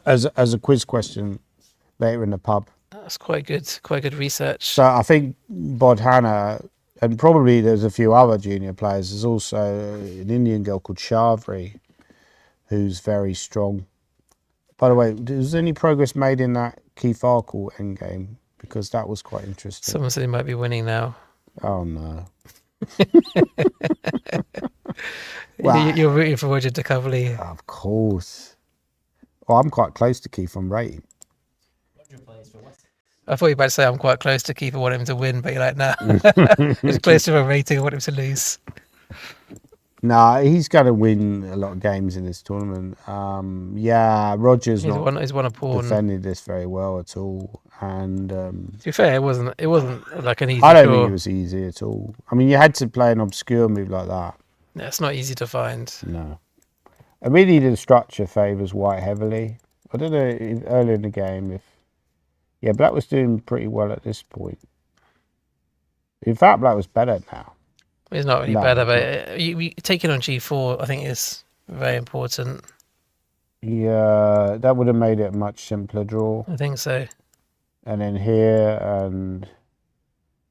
B: as a quiz question later in the pub.
A: That's quite good research.
B: So I think Bodhana, and probably there's a few other junior players. There's also an Indian girl called Shavri, who's very strong. By the way, was any progress made in that Keith Arkle endgame? Because that was quite interesting.
A: Someone said he might be winning now.
B: Oh no.
A: You're rooting for Roger de Coverley.
B: Of course. Well, I'm quite close to Keith on rating.
A: I thought you were about to say I'm quite close to Keith. I want him to win, but you're like, nah. It's close to my rating. I want him to lose.
B: Nah, he's going to win a lot of games in this tournament. Yeah, Roger's
A: He's
B: not
A: won a pawn.
B: defended this very well at all. And
A: To be fair, it wasn't like an easy
B: I don't
A: draw.
B: think it was easy at all. I mean, you had to play an obscure move like that.
A: Yeah, it's not easy to find.
B: No. Immediately the structure favours white heavily. I don't know if earlier in the game if... Yeah, black was doing pretty well at this point. In fact, black was better now.
A: It's not really
B: No,
A: better,
B: it's
A: but taking on G4, I think, is very important.
B: Yeah, that would have made it a much simpler draw.
A: I think so.
B: And then here, and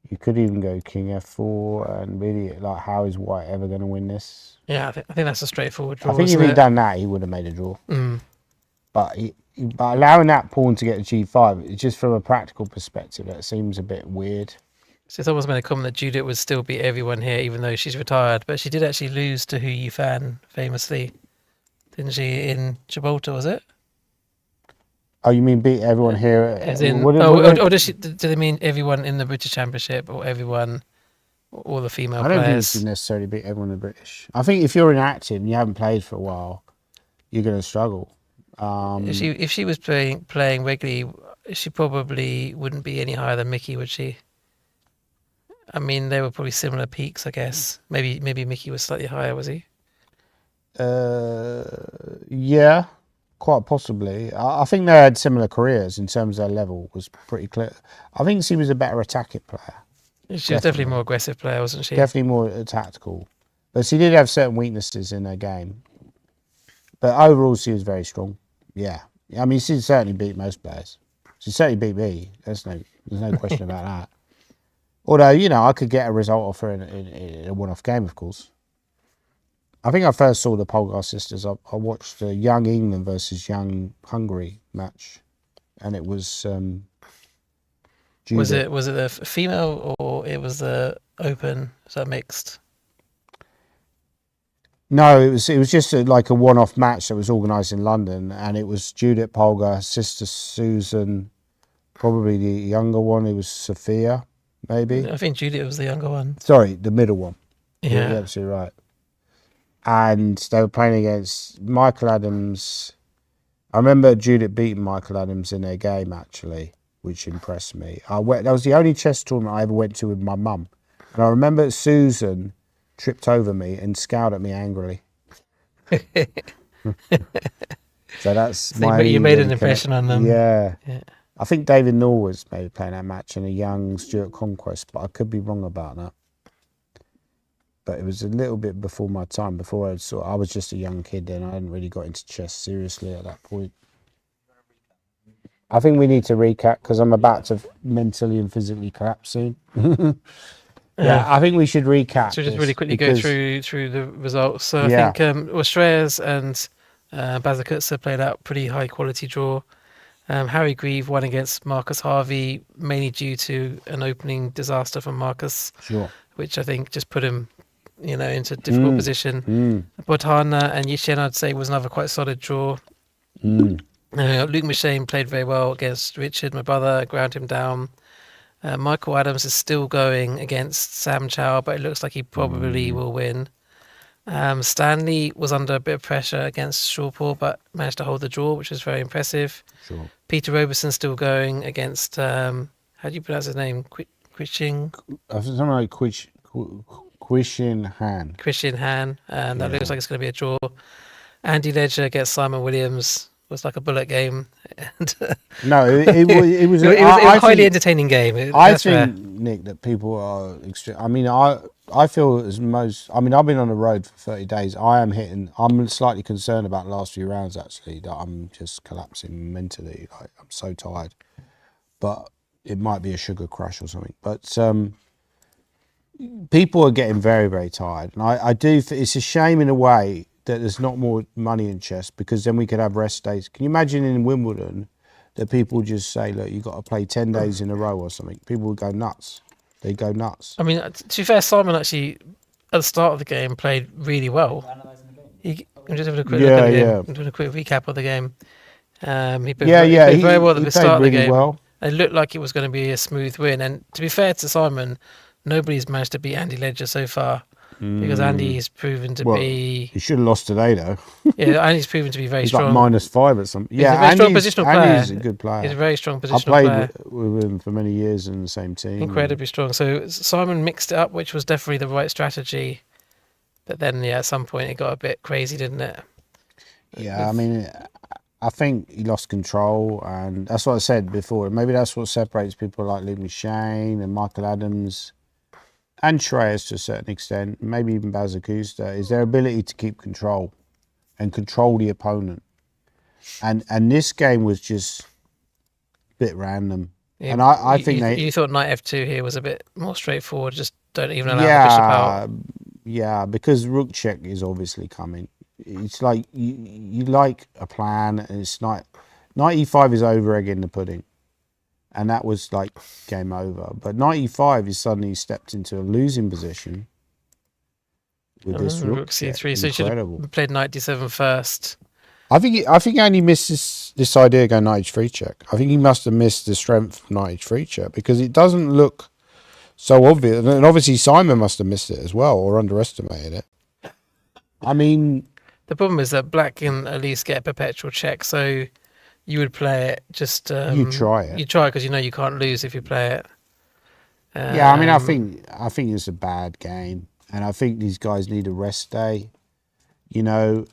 B: you could even go King F4, and really, like, how is white ever going to win this?
A: Yeah, I think that's a straightforward draw.
B: I think if
A: isn't
B: he'd
A: it?
B: done that, he would have made a draw.
A: Mm.
B: But allowing that pawn to get to G5, it's just from a practical perspective, that seems a bit weird.
A: So someone's made a comment that Judith would still beat everyone here, even though she's retired. But she did actually lose to Hu Yifan, famously, didn't she? In Gibraltar, was it?
B: Oh, you mean beat everyone here?
A: As in,
B: What-
A: or does she? Do they mean everyone in the British Championship, or everyone, all the female
B: I don't think
A: players?
B: you necessarily beat everyone in the British. I think if you're inactive and you haven't played for a while, you're going to struggle.
A: If she was playing regularly, she probably wouldn't be any higher than Mickey, would she? I mean, they were probably similar peaks, I guess. Maybe Mickey was slightly higher, was he?
B: Yeah, quite possibly. I think they had similar careers in terms of their level was pretty clear. I think she was a better attacking player.
A: She was definitely a more aggressive player, wasn't she?
B: Definitely more tactical. But she did have certain weaknesses in her game. But overall, she was very strong. Yeah. I mean, she certainly beat most players. She certainly beat me. There's no question about that. Although, you know, I could get a result off her in a one-off game, of course. I think I first saw the Polgar sisters. I watched the Young England versus Young Hungary match. And it was...
A: Was it the female or it was the open? Is that mixed?
B: No, it was just like a one-off match that was organised in London, and it was Judith Polgar, sister Susan, probably the younger one. It was Sophia, maybe.
A: I think Judith was the younger one.
B: Sorry, the middle one.
A: Yeah.
B: You're absolutely right. And they were playing against Michael Adams. I remember Judith beating Michael Adams in their game, actually, which impressed me. That was the only chess tournament I ever went to with my mum. And I remember Susan tripped over me and scowled at me angrily. So that's
A: You made an impression on them.
B: Yeah.
A: Yeah.
B: I think David Noor was maybe playing that match in a young Stuart Conquest, but I could be wrong about that. But it was a little bit before my time. Before I was just a young kid then. I hadn't really got into chess seriously at that point. I think we need to recap because I'm about to mentally and physically collapse soon. Yeah, I think we should recap.
A: So just
B: this
A: really quickly go
B: because-
A: through the results. So I
B: Yeah.
A: think Australia's and Bazakutsa played out pretty high quality draw. Harry Grieve won against Marcus Harvey, mainly due to an opening disaster from Marcus,
B: Sure.
A: which I think just put him, into a difficult position. Bodhana and Yishen, I'd say, was another quite solid draw. Luke McShane played very well against Richard, my brother, ground him down. Michael Adams is still going against Sam Chow, but it looks like he probably will win. Stanley was under a bit of pressure against Shawpaw, but managed to hold the draw, which was very impressive.
B: Sure.
A: Peter Robertson still going against, how do you pronounce his name? Quishing?
B: I don't know, Quishin Han.
A: Christian Han. That looks like it's going to be a draw. Andy Ledger against Simon Williams was like a bullet game. And,
B: No, it was.
A: it was a highly entertaining game.
B: I
A: That's fair.
B: think, Nick, that people are extreme. I mean, I feel as most. I mean, I've been on the road for 30 days. I'm slightly concerned about the last few rounds, actually, that I'm just collapsing mentally. Like, I'm so tired. But it might be a sugar crash or something. But people are getting very, very tired. And I do. It's a shame in a way that there's not more money in chess, because then we could have rest days. Can you imagine in Wimbledon that people just say, look, you've got to play 10 days in a row or something? People would go nuts. They'd go nuts.
A: I mean, to be fair, Simon actually, at the start of the game, played really well.
C: Analysing the game.
A: I'm just having a quick look at the game.
B: Yeah.
A: I'm doing a quick recap of the game. He played
B: He
A: very well at the
B: played
A: start of the
B: really
A: game.
B: well.
A: It looked like it was going to be a smooth win. And to be fair to Simon, nobody's managed to beat Andy Ledger so far, because Andy's proven to be.
B: He should have lost today, though.
A: Yeah, Andy's proven to be very
B: He's
A: strong.
B: like -5 at some.
A: He's a
B: Yeah,
A: very strong positional player.
B: Andy's a good player.
A: He's a very strong
B: I
A: positional
B: played
A: player.
B: with him for many years in the same team.
A: Incredibly strong. So Simon mixed it up, which was definitely the right strategy. But then, yeah, at some point it got a bit crazy, didn't it?
B: Yeah, I mean, I think he lost control, and that's what I said before. Maybe that's what separates people like Luke McShane and Michael Adams and Shreyas to a certain extent, maybe even Bazakusta, is their ability to keep control and control the opponent. And this game was just a bit random.
A: Yeah,
B: And I think
A: you thought knight f2 here was a bit more straightforward. Just don't even allow the bishop out.
B: Yeah, because rook check is obviously coming. It's like you like a plan, and it's like knight e5 is over egg in the pudding, and that was like game over. But knight e5 is suddenly stepped into a losing position with this rook check.
A: c3. So you should have played knight d7 first.
B: I think he only missed this idea of going knight h3 check. I think he must have missed the strength of knight h3 check, because it doesn't look so obvious. And obviously Simon must have missed it as well, or underestimated it. I mean,
A: the problem is that black can at least get a perpetual check, so you would play it. Just
B: you try it.
A: You try, because you know you can't lose if you play it.
B: Yeah, I mean, I think it's a bad game, and I think these guys need a rest day. You know,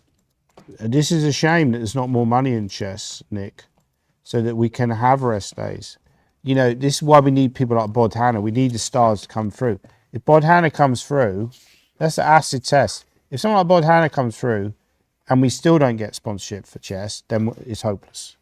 B: this is a shame that there's not more money in chess, Nick, so that we can have rest days. You know, this is why we need people like Bodhana. We need the stars to come through. If Bodhana comes through, that's the acid test. If someone like Bodhana comes through and we still don't get sponsorship for chess, then it's hopeless,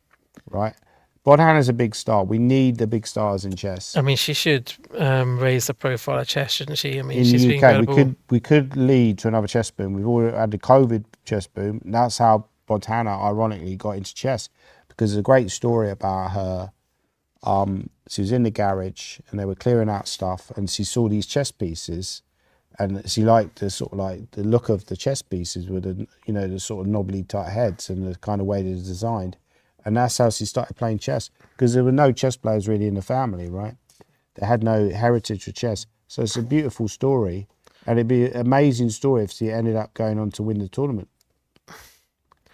B: right? Bodhana's a big star. We need the big stars in chess.
A: I mean, she should raise the profile of chess, shouldn't she? I mean,
B: In
A: she's
B: the UK,
A: incredible.
B: we could lead to another chess boom. We've already had the COVID chess boom. And that's how Bodhana, ironically, got into chess, because there's a great story about her. She was in the garage and they were clearing out stuff, and she saw these chess pieces, and she liked the sort of like the look of the chess pieces with the, you know, the sort of knobbly type heads and the kind of way they're designed. And that's how she started playing chess, because there were no chess players really in the family, right? They had no heritage of chess. So it's a beautiful story, and it'd be an amazing story if she ended up going on to win the tournament.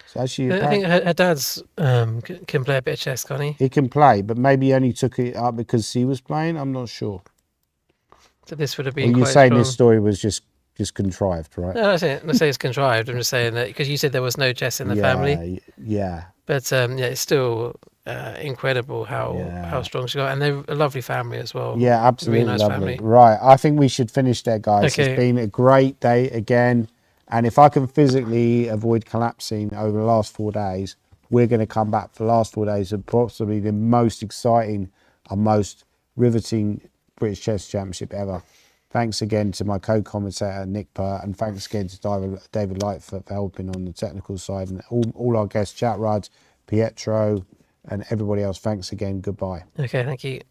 B: So actually,
A: I think her dad's can play a bit of chess, can't he?
B: he can play, but maybe he only took it up because he was playing. I'm not sure.
A: So this would have
B: Or
A: been
B: you're
A: quite
B: saying
A: strong.
B: this story was just contrived, right?
A: No, let's say it's contrived. I'm just saying that because you said there was no chess in the family,
B: Yeah.
A: but yeah, it's still incredible how strong she got, and they're a lovely family as well.
B: Yeah, absolutely
A: nice
B: lovely.
A: family.
B: Right, I think we should finish there, guys.
A: Okay.
B: It's been a great day again, and if I can physically avoid collapsing over the last 4 days, we're going to come back for the last 4 days of possibly the most exciting and most riveting British Chess Championship ever. Thanks again to my co-commentator Nick Pert, and thanks again to David Light for helping on the technical side, and all our guests, Chat Rudd, Pietro, and everybody else. Thanks again. Goodbye.
A: Okay, thank you.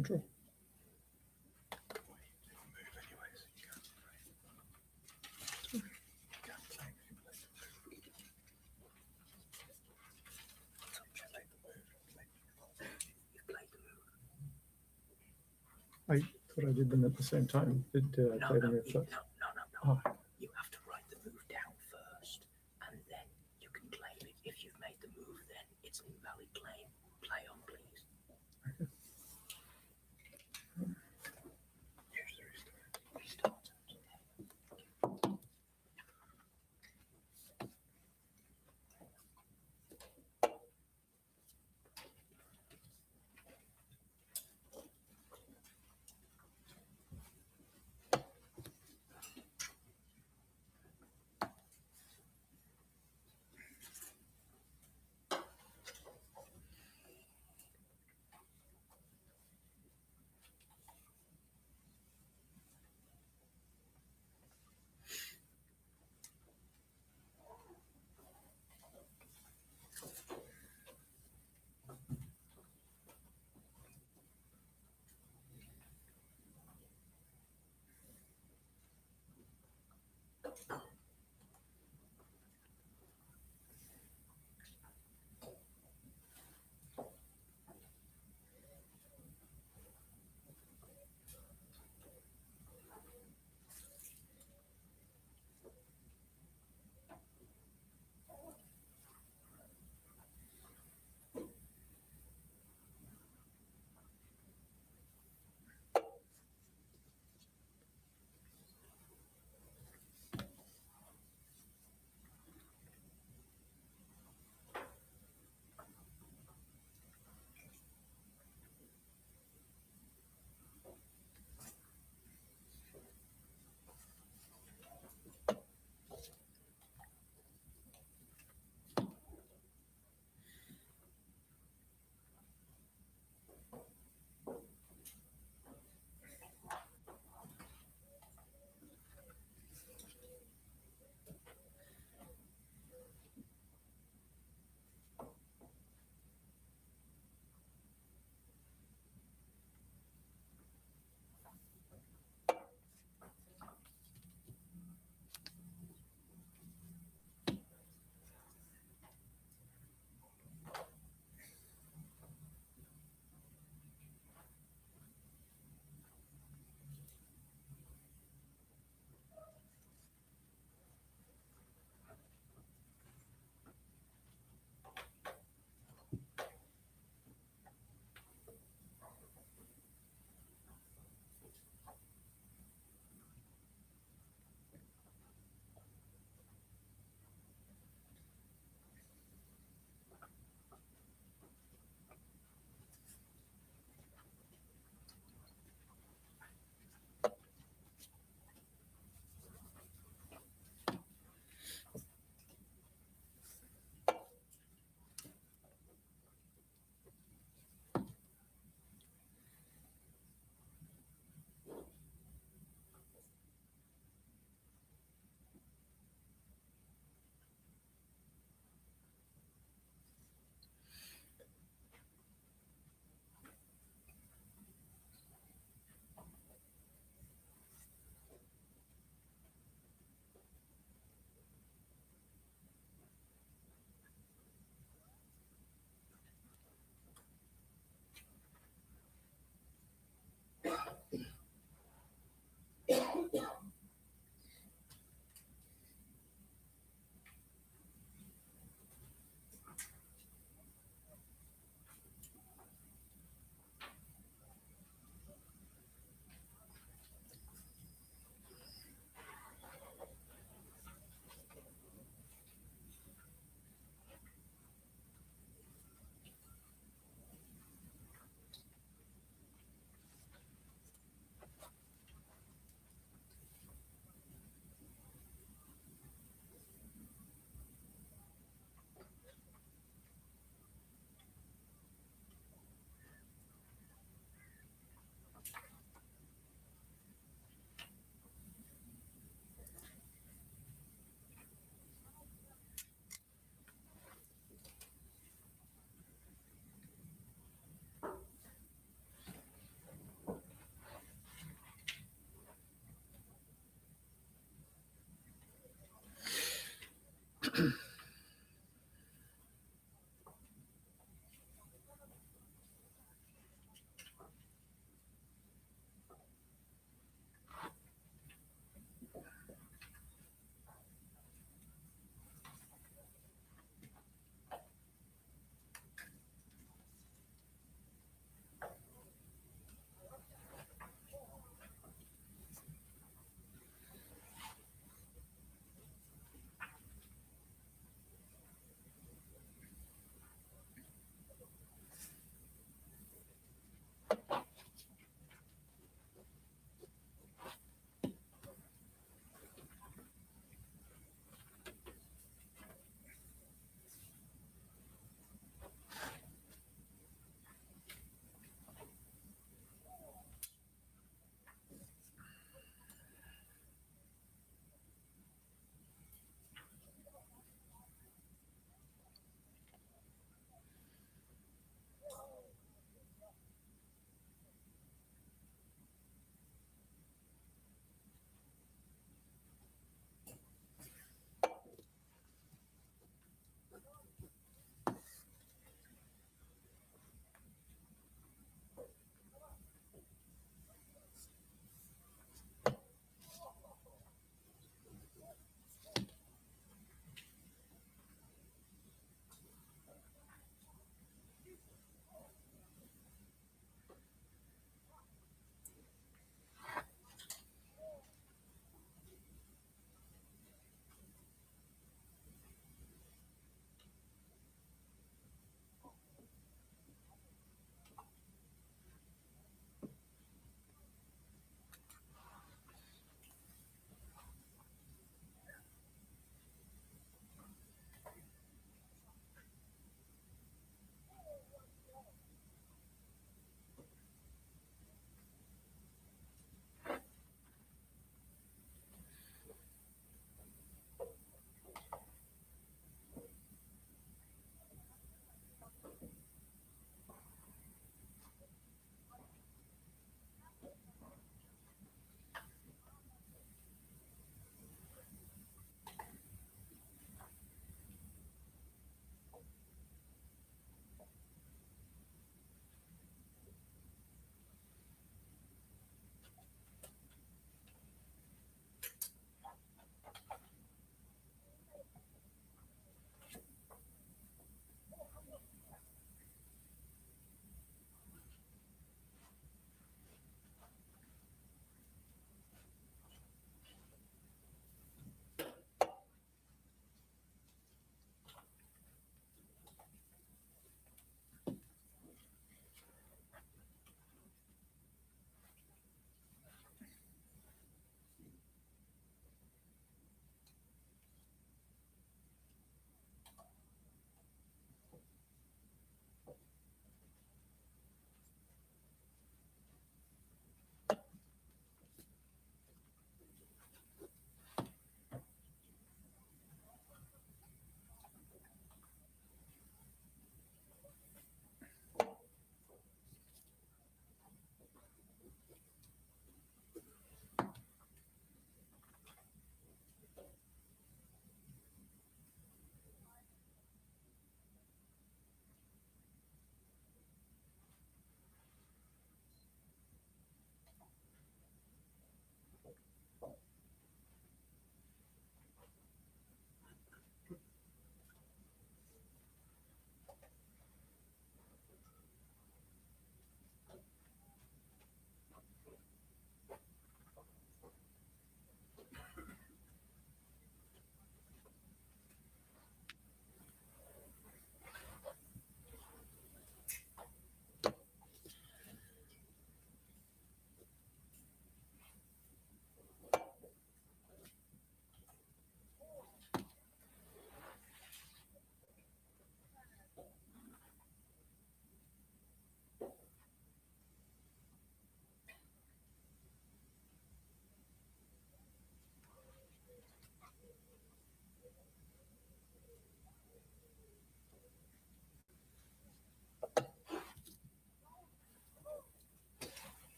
H: Draw. I thought I did them at the same time. Did I play them first?
I: No.
H: Oh.
I: You have to write the move down first, and then you can claim it. If you've made the move, then it's an invalid claim. Play on, please. Restart.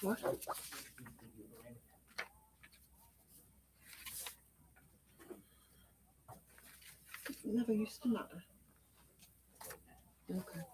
J: What? It never used to matter. Okay.